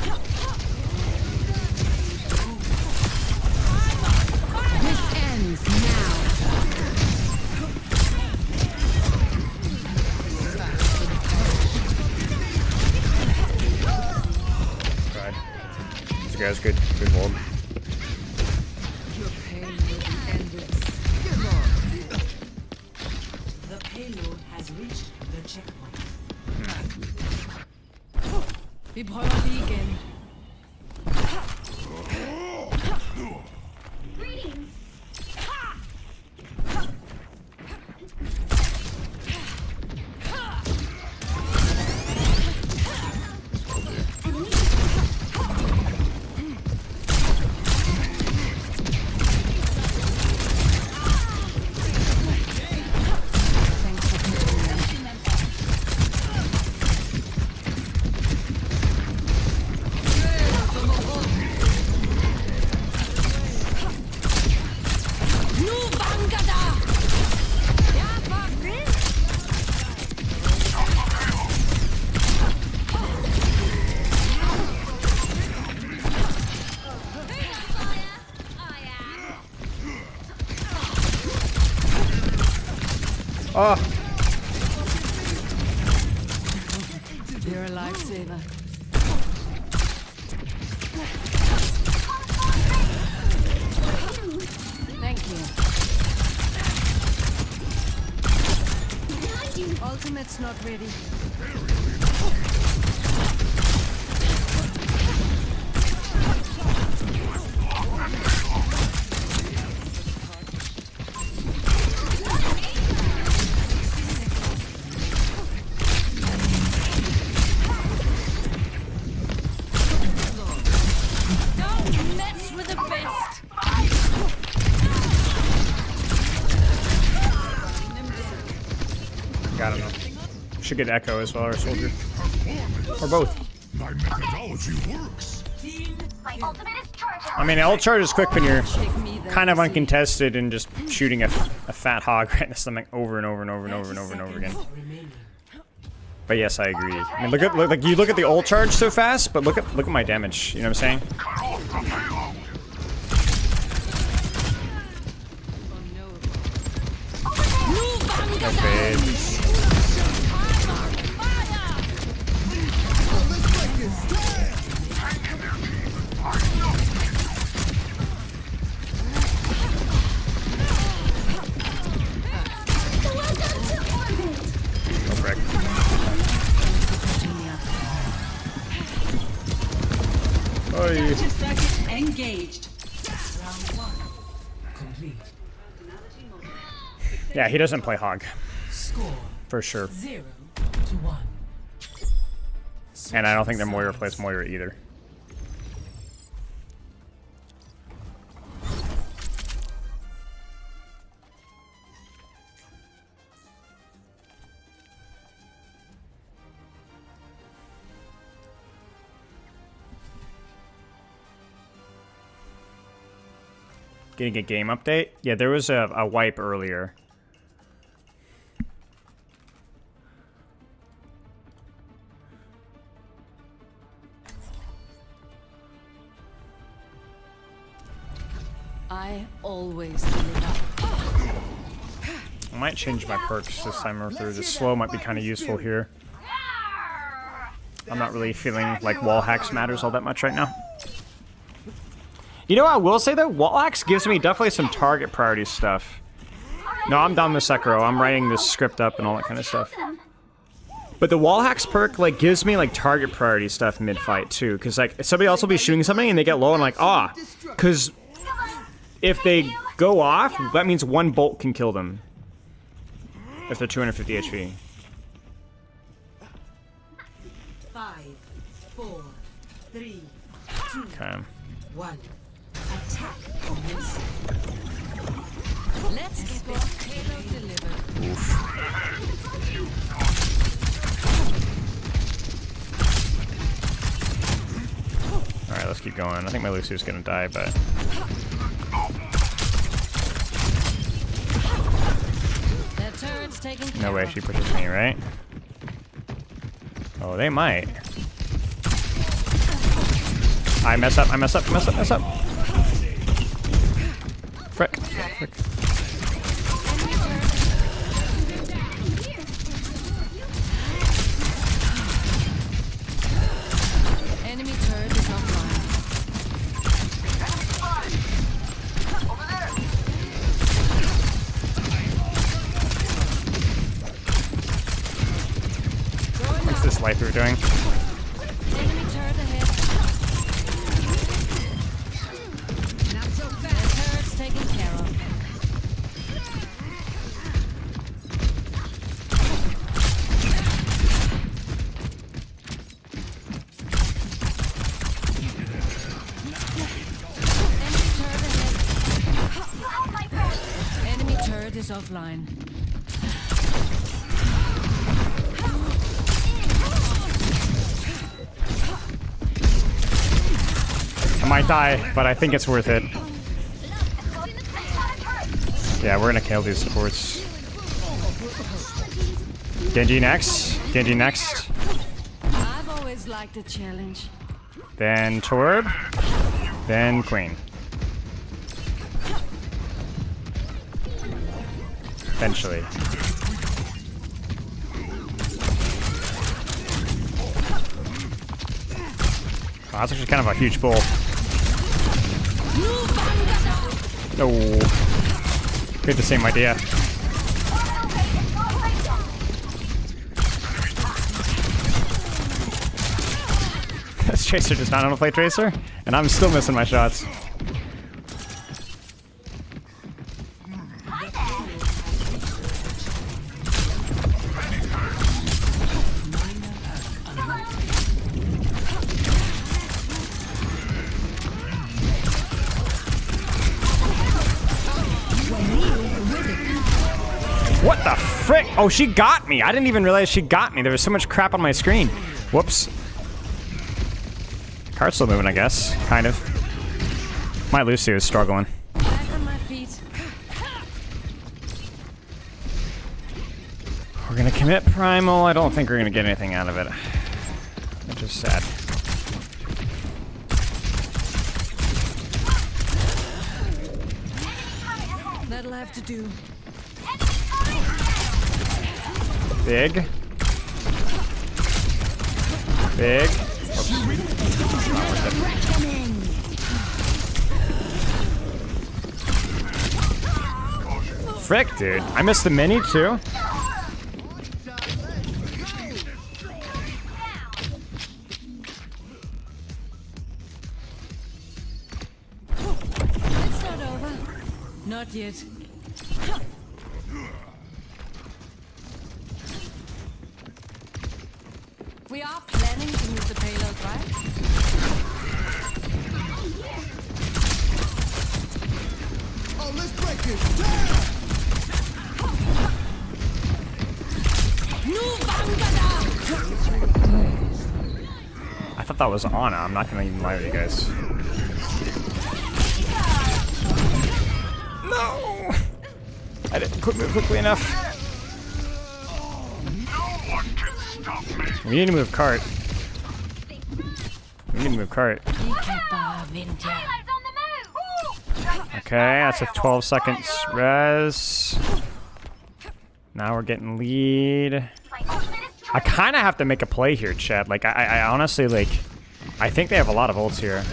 This ends now. God. This guy's good. Good hold. Your pain will be endless. The payload has reached the checkpoint. Vi prøver lige igen. Oh. You're a lifesaver. Thank you. Ultimate's not ready. Don't mess with the best. Got him. Should get Echo as well, or Soldier. Or both. My methodology works. My ultimate is charging. I mean, ult charge is quick when you're kind of uncontested and just shooting a fat hog right in the stomach over and over and over and over and over and over again. But yes, I agree. I mean, like you look at the ult charge so fast, but look at my damage. You know what I'm saying? Okay. Engaged. Yeah, he doesn't play hog. Score For sure. 0-1. And I don't think that Moira plays Moira either. Getting a game update? Yeah, there was a wipe earlier. I always deliver. I might change my perks this time or through. The slow might be kind of useful here. I'm not really feeling like wall hacks matters all that much right now. You know what I will say though? Wall hacks gives me definitely some target priority stuff. No, I'm done with Sekiro. I'm writing this script up and all that kind of stuff. But the wall hacks perk like gives me like target priority stuff mid-fight too. Cause like somebody else will be shooting something and they get low and like, ah. Cause if they go off, that means one bolt can kill them. If they're 250 HP. 5, 4, 3, 2, Okay. 1. Attack commencing. Let's get this payload delivered. Alright, let's keep going. I think my Luciu's gonna die, but... That turret's taking care No way of. she pushes me, right? Oh, they might. I mess up, I mess up, mess up, mess up. Frick. Frick. Enemy turret is offline. What's this life we're doing? Enemy turret ahead. Not so fast. That turret's taken care of. Enemy turret is offline. I might die, but I think it's worth it. Yeah, we're gonna kill these supports. Genji next. Genji next. I've always liked a challenge. Then Torb. Then Queen. Eventually. Wow, that's actually kind of a huge bull. No. We had the same idea. This Tracer does not want to play Tracer, and I'm still missing my shots. What the frick? Oh, she got me. I didn't even realize she got me. There was so much crap on my screen. Whoops. Cart's still moving, I guess. Kind of. My Lucio is struggling. Back on my feet. We're gonna commit Primal. I don't think we're gonna get anything out of it. Which is sad. That'll have to do. Big. Big. Frick, dude. I missed the mini, too. It's not over. Not yet. We are planning to move the payload, right? Oh, let's break it down! I thought that was Ana. I'm not gonna even lie with you guys. No! I didn't move quickly enough. We need to move cart. We need to move cart. Okay, that's a 12 seconds res. Now we're getting lead. I kind of have to make a play here, Chad. Like, I honestly, like, I think they have a lot of ults here.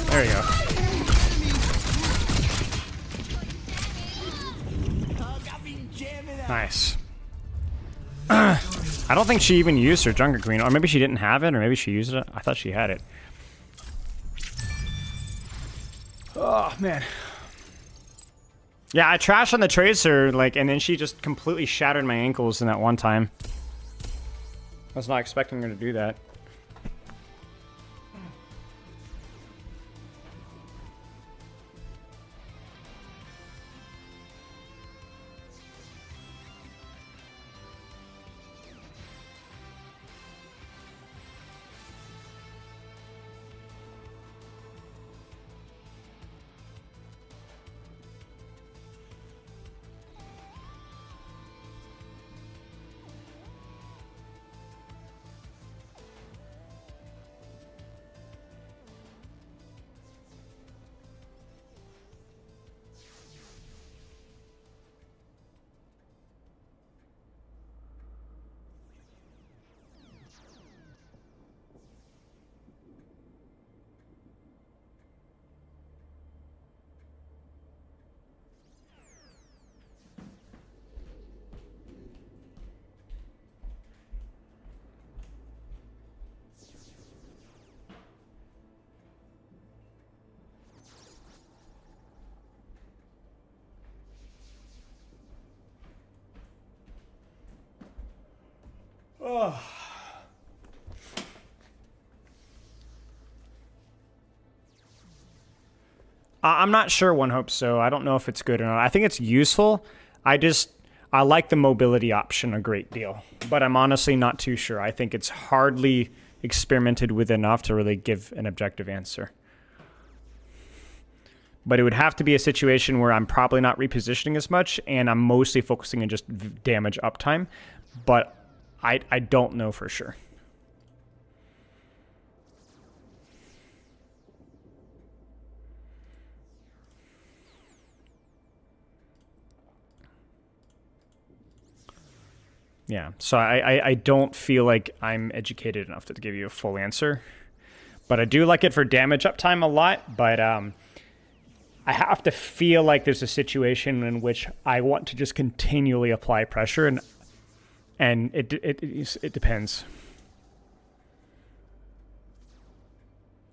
There you go. Nice. I don't think she even used her Junker Queen, or maybe she didn't have it, or maybe she used it. I thought she had it. Oh, man. Yeah, I trashed on the Tracer, like, and then she just completely shattered my ankles in that one time. I was not expecting her to do that. Oh. I'm not sure, One Hope, so I don't know if it's good or not. I think it's useful. I like the mobility option a great deal, but I'm honestly not too sure. I think it's hardly experimented with enough to really give an objective answer. But it would have to be a situation where I'm probably not repositioning as much, and I'm mostly focusing on just damage uptime. But I don't know for sure. Yeah, so I don't feel like I'm educated enough to give you a full answer. But I do like it for damage uptime a lot, but I have to feel like there's a situation in which I want to just continually apply pressure, and it depends.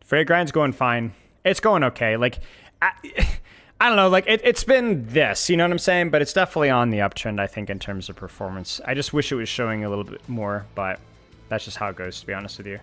Frey grind's going fine. It's going okay. Like, I don't know, like, it's been this, you know what I'm saying? But it's definitely on the uptrend, I think, in terms of performance. I just wish it was showing a little bit more, but that's just how it goes, to be honest with you.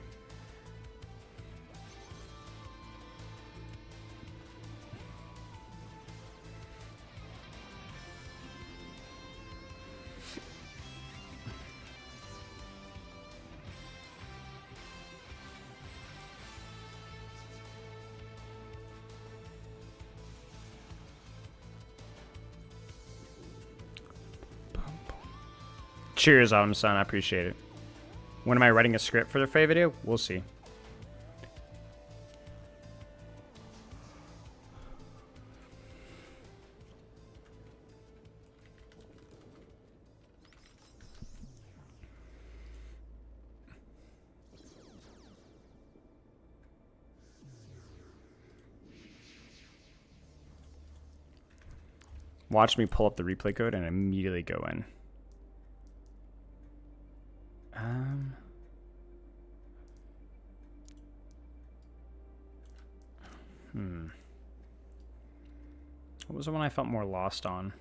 Cheers, Autumn Sun. I appreciate it. When am I writing a script for the Frey video? We'll see. Watch me pull up the replay code and immediately go in. What was the one I felt more lost on?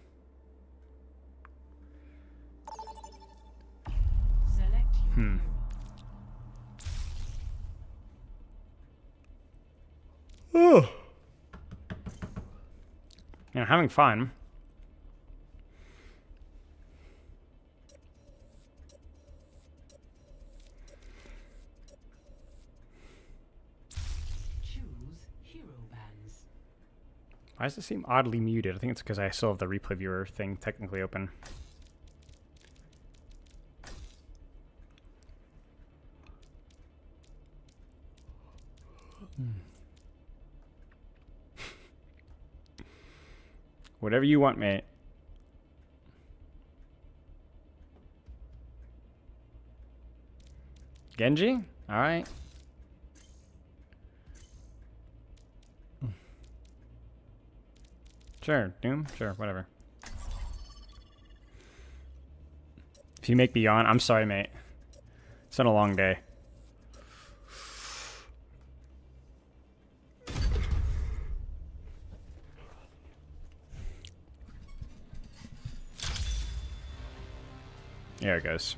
Oh. Yeah, having fun. Why does it seem oddly muted? I think it's because I still have the replay viewer thing technically open. Whatever you want, mate. Genji? All right. Sure, Doom? Sure, whatever. If you make me yawn, I'm sorry, mate. It's been a long day. There it goes.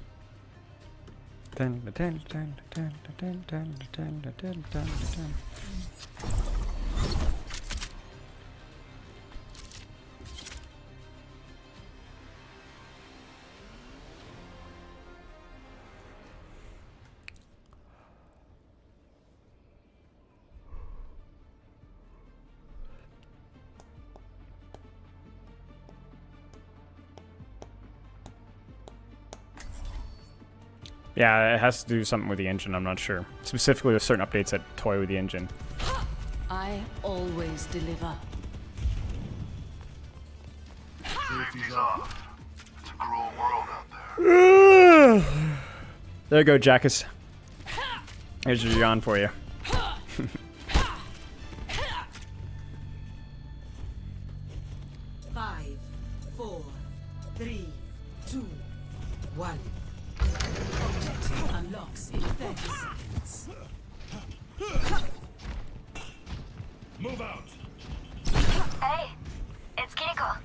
Yeah, it has to do something with the engine, I'm not sure. Specifically with certain updates that toy with the engine. I always deliver. Safety's off. It's a cruel world out there. There you go, Jackus. Here's your yawn for you. 5, 4, 3, 2, 1. Objective unlocks in 30 seconds. Move out! Hey, it's Kiriko.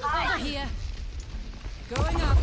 Over here. Going up.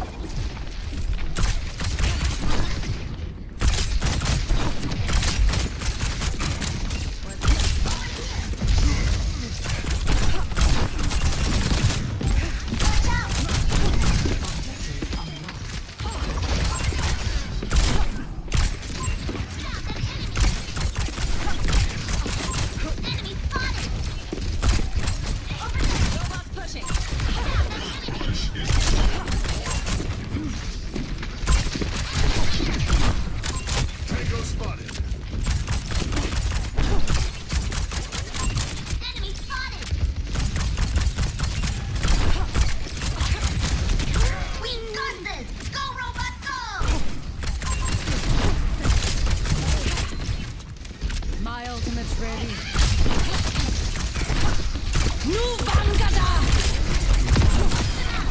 Almost ready. New Vangada!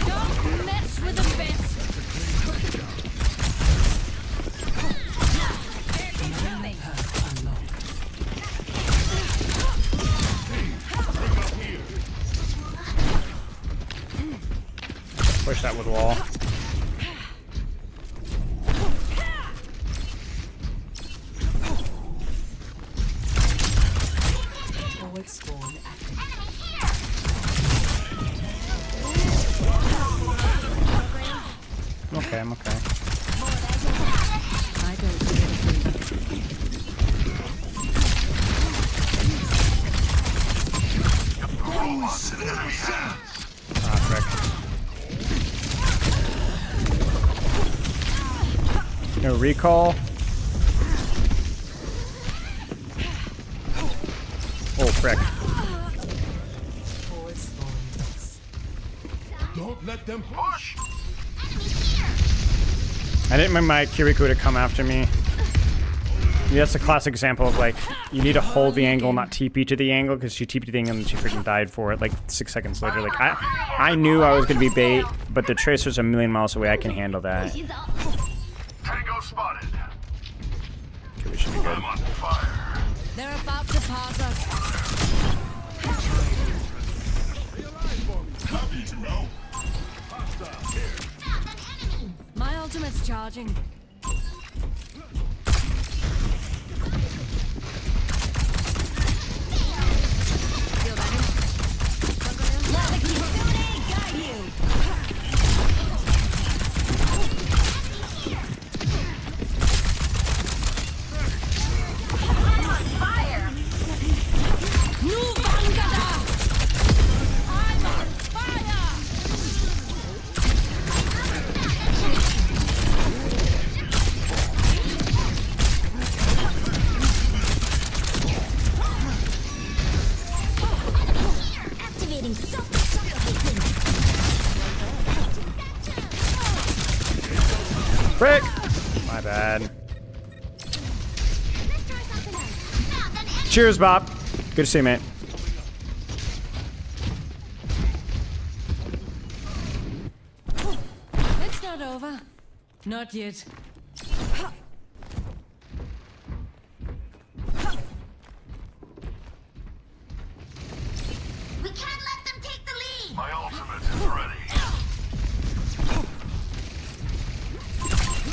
Don't mess with the best. Push that with wall. Forward spawn active. Okay, I'm okay. I don't see anything. Ah, frick. No recall. Oh, frick. Forward spawn. Don't let them push. I didn't mean my Kiriko to come after me. Yeah, that's a classic example of like, you need to hold the angle, not TP to the angle, because she TP'd the angle and she freaking died for it like 6 seconds later. Like, I knew I was going to be bait, but the Tracer's a million miles away. I can handle that. Tango spotted. Okay, we should be good. They're about to pass us. My ultimate's charging. Feel that? Let the Kitsune guide you. I'm on fire. New Vangada! I'm on fire! Activating self-destruct sequence. Frick! My bad. Let's try something else. Found an enemy. Cheers, Bob. Good to see you, mate. It's not over. Not yet. We can't let them take the lead. My ultimate is ready.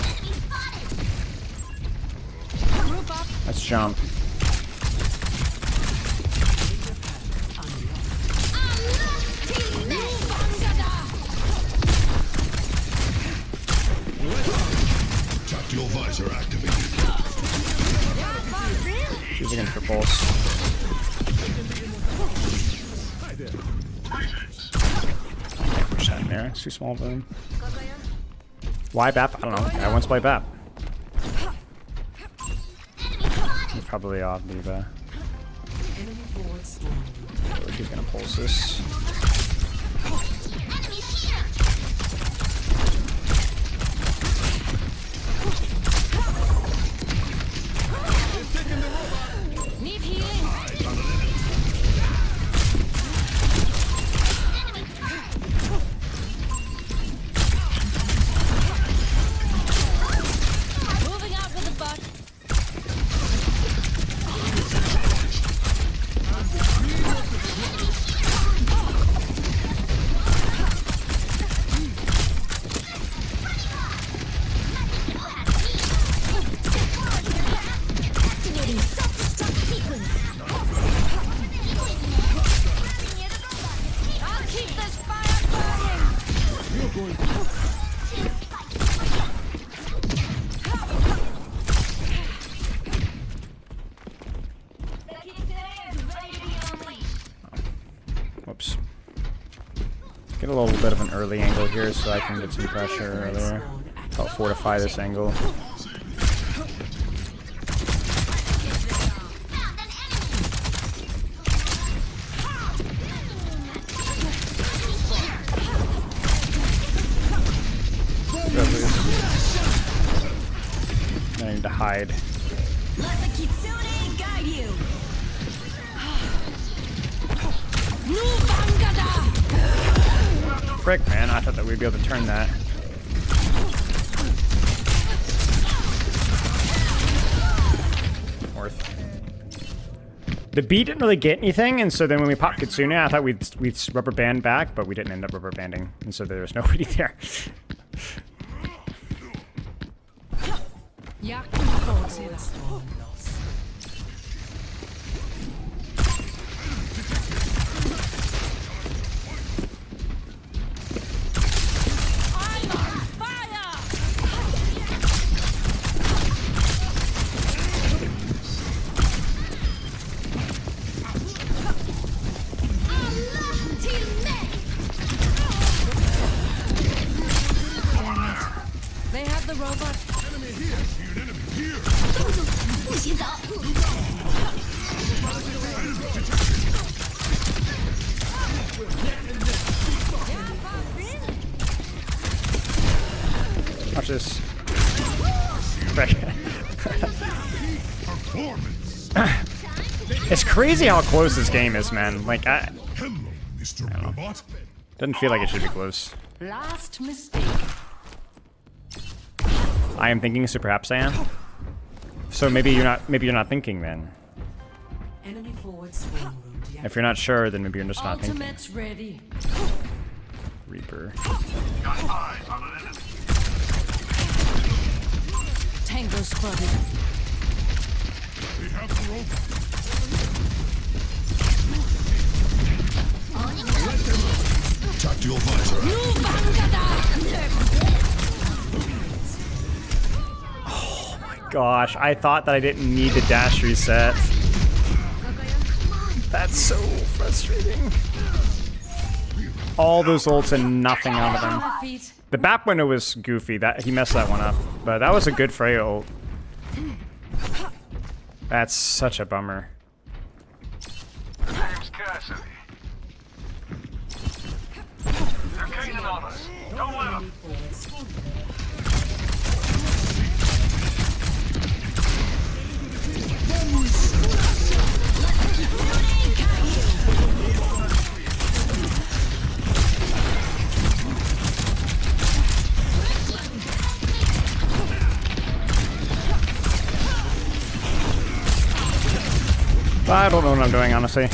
Enemy spotted. Group up. Let's jump. New Vangada! Tactical visor activated. She's looking for pulse. Push that in there. It's too small, boom. Why BAP? I don't know. I once play BAP. He's probably off Diva. Enemy forward spawn. She's gonna pulse this. Enemy here. Need healing. Moving out with the butt. Activating self-destruct sequence. I'll keep this fire burning. The Kitsune is ready to be unleashed. Whoops. Get a little bit of an early angle here so I can get some pressure earlier. Help fortify this angle. I need to hide. Let the Kitsune guide you. Frick, man, I thought that we'd be able to turn that. Worth. The beat didn't really get anything, and so then when we popped Kitsune, I thought we'd rubber band back, but we didn't end up rubber banding, and so there was nobody there. They have the robot. Enemy here. Enemy here. Watch this. Frick. It's crazy how close this game is, man. Like, I don't know. Doesn't feel like it should be close. Last mistake. I am thinking, so perhaps I am. So maybe you're not. Maybe you're not thinking then. Enemy forward swing room. If you're not sure, then maybe you're just not thinking. Ultimate's ready. Reaper. Tango spotted. We have the robot. Tactical visor. Oh my gosh, I thought that I didn't need the dash reset. That's so frustrating. All those ults and nothing out of them. The BAP window was goofy. That he messed that one up, but that was a good Freya ult. That's such a bummer. Name's Cassidy. They're gaining on us. Don't let them. I don't know what I'm doing, honestly.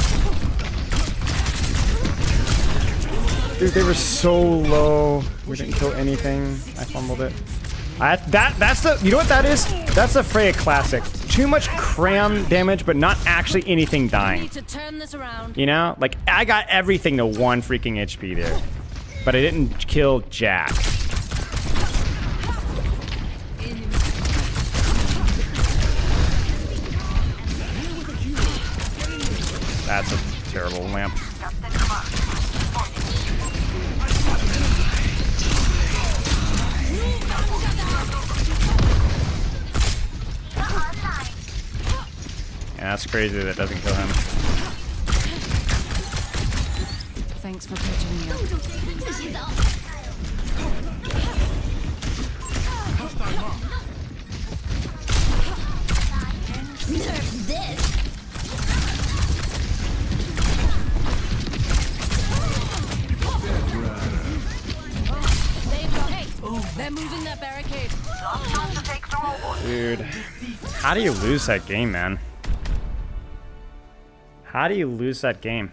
Dude, they were so low. We didn't kill anything. I fumbled it. That's the, you know what that is? That's the Freya classic. Too much cram damage, but not actually anything dying. Need to turn this around. You know? Like, I got everything to 1 freaking HP there. But I didn't kill Jack. That's a terrible lamp. Yeah, that's crazy that doesn't kill him. Thanks for patching me up. Nerf this. They're moving that barricade. Dude, how do you lose that game, man? How do you lose that game?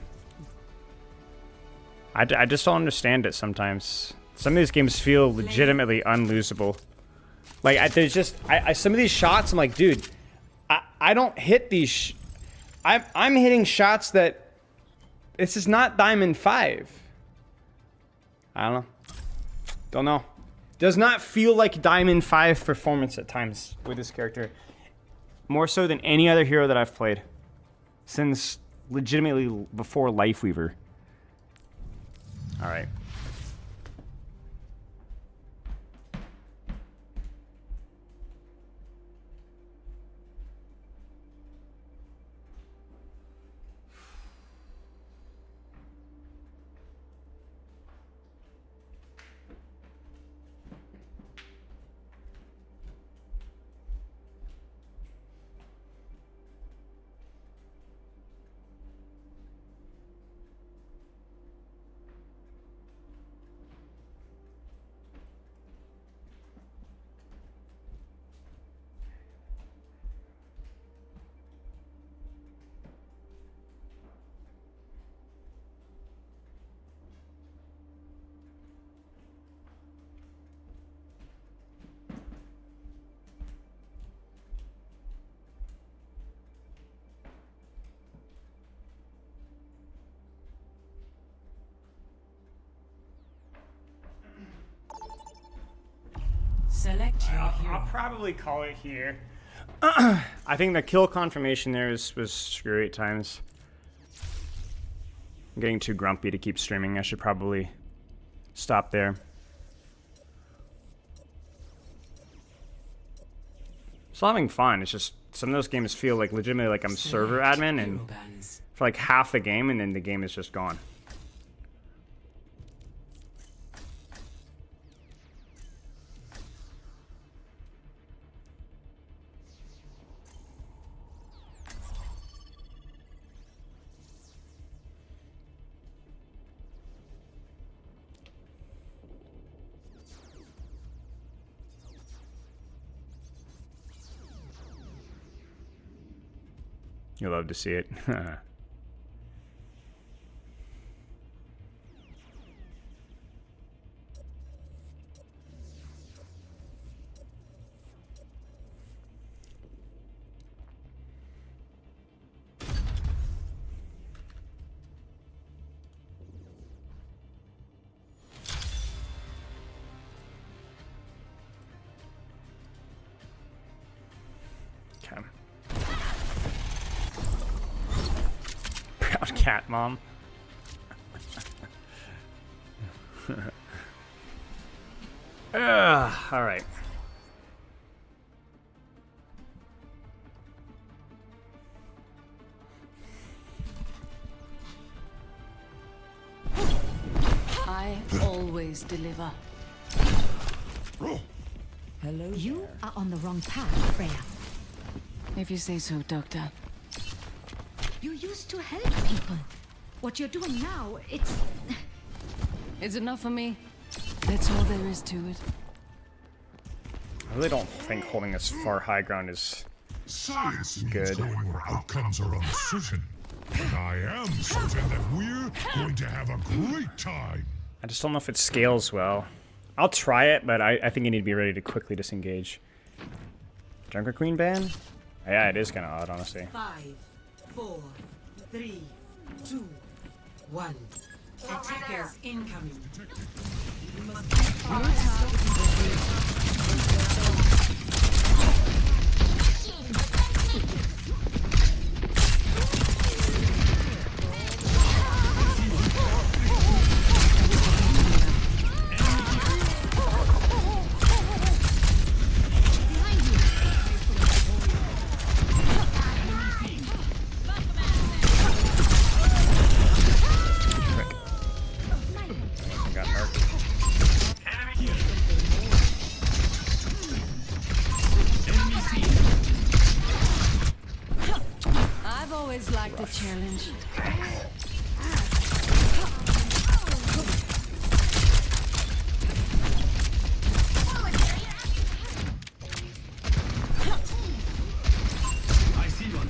I just don't understand it sometimes. Some of these games feel legitimately unlosable. Like, there's just... some of these shots, I'm like, dude, I don't hit these... I'm hitting shots that... This is not Diamond 5. I don't know. Don't know. Does not feel like Diamond 5 performance at times with this character. More so than any other hero that I've played. Since legitimately before Lifeweaver. Alright. I'll probably call it here. I think the kill confirmation there was screwy at times. I'm getting too grumpy to keep streaming. I should probably stop there. Still having fun. It's just some of those games feel like legitimately like I'm server admin and for like half the game and then the game is just gone. You'll love to see it. Okay. Proud cat, mom. All right. I always deliver. Hello. You are on the wrong path, Freya. If you say so, Doctor. You used to help people. What you're doing now, It's enough for me. That's all there is to it. I really don't think holding this far high ground is Science means good. going where outcomes are uncertain. But I am certain that we're going to have a great time. I just don't know if it scales well. I'll try it, but I think you need to be ready to quickly disengage. Junker Queen ban? Yeah, it is kind of odd, honestly. 5, 4, 3, 2, 1. Attackers incoming. Got nerfed. I've always liked a challenge. I see one.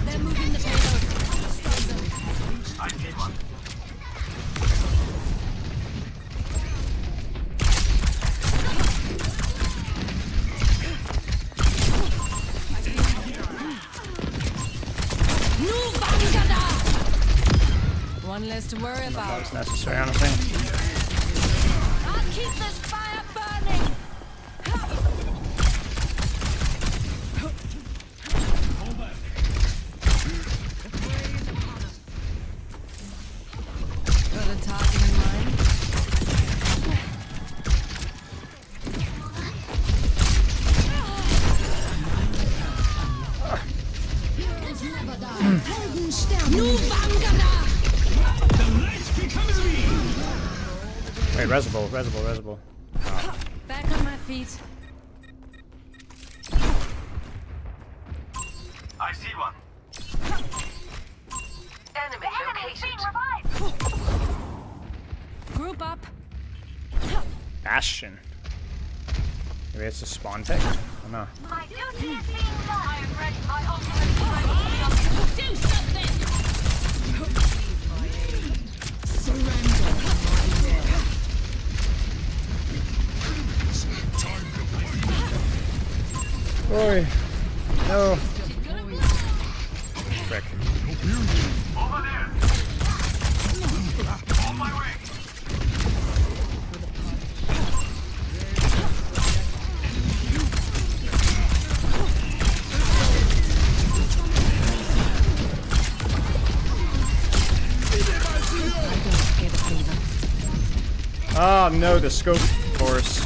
They're moving the payload. I see one. One less to worry about. It's necessary, honestly. I'll keep this fire burning. Got a target in mind. Wait, Resible. Oh. Back on my feet. I see one. Enemy location. Group up. Bastion. Maybe it's a spawn pick? I don't know. My duty is being done. I am ready. My ultimate is ready. Do something. surrender. Boy. No. Frick. Over there. On my way. Oh no, the scope force.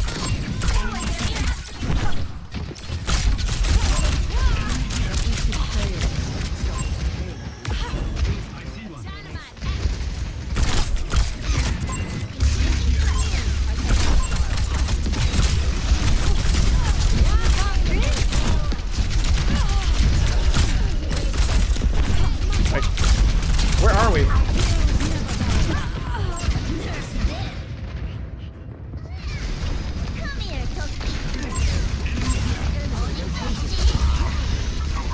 Like, where are we?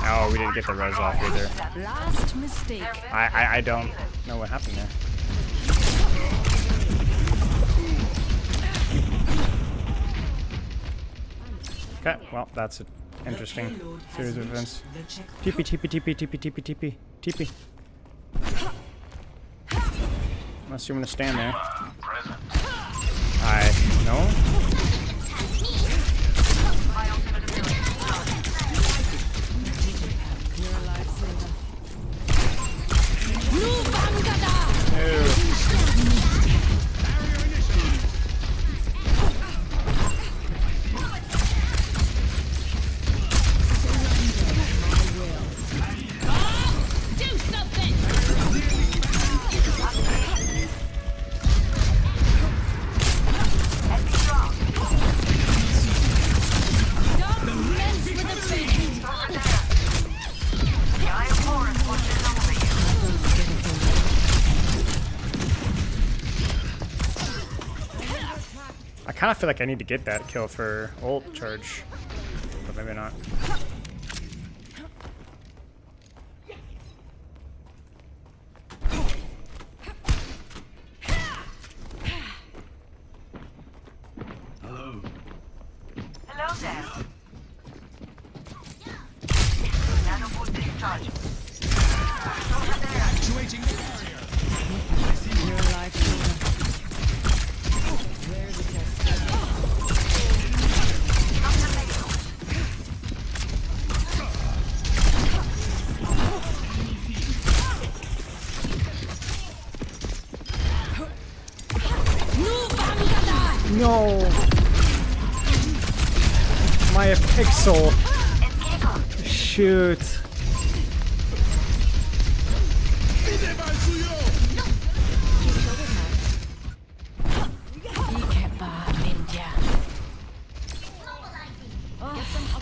Oh, we didn't get the res off either. Last mistake. I don't know what happened there. Okay, well, that's an interesting series of events. TP, TP, TP, TP, TP, TP, TP. Unless you want to stand there. No. I kind of feel like I need to get that kill for ult charge, but maybe not. Hello. Hello there. Nanobot discharge. Actuating the barrier. Your life. Where's the test? No! My pixel. Shoot.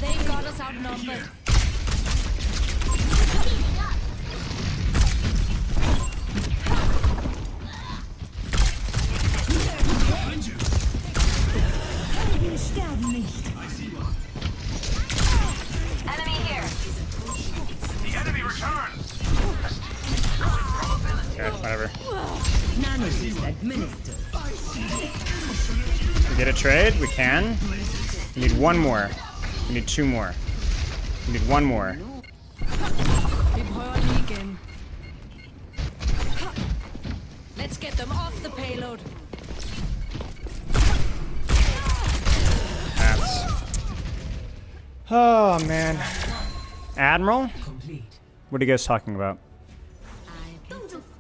They got us outnumbered. Enemy here. The enemy returns. Okay, whatever. Nanosys administered. We get a trade? We can. We need one more. We need two more. We need one more. Let's get them off the payload. That's... Oh, man. Admiral? What are you guys talking about?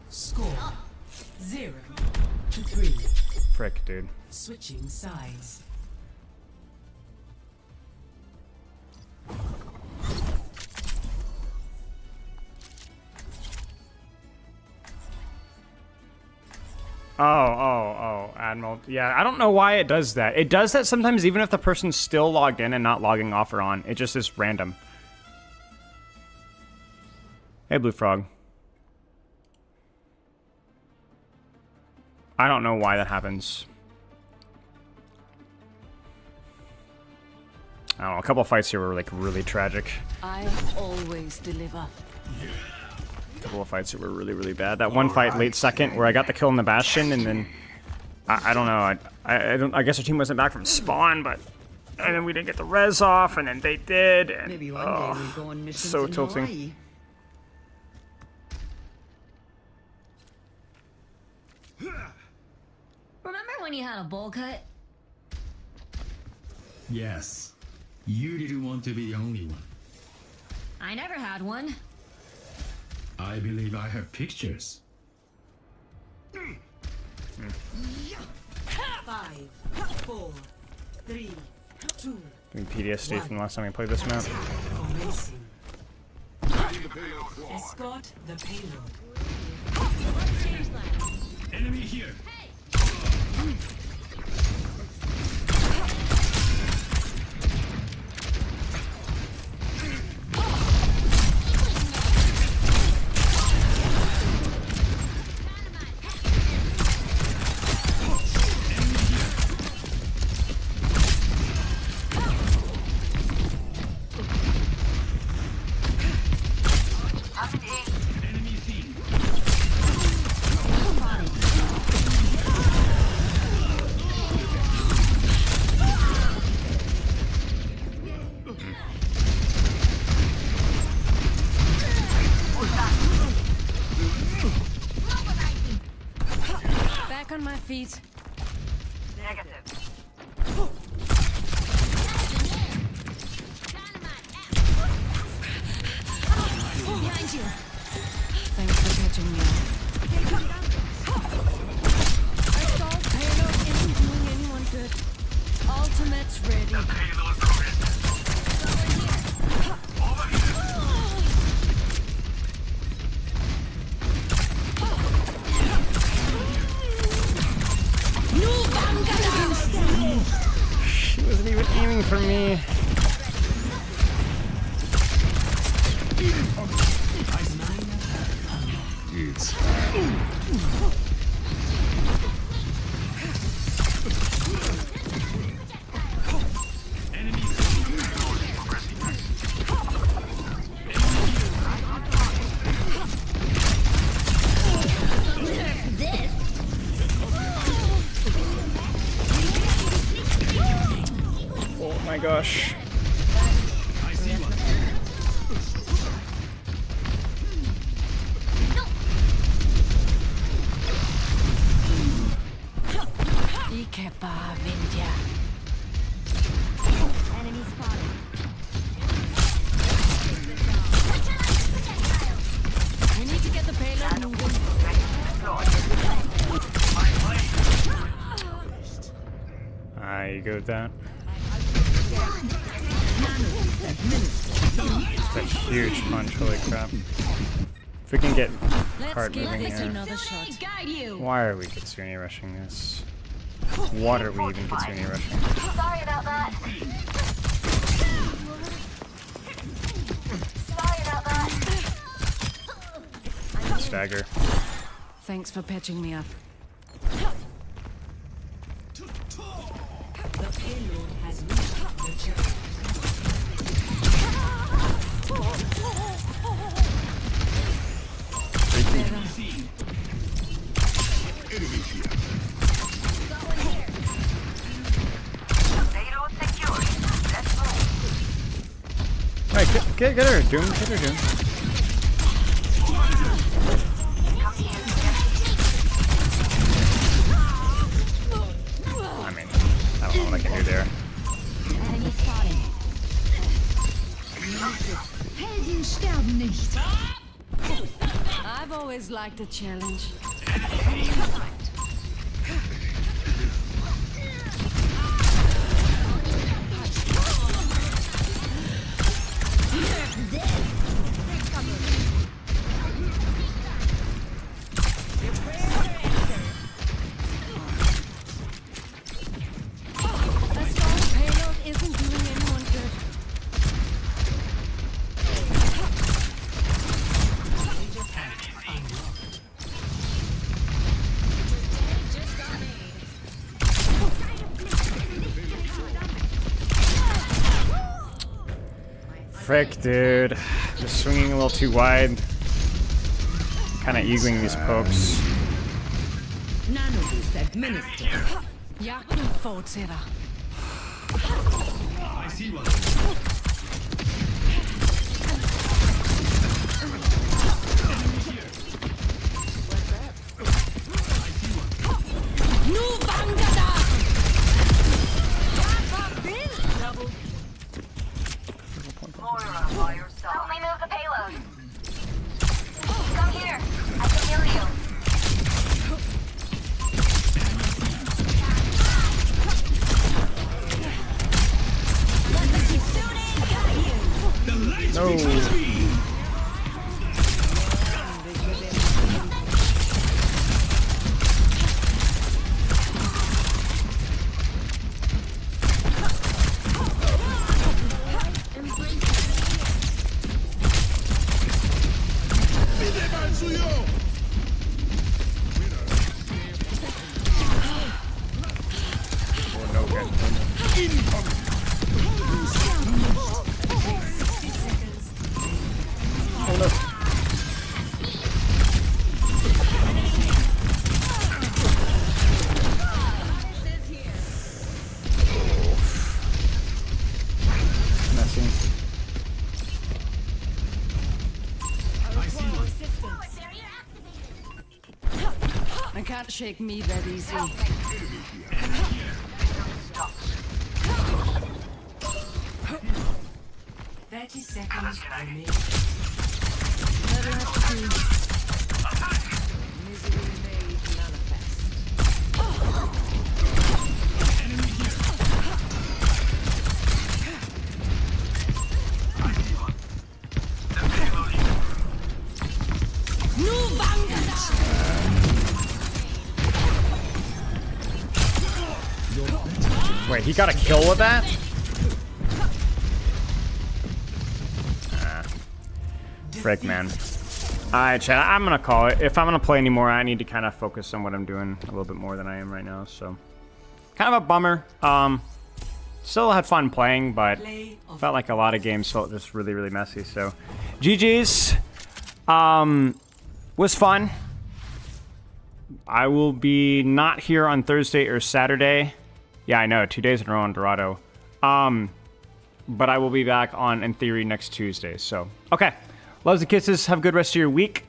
Score 0-3. Frick, dude. Switching sides. Oh, Admiral. Yeah, I don't know why it does that. It does that sometimes even if the person's still logged in and not logging off or on. It just is random. Hey, Blue Frog. I don't know why that happens. I don't know, a couple fights here were like really tragic. I always deliver. A couple of fights that were really, really bad. That one fight late second where I got the kill in the Bastion and then I don't know. I guess our team wasn't back from spawn, but and then we didn't get the res off, and then they did. And, Maybe one day we'll go on missions so in tilting. Hawaii. Remember when you had a bowl cut? Yes. You didn't want to be the only one. I never had one. I believe I have pictures. 5, 4, 3, 2. Doing PTSD from the last time we played this map. Commencing. Escort the payload. Enemy here. Back on my feet. Behind you. Thanks for catching me up. Our stalled payload isn't doing anyone good. Ultimate's ready. She wasn't even aiming for me. It's Oh my gosh. Ikepa Vindya. Enemy spotted. We need to get the payload moving. You go with that. It's a huge punch, holy crap. If we can get card moving here. Another shot. Guide you. Why are we Kitsune rushing this? What are we even Kitsune rushing? Sorry about that. Sorry about that. Stagger. Thanks for patching me up. The payload has reached the church. Alright, get her, Doom, get her, Doom. I mean, I don't know what I can do there. Enemy spotted. Helden sterben nicht. I've always liked a challenge. A stalled payload isn't doing anyone good. Frick, dude. Just swinging a little too wide. Kind of eagling these pokes. Nano boost administered. Jagten fortsætter. I see one. Nu Vangada! Moira, by yourself. Help me move the payload. Come here. I can heal you. No. I can't shake me that easy. 30 seconds remaining. That'll have to do. Misery made manifest. Nu Vangada! Wait, he got a kill with that? Frick, man. Alright, chat, I'm gonna call it. If I'm gonna play anymore, I need to kind of focus on what I'm doing a little bit more than I am right now, so. Kind of a bummer. Still had fun playing, but felt like a lot of games felt just really, really messy, so. GG's. Was fun. I will be not here on Thursday or Saturday. Yeah, I know, 2 days in a row on Dorado. But I will be back on, in theory, next Tuesday, so. Okay. Loves and kisses. Have a good rest of your week.